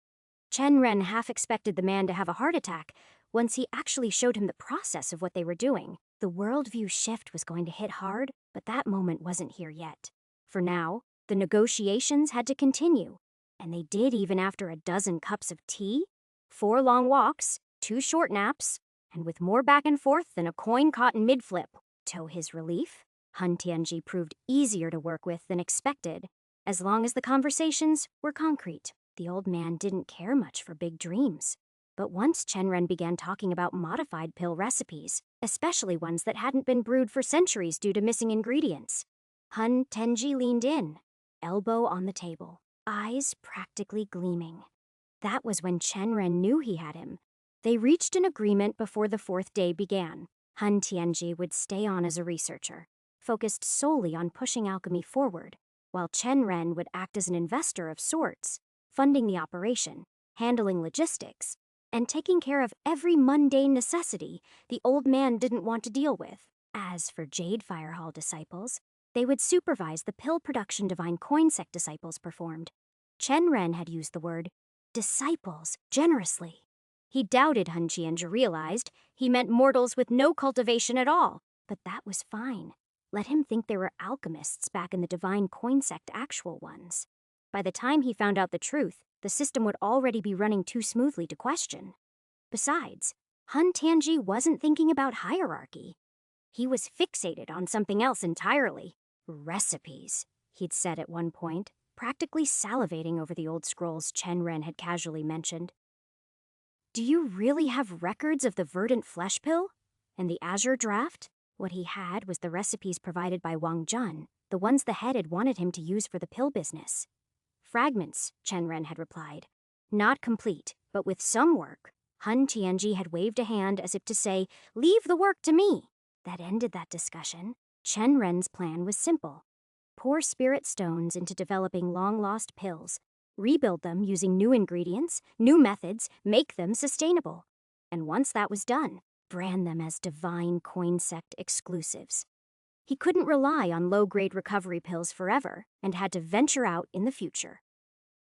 Chen Ren half expected the man to have a heart attack once he actually showed him the process of what they were doing. The worldview shift was going to hit hard, but that moment wasn't here yet. For now, the negotiations had to continue, and they did even after a dozen cups of tea, 4 long walks, 2 short naps, and with more back and forth than a coin caught in mid-flip. To his relief, Han Tianji proved easier to work with than expected, as long as the conversations were concrete. The old man didn't care much for big dreams. But once Chen Ren began talking about modified pill recipes, especially ones that hadn't been brewed for centuries due to missing ingredients, Han Tianji leaned in, elbow on the table, eyes practically gleaming. That was when Chen Ren knew he had him. They reached an agreement before the 4th day began. Han Tianji would stay on as a researcher, focused solely on pushing alchemy forward, while Chen Ren would act as an investor of sorts, funding the operation, handling logistics, and taking care of every mundane necessity the old man didn't want to deal with. As for Jade Fire Hall disciples, they would supervise the pill production Divine Coin Sect disciples performed. Chen Ren had used the word disciples generously. He doubted Han Tianji realized he meant mortals with no cultivation at all, but that was fine. Let him think there were alchemists back in the Divine Coin Sect actual ones. By the time he found out the truth, the system would already be running too smoothly to question. Besides, Han Tianji wasn't thinking about hierarchy. He was fixated on something else entirely. Recipes, he'd said at one point, practically salivating over the old scrolls Chen Ren had casually mentioned. Do you really have records of the verdant flesh pill? And the azure draft? What he had was the recipes provided by Wang Jun, the ones the head had wanted him to use for the pill business. Fragments, Chen Ren had replied. Not complete, but with some work. Han Tianji had waved a hand as if to say, leave the work to me. That ended that discussion. Chen Ren's plan was simple. Pour spirit stones into developing long-lost pills, rebuild them using new ingredients, new methods, make them sustainable. And once that was done, brand them as Divine Coin Sect exclusives. He couldn't rely on low-grade recovery pills forever and had to venture out in the future.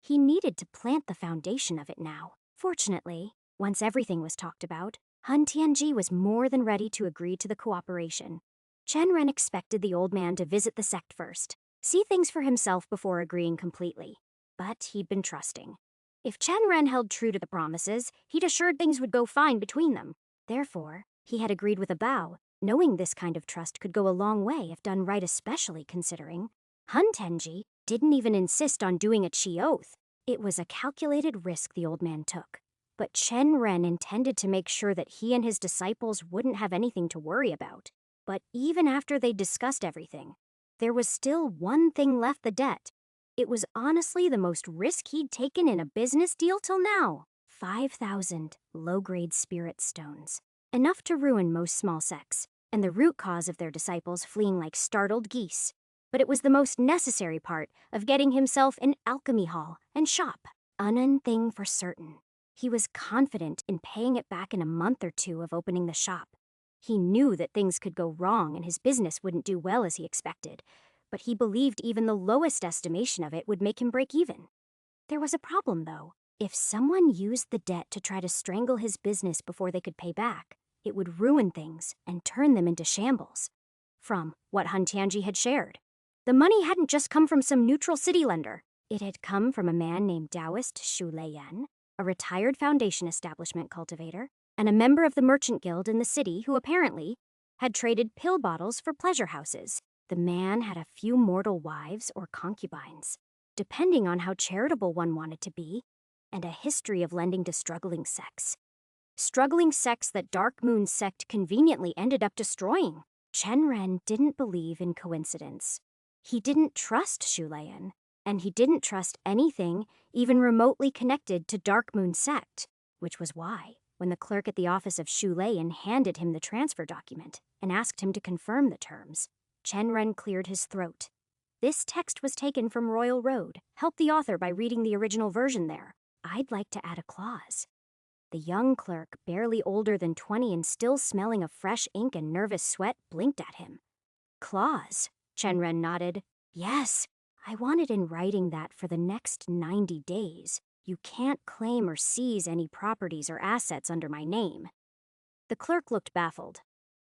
He needed to plant the foundation of it now. Fortunately, once everything was talked about, Han Tianji was more than ready to agree to the cooperation. Chen Ren expected the old man to visit the sect first, see things for himself before agreeing completely. But he'd been trusting. If Chen Ren held true to the promises, he'd assured things would go fine between them. Therefore, he had agreed with a bow, knowing this kind of trust could go a long way if done right, especially considering Han Tianji didn't even insist on doing a chi oath. It was a calculated risk the old man took. But Chen Ren intended to make sure that he and his disciples wouldn't have anything to worry about. But even after they'd discussed everything, there was still one thing left: the debt. It was honestly the most risk he'd taken in a business deal till now. 5,000 low-grade spirit stones. Enough to ruin most small sects, and the root cause of their disciples fleeing like startled geese. But it was the most necessary part of getting himself an alchemy hall and shop. An thing for certain. He was confident in paying it back in a month or 2 of opening the shop. He knew that things could go wrong and his business wouldn't do well as he expected, but he believed even the lowest estimation of it would make him break even. There was a problem, though. If someone used the debt to try to strangle his business before they could pay back, it would ruin things and turn them into shambles. From what Han Tianji had shared, the money hadn't just come from some neutral city lender. It had come from a man named Taoist Xu Leiyan, a retired foundation establishment cultivator, and a member of the merchant guild in the city who apparently had traded pill bottles for pleasure houses. The man had a few mortal wives or concubines, depending on how charitable one wanted to be, and a history of lending to struggling sects. Struggling sects that Dark Moon sect conveniently ended up destroying. Chen Ren didn't believe in coincidence. He didn't trust Xu Leiyan, and he didn't trust anything even remotely connected to Dark Moon sect. which was why, when the clerk at the office of Shu Leian handed him the transfer document and asked him to confirm the terms, Chen Ren cleared his throat. This text was taken from Royal Road. Help the author by reading the original version there. I'd like to add a clause. The young clerk, barely older than 20 and still smelling of fresh ink and nervous sweat, blinked at him. Clause? Chen Ren nodded. Yes, I wanted in writing that for the next 90 days, you can't claim or seize any properties or assets under my name. The clerk looked baffled.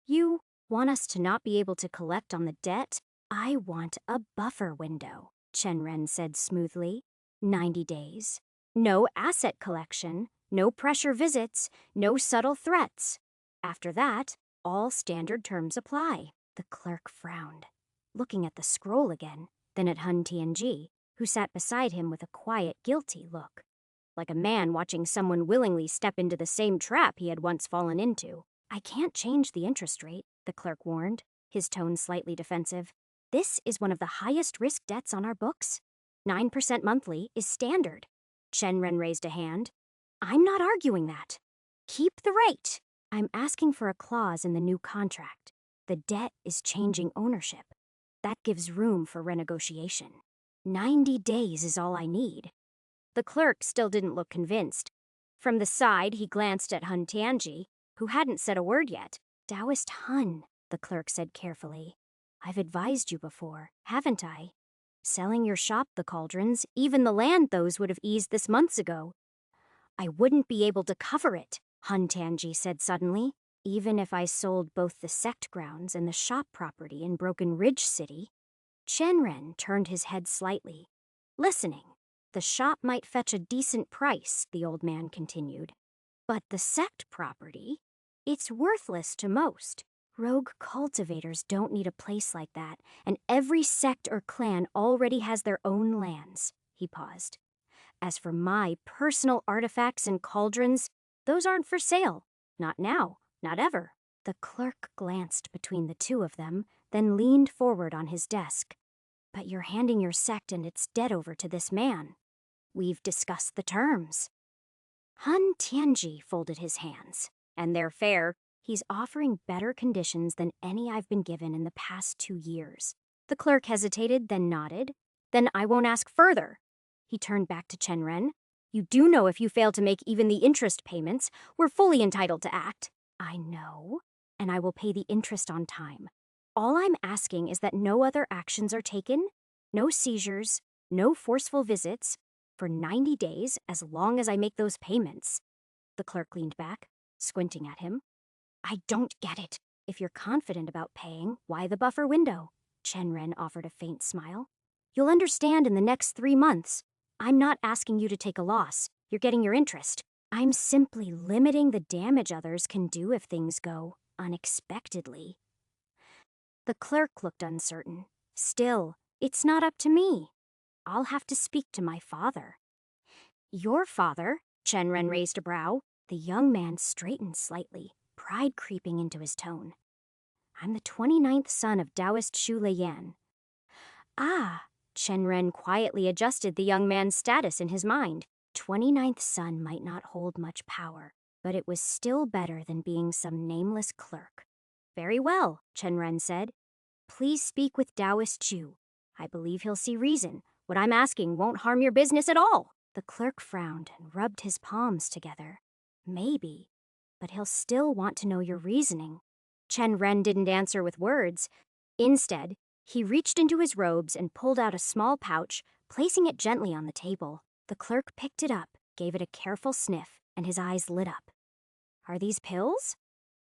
You want us to not be able to collect on the debt? I want a buffer window, Chen Ren said smoothly. 90 days. No asset collection, no pressure visits, no subtle threats. After that, all standard terms apply. The clerk frowned, looking at the scroll again, then at Hun Tianji, who sat beside him with a quiet, guilty look, like a man watching someone willingly step into the same trap he had once fallen into. I can't change the interest rate, the clerk warned, his tone slightly defensive. This is one of the highest risk debts on our books. 9% monthly is standard. Chen Ren raised a hand. I'm not arguing that. Keep the rate. I'm asking for a clause in the new contract. The debt is changing ownership. That gives room for renegotiation. 90 days is all I need. The clerk still didn't look convinced. From the side, he glanced at Hun Tianji, who hadn't said a word yet. Taoist Hun, the clerk said carefully. I've advised you before, haven't I? Selling your shop, the cauldrons, even the land those would have eased this months ago. I wouldn't be able to cover it, Hun Tianji said suddenly, even if I sold both the sect grounds and the shop property in Broken Ridge City. Chen Ren turned his head slightly, listening. The shop might fetch a decent price, the old man continued. But the sect property, it's worthless to most. Rogue cultivators don't need a place like that, and every sect or clan already has their own lands. He paused. As for my personal artifacts and cauldrons, those aren't for sale. Not now, not ever. The clerk glanced between the two of them, then leaned forward on his desk. But you're handing your sect and its debt over to this man. We've discussed the terms. Hun Tianji folded his hands. And they're fair. He's offering better conditions than any I've been given in the past 2 years. The clerk hesitated, then nodded. Then I won't ask further. He turned back to Chen Ren. You do know if you fail to make even the interest payments, we're fully entitled to act. I know, and I will pay the interest on time. All I'm asking is that no other actions are taken, no seizures, no forceful visits, for 90 days as long as I make those payments. The clerk leaned back, squinting at him. I don't get it. If you're confident about paying, why the buffer window? Chen Ren offered a faint smile. You'll understand in the next 3 months. I'm not asking you to take a loss. You're getting your interest. I'm simply limiting the damage others can do if things go unexpectedly. The clerk looked uncertain. Still, it's not up to me. I'll have to speak to my father. Your father? Chen Ren raised a brow. The young man straightened slightly, pride creeping into his tone. I'm the 29th son of Taoist Shu Leian. Ah, Chen Ren quietly adjusted the young man's status in his mind. 29th son might not hold much power, but it was still better than being some nameless clerk. Very well, Chen Ren said. Please speak with Taoist Chu. I believe he'll see reason. What I'm asking won't harm your business at all. The clerk frowned and rubbed his palms together. Maybe, but he'll still want to know your reasoning. Chen Ren didn't answer with words. Instead, he reached into his robes and pulled out a small pouch, placing it gently on the table. The clerk picked it up, gave it a careful sniff, and his eyes lit up. Are these pills?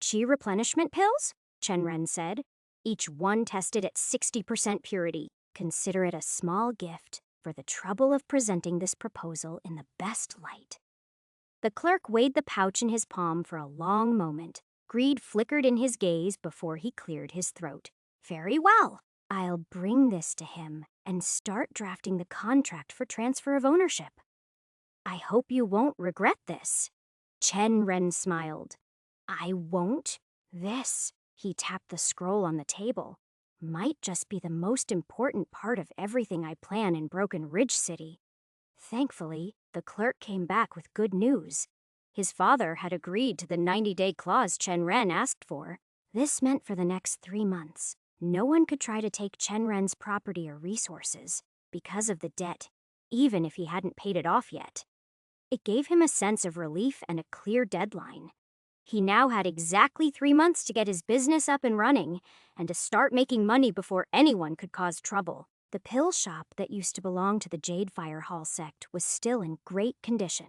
Qi replenishment pills? Chen Ren said. Each one tested at 60% purity. Consider it a small gift for the trouble of presenting this proposal in the best light. The clerk weighed the pouch in his palm for a long moment. Greed flickered in his gaze before he cleared his throat. Very well. I'll bring this to him and start drafting the contract for transfer of ownership. I hope you won't regret this. Chen Ren smiled. I won't? This, he tapped the scroll on the table, might just be the most important part of everything I plan in Broken Ridge City. Thankfully, the clerk came back with good news. His father had agreed to the 90-day clause Chen Ren asked for. This meant for the next 3 months, no one could try to take Chen Ren's property or resources because of the debt, even if he hadn't paid it off yet. It gave him a sense of relief and a clear deadline. He now had exactly 3 months to get his business up and running and to start making money before anyone could cause trouble. The pill shop that used to belong to the Jade Fire Hall sect was still in great condition.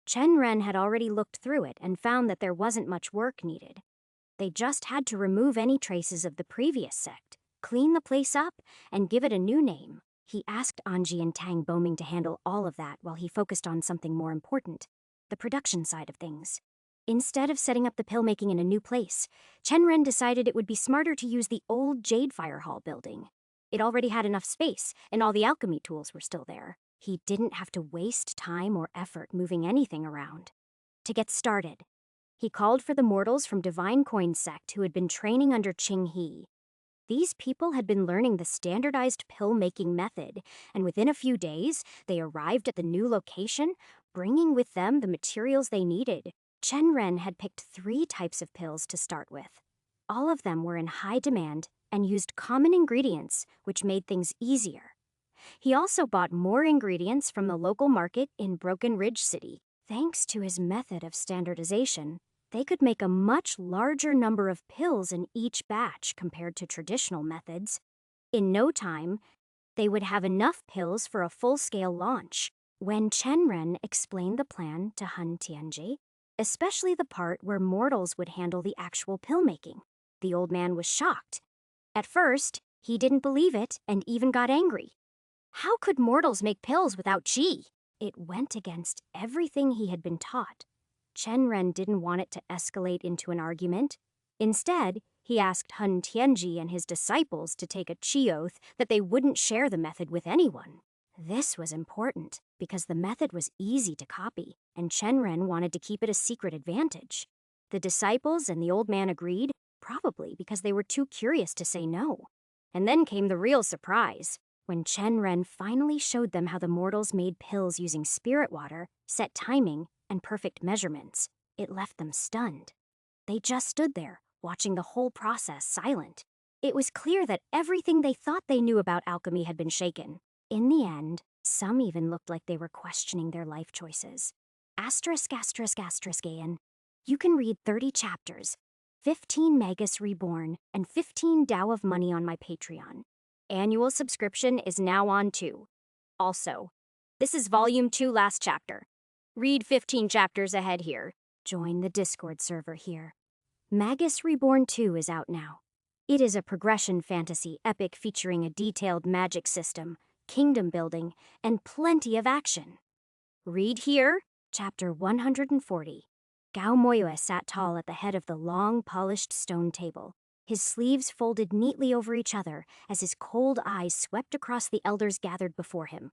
Chen Ren had already looked through it and found that there wasn't much work needed. They just had to remove any traces of the previous sect, clean the place up, and give it a new name. He asked Anji and Tang Boming to handle all of that while he focused on something more important, the production side of things. Instead of setting up the pill making in a new place, Chen Ren decided it would be smarter to use the old Jade Fire Hall building. It already had enough space, and all the alchemy tools were still there. He didn't have to waste time or effort moving anything around. To get started, he called for the mortals from Divine Coin Sect who had been training under Qing He. These people had been learning the standardized pill-making method, and within a few days, they arrived at the new location, bringing with them the materials they needed. Chen Ren had picked 3 types of pills to start with. All of them were in high demand and used common ingredients, which made things easier. He also bought more ingredients from the local market in Broken Ridge City. Thanks to his method of standardization, they could make a much larger number of pills in each batch compared to traditional methods. In no time, they would have enough pills for a full-scale launch. When Chen Ren explained the plan to Han Tianji, especially the part where mortals would handle the actual pill making, the old man was shocked. At first, he didn't believe it and even got angry. How could mortals make pills without qi? It went against everything he had been taught. Chen Ren didn't want it to escalate into an argument. Instead, he asked Han Tianji and his disciples to take a qi oath that they wouldn't share the method with anyone. This was important because the method was easy to copy, and Chen Ren wanted to keep it a secret advantage. The disciples and the old man agreed, probably because they were too curious to say no. And then came the real surprise. When Chen Ren finally showed them how the mortals made pills using spirit water, set timing, and perfect measurements, it left them stunned. They just stood there, watching the whole process silent. It was clear that everything they thought they knew about alchemy had been shaken. In the end, some even looked like they were questioning their life choices. Asterisk, asterisk, asterisk, Ian. You can read 30 chapters, 15 Magus Reborn, and 15 Tao of Money on my Patreon. Annual subscription is now on too. Also, this is Volume 2 last chapter. Read 15 chapters ahead here. Join the Discord server here. Magus Reborn 2 is out now. It is a progression fantasy epic featuring a detailed magic system, kingdom building, and plenty of action. Read here, Chapter 140. Gao Moyue sat tall at the head of the long, polished stone table, his sleeves folded neatly over each other as his cold eyes swept across the elders gathered before him.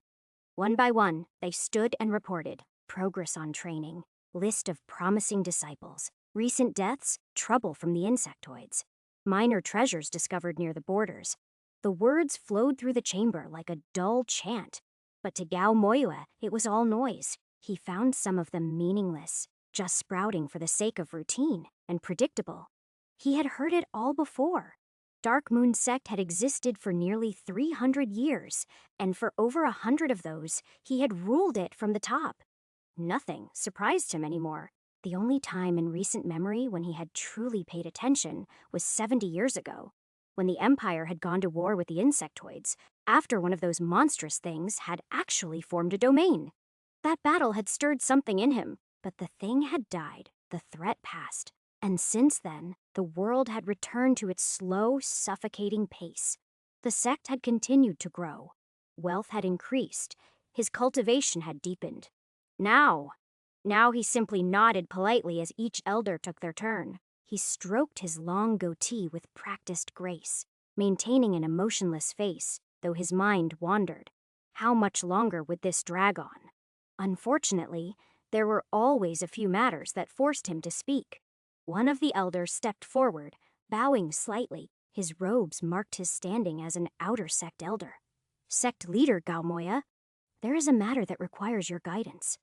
One by one, they stood and reported. Progress on training, list of promising disciples, recent deaths, trouble from the insectoids, minor treasures discovered near the borders. The words flowed through the chamber like a dull chant, but to Gao Moyue, it was all noise. He found some of them meaningless, just sprouting for the sake of routine and predictable. He had heard it all before. Dark Moon Sect had existed for nearly 300 years, and for over 100 of those, he had ruled it from the top. Nothing surprised him anymore. The only time in recent memory when he had truly paid attention was 70 years ago, when the Empire had gone to war with the insectoids, after one of those monstrous things had actually formed a domain. That battle had stirred something in him, but the thing had died, the threat passed, and since then, the world had returned to its slow, suffocating pace. The sect had continued to grow. Wealth had increased. His cultivation had deepened. Now he simply nodded politely as each elder took their turn. He stroked his long goatee with practiced grace, maintaining an emotionless face, though his mind wandered. How much longer would this drag on? Unfortunately, there were always a few matters that forced him to speak. One of the elders stepped forward, bowing slightly. His robes marked his standing as an outer sect elder. Sect leader, Gao Moya, there is a matter that requires your guidance.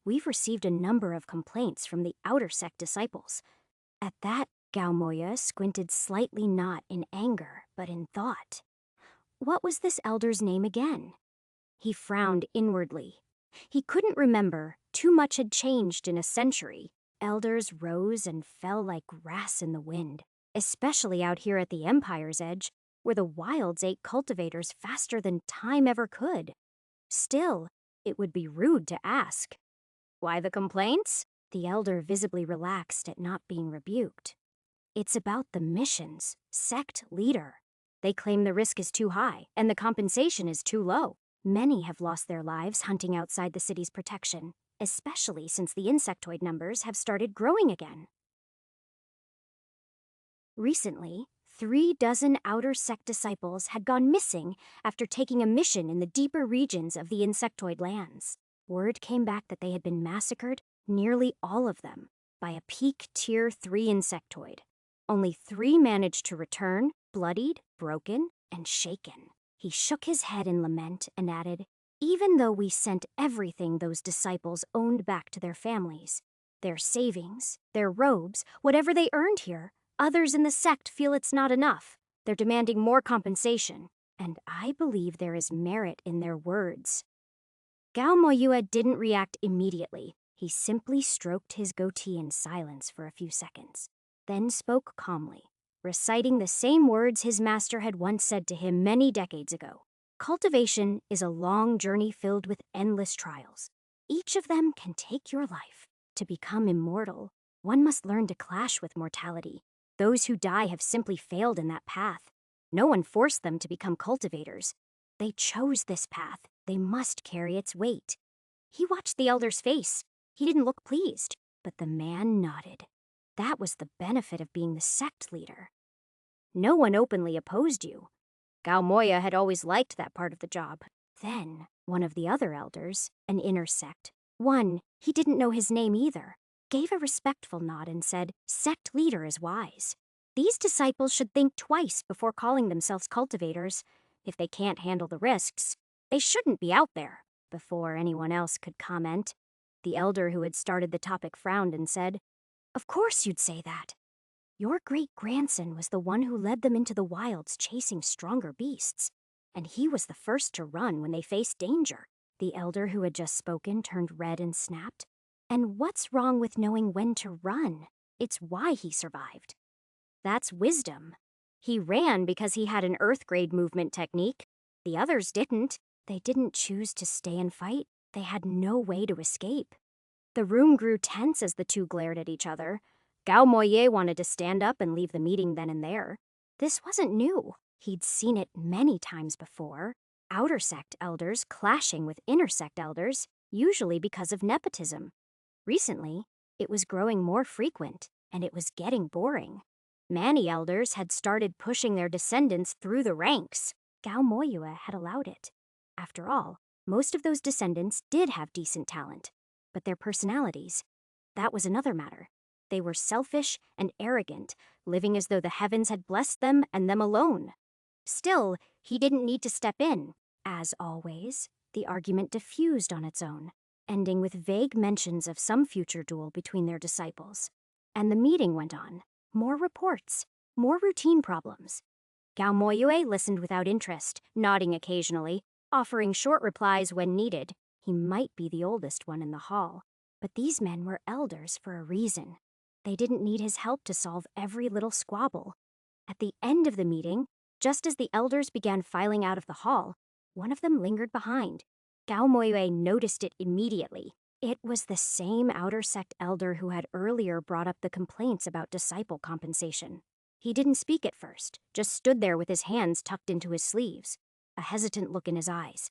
we've received a number of complaints from the outer sect disciples. At that, Gao Moya squinted slightly, not in anger, but in thought. What was this elder's name again? He frowned inwardly. He couldn't remember. Too much had changed in a century. Elders rose and fell like grass in the wind, especially out here at the Empire's edge, where the wilds ate cultivators faster than time ever could. Still, it would be rude to ask. Why the complaints? The elder visibly relaxed at not being rebuked. It's about the mission's sect leader. They claim the risk is too high and the compensation is too low. Many have lost their lives hunting outside the city's protection, especially since the insectoid numbers have started growing again. Recently, 36 outer sect disciples had gone missing after taking a mission in the deeper regions of the insectoid lands. Word came back that they had been massacred, nearly all of them, by a peak Tier 3 insectoid. Only 3 managed to return, bloodied, broken, and shaken. He shook his head in lament and added, even though we sent everything those disciples owned back to their families, their savings, their robes, whatever they earned here, others in the sect feel it's not enough. They're demanding more compensation, and I believe there is merit in their words. Gao Moyue didn't react immediately. He simply stroked his goatee in silence for a few seconds, then spoke calmly, reciting the same words his master had once said to him many decades ago. Cultivation is a long journey filled with endless trials. Each of them can take your life. To become immortal, one must learn to clash with mortality. Those who die have simply failed in that path. No one forced them to become cultivators. They chose this path. They must carry its weight. He watched the elder's face. He didn't look pleased, but the man nodded. That was the benefit of being the sect leader. No one openly opposed you. Gao Moya had always liked that part of the job. Then, one of the other elders, an inner sect, one, he didn't know his name either, gave a respectful nod and said, sect leader is wise. These disciples should think twice before calling themselves cultivators. If they can't handle the risks, they shouldn't be out there. Before anyone else could comment, the elder who had started the topic frowned and said, of course you'd say that. Your great-grandson was the one who led them into the wilds chasing stronger beasts, and he was the first to run when they faced danger. The elder who had just spoken turned red and snapped. And what's wrong with knowing when to run? It's why he survived. That's wisdom. He ran because he had an Earth-grade movement technique. The others didn't. They didn't choose to stay and fight. They had no way to escape. The room grew tense as the two glared at each other. Gao Moye wanted to stand up and leave the meeting then and there. This wasn't new. He'd seen it many times before. Outer sect elders clashing with inner sect elders, usually because of nepotism. Recently, it was growing more frequent, and it was getting boring. Many elders had started pushing their descendants through the ranks. Gao Moyue had allowed it. After all, most of those descendants did have decent talent, but their personalities, that was another matter. They were selfish and arrogant, living as though the heavens had blessed them and them alone. Still, he didn't need to step in. As always, the argument diffused on its own, ending with vague mentions of some future duel between their disciples. And the meeting went on. More reports, more routine problems. Gao Moyue listened without interest, nodding occasionally, offering short replies when needed. He might be the oldest one in the hall, but these men were elders for a reason. They didn't need his help to solve every little squabble. At the end of the meeting, just as the elders began filing out of the hall, one of them lingered behind. Gao Moyue noticed it immediately. It was the same outer sect elder who had earlier brought up the complaints about disciple compensation. He didn't speak at first, just stood there with his hands tucked into his sleeves, a hesitant look in his eyes.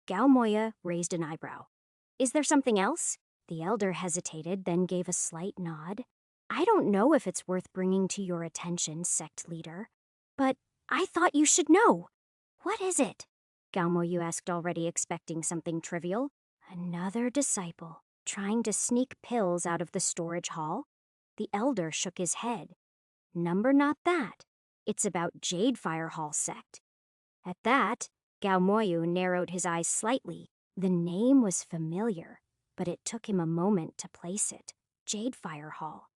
Gao Moya raised an eyebrow. Is there something else? The elder hesitated, then gave a slight nod. I don't know if it's worth bringing to your attention, sect leader, but I thought you should know. What is it? Gao Moyu asked, already expecting something trivial. Another disciple, trying to sneak pills out of the storage hall? The elder shook his head. Number not that. It's about Jadefire Hall sect. At that, Gao Moyu narrowed his eyes slightly. The name was familiar. but it took him a moment to place it. Jadefire Hall.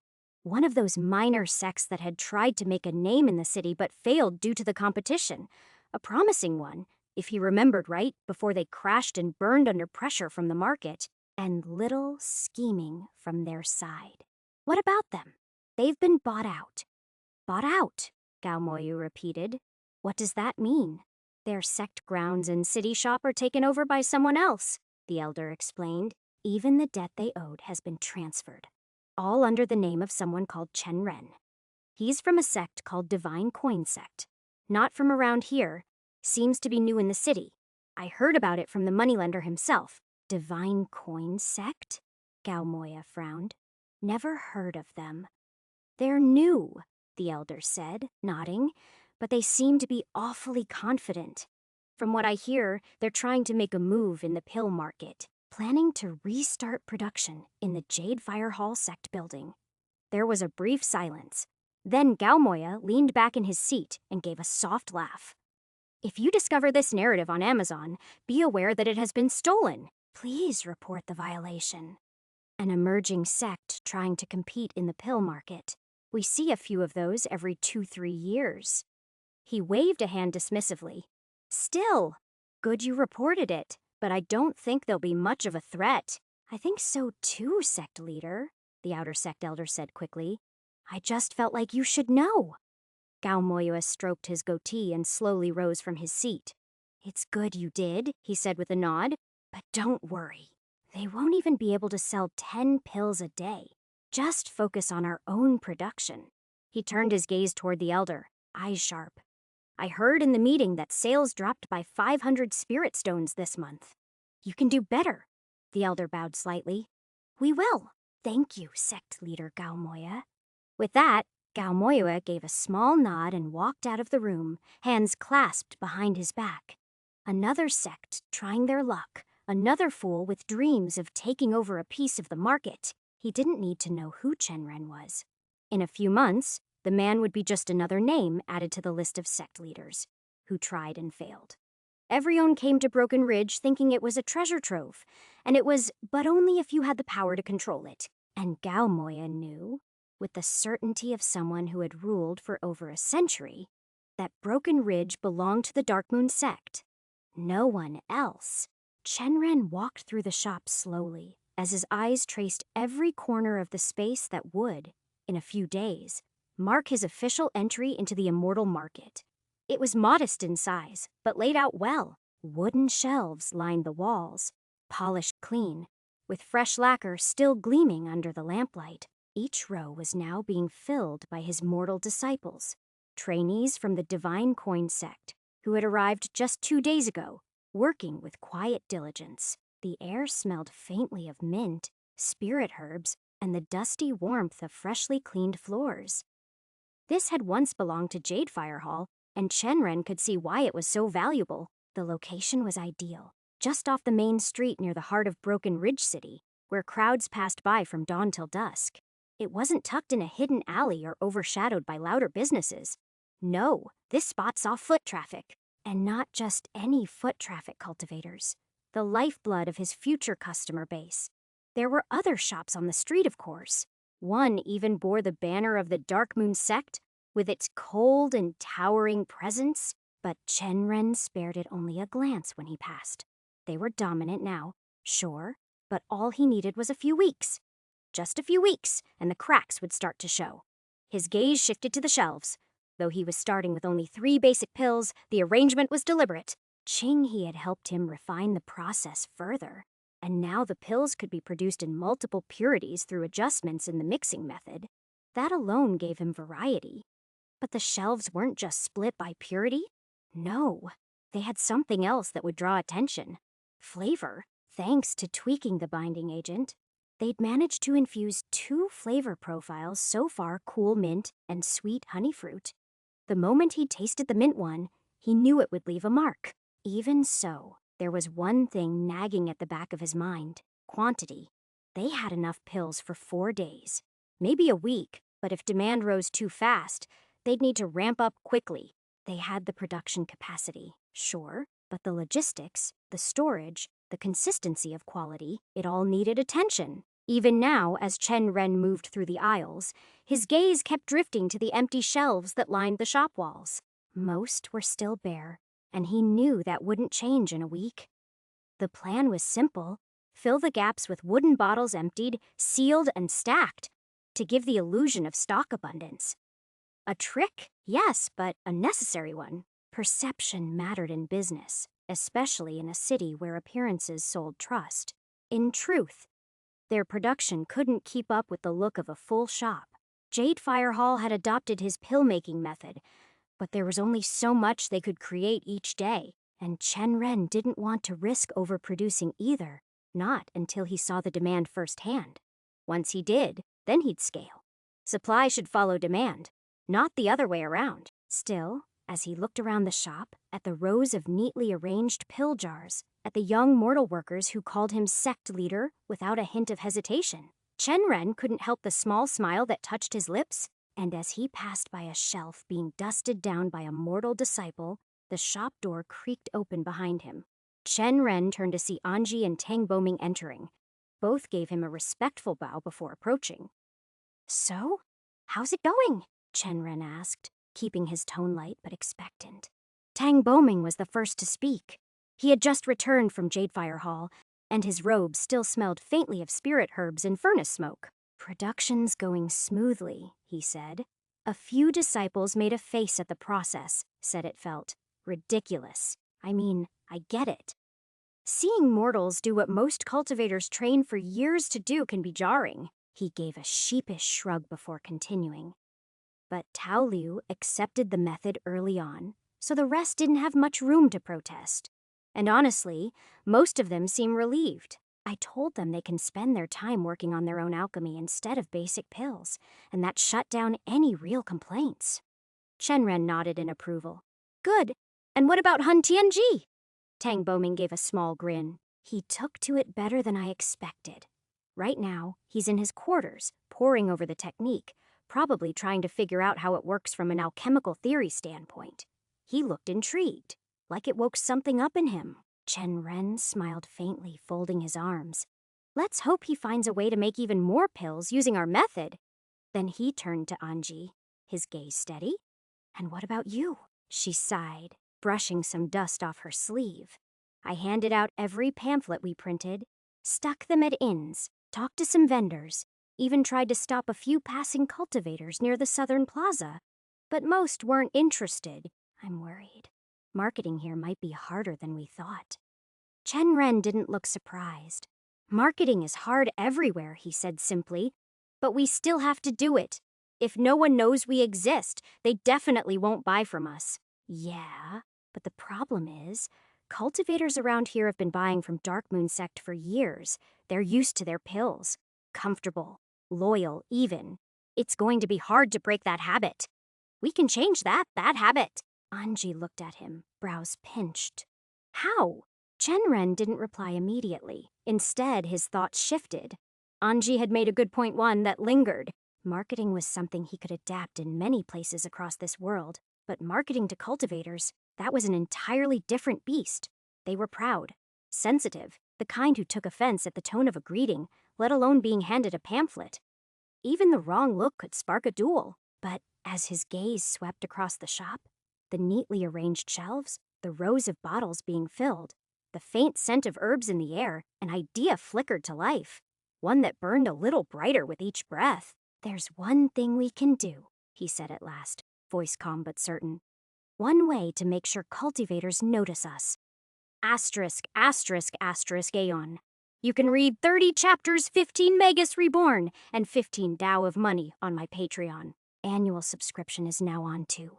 One of those minor sects that had tried to make a name in the city but failed due to the competition. A promising one, if he remembered right, before they crashed and burned under pressure from the market. And little scheming from their side. What about them? They've been bought out. Bought out, Gao Moyu repeated. What does that mean? Their sect grounds and city shop are taken over by someone else, the elder explained. Even the debt they owed has been transferred. All under the name of someone called Chen Ren. He's from a sect called Divine Coin Sect. Not from around here. Seems to be new in the city. I heard about it from the moneylender himself. Divine Coin Sect? Gao Moya frowned. Never heard of them. They're new, the elder said, nodding, but they seem to be awfully confident. From what I hear, they're trying to make a move in the pill market, planning to restart production in the Jadefire Hall sect building. There was a brief silence. Then Gao Moya leaned back in his seat and gave a soft laugh. If you discover this narrative on Amazon, be aware that it has been stolen. Please report the violation. An emerging sect trying to compete in the pill market. We see a few of those every 2-3 years. He waved a hand dismissively. Still, good you reported it, but I don't think they'll be much of a threat. I think so too, sect leader, the outer sect elder said quickly. I just felt like you should know. Gao Moyua stroked his goatee and slowly rose from his seat. It's good you did, he said with a nod. But don't worry. They won't even be able to sell 10 pills a day. Just focus on our own production. He turned his gaze toward the elder, eyes sharp. I heard in the meeting that sales dropped by 500 spirit stones this month. You can do better. The elder bowed slightly. We will. Thank you, sect leader Gao Moya. With that, Gao Moyua gave a small nod and walked out of the room, hands clasped behind his back. Another sect trying their luck. Another fool with dreams of taking over a piece of the market. He didn't need to know who Chen Ren was. In a few months, the man would be just another name added to the list of sect leaders who tried and failed. Everyone came to Broken Ridge thinking it was a treasure trove, and it was but only if you had the power to control it. And Gao Moya knew, with the certainty of someone who had ruled for over a century, that Broken Ridge belonged to the Dark Moon sect. No one else. Chen Ren walked through the shop slowly, as his eyes traced every corner of the space that would, in a few days, mark his official entry into the immortal market. It was modest in size, but laid out well. Wooden shelves lined the walls, polished clean, with fresh lacquer still gleaming under the lamplight. Each row was now being filled by his mortal disciples, trainees from the Divine Coin Sect, who had arrived just 2 days ago, working with quiet diligence. The air smelled faintly of mint, spirit herbs, and the dusty warmth of freshly cleaned floors. This had once belonged to Jadefire Hall, and Chen Ren could see why it was so valuable. The location was ideal, just off the main street near the heart of Broken Ridge City, where crowds passed by from dawn till dusk. It wasn't tucked in a hidden alley or overshadowed by louder businesses. No, this spot saw foot traffic. And not just any foot traffic cultivators. The lifeblood of his future customer base. There were other shops on the street, of course. One even bore the banner of the Dark Moon sect, with its cold and towering presence. But Chen Ren spared it only a glance when he passed. They were dominant now, sure, but all he needed was a few weeks. Just a few weeks, and the cracks would start to show. His gaze shifted to the shelves. Though he was starting with only 3 basic pills, the arrangement was deliberate. He had helped him refine the process further, and now the pills could be produced in multiple purities through adjustments in the mixing method. That alone gave him variety. But the shelves weren't just split by purity. No, they had something else that would draw attention. Flavor. Thanks to tweaking the binding agent, they'd managed to infuse 2 flavor profiles so far: cool mint and sweet honey fruit. The moment he tasted the mint one, he knew it would leave a mark. Even so, there was one thing nagging at the back of his mind: quantity. They had enough pills for 4 days, maybe a week, but if demand rose too fast, they'd need to ramp up quickly. They had the production capacity, sure, but the logistics, the storage, the consistency of quality. It all needed attention. Even now, as Chen Ren moved through the aisles, his gaze kept drifting to the empty shelves that lined the shop walls. Most were still bare, and he knew that wouldn't change in a week. The plan was simple: fill the gaps with wooden bottles emptied, sealed, and stacked, to give the illusion of stock abundance. A trick? Yes, but a necessary one. Perception mattered in business, especially in a city where appearances sold trust. In truth, their production couldn't keep up with the look of a full shop. Jade Fire Hall had adopted his pill-making method, but there was only so much they could create each day, and Chen Ren didn't want to risk overproducing either, not until he saw the demand firsthand. Once he did, then he'd scale. Supply should follow demand, not the other way around. Still, as he looked around the shop, at the rows of neatly arranged pill jars, at the young mortal workers who called him sect leader without a hint of hesitation, Chen Ren couldn't help the small smile that touched his lips. And as he passed by a shelf being dusted down by a mortal disciple, the shop door creaked open behind him. Chen Ren turned to see Anji and Tang Boming entering. Both gave him a respectful bow before approaching. "So, how's it going?" Chen Ren asked, keeping his tone light but expectant. Tang Boming was the first to speak. He had just returned from Jadefire Hall, and his robe still smelled faintly of spirit herbs and furnace smoke. "Production's going smoothly," he said. A few disciples made a face at the process, said it felt ridiculous. I mean, I get it. Seeing mortals do what most cultivators train for years to do can be jarring. He gave a sheepish shrug before continuing. But Tao Liu accepted the method early on, so the rest didn't have much room to protest. And honestly, most of them seem relieved. I told them they can spend their time working on their own alchemy instead of basic pills, and that shut down any real complaints. Chen Ren nodded in approval. "Good. And what about Hun Tianji?" Tang Boming gave a small grin. "He took to it better than I expected. Right now, he's in his quarters, poring over the technique, probably trying to figure out how it works from an alchemical theory standpoint. He looked intrigued, like it woke something up in him." Chen Ren smiled faintly, folding his arms. "Let's hope he finds a way to make even more pills using our method." Then he turned to Anji, his gaze steady. "And what about you?" She sighed, brushing some dust off her sleeve. "I handed out every pamphlet we printed, stuck them at inns, talked to some vendors, even tried to stop a few passing cultivators near the Southern Plaza. But most weren't interested. I'm worried. Marketing here might be harder than we thought." Chen Ren didn't look surprised. "Marketing is hard everywhere," he said simply, "but we still have to do it. If no one knows we exist, they definitely won't buy from us." "Yeah, but the problem is, cultivators around here have been buying from Dark Moon Sect for years. They're used to their pills. Comfortable, loyal, even. It's going to be hard to break that habit." "We can change that habit." Anji looked at him, brows pinched. "How?" Chen Ren didn't reply immediately. Instead, his thoughts shifted. Anji had made a good point one that lingered. Marketing was something he could adapt in many places across this world, but marketing to cultivators, that was an entirely different beast. They were proud, sensitive, the kind who took offense at the tone of a greeting, let alone being handed a pamphlet. Even the wrong look could spark a duel. But as his gaze swept across the shop, the neatly arranged shelves, the rows of bottles being filled, the faint scent of herbs in the air, an idea flickered to life, one that burned a little brighter with each breath. "There's one thing we can do," he said at last, voice calm but certain. "One way to make sure cultivators notice us. Asterisk, asterisk, asterisk, Aeon. You can read 30 chapters, 15 Magus Reborn, and 15 Tao of Money on my Patreon. Annual subscription is now on too.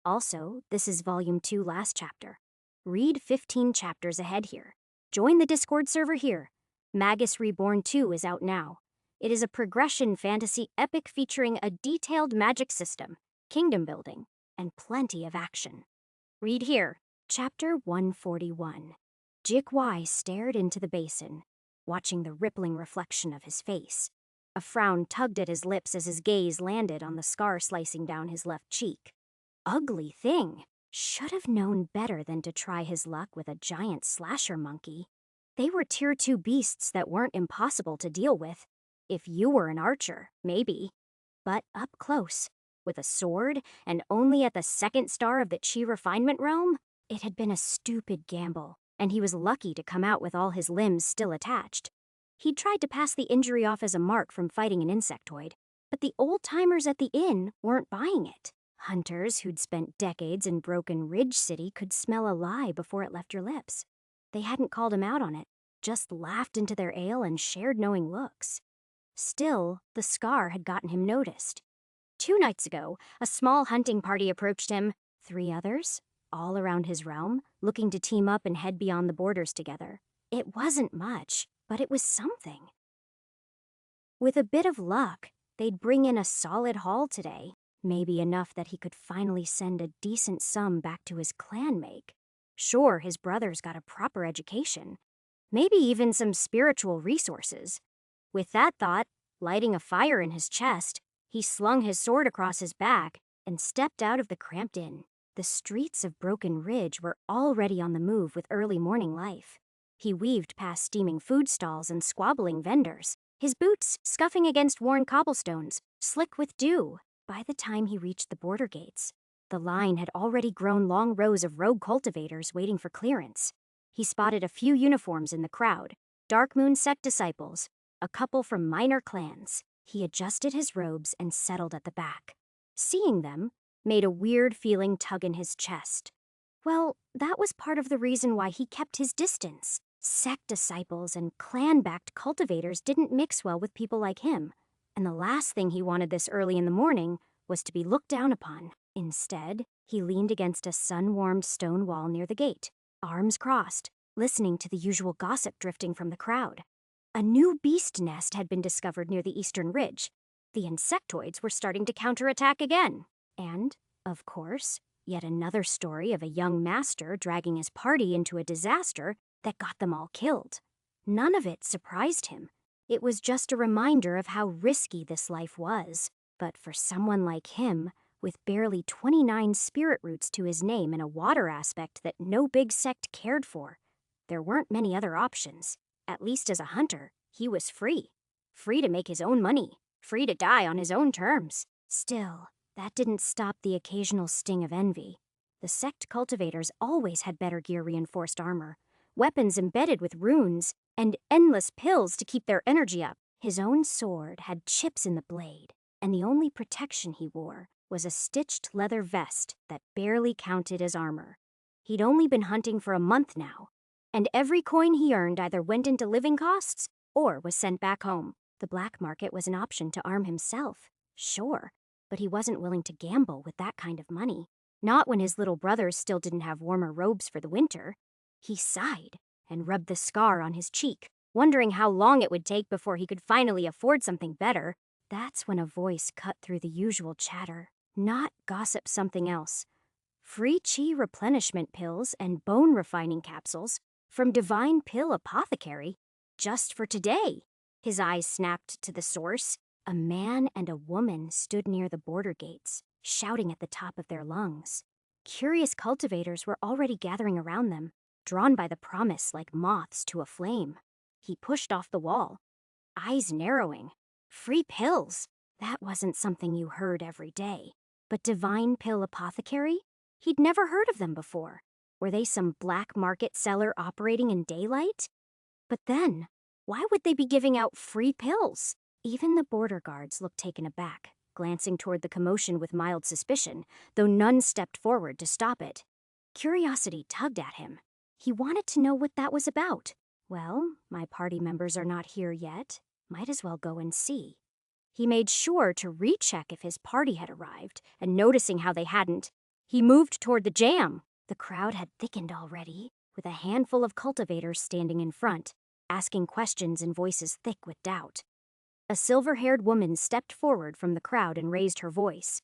Also, this is Volume 2 last chapter. Read 15 chapters ahead here. Join the Discord server here. Magus Reborn 2 is out now. It is a progression fantasy epic featuring a detailed magic system, kingdom building, and plenty of action. Read here." Chapter 141. Jik Wai stared into the basin, watching the rippling reflection of his face. A frown tugged at his lips as his gaze landed on the scar slicing down his left cheek. Ugly thing. Should have known better than to try his luck with a giant slasher monkey. They were Tier 2 beasts that weren't impossible to deal with. If you were an archer, maybe. But up close, with a sword, and only at the second star of the Chi refinement realm, it had been a stupid gamble, and he was lucky to come out with all his limbs still attached. He'd tried to pass the injury off as a mark from fighting an insectoid, but the old-timers at the inn weren't buying it. Hunters who'd spent decades in Broken Ridge City could smell a lie before it left your lips. They hadn't called him out on it, just laughed into their ale and shared knowing looks. Still, the scar had gotten him noticed. 2 nights ago, a small hunting party approached him, 3 others, all around his realm, looking to team up and head beyond the borders together. It wasn't much, but it was something. With a bit of luck, they'd bring in a solid haul today, maybe enough that he could finally send a decent sum back to his clanmate. Sure, his brother's got a proper education, maybe even some spiritual resources. With that thought, lighting a fire in his chest, he slung his sword across his back and stepped out of the cramped inn. The streets of Broken Ridge were already on the move with early morning life. He weaved past steaming food stalls and squabbling vendors, his boots scuffing against worn cobblestones, slick with dew. By the time he reached the border gates, the line had already grown long rows of rogue cultivators waiting for clearance. He spotted a few uniforms in the crowd, Dark Moon sect disciples, a couple from minor clans. He adjusted his robes and settled at the back. Seeing them made a weird feeling tug in his chest. Well, that was part of the reason why he kept his distance. Sect disciples and clan-backed cultivators didn't mix well with people like him, and the last thing he wanted this early in the morning was to be looked down upon. Instead, he leaned against a sun-warmed stone wall near the gate, arms crossed, listening to the usual gossip drifting from the crowd. A new beast nest had been discovered near the eastern ridge. The insectoids were starting to counterattack again. And, of course, yet another story of a young master dragging his party into a disaster that got them all killed. None of it surprised him. It was just a reminder of how risky this life was. But for someone like him, with barely 29 spirit roots to his name and a water aspect that no big sect cared for, there weren't many other options. At least as a hunter, he was free. Free to make his own money. Free to die on his own terms. Still, that didn't stop the occasional sting of envy. The sect cultivators always had better gear-reinforced armor, weapons embedded with runes, and endless pills to keep their energy up. His own sword had chips in the blade, and the only protection he wore was a stitched leather vest that barely counted as armor. He'd only been hunting for a month now, and every coin he earned either went into living costs or was sent back home. The black market was an option to arm himself, sure, but he wasn't willing to gamble with that kind of money. Not when his little brothers still didn't have warmer robes for the winter. He sighed and rubbed the scar on his cheek, wondering how long it would take before he could finally afford something better. That's when a voice cut through the usual chatter. Not gossip something else. Free chi replenishment pills and bone refining capsules from Divine Pill Apothecary, just for today. His eyes snapped to the source. A man and a woman stood near the border gates, shouting at the top of their lungs. Curious cultivators were already gathering around them, drawn by the promise like moths to a flame. He pushed off the wall, eyes narrowing. Free pills. That wasn't something you heard every day. But Divine Pill Apothecary? He'd never heard of them before. Were they some black market seller operating in daylight? But then, why would they be giving out free pills? Even the border guards looked taken aback, glancing toward the commotion with mild suspicion, though none stepped forward to stop it. Curiosity tugged at him. He wanted to know what that was about. Well, my party members are not here yet. Might as well go and see. He made sure to recheck if his party had arrived, and noticing how they hadn't, he moved toward the jam. The crowd had thickened already, with a handful of cultivators standing in front, asking questions in voices thick with doubt. A silver-haired woman stepped forward from the crowd and raised her voice.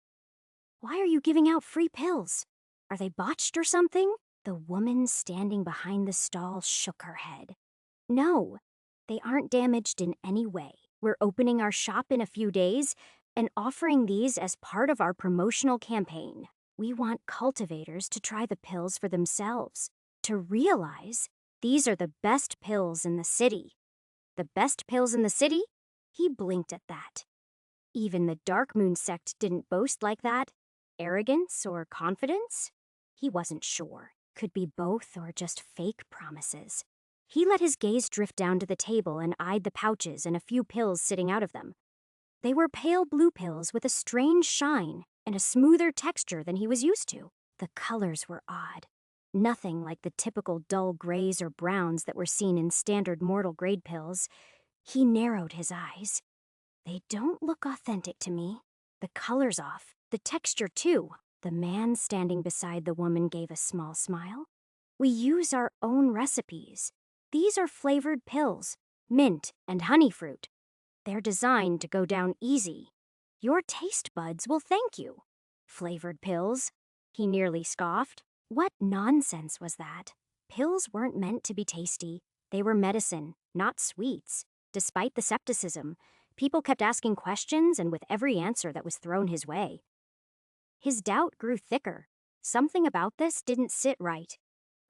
"Why are you giving out free pills? Are they botched or something?" The woman standing behind the stall shook her head. "No, they aren't damaged in any way. We're opening our shop in a few days and offering these as part of our promotional campaign. We want cultivators to try the pills for themselves, to realize These are the best pills in the city. The best pills in the city? He blinked at that. Even the Dark Moon sect didn't boast like that. Arrogance or confidence? He wasn't sure. Could be both or just fake promises. He let his gaze drift down to the table and eyed the pouches and a few pills sitting out of them. They were pale blue pills with a strange shine and a smoother texture than he was used to. The colors were odd. Nothing like the typical dull grays or browns that were seen in standard mortal grade pills. He narrowed his eyes. They don't look authentic to me. The color's off. The texture, too. The man standing beside the woman gave a small smile. We use our own recipes. These are flavored pills, mint and honey fruit. They're designed to go down easy. Your taste buds will thank you. Flavored pills? He nearly scoffed. What nonsense was that? Pills weren't meant to be tasty. They were medicine, not sweets. Despite the skepticism, people kept asking questions and with every answer that was thrown his way. His doubt grew thicker. Something about this didn't sit right.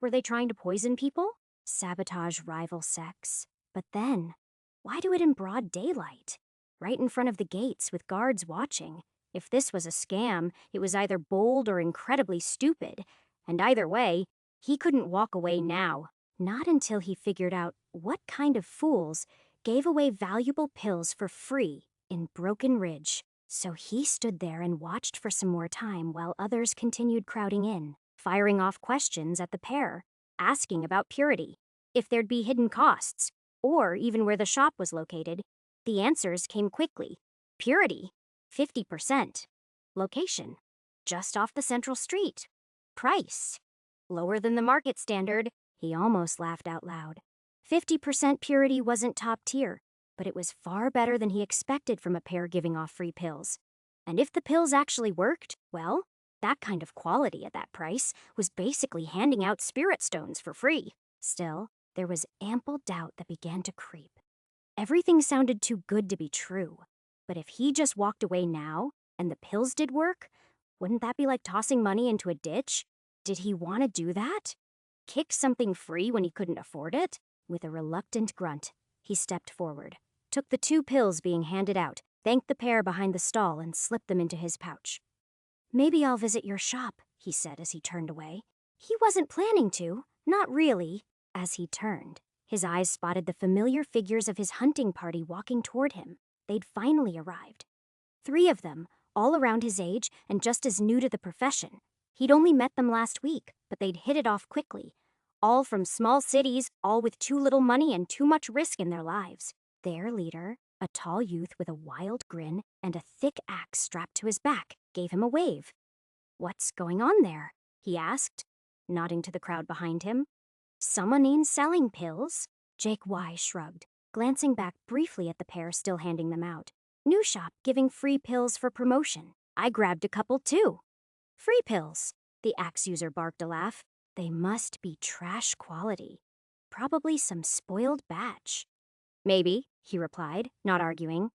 Were they trying to poison people? Sabotage rival sects? But then, why do it in broad daylight? Right in front of the gates with guards watching. If this was a scam, it was either bold or incredibly stupid. And either way, he couldn't walk away now. Not until he figured out what kind of fools gave away valuable pills for free in Broken Ridge. So he stood there and watched for some more time while others continued crowding in, firing off questions at the pair, asking about purity, if there'd be hidden costs, or even where the shop was located. The answers came quickly. Purity, 50%. Location, just off the central street. Price, lower than the market standard. He almost laughed out loud. 50% purity wasn't top tier, but it was far better than he expected from a pair giving off free pills. And if the pills actually worked, well, that kind of quality at that price was basically handing out spirit stones for free. Still, there was ample doubt that began to creep. Everything sounded too good to be true. But if he just walked away now, and the pills did work, wouldn't that be like tossing money into a ditch? Did he want to do that? Kick something free when he couldn't afford it? With a reluctant grunt, he stepped forward, took the 2 pills being handed out, thanked the pair behind the stall, and slipped them into his pouch. Maybe I'll visit your shop, he said as he turned away. He wasn't planning to, not really. As he turned, his eyes spotted the familiar figures of his hunting party walking toward him. They'd finally arrived. 3 of them, all around his age and just as new to the profession. He'd only met them last week, but they'd hit it off quickly. All from small cities, all with too little money and too much risk in their lives. Their leader, a tall youth with a wild grin and a thick axe strapped to his back, gave him a wave. What's going on there? He asked, nodding to the crowd behind him. Someone ain't selling pills? Jake Y shrugged, glancing back briefly at the pair still handing them out. New shop giving free pills for promotion. I grabbed a couple too. Free pills, the axe user barked a laugh. They must be trash quality. Probably some spoiled batch. Maybe, he replied, not arguing.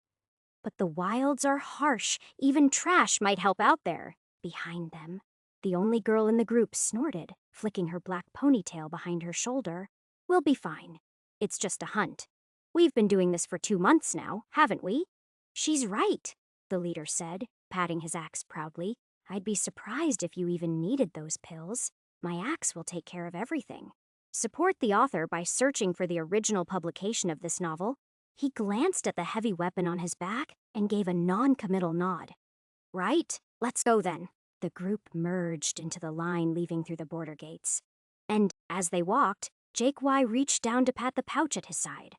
But the wilds are harsh. Even trash might help out there. Behind them, the only girl in the group snorted, flicking her black ponytail behind her shoulder. We'll be fine. It's just a hunt. We've been doing this for 2 months now, haven't we? She's right, the leader said, patting his axe proudly. I'd be surprised if you even needed those pills. My axe will take care of everything. Support the author by searching for the original publication of this novel. He glanced at the heavy weapon on his back and gave a non-committal nod. Right, let's go then. The group merged into the line leaving through the border gates. And as they walked, Jake Y reached down to pat the pouch at his side.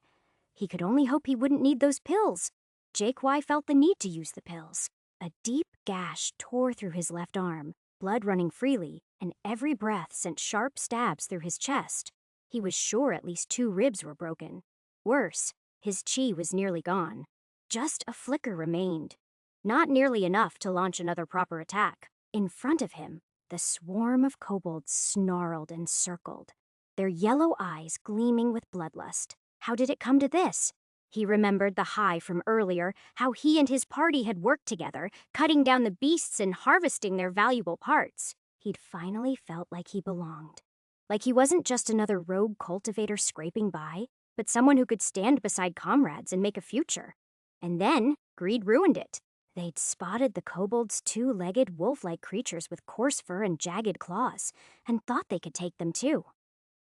He could only hope he wouldn't need those pills. Jake Y felt the need to use the pills. A deep gash tore through his left arm, blood running freely, and every breath sent sharp stabs through his chest. He was sure at least 2 ribs were broken. Worse, his chi was nearly gone. Just a flicker remained. Not nearly enough to launch another proper attack. In front of him, the swarm of kobolds snarled and circled, their yellow eyes gleaming with bloodlust. How did it come to this? He remembered the high from earlier, how he and his party had worked together, cutting down the beasts and harvesting their valuable parts. He'd finally felt like he belonged. Like he wasn't just another rogue cultivator scraping by, but someone who could stand beside comrades and make a future. And then, greed ruined it. They'd spotted the kobolds' two-legged, wolf-like creatures with coarse fur and jagged claws, and thought they could take them too.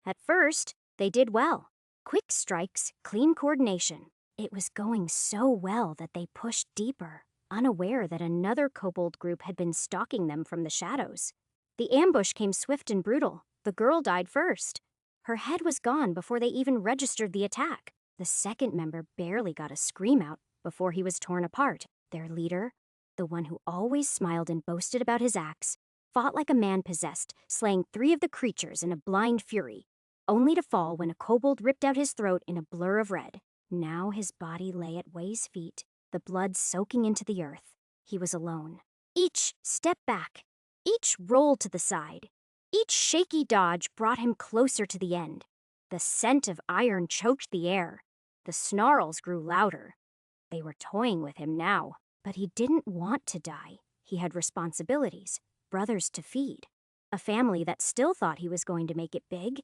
At first, they did well. Quick strikes, clean coordination. It was going so well that they pushed deeper, unaware that another kobold group had been stalking them from the shadows. The ambush came swift and brutal. The girl died first. Her head was gone before they even registered the attack. The second member barely got a scream out before he was torn apart. Their leader, the one who always smiled and boasted about his axe, fought like a man possessed, slaying 3 of the creatures in a blind fury, only to fall when a kobold ripped out his throat in a blur of red. Now his body lay at Wei's feet, the blood soaking into the earth. He was alone. Each step back, each roll to the side, each shaky dodge brought him closer to the end. The scent of iron choked the air. The snarls grew louder. They were toying with him now, but he didn't want to die. He had responsibilities, brothers to feed, a family that still thought he was going to make it big.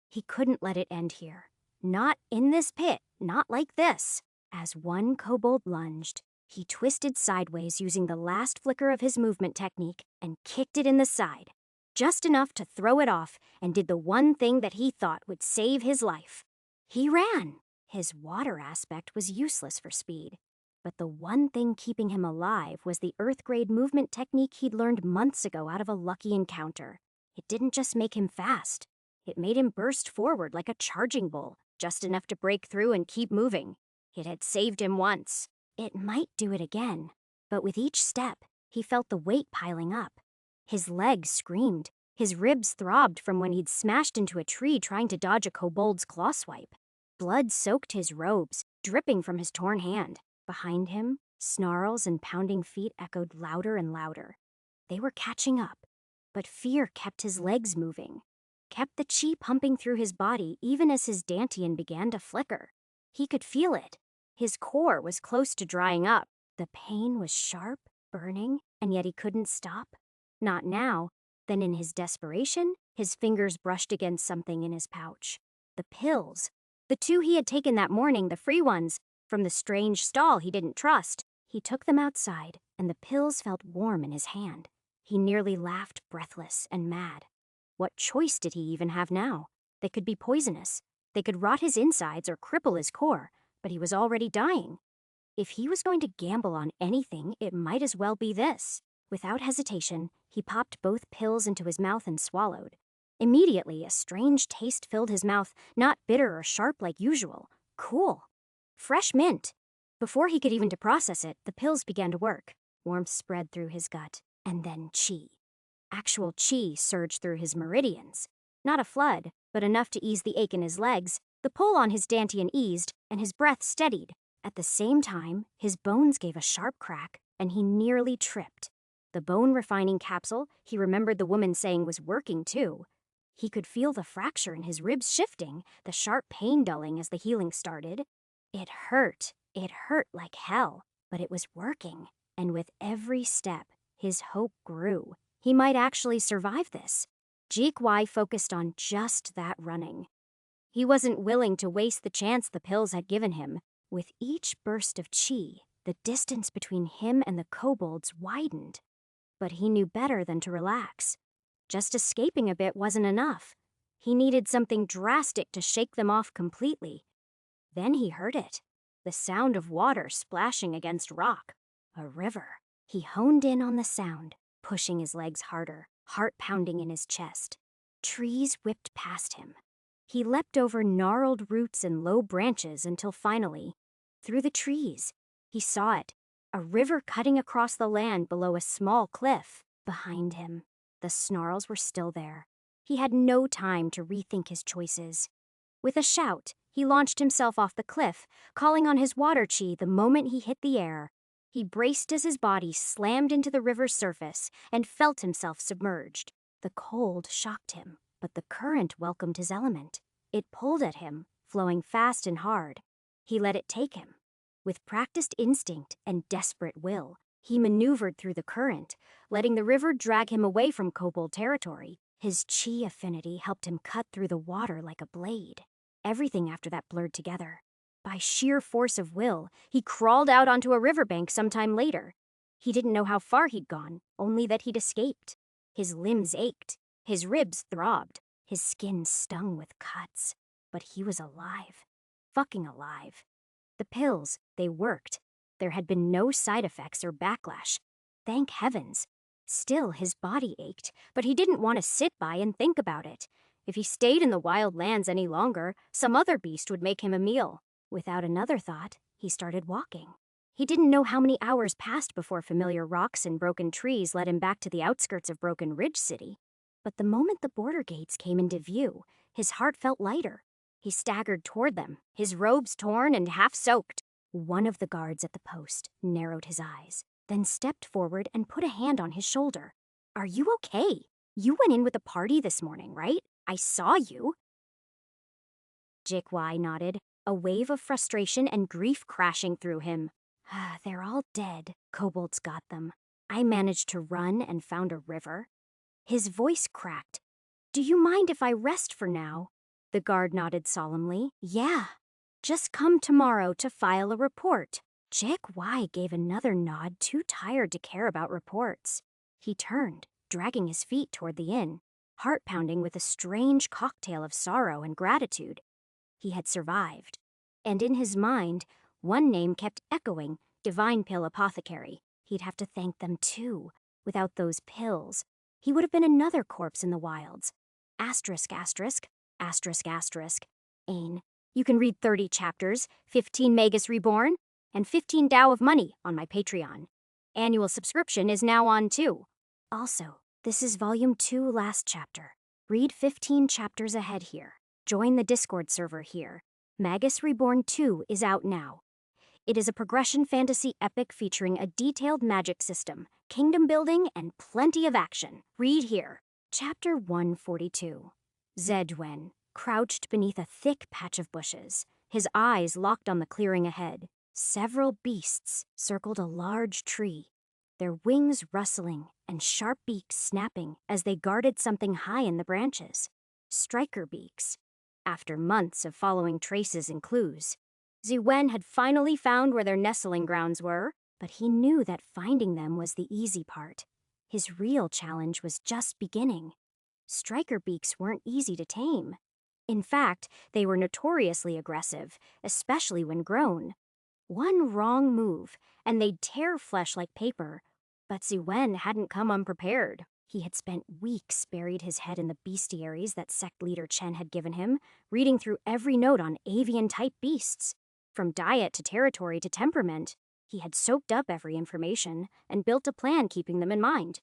He couldn't let it end here. Not in this pit, not like this. As one kobold lunged, he twisted sideways using the last flicker of his movement technique and kicked it in the side, just enough to throw it off, and did the one thing that he thought would save his life. He ran. His water aspect was useless for speed, but the one thing keeping him alive was the Earth-grade movement technique he'd learned months ago out of a lucky encounter. It didn't just make him fast. It made him burst forward like a charging bull, just enough to break through and keep moving. It had saved him once. It might do it again. But with each step, he felt the weight piling up. His legs screamed. His ribs throbbed from when he'd smashed into a tree trying to dodge a kobold's claw swipe. Blood soaked his robes, dripping from his torn hand. Behind him, snarls and pounding feet echoed louder and louder. They were catching up, but fear kept his legs moving, kept the chi pumping through his body even as his dantian began to flicker. He could feel it. His core was close to drying up. The pain was sharp, burning, and yet he couldn't stop. Not now. Then in his desperation, his fingers brushed against something in his pouch. The pills. The 2 he had taken that morning, the free ones, from the strange stall he didn't trust. He took them outside, and the pills felt warm in his hand. He nearly laughed, breathless and mad. What choice did he even have now? They could be poisonous. They could rot his insides or cripple his core, but he was already dying. If he was going to gamble on anything, it might as well be this. Without hesitation, he popped both pills into his mouth and swallowed. Immediately, a strange taste filled his mouth, not bitter or sharp like usual. Cool. Fresh mint. Before he could even process it, the pills began to work. Warmth spread through his gut, and then chi. Actual chi surged through his meridians. Not a flood, but enough to ease the ache in his legs. The pull on his dantian eased, and his breath steadied. At the same time, his bones gave a sharp crack, and he nearly tripped. The bone-refining capsule, he remembered the woman saying was working too. He could feel the fracture in his ribs shifting, the sharp pain dulling as the healing started. It hurt like hell, but it was working. And with every step, his hope grew. He might actually survive this. Jikwai focused on just that running. He wasn't willing to waste the chance the pills had given him. With each burst of chi, the distance between him and the kobolds widened. But he knew better than to relax. Just escaping a bit wasn't enough. He needed something drastic to shake them off completely. Then he heard it. The sound of water splashing against rock. A river. He honed in on the sound, pushing his legs harder, heart pounding in his chest. Trees whipped past him. He leapt over gnarled roots and low branches until finally, through the trees, he saw it. A river cutting across the land below a small cliff. Behind him, the snarls were still there. He had no time to rethink his choices. With a shout, he launched himself off the cliff, calling on his water chi the moment he hit the air. He braced as his body slammed into the river's surface and felt himself submerged. The cold shocked him, but the current welcomed his element. It pulled at him, flowing fast and hard. He let it take him. With practiced instinct and desperate will, he maneuvered through the current, letting the river drag him away from kobold territory. His chi affinity helped him cut through the water like a blade. Everything after that blurred together. By sheer force of will, he crawled out onto a riverbank sometime later. He didn't know how far he'd gone, only that he'd escaped. His limbs ached, his ribs throbbed, his skin stung with cuts. But he was alive. Fucking alive. The pills, they worked. There had been no side effects or backlash. Thank heavens. Still, his body ached, but he didn't want to sit by and think about it. If he stayed in the wild lands any longer, some other beast would make him a meal. Without another thought, he started walking. He didn't know how many hours passed before familiar rocks and broken trees led him back to the outskirts of Broken Ridge City. But the moment the border gates came into view, his heart felt lighter. He staggered toward them, his robes torn and half soaked. One of the guards at the post narrowed his eyes, then stepped forward and put a hand on his shoulder. "Are you okay? You went in with a party this morning, right? I saw you." Jikwai nodded, a wave of frustration and grief crashing through him. "They're all dead. Kobolds got them. I managed to run and found a river." His voice cracked. "Do you mind if I rest for now?" The guard nodded solemnly. "Yeah. Just come tomorrow to file a report." Jikwai gave another nod, too tired to care about reports. He turned, dragging his feet toward the inn, heart pounding with a strange cocktail of sorrow and gratitude. He had survived. And in his mind, one name kept echoing, Divine Pill Apothecary. He'd have to thank them too. Without those pills, he would have been another corpse in the wilds. Asterisk, asterisk, asterisk, asterisk. Ain. You can read 30 chapters, 15 Magus Reborn, and 15 Tao of Money on my Patreon. Annual subscription is now on too. Also, this is Volume 2, last chapter. Read 15 chapters ahead here. Join the Discord server here. Magus Reborn 2 is out now. It is a progression fantasy epic featuring a detailed magic system, kingdom building, and plenty of action. Read here. Chapter 142. Zedwen crouched beneath a thick patch of bushes, his eyes locked on the clearing ahead. Several beasts circled a large tree, their wings rustling and sharp beaks snapping as they guarded something high in the branches. Striker beaks. After months of following traces and clues, Ziwen had finally found where their nestling grounds were, but he knew that finding them was the easy part. His real challenge was just beginning. Striker beaks weren't easy to tame. In fact, they were notoriously aggressive, especially when grown. One wrong move, and they'd tear flesh like paper. But Ziwen hadn't come unprepared. He had spent weeks buried his head in the bestiaries that sect leader Chen had given him, reading through every note on avian-type beasts. From diet to territory to temperament, he had soaked up every information and built a plan keeping them in mind.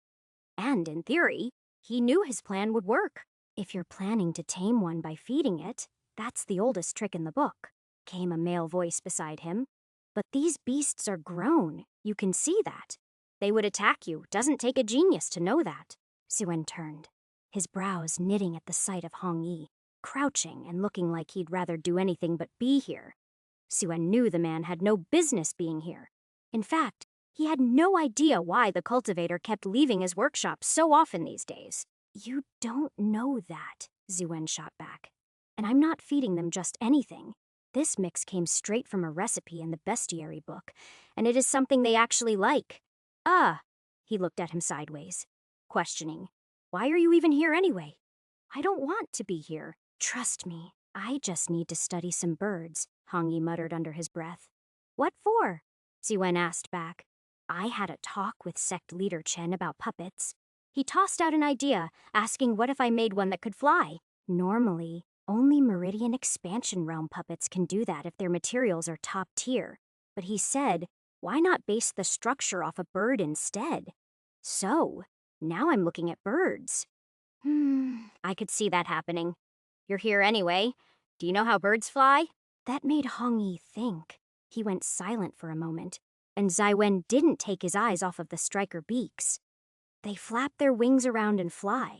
And in theory, he knew his plan would work. If you're planning to tame one by feeding it, that's the oldest trick in the book, came a male voice beside him. But these beasts are grown. You can see that. They would attack you. Doesn't take a genius to know that. Suen turned, his brows knitting at the sight of Hong Yi, crouching and looking like he'd rather do anything but be here. Suen knew the man had no business being here. In fact, he had no idea why the cultivator kept leaving his workshop so often these days. You don't know that, Zuen shot back. And I'm not feeding them just anything. This mix came straight from a recipe in the bestiary book, and it is something they actually like. Ah, he looked at him sideways, questioning. Why are you even here anyway? I don't want to be here. Trust me, I just need to study some birds, Hong Yi muttered under his breath. What for? Ziwen asked back. I had a talk with sect leader Chen about puppets. He tossed out an idea, asking what if I made one that could fly. Normally, only Meridian Expansion Realm puppets can do that if their materials are top tier. But he said, why not base the structure off a bird instead? So, now I'm looking at birds. I could see that happening. You're here anyway. Do you know how birds fly? That made Hong Yi think. He went silent for a moment, and Ziwen didn't take his eyes off of the striker beaks. They flap their wings around and fly.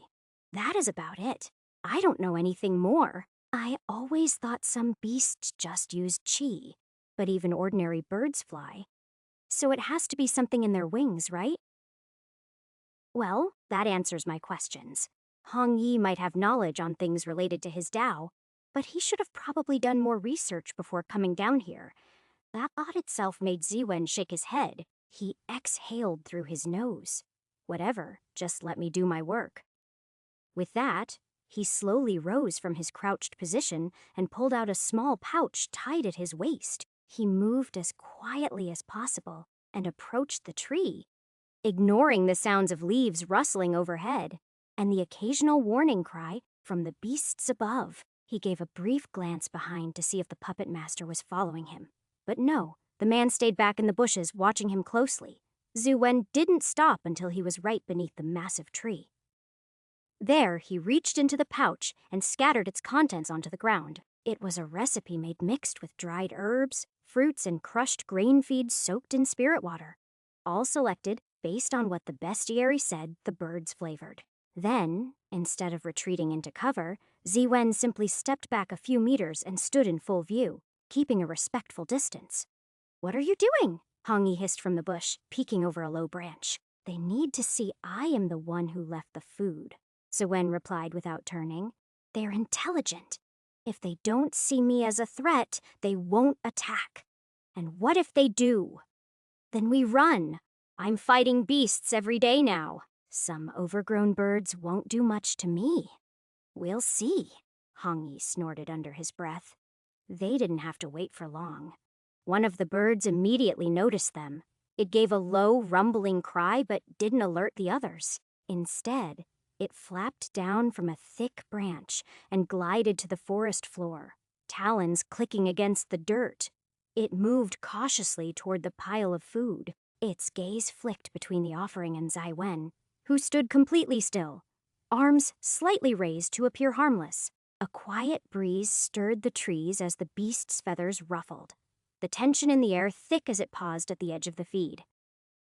That is about it. I don't know anything more. I always thought some beasts just used chi, but even ordinary birds fly. So it has to be something in their wings, right? Well, that answers my questions. Hong Yi might have knowledge on things related to his Tao, but he should have probably done more research before coming down here. That thought itself made Ziwen shake his head. He exhaled through his nose. Whatever, just let me do my work. With that, he slowly rose from his crouched position and pulled out a small pouch tied at his waist. He moved as quietly as possible and approached the tree, ignoring the sounds of leaves rustling overhead and the occasional warning cry from the beasts above. He gave a brief glance behind to see if the puppet master was following him. But no, the man stayed back in the bushes watching him closely. Ziwen didn't stop until he was right beneath the massive tree. There, he reached into the pouch and scattered its contents onto the ground. It was a recipe made mixed with dried herbs, fruits, and crushed grain feed soaked in spirit water, all selected based on what the bestiary said the birds flavored. Then, instead of retreating into cover, Ziwen simply stepped back a few meters and stood in full view, keeping a respectful distance. "What are you doing?" Hong Yi hissed from the bush, peeking over a low branch. "They need to see I am the one who left the food," Ziwen replied without turning. "They're intelligent. If they don't see me as a threat, they won't attack. And what if they do? Then we run. I'm fighting beasts every day now. Some overgrown birds won't do much to me." "We'll see," Hong Yi snorted under his breath. They didn't have to wait for long. One of the birds immediately noticed them. It gave a low, rumbling cry but didn't alert the others. Instead, it flapped down from a thick branch and glided to the forest floor, talons clicking against the dirt. It moved cautiously toward the pile of food. Its gaze flicked between the offering and Ziwen, who stood completely still, arms slightly raised to appear harmless. A quiet breeze stirred the trees as the beast's feathers ruffled, the tension in the air thick as it paused at the edge of the feed.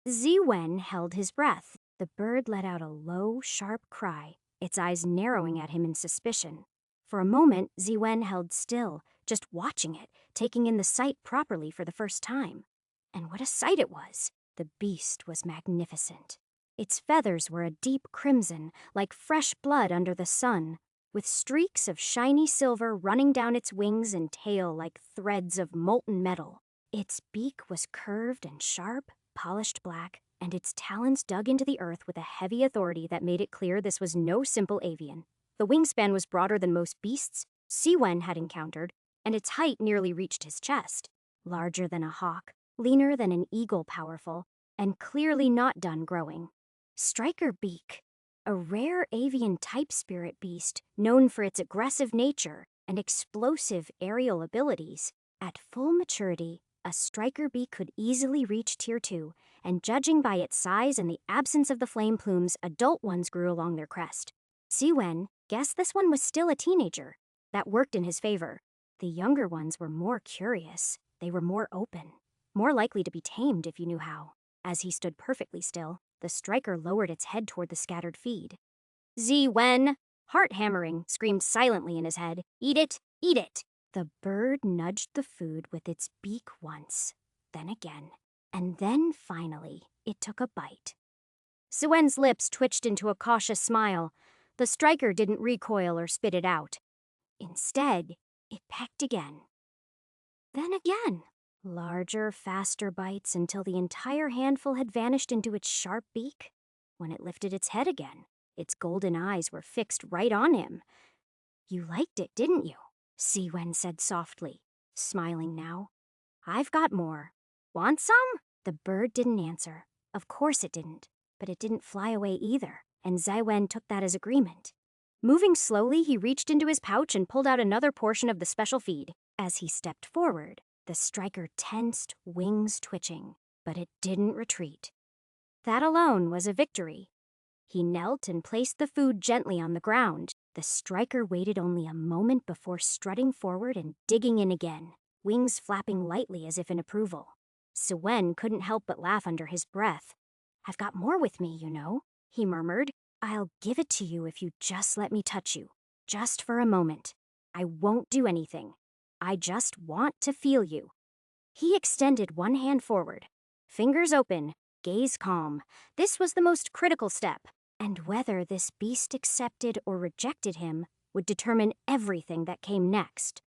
Ziwen held his breath. The bird let out a low, sharp cry, its eyes narrowing at him in suspicion. For a moment, Ziwen held still, just watching it, taking in the sight properly for the first time. And what a sight it was! The beast was magnificent. Its feathers were a deep crimson, like fresh blood under the sun, with streaks of shiny silver running down its wings and tail like threads of molten metal. Its beak was curved and sharp, polished black, and its talons dug into the earth with a heavy authority that made it clear this was no simple avian. The wingspan was broader than most beasts Ziwen had encountered, and its height nearly reached his chest. Larger than a hawk, leaner than an eagle powerful, and clearly not done growing. Striker beak, a rare avian type spirit beast known for its aggressive nature and explosive aerial abilities. At full maturity, a striker beak could easily reach Tier 2, and judging by its size and the absence of the flame plumes, adult ones grew along their crest. Ziwen guessed this one was still a teenager. That worked in his favor. The younger ones were more curious. They were more open, more likely to be tamed if you knew how. As he stood perfectly still, the striker lowered its head toward the scattered feed. "Ziwen!" Heart hammering, screamed silently in his head. "Eat it! Eat it!" The bird nudged the food with its beak once, then again, and then finally it took a bite. Ziwen's lips twitched into a cautious smile. The striker didn't recoil or spit it out. Instead, it pecked again. Then again. Larger, faster bites until the entire handful had vanished into its sharp beak. When it lifted its head again, its golden eyes were fixed right on him. "You liked it, didn't you?" Ziwen said softly, smiling now. "I've got more. Want some?" The bird didn't answer. Of course it didn't, but it didn't fly away either, and Ziwen took that as agreement. Moving slowly, he reached into his pouch and pulled out another portion of the special feed. As he stepped forward, the striker tensed, wings twitching, but it didn't retreat. That alone was a victory. He knelt and placed the food gently on the ground. The striker waited only a moment before strutting forward and digging in again, wings flapping lightly as if in approval. Ziwen couldn't help but laugh under his breath. "I've got more with me, you know," he murmured. "I'll give it to you if you just let me touch you, just for a moment. I won't do anything. I just want to feel you." He extended one hand forward. Fingers open, gaze calm. This was the most critical step. And whether this beast accepted or rejected him would determine everything that came next.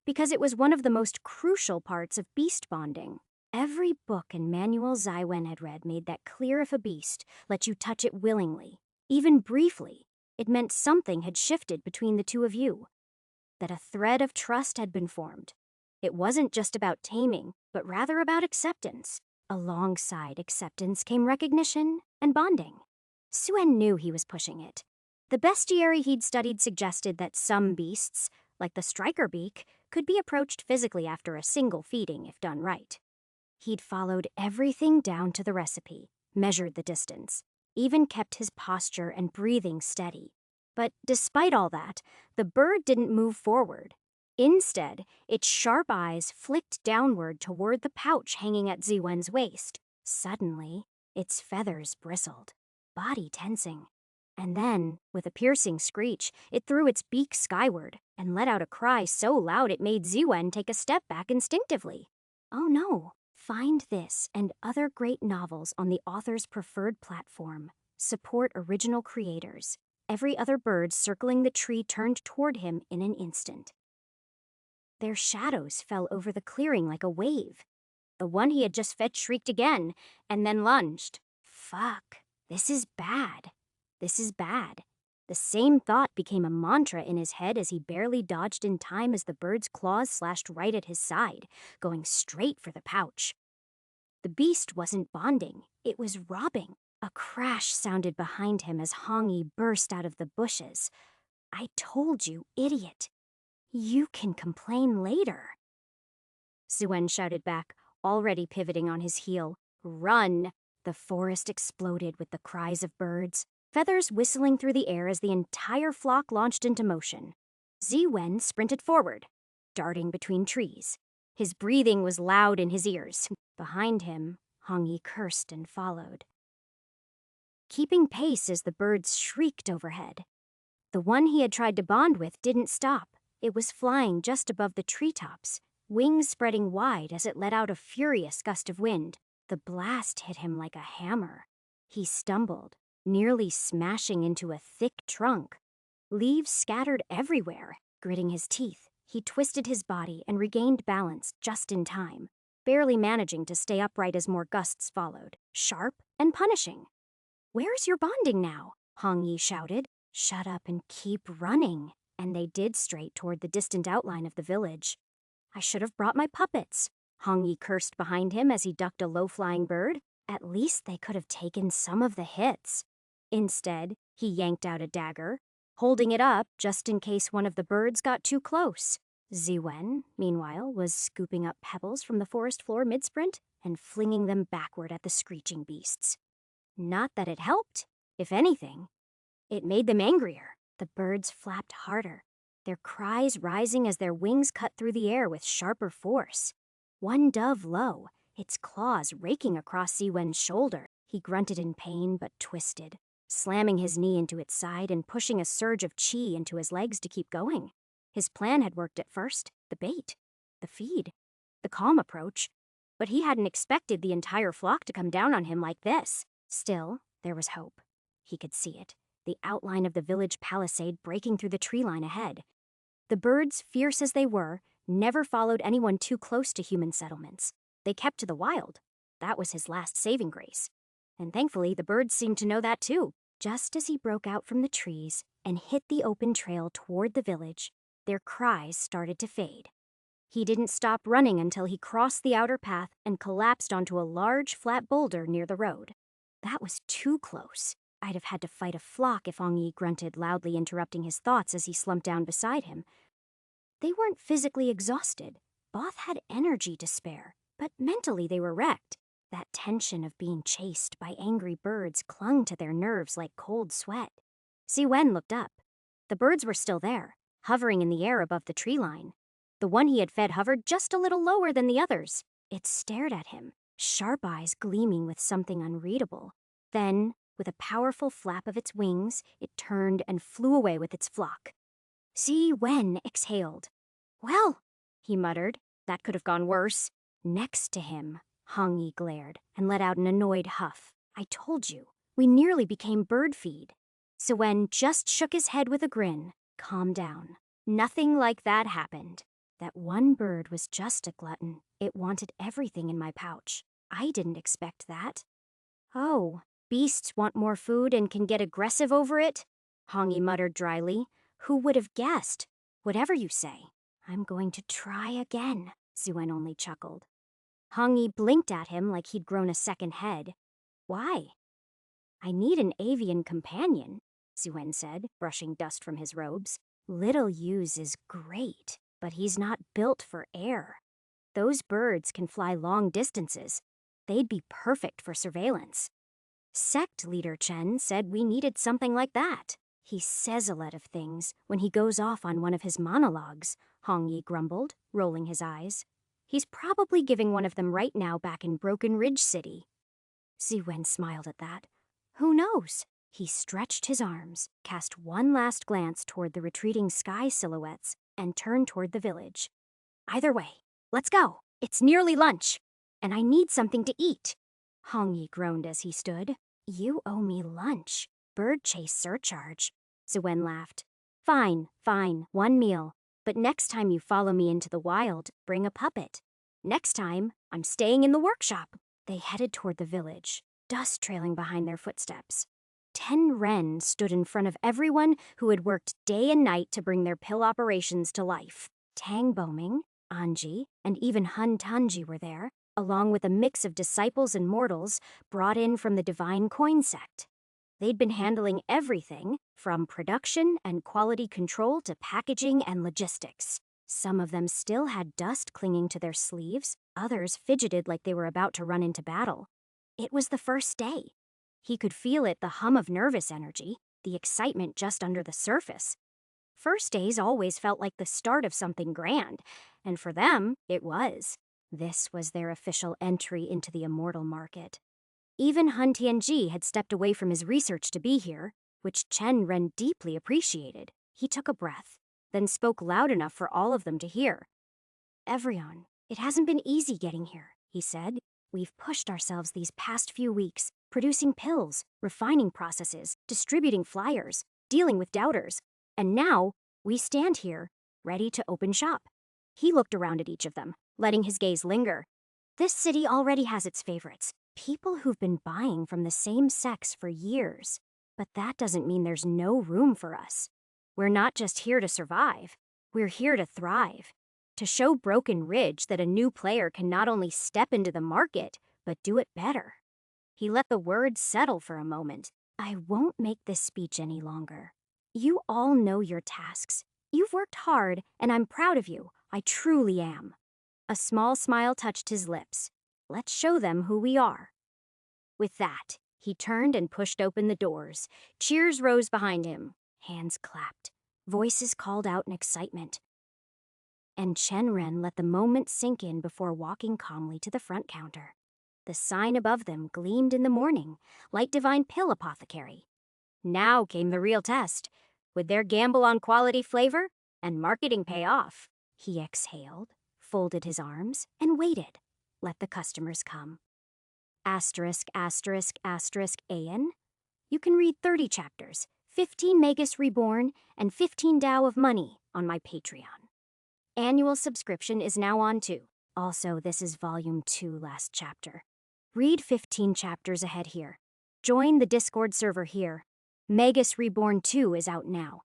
Because it was one of the most crucial parts of beast bonding. Every book and manual Wen had read made that clear. If a beast let you touch it willingly, even briefly, it meant something had shifted between the two of you, that a thread of trust had been formed. It wasn't just about taming, but rather about acceptance. Alongside acceptance came recognition and bonding. Suen knew he was pushing it. The bestiary he'd studied suggested that some beasts, like the striker beak, could be approached physically after a single feeding if done right. He'd followed everything down to the recipe, measured the distance, even kept his posture and breathing steady. But despite all that, the bird didn't move forward. Instead, its sharp eyes flicked downward toward the pouch hanging at Ziwen's waist. Suddenly, its feathers bristled, body tensing. And then, with a piercing screech, it threw its beak skyward and let out a cry so loud it made Ziwen take a step back instinctively. Oh no! Find this and other great novels on the author's preferred platform. Support original creators. Every other bird circling the tree turned toward him in an instant. Their shadows fell over the clearing like a wave. The one he had just fed shrieked again, and then lunged. Fuck, this is bad. This is bad. The same thought became a mantra in his head as he barely dodged in time as the bird's claws slashed right at his side, going straight for the pouch. The beast wasn't bonding, it was robbing. A crash sounded behind him as Hongyi burst out of the bushes. I told you, idiot. You can complain later. Suen shouted back, already pivoting on his heel. Run! The forest exploded with the cries of birds, feathers whistling through the air as the entire flock launched into motion. Ziwen sprinted forward, darting between trees. His breathing was loud in his ears. Behind him, Hongyi cursed and followed, keeping pace as the birds shrieked overhead. The one he had tried to bond with didn't stop. It was flying just above the treetops, wings spreading wide as it let out a furious gust of wind. The blast hit him like a hammer. He stumbled, nearly smashing into a thick trunk. Leaves scattered everywhere. Gritting his teeth, he twisted his body and regained balance just in time, barely managing to stay upright as more gusts followed, sharp and punishing. Where's your bonding now? Hongyi shouted. Shut up and keep running. And they did straight toward the distant outline of the village. I should have brought my puppets. Hongyi cursed behind him as he ducked a low-flying bird. At least they could have taken some of the hits. Instead, he yanked out a dagger, holding it up just in case one of the birds got too close. Ziwen, meanwhile, was scooping up pebbles from the forest floor mid-sprint and flinging them backward at the screeching beasts. Not that it helped. If anything, it made them angrier. The birds flapped harder, their cries rising as their wings cut through the air with sharper force. One dove low, its claws raking across Ziwen's shoulder. He grunted in pain but twisted, slamming his knee into its side and pushing a surge of chi into his legs to keep going. His plan had worked at first, the bait, the feed, the calm approach, but he hadn't expected the entire flock to come down on him like this. Still, there was hope. He could see it. The outline of the village palisade breaking through the tree line ahead. The birds, fierce as they were, never followed anyone too close to human settlements. They kept to the wild. That was his last saving grace. And thankfully, the birds seemed to know that too. Just as he broke out from the trees and hit the open trail toward the village, their cries started to fade. He didn't stop running until he crossed the outer path and collapsed onto a large, flat boulder near the road. That was too close. I'd have had to fight a flock if Hongyi grunted, loudly interrupting his thoughts as he slumped down beside him. They weren't physically exhausted. Both had energy to spare, but mentally they were wrecked. That tension of being chased by angry birds clung to their nerves like cold sweat. Ziwen looked up. The birds were still there, hovering in the air above the tree line. The one he had fed hovered just a little lower than the others. It stared at him, sharp eyes gleaming with something unreadable. Then, with a powerful flap of its wings, it turned and flew away with its flock. Ziwen exhaled. Well, he muttered, that could have gone worse. Next to him, Hongyi glared and let out an annoyed huff. I told you, We nearly became bird feed. Suen just shook his head with a grin. Calm down. Nothing like that happened. That one bird was just a glutton. It wanted everything in my pouch. I didn't expect that. Oh, beasts want more food and can get aggressive over it? Hongi muttered dryly. Who would have guessed? Whatever you say. I'm going to try again, Suen only chuckled. Hongi blinked at him like he'd grown a second head. Why? I need an avian companion, Suen said, brushing dust from his robes. Little Yu's is great, but he's not built for air. Those birds can fly long distances. They'd be perfect for surveillance. Sect leader Chen said we needed something like that. He says a lot of things when he goes off on one of his monologues, Hong Yi grumbled, rolling his eyes. He's probably giving one of them right now back in Broken Ridge City. Ziwen smiled at that. Who knows? He stretched his arms, cast one last glance toward the retreating sky silhouettes, and turned toward the village. Either way, let's go. It's nearly lunch, and I need something to eat. Hong Yi groaned as he stood. You owe me lunch. Bird chase surcharge. Ziwen laughed. Fine, one meal. But next time you follow me into the wild, bring a puppet. Next time, I'm staying in the workshop. They headed toward the village, dust trailing behind their footsteps. 10 wren stood in front of everyone who had worked day and night to bring their pill operations to life. Tang Boming, Anji, and even Hun Tanji were there, along with a mix of disciples and mortals brought in from the Divine Coin sect. They'd been handling everything from production and quality control to packaging and logistics. Some of them still had dust clinging to their sleeves, others fidgeted like they were about to run into battle. It was the first day. He could feel it, the hum of nervous energy, the excitement just under the surface. First days always felt like the start of something grand, and for them, it was. This was their official entry into the immortal market. Even Hun Tianji had stepped away from his research to be here, which Chen Ren deeply appreciated. He took a breath, then spoke loud enough for all of them to hear. Everyone, it hasn't been easy getting here, he said. We've pushed ourselves these past few weeks, producing pills, refining processes, distributing flyers, dealing with doubters, and now we stand here, ready to open shop. He looked around at each of them, letting his gaze linger. This city already has its favorites, people who've been buying from the same sex for years. But that doesn't mean there's no room for us. We're not just here to survive, we're here to thrive. To show Broken Ridge that a new player can not only step into the market, but do it better. He let the words settle for a moment. I won't make this speech any longer. You all know your tasks. You've worked hard, and I'm proud of you. I truly am. A small smile touched his lips. Let's show them who we are. With that, he turned and pushed open the doors. Cheers rose behind him. Hands clapped. Voices called out in excitement. And Chen Ren let the moment sink in before walking calmly to the front counter. The sign above them gleamed in the morning, like Divine Pill Apothecary. Now came the real test. Would their gamble on quality flavor and marketing pay off? He exhaled, folded his arms, and waited. Let the customers come. Asterisk, asterisk, asterisk, AN. You can read 30 chapters, 15 Magus Reborn, and 15 Tao of Money on my Patreon. Annual subscription is now on too. Also, this is Volume 2 last chapter. Read 15 chapters ahead here. Join the Discord server here. Magus Reborn 2 is out now.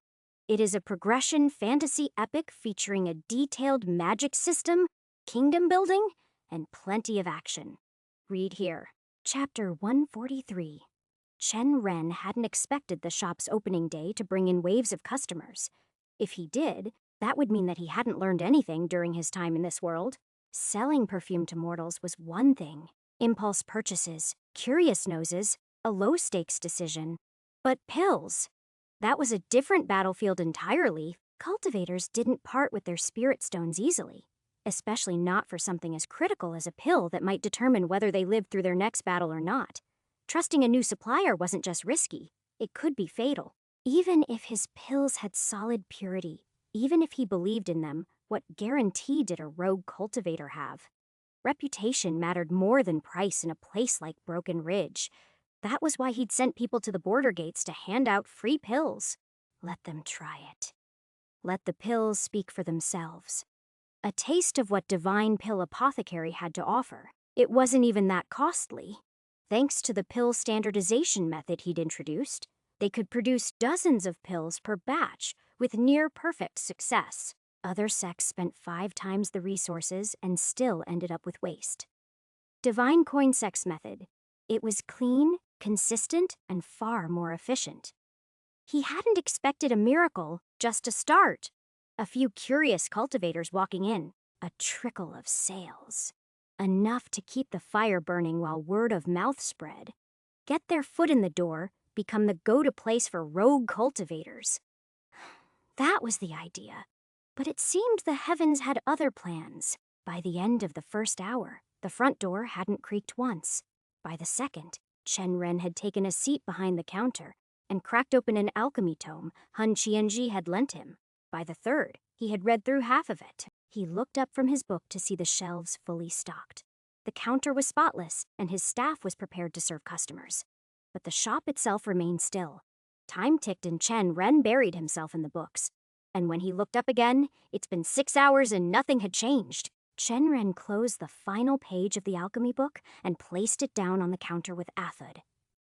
It is a progression fantasy epic featuring a detailed magic system, kingdom building, and plenty of action. Read here. Chapter 143. Chen Ren hadn't expected the shop's opening day to bring in waves of customers. If he did, that would mean that he hadn't learned anything during his time in this world. Selling perfume to mortals was one thing. Impulse purchases, curious noses, a low-stakes decision. But pills? That was a different battlefield entirely. Cultivators didn't part with their spirit stones easily, especially not for something as critical as a pill that might determine whether they lived through their next battle or not. Trusting a new supplier wasn't just risky, it could be fatal. Even if his pills had solid purity, even if he believed in them, what guarantee did a rogue cultivator have? Reputation mattered more than price in a place like Broken Ridge. That was why he'd sent people to the border gates to hand out free pills. Let them try it. Let the pills speak for themselves. A taste of what Divine Pill Apothecary had to offer. It wasn't even that costly. Thanks to the pill standardization method he'd introduced, they could produce dozens of pills per batch with near-perfect success. Other sects spent 5 times the resources and still ended up with waste. Divine Coin Sec's method. It was clean, consistent, and far more efficient. He hadn't expected a miracle, just a start. A few curious cultivators walking in, a trickle of sales. Enough to keep the fire burning while word of mouth spread. Get their foot in the door, become the go-to place for rogue cultivators. That was the idea. But it seemed the heavens had other plans. By the end of the first hour, the front door hadn't creaked once. By the second, Chen Ren had taken a seat behind the counter and cracked open an alchemy tome Xianxia had lent him. By the third, he had read through half of it. He looked up from his book to see the shelves fully stocked. The counter was spotless, and his staff was prepared to serve customers. But the shop itself remained still. Time ticked and Chen Ren buried himself in the books. And when he looked up again, it's been 6 hours and nothing had changed. Chen Ren closed the final page of the alchemy book and placed it down on the counter with Athud.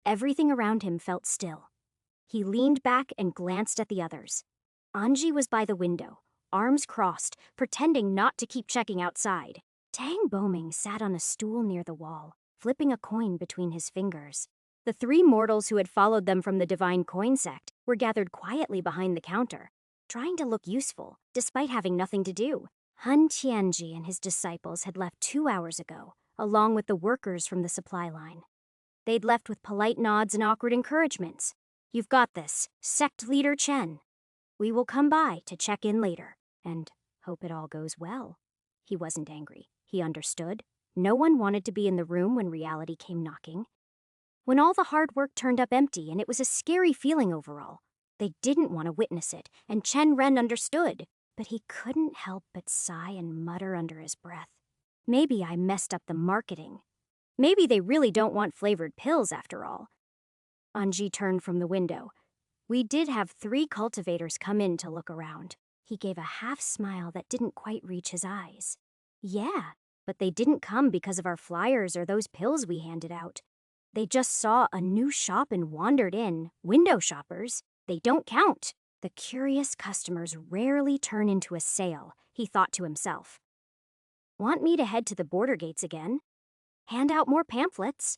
Everything around him felt still. He leaned back and glanced at the others. Anji was by the window, arms crossed, pretending not to keep checking outside. Tang Boming sat on a stool near the wall, flipping a coin between his fingers. The 3 mortals who had followed them from the Divine Coin Sect were gathered quietly behind the counter, trying to look useful, despite having nothing to do. Han Tianji and his disciples had left 2 hours ago, along with the workers from the supply line. They'd left with polite nods and awkward encouragements. "You've got this, Sect Leader Chen. We will come by to check in later, and hope it all goes well." He wasn't angry. He understood. No one wanted to be in the room when reality came knocking. When all the hard work turned up empty, and it was a scary feeling overall. They didn't want to witness it, and Chen Ren understood. But he couldn't help but sigh and mutter under his breath. Maybe I messed up the marketing. Maybe they really don't want flavored pills after all. Anji turned from the window. We did have 3 cultivators come in to look around. He gave a half smile that didn't quite reach his eyes. Yeah, but they didn't come because of our flyers or those pills we handed out. They just saw a new shop and wandered in. Window shoppers. They don't count. The curious customers rarely turn into a sale, he thought to himself. Want me to head to the border gates again? Hand out more pamphlets?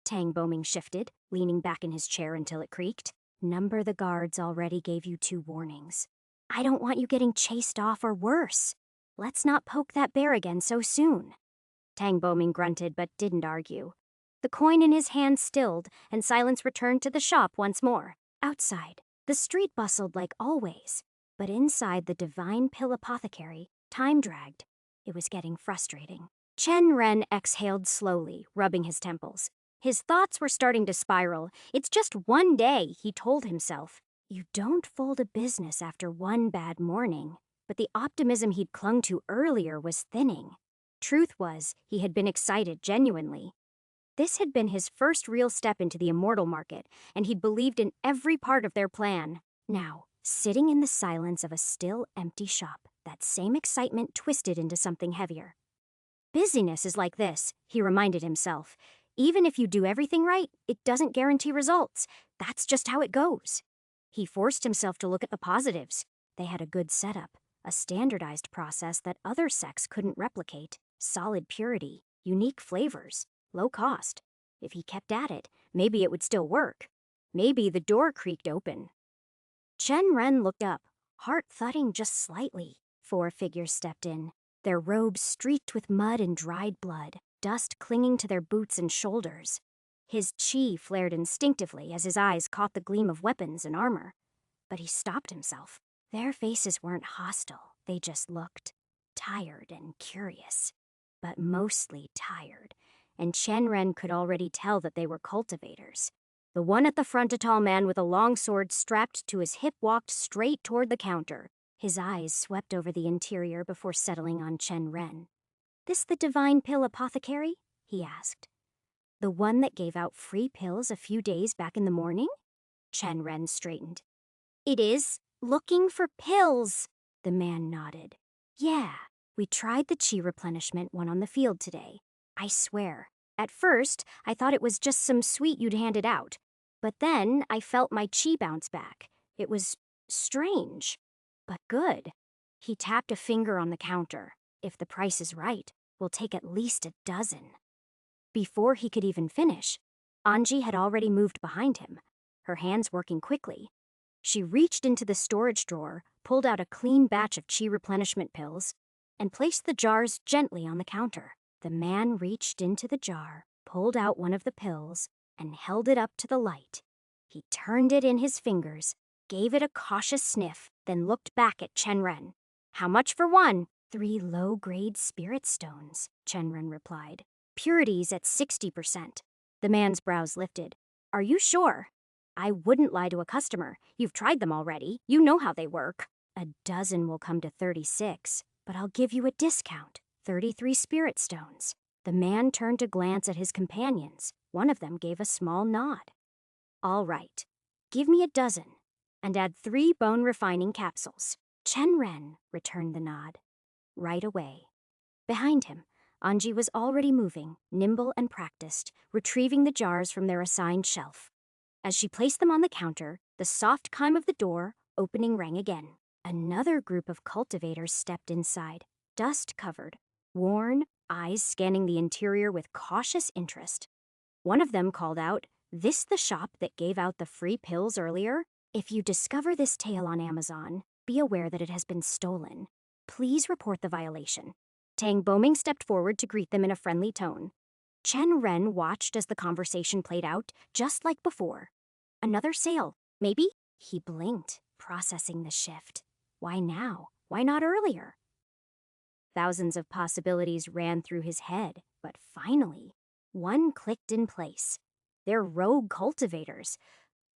Tang Boming shifted, leaning back in his chair until it creaked. Number the guards already gave you 2 warnings. I don't want you getting chased off or worse. Let's not poke that bear again so soon. Tang Boming grunted but didn't argue. The coin in his hand stilled, and silence returned to the shop once more. Outside, the street bustled like always, but inside the Divine Pill Apothecary, time dragged. It was getting frustrating. Chen Ren exhaled slowly, rubbing his temples. His thoughts were starting to spiral. It's just one day, he told himself. You don't fold a business after one bad morning. But the optimism he'd clung to earlier was thinning. Truth was, he had been excited genuinely. This had been his first real step into the immortal market, and he'd believed in every part of their plan. Now, sitting in the silence of a still, empty shop, that same excitement twisted into something heavier. Busyness is like this, he reminded himself. Even if you do everything right, it doesn't guarantee results. That's just how it goes. He forced himself to look at the positives. They had a good setup, a standardized process that other sects couldn't replicate, solid purity, unique flavors. Low cost. If he kept at it, maybe it would still work. Maybe the door creaked open. Chen Ren looked up, heart thudding just slightly. 4 figures stepped in, their robes streaked with mud and dried blood, dust clinging to their boots and shoulders. His chi flared instinctively as his eyes caught the gleam of weapons and armor. But he stopped himself. Their faces weren't hostile, they just looked tired and curious. But mostly tired. And Chen Ren could already tell that they were cultivators. The one at the front, a tall man with a long sword strapped to his hip, walked straight toward the counter. His eyes swept over the interior before settling on Chen Ren. "This the Divine Pill Apothecary?" he asked. The one that gave out free pills a few days back in the morning? Chen Ren straightened. It is. Looking for pills, the man nodded. Yeah, we tried the chi replenishment one on the field today. I swear, at first, I thought it was just some sweet you'd handed out. But then I felt my chi bounce back. It was strange, but good. He tapped a finger on the counter. If the price is right, we'll take at least a dozen. Before he could even finish, Anji had already moved behind him, her hands working quickly. She reached into the storage drawer, pulled out a clean batch of chi replenishment pills, and placed the jars gently on the counter. The man reached into the jar, pulled out one of the pills, and held it up to the light. He turned it in his fingers, gave it a cautious sniff, then looked back at Chen Ren. How much for one? 3 low-grade spirit stones, Chen Ren replied. Purity's at 60%. The man's brows lifted. Are you sure? I wouldn't lie to a customer. You've tried them already. You know how they work. A dozen will come to 36, but I'll give you a discount. 33 spirit stones. The man turned to glance at his companions. One of them gave a small nod. All right. Give me a dozen, and add 3 bone-refining capsules. Chen Ren returned the nod. Right away. Behind him, Anji was already moving, nimble and practiced, retrieving the jars from their assigned shelf. As she placed them on the counter, the soft chime of the door opening rang again. Another group of cultivators stepped inside, dust-covered, worn, eyes scanning the interior with cautious interest. One of them called out, "This the shop that gave out the free pills earlier? If you discover this tale on Amazon, be aware that it has been stolen. Please report the violation." Tang Boming stepped forward to greet them in a friendly tone. Chen Ren watched as the conversation played out, just like before. Another sale, maybe? He blinked, processing the shift. Why now? Why not earlier? Thousands of possibilities ran through his head, but finally, one clicked in place. They're rogue cultivators.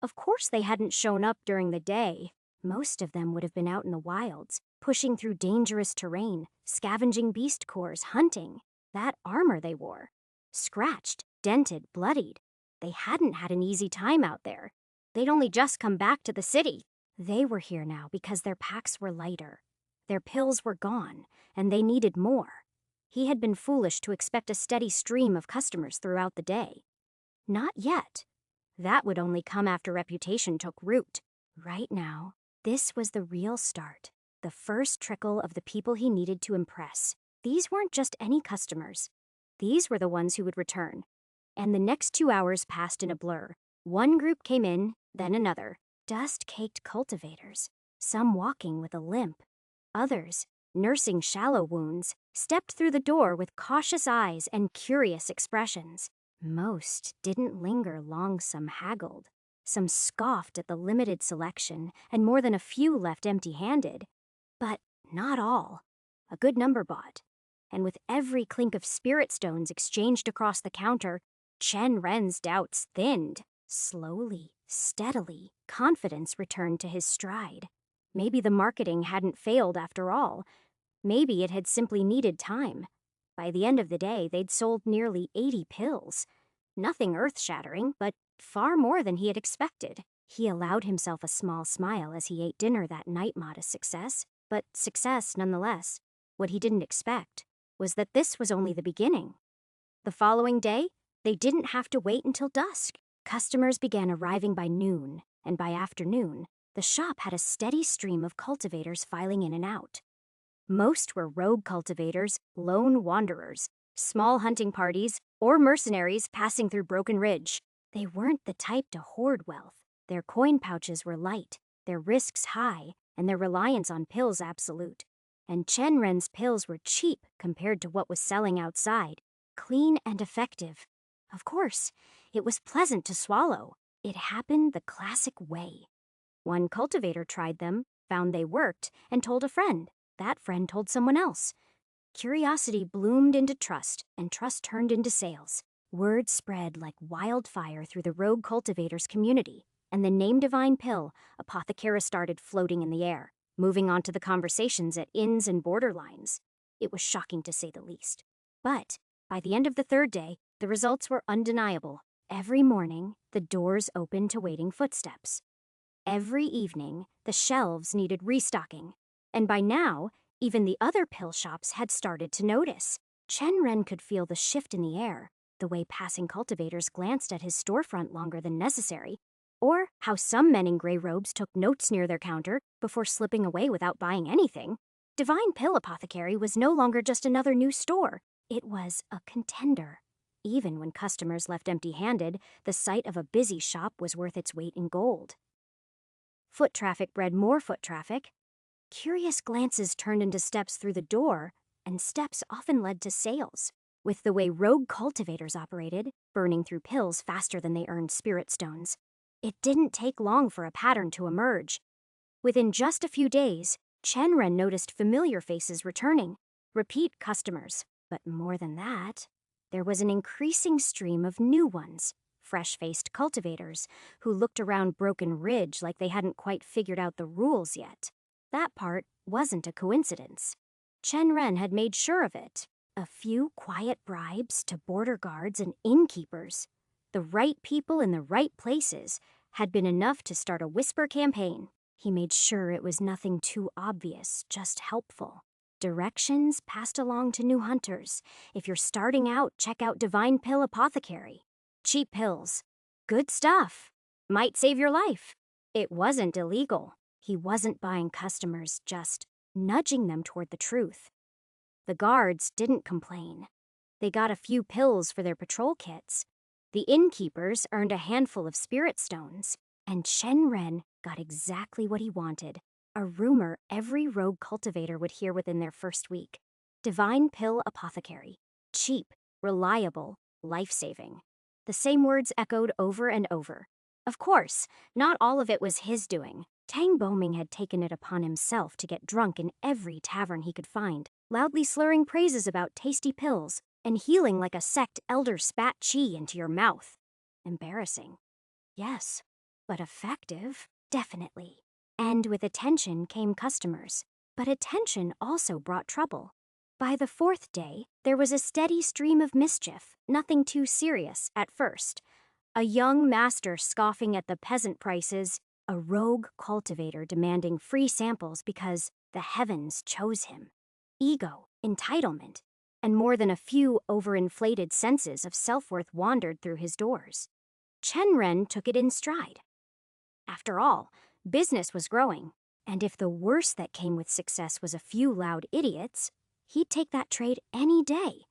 Of course they hadn't shown up during the day. Most of them would have been out in the wilds, pushing through dangerous terrain, scavenging beast cores, hunting. That armor they wore. Scratched, dented, bloodied. They hadn't had an easy time out there. They'd only just come back to the city. They were here now because their packs were lighter. Their pills were gone, and they needed more. He had been foolish to expect a steady stream of customers throughout the day. Not yet. That would only come after reputation took root. Right now, this was the real start. The first trickle of the people he needed to impress. These weren't just any customers. These were the ones who would return. And the next 2 hours passed in a blur. One group came in, then another. Dust-caked cultivators, some walking with a limp. Others, nursing shallow wounds, stepped through the door with cautious eyes and curious expressions. Most didn't linger long, some haggled. Some scoffed at the limited selection, and more than a few left empty-handed. But not all. A good number bought. And with every clink of spirit stones exchanged across the counter, Chen Ren's doubts thinned. Slowly, steadily, confidence returned to his stride. Maybe the marketing hadn't failed after all. Maybe it had simply needed time. By the end of the day, they'd sold nearly 80 pills. Nothing earth-shattering, but far more than he had expected. He allowed himself a small smile as he ate dinner that night. Modest success, but success nonetheless. What he didn't expect was that this was only the beginning. The following day, they didn't have to wait until dusk. Customers began arriving by noon, and by afternoon, the shop had a steady stream of cultivators filing in and out. Most were rogue cultivators, lone wanderers, small hunting parties, or mercenaries passing through Broken Ridge. They weren't the type to hoard wealth. Their coin pouches were light, their risks high, and their reliance on pills absolute. And Chen Ren's pills were cheap compared to what was selling outside, clean and effective. Of course, it was pleasant to swallow. It happened the classic way. One cultivator tried them, found they worked, and told a friend. That friend told someone else. Curiosity bloomed into trust, and trust turned into sales. Word spread like wildfire through the rogue cultivators community, and the name Divine Pill, Apothecary, started floating in the air, moving on to the conversations at inns and borderlines. It was shocking to say the least. But by the end of the third day, The results were undeniable. Every morning, the doors opened to waiting footsteps. Every evening, the shelves needed restocking. And by now, even the other pill shops had started to notice. Chen Ren could feel the shift in the air, the way passing cultivators glanced at his storefront longer than necessary, or how some men in gray robes took notes near their counter before slipping away without buying anything. Divine Pill Apothecary was no longer just another new store. It was a contender. Even when customers left empty-handed, the sight of a busy shop was worth its weight in gold. Foot traffic bred more foot traffic. Curious glances turned into steps through the door, and steps often led to sales. With the way rogue cultivators operated, burning through pills faster than they earned spirit stones, it didn't take long for a pattern to emerge. Within just a few days, Chen Ren noticed familiar faces returning, repeat customers. But more than that, there was an increasing stream of new ones, fresh-faced cultivators who looked around Broken Ridge like they hadn't quite figured out the rules yet. That part wasn't a coincidence. Chen Ren had made sure of it. A few quiet bribes to border guards and innkeepers, the right people in the right places, had been enough to start a whisper campaign. He made sure it was nothing too obvious, just helpful. Directions passed along to new hunters. If you're starting out, check out Divine Pill Apothecary. Cheap pills. Good stuff. Might save your life. It wasn't illegal. He wasn't buying customers, just nudging them toward the truth. The guards didn't complain. They got a few pills for their patrol kits. The innkeepers earned a handful of spirit stones. And Chen Ren got exactly what he wanted. A rumor every rogue cultivator would hear within their first week. Divine Pill Apothecary. Cheap, reliable, life-saving. The same words echoed over and over. Of course, not all of it was his doing. Tang Boming had taken it upon himself to get drunk in every tavern he could find, loudly slurring praises about tasty pills and healing like a sect elder spat chi into your mouth. Embarrassing. Yes, but effective, definitely. And with attention came customers. But attention also brought trouble. By the fourth day, there was a steady stream of mischief, nothing too serious at first. A young master scoffing at the peasant prices, a rogue cultivator demanding free samples because the heavens chose him. Ego, entitlement, and more than a few overinflated senses of self-worth wandered through his doors. Chen Ren took it in stride. After all, business was growing, and if the worst that came with success was a few loud idiots, he'd take that trade any day.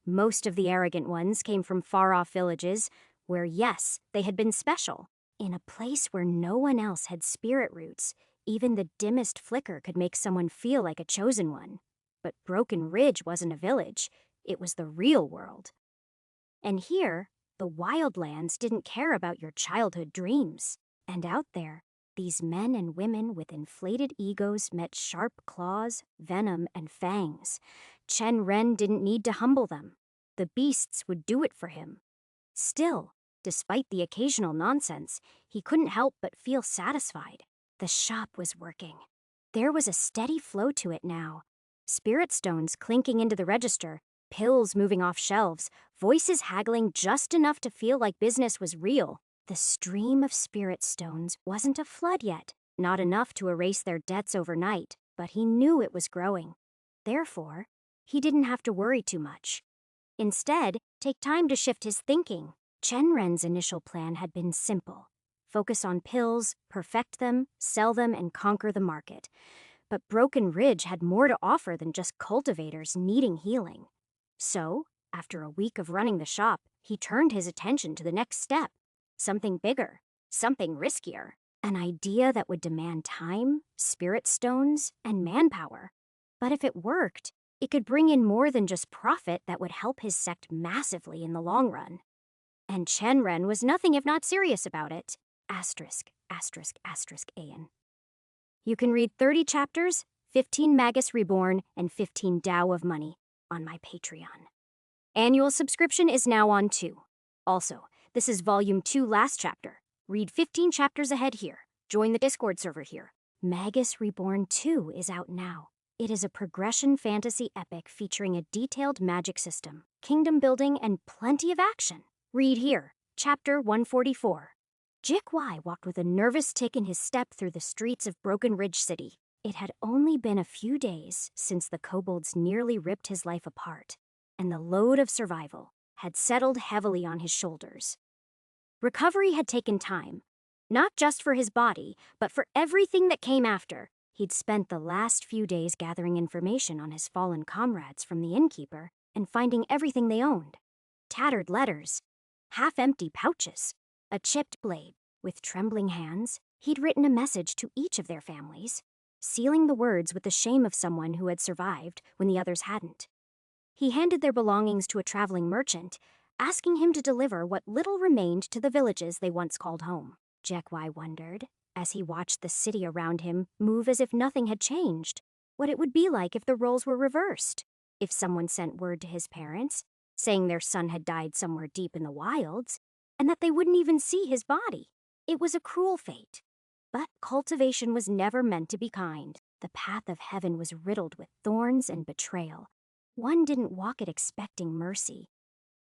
Most of the arrogant ones came from far-off villages where, yes, they had been special. In a place where no one else had spirit roots, even the dimmest flicker could make someone feel like a chosen one. But Broken Ridge wasn't a village, it was the real world. And here, the wildlands didn't care about your childhood dreams. And out there, these men and women with inflated egos met sharp claws, venom, and fangs. Chen Ren didn't need to humble them. The beasts would do it for him. Still, despite the occasional nonsense, he couldn't help but feel satisfied. The shop was working. There was a steady flow to it now. Spirit stones clinking into the register, pills moving off shelves, voices haggling just enough to feel like business was real. The stream of spirit stones wasn't a flood yet, not enough to erase their debts overnight, but he knew it was growing. Therefore, he didn't have to worry too much. Instead, take time to shift his thinking. Chen Ren's initial plan had been simple. Focus on pills, perfect them, sell them, and conquer the market. But Broken Ridge had more to offer than just cultivators needing healing. So, after a week of running the shop, he turned his attention to the next step. Something bigger, something riskier. An idea that would demand time, spirit stones, and manpower. But if it worked, it could bring in more than just profit that would help his sect massively in the long run. And Chen Ren was nothing if not serious about it. *****An. You can read 30 chapters, 15 Magus Reborn, and 15 Tao of Money on my Patreon. Annual subscription is now on too. Also, this is Volume 2 last chapter. Read 15 chapters ahead here. Join the Discord server here. Magus Reborn 2 is out now. It is a progression fantasy epic featuring a detailed magic system, kingdom building, and plenty of action. Read here, Chapter 144. Jik Y walked with a nervous tick in his step through the streets of Broken Ridge City. It had only been a few days since the kobolds nearly ripped his life apart, and the load of survival had settled heavily on his shoulders. Recovery had taken time, not just for his body, but for everything that came after. He'd spent the last few days gathering information on his fallen comrades from the innkeeper and finding everything they owned. Tattered letters, half-empty pouches, a chipped blade. With trembling hands, he'd written a message to each of their families, sealing the words with the shame of someone who had survived when the others hadn't. He handed their belongings to a traveling merchant, asking him to deliver what little remained to the villages they once called home. Jekwai wondered, as he watched the city around him move as if nothing had changed, what it would be like if the roles were reversed. If someone sent word to his parents, saying their son had died somewhere deep in the wilds, and that they wouldn't even see his body. It was a cruel fate. But cultivation was never meant to be kind. The path of heaven was riddled with thorns and betrayal. One didn't walk it expecting mercy.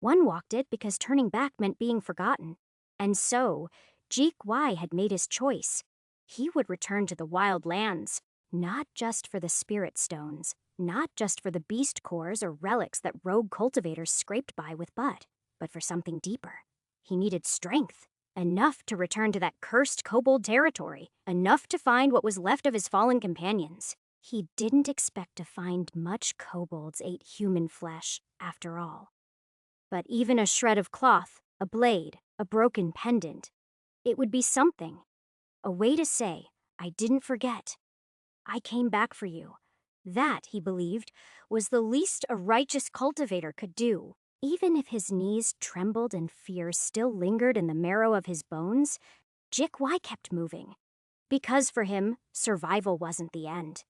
One walked it because turning back meant being forgotten. And so, Jeek Y had made his choice. He would return to the wild lands, not just for the spirit stones, not just for the beast cores or relics that rogue cultivators scraped by with Bud, but for something deeper. He needed strength, enough to return to that cursed kobold territory, enough to find what was left of his fallen companions. He didn't expect to find much kobolds ate human flesh, after all. But even a shred of cloth, a blade, a broken pendant, it would be something. A way to say, I didn't forget. I came back for you. That, he believed, was the least a righteous cultivator could do. Even if his knees trembled and fear still lingered in the marrow of his bones, Jik Y kept moving. Because for him, survival wasn't the end.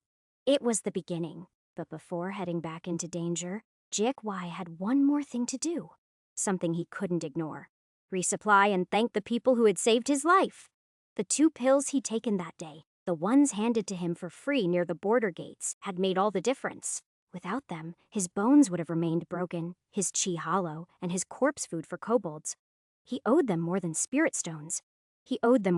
It was the beginning. But before heading back into danger, Jik Y had one more thing to do. Something he couldn't ignore. Resupply and thank the people who had saved his life. The 2 pills he'd taken that day, the ones handed to him for free near the border gates, had made all the difference. Without them, his bones would have remained broken, his chi hollow, and his corpse food for kobolds. He owed them more than spirit stones. He owed them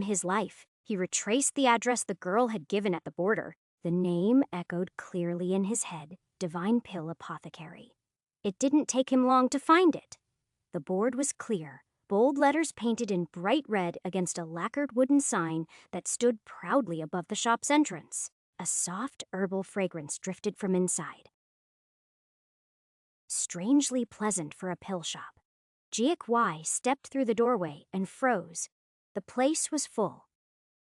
his life. He retraced the address the girl had given at the border. The name echoed clearly in his head, Divine Pill Apothecary. It didn't take him long to find it. The board was clear, bold letters painted in bright red against a lacquered wooden sign that stood proudly above the shop's entrance. A soft herbal fragrance drifted from inside. Strangely pleasant for a pill shop. Jiek Y stepped through the doorway and froze. The place was full.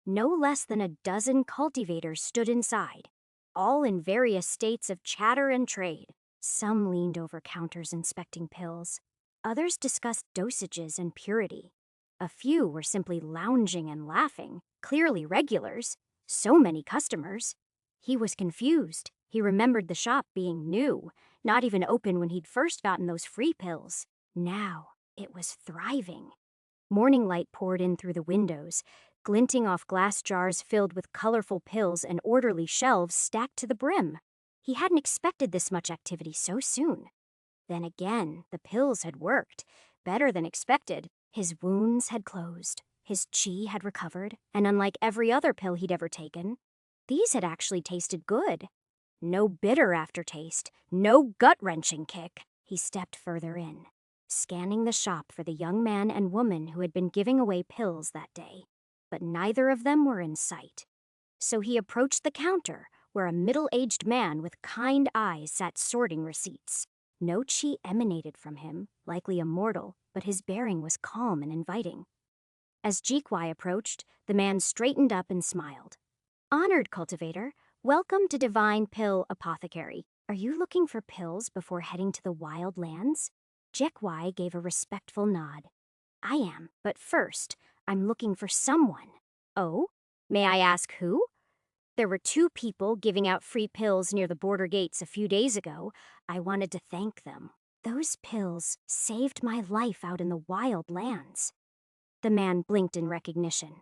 No less than a dozen cultivators stood inside, all in various states of chatter and trade. Some leaned over counters inspecting pills. Others discussed dosages and purity. A few were simply lounging and laughing, clearly regulars. So many customers. He was confused. He remembered the shop being new, not even open when he'd first gotten those free pills. Now, it was thriving. Morning light poured in through the windows, glinting off glass jars filled with colorful pills and orderly shelves stacked to the brim. He hadn't expected this much activity so soon. Then again, the pills had worked, better than expected. His wounds had closed. His chi had recovered, and unlike every other pill he'd ever taken, these had actually tasted good. No bitter aftertaste, no gut-wrenching kick. He stepped further in, scanning the shop for the young man and woman who had been giving away pills that day. But neither of them were in sight. So he approached the counter, where a middle-aged man with kind eyes sat sorting receipts. No chi emanated from him, likely a mortal, but his bearing was calm and inviting. As Jikwai approached, the man straightened up and smiled. Honored cultivator, welcome to Divine Pill Apothecary. Are you looking for pills before heading to the wild lands? Jikwai gave a respectful nod. I am, but first, I'm looking for someone. Oh? May I ask who? There were 2 people giving out free pills near the border gates a few days ago. I wanted to thank them. Those pills saved my life out in the wild lands. The man blinked in recognition.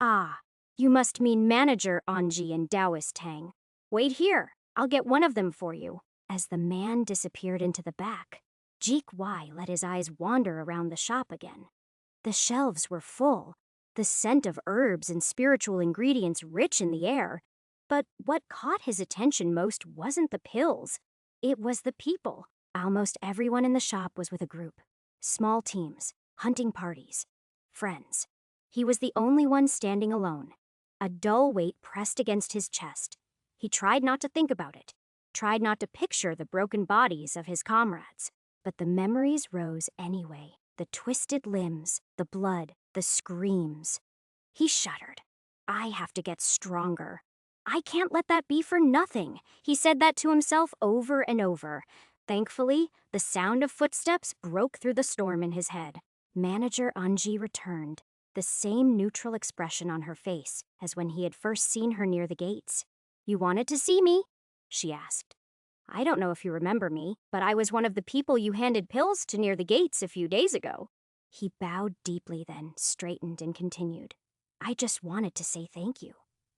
Ah, you must mean Manager Anji and Taoist Tang. Wait here, I'll get one of them for you. As the man disappeared into the back, Jeek Y let his eyes wander around the shop again. The shelves were full, the scent of herbs and spiritual ingredients rich in the air. But what caught his attention most wasn't the pills. It was the people. Almost everyone in the shop was with a group. Small teams, hunting parties, friends. He was the only one standing alone. A dull weight pressed against his chest. He tried not to think about it, tried not to picture the broken bodies of his comrades. But the memories rose anyway. The twisted limbs, the blood, the screams. He shuddered. I have to get stronger. I can't let that be for nothing. He said that to himself over and over. Thankfully, the sound of footsteps broke through the storm in his head. Manager Anji returned, the same neutral expression on her face as when he had first seen her near the gates. "You wanted to see me?" she asked. "I don't know if you remember me, but I was one of the people you handed pills to near the gates a few days ago." He bowed deeply then, straightened and continued. "I just wanted to say thank you.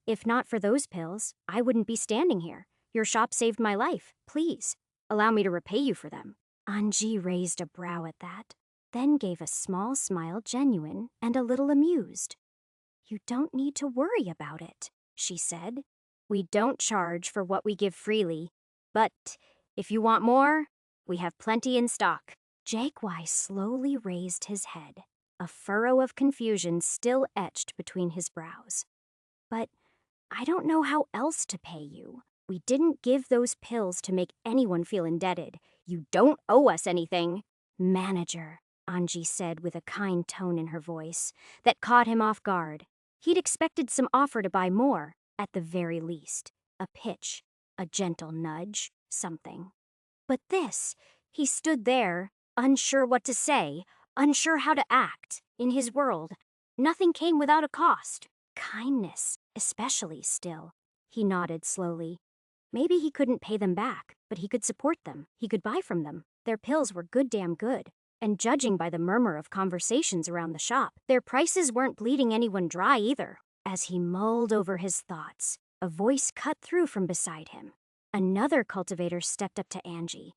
If not for those pills, I wouldn't be standing here. Your shop saved my life. Please, allow me to repay you for them." Anji raised a brow at that, then gave a small smile, genuine and a little amused. "You don't need to worry about it," she said. "We don't charge for what we give freely. But if you want more, we have plenty in stock." Jaguai slowly raised his head, a furrow of confusion still etched between his brows. "But I don't know how else to pay you. We didn't give those pills to make anyone feel indebted. You don't owe us anything." "Manager," Anji said with a kind tone in her voice that caught him off guard. He'd expected some offer to buy more, at the very least. A pitch, a gentle nudge, something. But this, he stood there, unsure what to say, unsure how to act. In his world, nothing came without a cost. Kindness, especially still. He nodded slowly. Maybe he couldn't pay them back, but he could support them. He could buy from them. Their pills were damn good. And judging by the murmur of conversations around the shop, their prices weren't bleeding anyone dry either. As he mulled over his thoughts, a voice cut through from beside him. Another cultivator stepped up to Anji.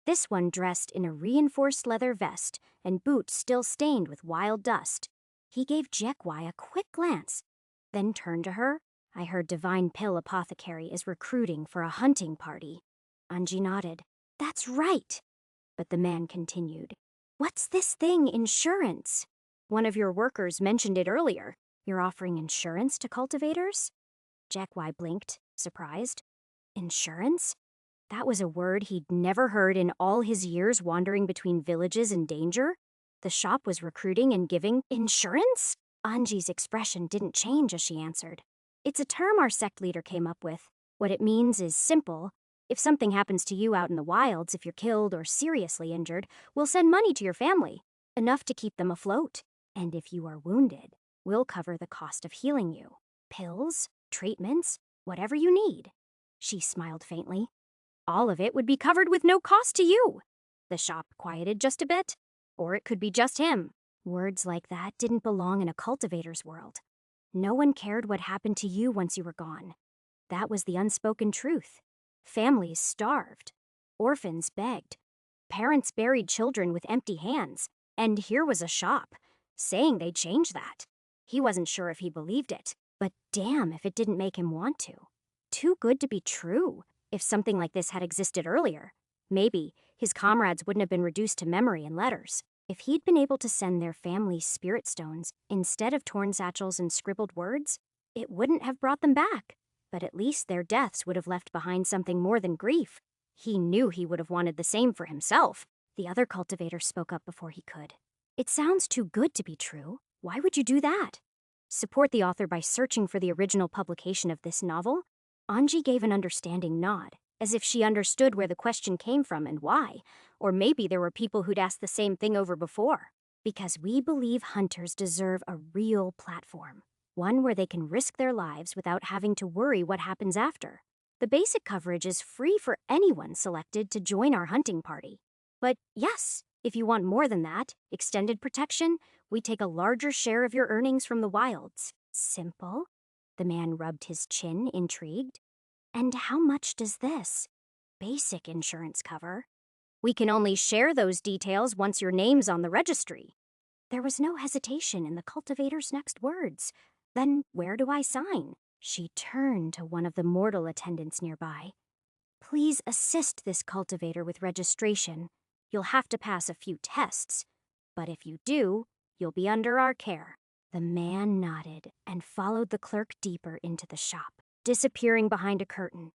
This one dressed in a reinforced leather vest and boots still stained with wild dust. He gave Jekwai a quick glance, then turned to her. "I heard Divine Pill Apothecary is recruiting for a hunting party." Anji nodded. "That's right." But the man continued. "What's this thing, insurance? One of your workers mentioned it earlier. You're offering insurance to cultivators?" Jekwai blinked, surprised. Insurance? That was a word he'd never heard in all his years wandering between villages in danger. The shop was recruiting and giving insurance? Anji's expression didn't change as she answered. "It's a term our sect leader came up with. What it means is simple. If something happens to you out in the wilds, if you're killed or seriously injured, we'll send money to your family, enough to keep them afloat. And if you are wounded, we'll cover the cost of healing you. Pills, treatments, whatever you need." She smiled faintly. "All of it would be covered with no cost to you." The shop quieted just a bit. Or it could be just him. Words like that didn't belong in a cultivator's world. No one cared what happened to you once you were gone. That was the unspoken truth. Families starved. Orphans begged. Parents buried children with empty hands. And here was a shop, saying they'd change that. He wasn't sure if he believed it, but damn if it didn't make him want to. Too good to be true. If something like this had existed earlier, maybe his comrades wouldn't have been reduced to memory and letters. If he'd been able to send their families spirit stones instead of torn satchels and scribbled words, it wouldn't have brought them back. But at least their deaths would have left behind something more than grief. He knew he would have wanted the same for himself. The other cultivator spoke up before he could. "It sounds too good to be true. Why would you do that?" "Support the author by searching for the original publication of this novel?" Anji gave an understanding nod, as if she understood where the question came from and why. Or maybe there were people who'd asked the same thing over before. "Because we believe hunters deserve a real platform. One where they can risk their lives without having to worry what happens after. The basic coverage is free for anyone selected to join our hunting party. But yes, if you want more than that, extended protection, we take a larger share of your earnings from the wilds." "Simple?" The man rubbed his chin, intrigued. "And how much does this?" basic insurance cover. We can only share those details once your name's on the registry. There was no hesitation in the cultivator's next words. Then where do I sign? She turned to one of the mortal attendants nearby. Please assist this cultivator with registration. You'll have to pass a few tests. But if you do, you'll be under our care. The man nodded and followed the clerk deeper into the shop, disappearing behind a curtain.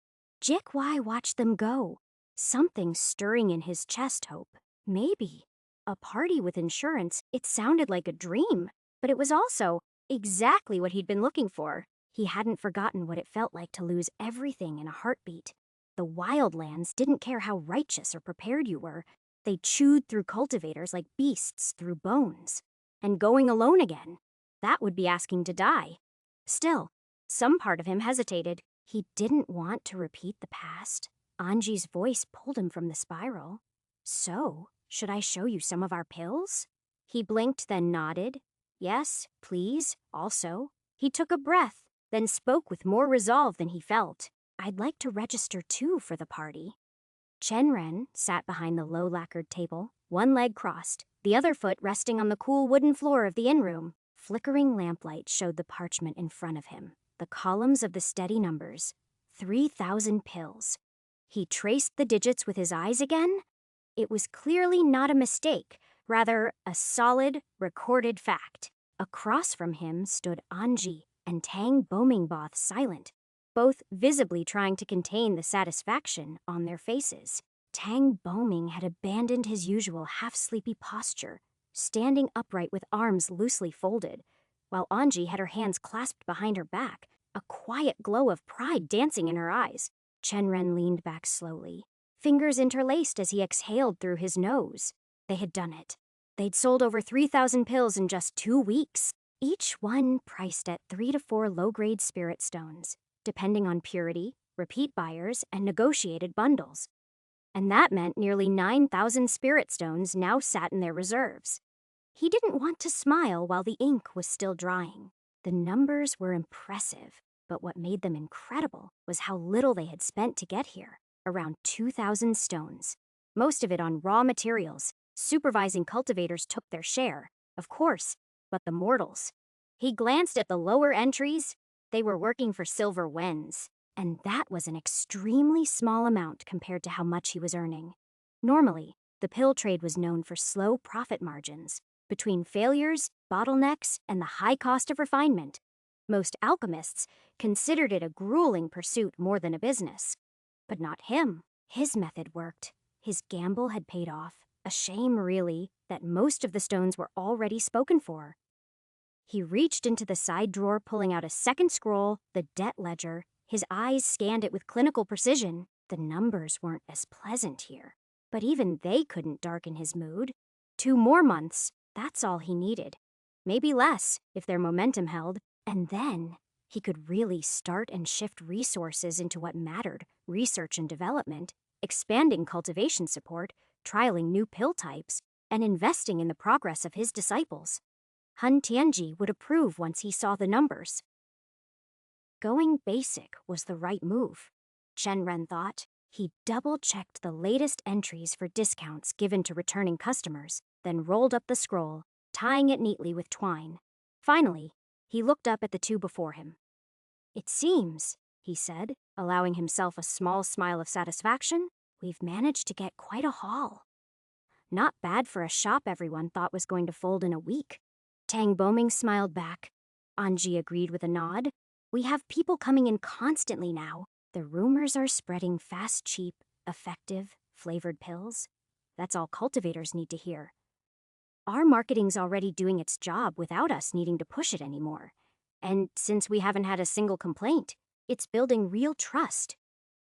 Jikwai watched them go, something stirring in his chest. Hope. Maybe. A party with insurance, it sounded like a dream, but it was also exactly what he'd been looking for. He hadn't forgotten what it felt like to lose everything in a heartbeat. The wildlands didn't care how righteous or prepared you were. They chewed through cultivators like beasts through bones. And going alone again, that would be asking to die. Still, some part of him hesitated. He didn't want to repeat the past. Anji's voice pulled him from the spiral. So, should I show you some of our pills? He blinked, then nodded. Yes, please, also. He took a breath, then spoke with more resolve than he felt. I'd like to register too for the party. Chenren sat behind the low-lacquered table, one leg crossed, the other foot resting on the cool wooden floor of the inn-room. Flickering lamplight showed the parchment in front of him, the columns of the steady numbers. 3,000 pills. He traced the digits with his eyes again. It was clearly not a mistake, rather a solid, recorded fact. Across from him stood Anji and Tang Bomingboth silent, both visibly trying to contain the satisfaction on their faces. Tang Boming had abandoned his usual half-sleepy posture, standing upright with arms loosely folded, while Anji had her hands clasped behind her back, a quiet glow of pride dancing in her eyes. Chenren leaned back slowly, fingers interlaced as he exhaled through his nose. They had done it. They'd sold over 3,000 pills in just 2 weeks, each one priced at 3 to 4 low-grade spirit stones, depending on purity, repeat buyers, and negotiated bundles. And that meant nearly 9,000 spirit stones now sat in their reserves. He didn't want to smile while the ink was still drying. The numbers were impressive, but what made them incredible was how little they had spent to get here, around 2,000 stones. Most of it on raw materials. Supervising cultivators took their share, of course, but the mortals. He glanced at the lower entries. They were working for silver wens, and that was an extremely small amount compared to how much he was earning. Normally, the pill trade was known for slow profit margins, between failures, bottlenecks, and the high cost of refinement. Most alchemists considered it a grueling pursuit more than a business. But not him. His method worked. His gamble had paid off. A shame, really, that most of the stones were already spoken for. He reached into the side drawer, pulling out a second scroll, the debt ledger. His eyes scanned it with clinical precision. The numbers weren't as pleasant here, but even they couldn't darken his mood. 2 more months, that's all he needed. Maybe less, if their momentum held. And then he could really start and shift resources into what mattered: research and development, expanding cultivation support, trialing new pill types, and investing in the progress of his disciples. Han Tianji would approve once he saw the numbers. Going basic was the right move, Chenren thought. He double-checked the latest entries for discounts given to returning customers, then rolled up the scroll, tying it neatly with twine. Finally, he looked up at the two before him. It seems, he said, allowing himself a small smile of satisfaction, we've managed to get quite a haul. Not bad for a shop everyone thought was going to fold in a week. Tang Boming smiled back. Anji agreed with a nod. We have people coming in constantly now. The rumors are spreading fast, cheap, effective, flavored pills. That's all cultivators need to hear. Our marketing's already doing its job without us needing to push it anymore. And since we haven't had a single complaint, it's building real trust.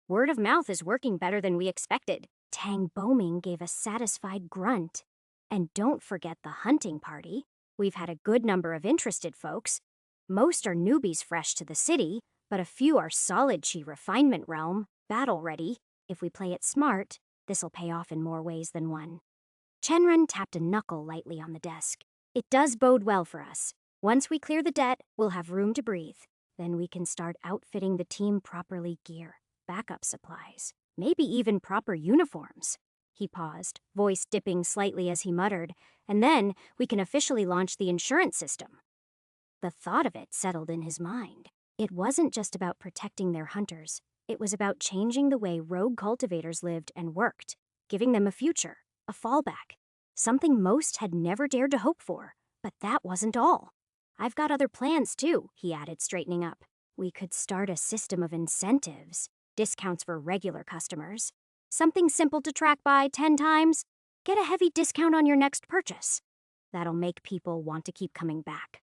Word of mouth is working better than we expected. Tang Boming gave a satisfied grunt. And don't forget the hunting party. We've had a good number of interested folks. Most are newbies fresh to the city, but a few are solid chi refinement realm, battle ready. If we play it smart, this'll pay off in more ways than one. Chenren tapped a knuckle lightly on the desk. It does bode well for us. Once we clear the debt, we'll have room to breathe. Then we can start outfitting the team properly: gear, backup supplies, maybe even proper uniforms. He paused, voice dipping slightly as he muttered, and then we can officially launch the insurance system. The thought of it settled in his mind. It wasn't just about protecting their hunters. It was about changing the way rogue cultivators lived and worked, giving them a future, a fallback, something most had never dared to hope for. But that wasn't all. I've got other plans too, he added, straightening up. We could start a system of incentives, discounts for regular customers. Something simple to track by 10 times. Get a heavy discount on your next purchase. That'll make people want to keep coming back.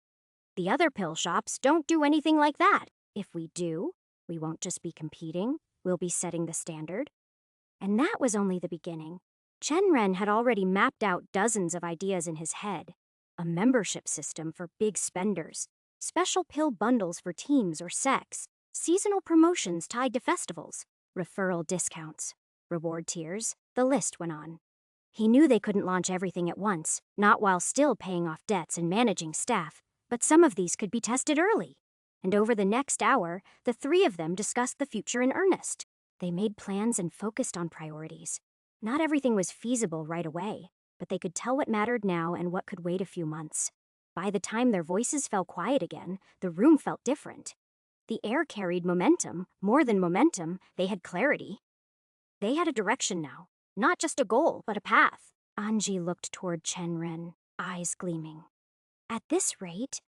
The other pill shops don't do anything like that. If we do, we won't just be competing, we'll be setting the standard. And that was only the beginning. Chen Ren had already mapped out dozens of ideas in his head. A membership system for big spenders, special pill bundles for teams or sects, seasonal promotions tied to festivals, referral discounts, reward tiers, the list went on. He knew they couldn't launch everything at once, not while still paying off debts and managing staff, but some of these could be tested early. And over the next hour, the three of them discussed the future in earnest. They made plans and focused on priorities. Not everything was feasible right away, but they could tell what mattered now and what could wait a few months. By the time their voices fell quiet again, the room felt different. The air carried momentum. More than momentum, they had clarity. They had a direction now. Not just a goal, but a path. Anji looked toward Chen Ren, eyes gleaming. At this rate,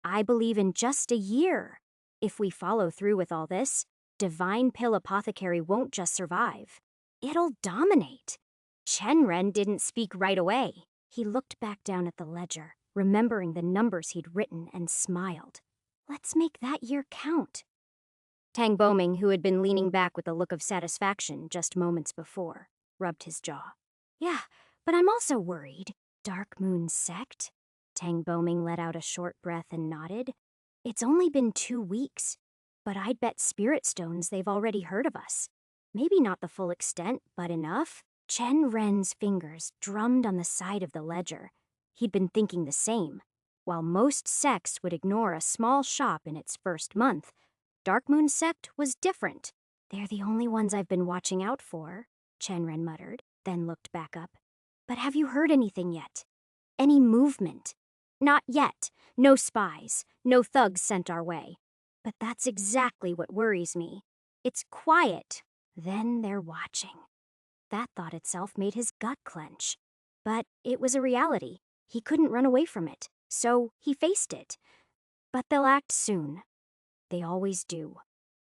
I believe in just a year. If we follow through with all this, Divine Pill Apothecary won't just survive. It'll dominate. Chen Ren didn't speak right away. He looked back down at the ledger, remembering the numbers he'd written, and smiled. Let's make that year count. Tang Boming, who had been leaning back with a look of satisfaction just moments before, rubbed his jaw. Yeah, but I'm also worried. Dark Moon Sect? Tang Boming let out a short breath and nodded. It's only been 2 weeks, but I'd bet Spirit Stones they've already heard of us. Maybe not the full extent, but enough. Chen Ren's fingers drummed on the side of the ledger. He'd been thinking the same. While most sects would ignore a small shop in its first month, Dark Moon Sect was different. They're the only ones I've been watching out for, Chen Ren muttered, then looked back up. But have you heard anything yet? Any movement? Not yet. No spies. No thugs sent our way. But that's exactly what worries me. It's quiet. Then they're watching. That thought itself made his gut clench. But it was a reality. He couldn't run away from it, so he faced it. But they'll act soon. They always do.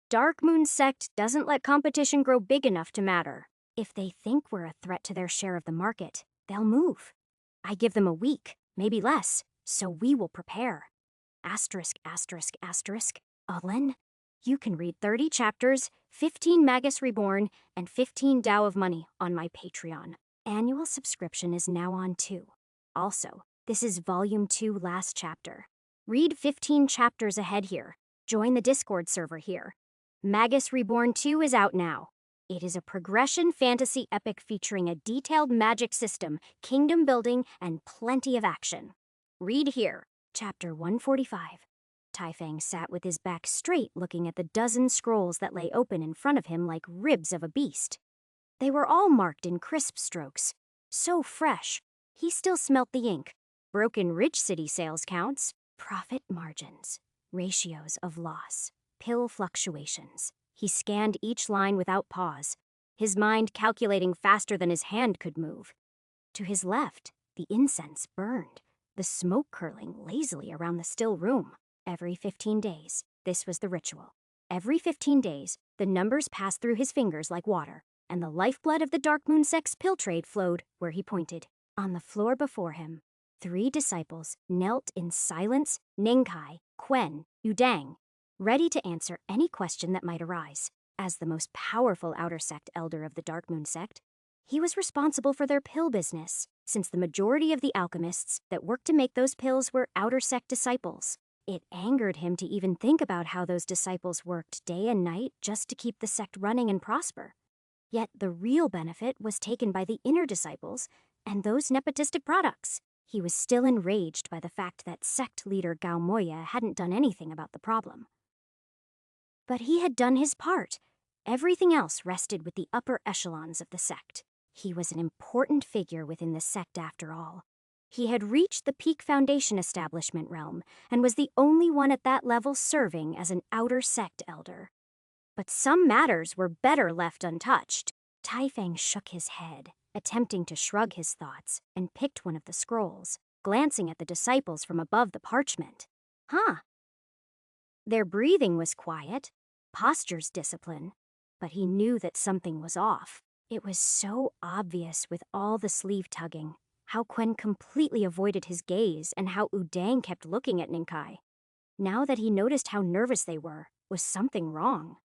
Dark Moon Sect doesn't let competition grow big enough to matter. If they think we're a threat to their share of the market, they'll move. I give them a week, maybe less, so we will prepare. Asterisk, asterisk, asterisk. Alin, you can read 30 chapters, 15 Magus Reborn, and 15 Tao of Money on my Patreon. Annual subscription is now on too. Also, this is Volume 2 last chapter. Read 15 chapters ahead here. Join the Discord server here. Magus Reborn 2 is out now. It is a progression fantasy epic featuring a detailed magic system, kingdom building, and plenty of action. Read here, Chapter 145. Taifang sat with his back straight looking at the dozen scrolls that lay open in front of him like ribs of a beast. They were all marked in crisp strokes. So fresh. He still smelt the ink. Broken Ridge City sales counts, profit margins, ratios of loss, pill fluctuations. He scanned each line without pause, his mind calculating faster than his hand could move. To his left, the incense burned, the smoke curling lazily around the still room. Every 15 days, this was the ritual. Every 15 days, the numbers passed through his fingers like water, and the lifeblood of the Dark Moon Sect's pill trade flowed where he pointed. On the floor before him, 3 disciples knelt in silence, Ningkai, Quen, Yudang, ready to answer any question that might arise. As the most powerful outer sect elder of the Dark Moon Sect, he was responsible for their pill business, since the majority of the alchemists that worked to make those pills were outer sect disciples. It angered him to even think about how those disciples worked day and night just to keep the sect running and prosper. Yet the real benefit was taken by the inner disciples and those nepotistic products. He was still enraged by the fact that sect leader Gao Moya hadn't done anything about the problem. But he had done his part, Everything else rested with the upper echelons of the sect. He was an important figure within the sect after all. He had reached the peak Foundation establishment realm and was the only one at that level serving as an outer sect elder. But some matters were better left untouched. Taifang shook his head, attempting to shrug his thoughts, and picked one of the scrolls, glancing at the disciples from above the parchment. Their breathing was quiet, postures discipline, but he knew that something was off. It was so obvious with all the sleeve tugging, how Quen completely avoided his gaze and how Udang kept looking at Ninkai. Now that he noticed how nervous they were, was something wrong?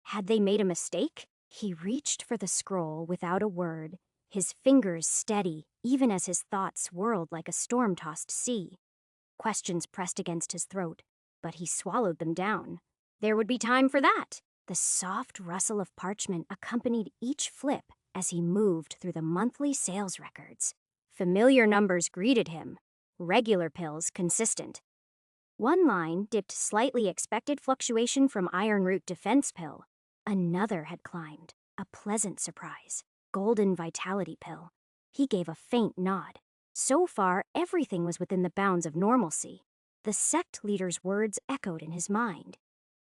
Had they made a mistake? He reached for the scroll without a word, his fingers steady even as his thoughts swirled like a storm-tossed sea. Questions pressed against his throat, but he swallowed them down. There would be time for that. The soft rustle of parchment accompanied each flip as he moved through the monthly sales records. Familiar numbers greeted him. Regular pills consistent. One line dipped slightly expected fluctuation from Iron Root Defense Pill. Another had climbed. A pleasant surprise. Golden Vitality Pill. He gave a faint nod. So far, everything was within the bounds of normalcy. The sect leader's words echoed in his mind.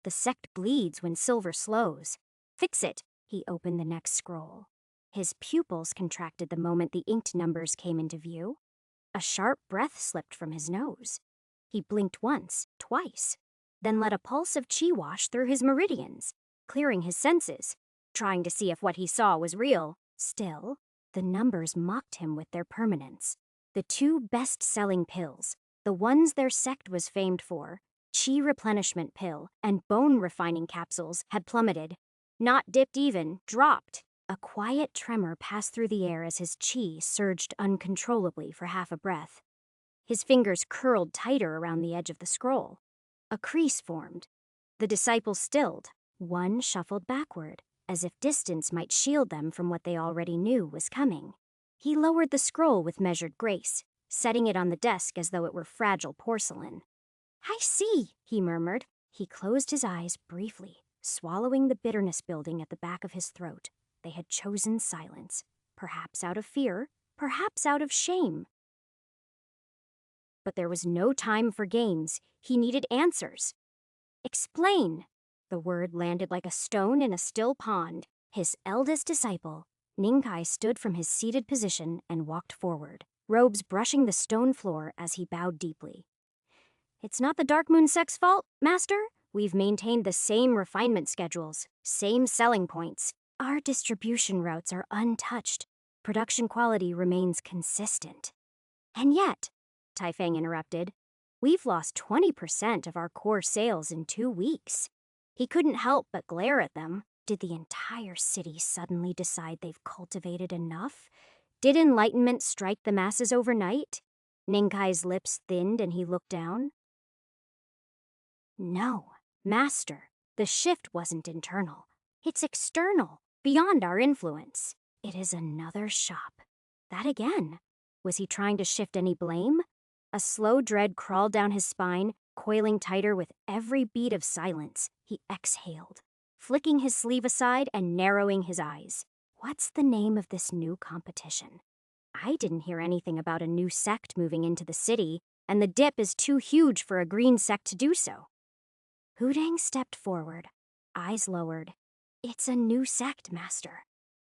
The sect bleeds when silver slows. Fix it. He opened the next scroll. His pupils contracted the moment the inked numbers came into view. A sharp breath slipped from his nose. He blinked once, twice, then let a pulse of chi wash through his meridians, clearing his senses, trying to see if what he saw was real. Still, the numbers mocked him with their permanence. The two best-selling pills, the ones their sect was famed for, Chi Replenishment Pill and Bone Refining Capsules, had plummeted. Not dipped even, dropped. A quiet tremor passed through the air as his chi surged uncontrollably for half a breath. His fingers curled tighter around the edge of the scroll. A crease formed. The disciples stilled. One shuffled backward, as if distance might shield them from what they already knew was coming. He lowered the scroll with measured grace, setting it on the desk as though it were fragile porcelain. "I see," he murmured. He closed his eyes briefly, swallowing the bitterness building at the back of his throat. They had chosen silence, perhaps out of fear, perhaps out of shame. But there was no time for games. He needed answers. "Explain." The word landed like a stone in a still pond. His eldest disciple, Ninkai, stood from his seated position and walked forward, robes brushing the stone floor as he bowed deeply. "It's not the Dark Moon Sect's fault, Master. We've maintained the same refinement schedules, same selling points. Our distribution routes are untouched. Production quality remains consistent. And yet," Taifang interrupted, "we've lost 20% of our core sales in 2 weeks." He couldn't help but glare at them. Did the entire city suddenly decide they've cultivated enough? Did enlightenment strike the masses overnight? Ninkai's lips thinned and he looked down. "No, Master, the shift wasn't internal. It's external, beyond our influence. It is another shop." That again. Was he trying to shift any blame? A slow dread crawled down his spine, coiling tighter with every beat of silence. He exhaled, flicking his sleeve aside and narrowing his eyes. What's the name of this new competition? I didn't hear anything about a new sect moving into the city, and the dip is too huge for a green sect to do so. Hudang stepped forward, eyes lowered. "It's a new sect, Master.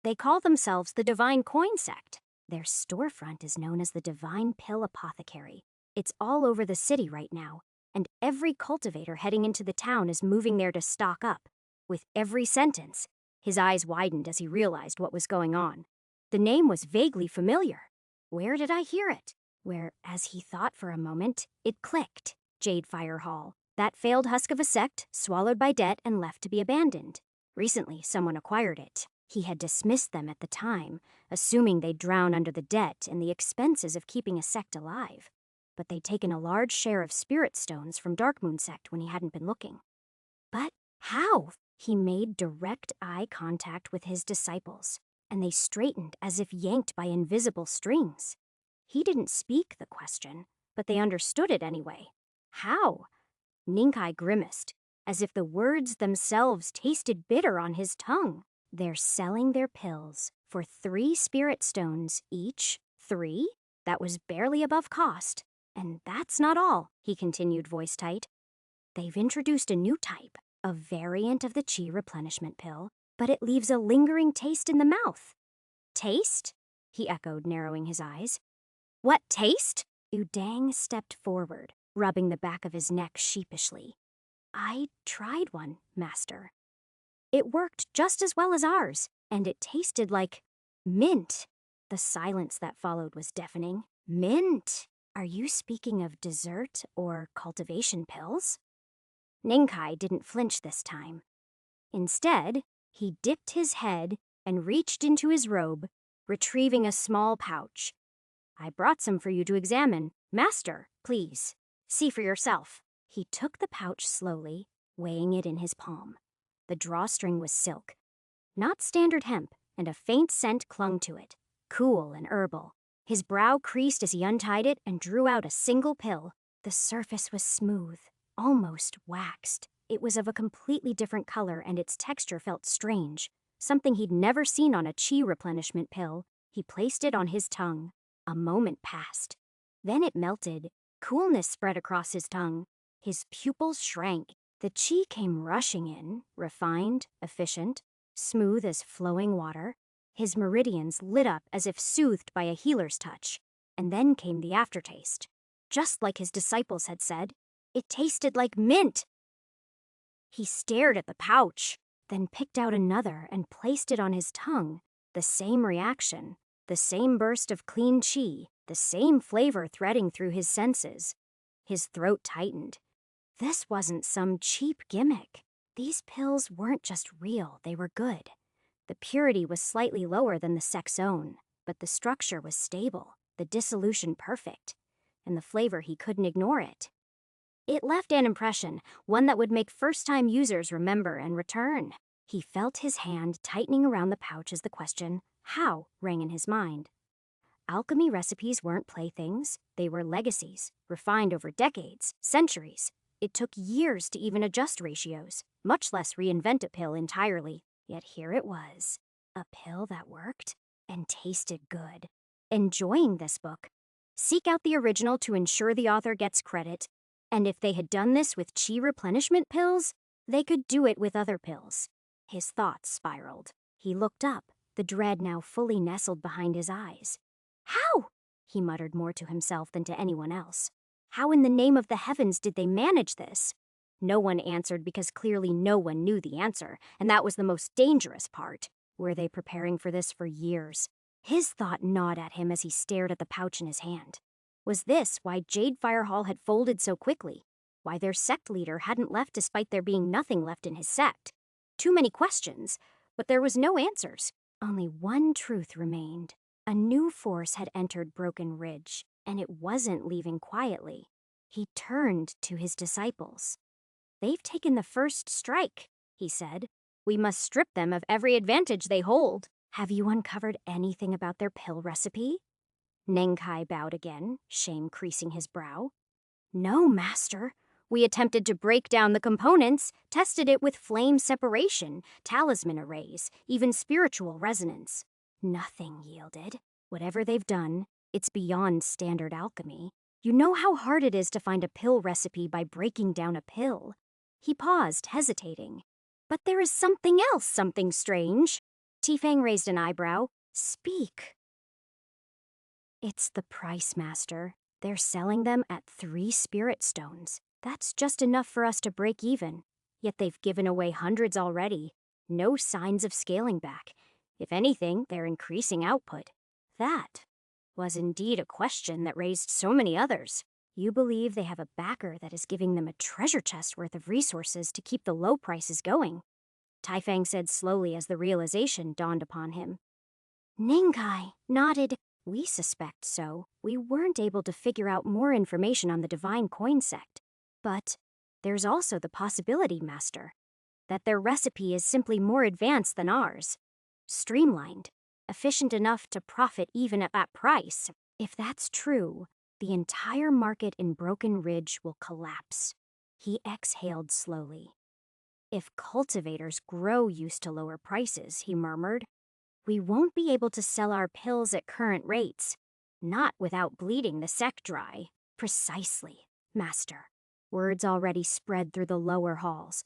They call themselves the Divine Coin Sect. Their storefront is known as the Divine Pill Apothecary. It's all over the city right now, and every cultivator heading into the town is moving there to stock up." With every sentence, his eyes widened as he realized what was going on. The name was vaguely familiar. Where did I hear it? Where, as he thought for a moment, it clicked. Jade Fire Hall. That failed husk of a sect, swallowed by debt and left to be abandoned. Recently, someone acquired it. He had dismissed them at the time, assuming they'd drown under the debt and the expenses of keeping a sect alive. But they'd taken a large share of spirit stones from Dark Moon Sect when he hadn't been looking. But how? He made direct eye contact with his disciples, and they straightened as if yanked by invisible strings. He didn't speak the question, but they understood it anyway. How? Ninkai grimaced. as if the words themselves tasted bitter on his tongue. They're selling their pills for 3 spirit stones each. 3? That was barely above cost. And that's not all, he continued, voice tight. They've introduced a new type, a variant of the chi replenishment pill, but it leaves a lingering taste in the mouth. Taste? He echoed, narrowing his eyes. What taste? Udang stepped forward, rubbing the back of his neck sheepishly. I tried one, Master. It worked just as well as ours, and it tasted like mint. The silence that followed was deafening. Mint? Are you speaking of dessert or cultivation pills? Ningkai didn't flinch this time. Instead, he dipped his head and reached into his robe, retrieving a small pouch. I brought some for you to examine. Master, please, see for yourself. He took the pouch slowly, weighing it in his palm. The drawstring was silk, not standard hemp, and a faint scent clung to it, cool and herbal. His brow creased as he untied it and drew out a single pill. The surface was smooth, almost waxed. It was of a completely different color, and its texture felt strange, something he'd never seen on a chi replenishment pill. He placed it on his tongue. A moment passed. Then it melted. Coolness spread across his tongue. His pupils shrank. The chi came rushing in, refined, efficient, smooth as flowing water. His meridians lit up as if soothed by a healer's touch. And then came the aftertaste. Just like his disciples had said, it tasted like mint. He stared at the pouch, then picked out another and placed it on his tongue. The same reaction, the same burst of clean chi, the same flavor threading through his senses. His throat tightened. This wasn't some cheap gimmick. These pills weren't just real, they were good. The purity was slightly lower than the Sexone, but the structure was stable, the dissolution perfect, and the flavor he couldn't ignore it. It left an impression, one that would make first-time users remember and return. He felt his hand tightening around the pouch as the question, how, rang in his mind. Alchemy recipes weren't playthings, they were legacies, refined over decades, centuries. It took years to even adjust ratios, much less reinvent a pill entirely. Yet here it was, a pill that worked and tasted good. Enjoying this book. Seek out the original to ensure the author gets credit. And if they had done this with chi replenishment pills, they could do it with other pills. His thoughts spiraled. He looked up, the dread now fully nestled behind his eyes. How? He muttered more to himself than to anyone else. How in the name of the heavens did they manage this? No one answered because clearly no one knew the answer, and that was the most dangerous part. Were they preparing for this for years? His thought gnawed at him as he stared at the pouch in his hand. Was this why Jadefire Hall had folded so quickly? Why their sect leader hadn't left despite there being nothing left in his sect? Too many questions, but there was no answers. Only one truth remained. A new force had entered Broken Ridge, and it wasn't leaving quietly. He turned to his disciples. They've taken the first strike, he said. We must strip them of every advantage they hold. Have you uncovered anything about their pill recipe? Nengkai bowed again, shame creasing his brow. No, Master. We attempted to break down the components, tested it with flame separation, talisman arrays, even spiritual resonance. Nothing yielded. Whatever they've done, it's beyond standard alchemy. You know how hard it is to find a pill recipe by breaking down a pill. He paused, hesitating. But there is something else, something strange. Tifang raised an eyebrow. Speak. It's the price, Master. They're selling them at 3 spirit stones. That's just enough for us to break even. Yet they've given away hundreds already. No signs of scaling back. If anything, they're increasing output. That was indeed a question that raised so many others. You believe they have a backer that is giving them a treasure chest worth of resources to keep the low prices going? Taifang said slowly as the realization dawned upon him. Ningkai nodded. We suspect so. We weren't able to figure out more information on the Divine Coin Sect. But there's also the possibility, Master, that their recipe is simply more advanced than ours. Streamlined, efficient enough to profit even at that price. If that's true, the entire market in Broken Ridge will collapse. He exhaled slowly. If cultivators grow used to lower prices, he murmured, we won't be able to sell our pills at current rates. Not without bleeding the sect dry. Precisely, master. Words already spread through the lower halls.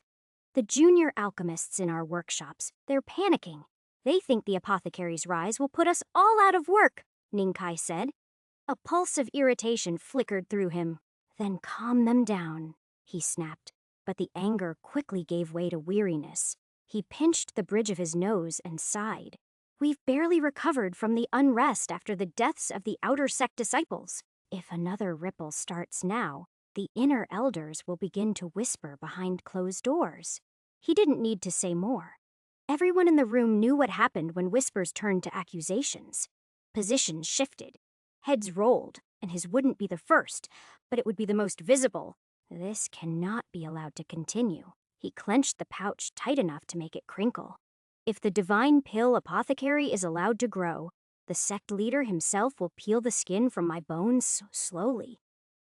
The junior alchemists in our workshops, they're panicking. They think the apothecary's rise will put us all out of work, Ninkai said. A pulse of irritation flickered through him. Then calm them down, he snapped. But the anger quickly gave way to weariness. He pinched the bridge of his nose and sighed. We've barely recovered from the unrest after the deaths of the outer sect disciples. If another ripple starts now, the inner elders will begin to whisper behind closed doors. He didn't need to say more. Everyone in the room knew what happened when whispers turned to accusations. Positions shifted. Heads rolled, and his wouldn't be the first, but it would be the most visible. This cannot be allowed to continue. He clenched the pouch tight enough to make it crinkle. If the divine pill apothecary is allowed to grow, the sect leader himself will peel the skin from my bones slowly.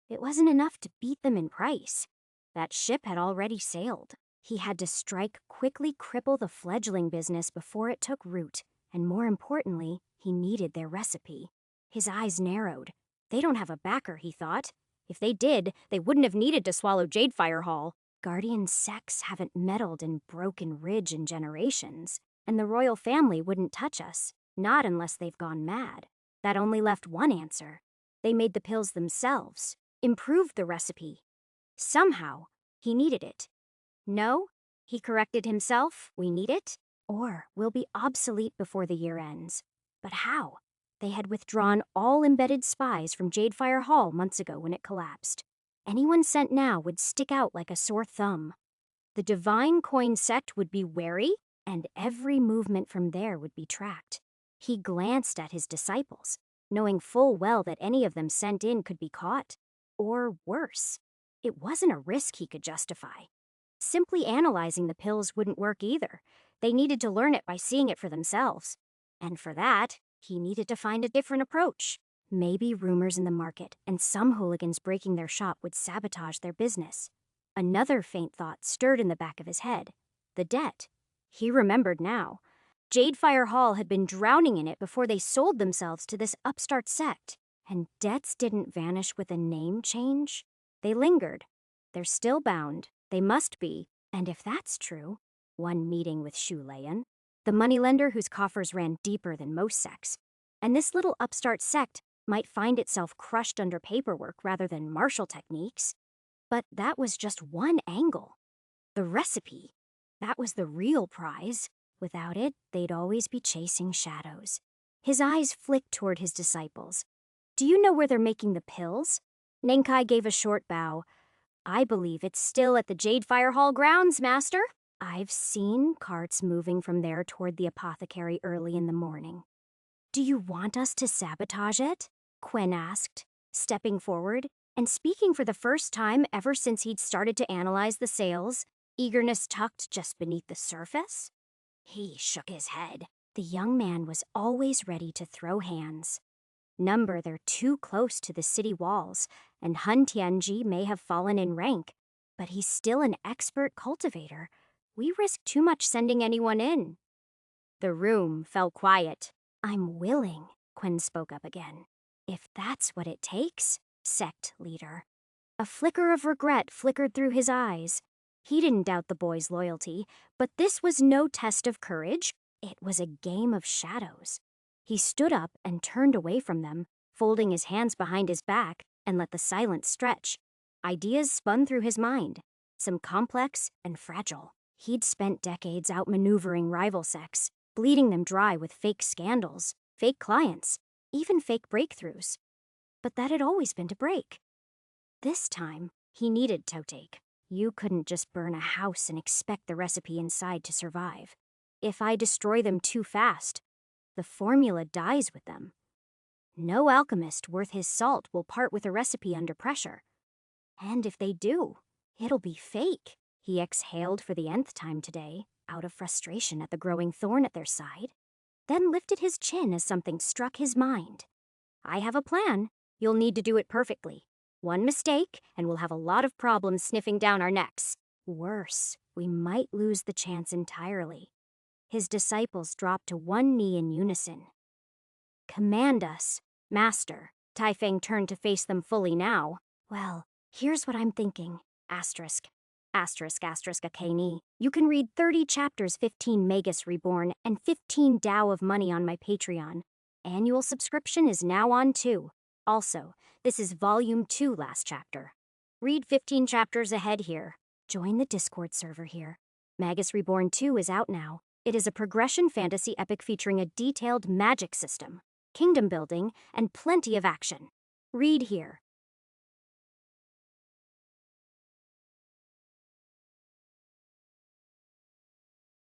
It wasn't enough to beat them in price. That ship had already sailed. He had to strike, quickly cripple the fledgling business before it took root, and more importantly, he needed their recipe. His eyes narrowed. They don't have a backer, he thought. If they did, they wouldn't have needed to swallow Jadefire Hall. Guardian sects haven't meddled in Broken Ridge in generations, and the royal family wouldn't touch us, not unless they've gone mad. That only left one answer. They made the pills themselves, improved the recipe. Somehow, he needed it. No, he corrected himself, we need it, or we'll be obsolete before the year ends. But how? They had withdrawn all embedded spies from Jadefire Hall months ago when it collapsed. Anyone sent now would stick out like a sore thumb. The Divine Coin sect would be wary, and every movement from there would be tracked. He glanced at his disciples, knowing full well that any of them sent in could be caught. Or worse, it wasn't a risk he could justify. Simply analyzing the pills wouldn't work either. They needed to learn it by seeing it for themselves. And for that, he needed to find a different approach. Maybe rumors in the market and some hooligans breaking their shop would sabotage their business. Another faint thought stirred in the back of his head. The debt. He remembered now. Jadefire Hall had been drowning in it before they sold themselves to this upstart sect. And debts didn't vanish with a name change. They lingered. They're still bound. They must be. And if that's true, one meeting with Shu Layan, the moneylender whose coffers ran deeper than most sects, and this little upstart sect might find itself crushed under paperwork rather than martial techniques. But that was just one angle. The recipe. That was the real prize. Without it, they'd always be chasing shadows. His eyes flicked toward his disciples. Do you know where they're making the pills? Ninkai gave a short bow. I believe it's still at the Jadefire Hall grounds, Master. I've seen carts moving from there toward the apothecary early in the morning. Do you want us to sabotage it? Quen asked, stepping forward and speaking for the first time ever since he'd started to analyze the sales, eagerness tucked just beneath the surface. He shook his head. The young man was always ready to throw hands. Number, they're too close to the city walls, and Hun Tianji may have fallen in rank, but he's still an expert cultivator. We risk too much sending anyone in. The room fell quiet. I'm willing, Quen spoke up again. If that's what it takes, sect leader. A flicker of regret flickered through his eyes. He didn't doubt the boy's loyalty, but this was no test of courage. It was a game of shadows. He stood up and turned away from them, folding his hands behind his back, and let the silence stretch. Ideas spun through his mind, some complex and fragile. He'd spent decades outmaneuvering rival sects, bleeding them dry with fake scandals, fake clients, even fake breakthroughs. But that had always been to break. This time, he needed Totake. You couldn't just burn a house and expect the recipe inside to survive. If I destroy them too fast, the formula dies with them. No alchemist worth his salt will part with a recipe under pressure. And if they do, it'll be fake. He exhaled for the nth time today, out of frustration at the growing thorn at their side, then lifted his chin as something struck his mind. I have a plan. You'll need to do it perfectly. One mistake, and we'll have a lot of problems sniffing down our necks. Worse, we might lose the chance entirely. His disciples dropped to one knee in unison. Command us, Master. Taifeng turned to face them fully now. Well, here's what I'm thinking. Asterisk. Asterisk, asterisk, a K-ni. You can read 30 chapters 15 Magus Reborn and 15 Tao of Money on my Patreon. Annual subscription is now on too. Also, this is Volume 2 last chapter. Read 15 chapters ahead here. Join the Discord server here. Magus Reborn 2 is out now. It is a progression fantasy epic featuring a detailed magic system, kingdom building, and plenty of action. Read here.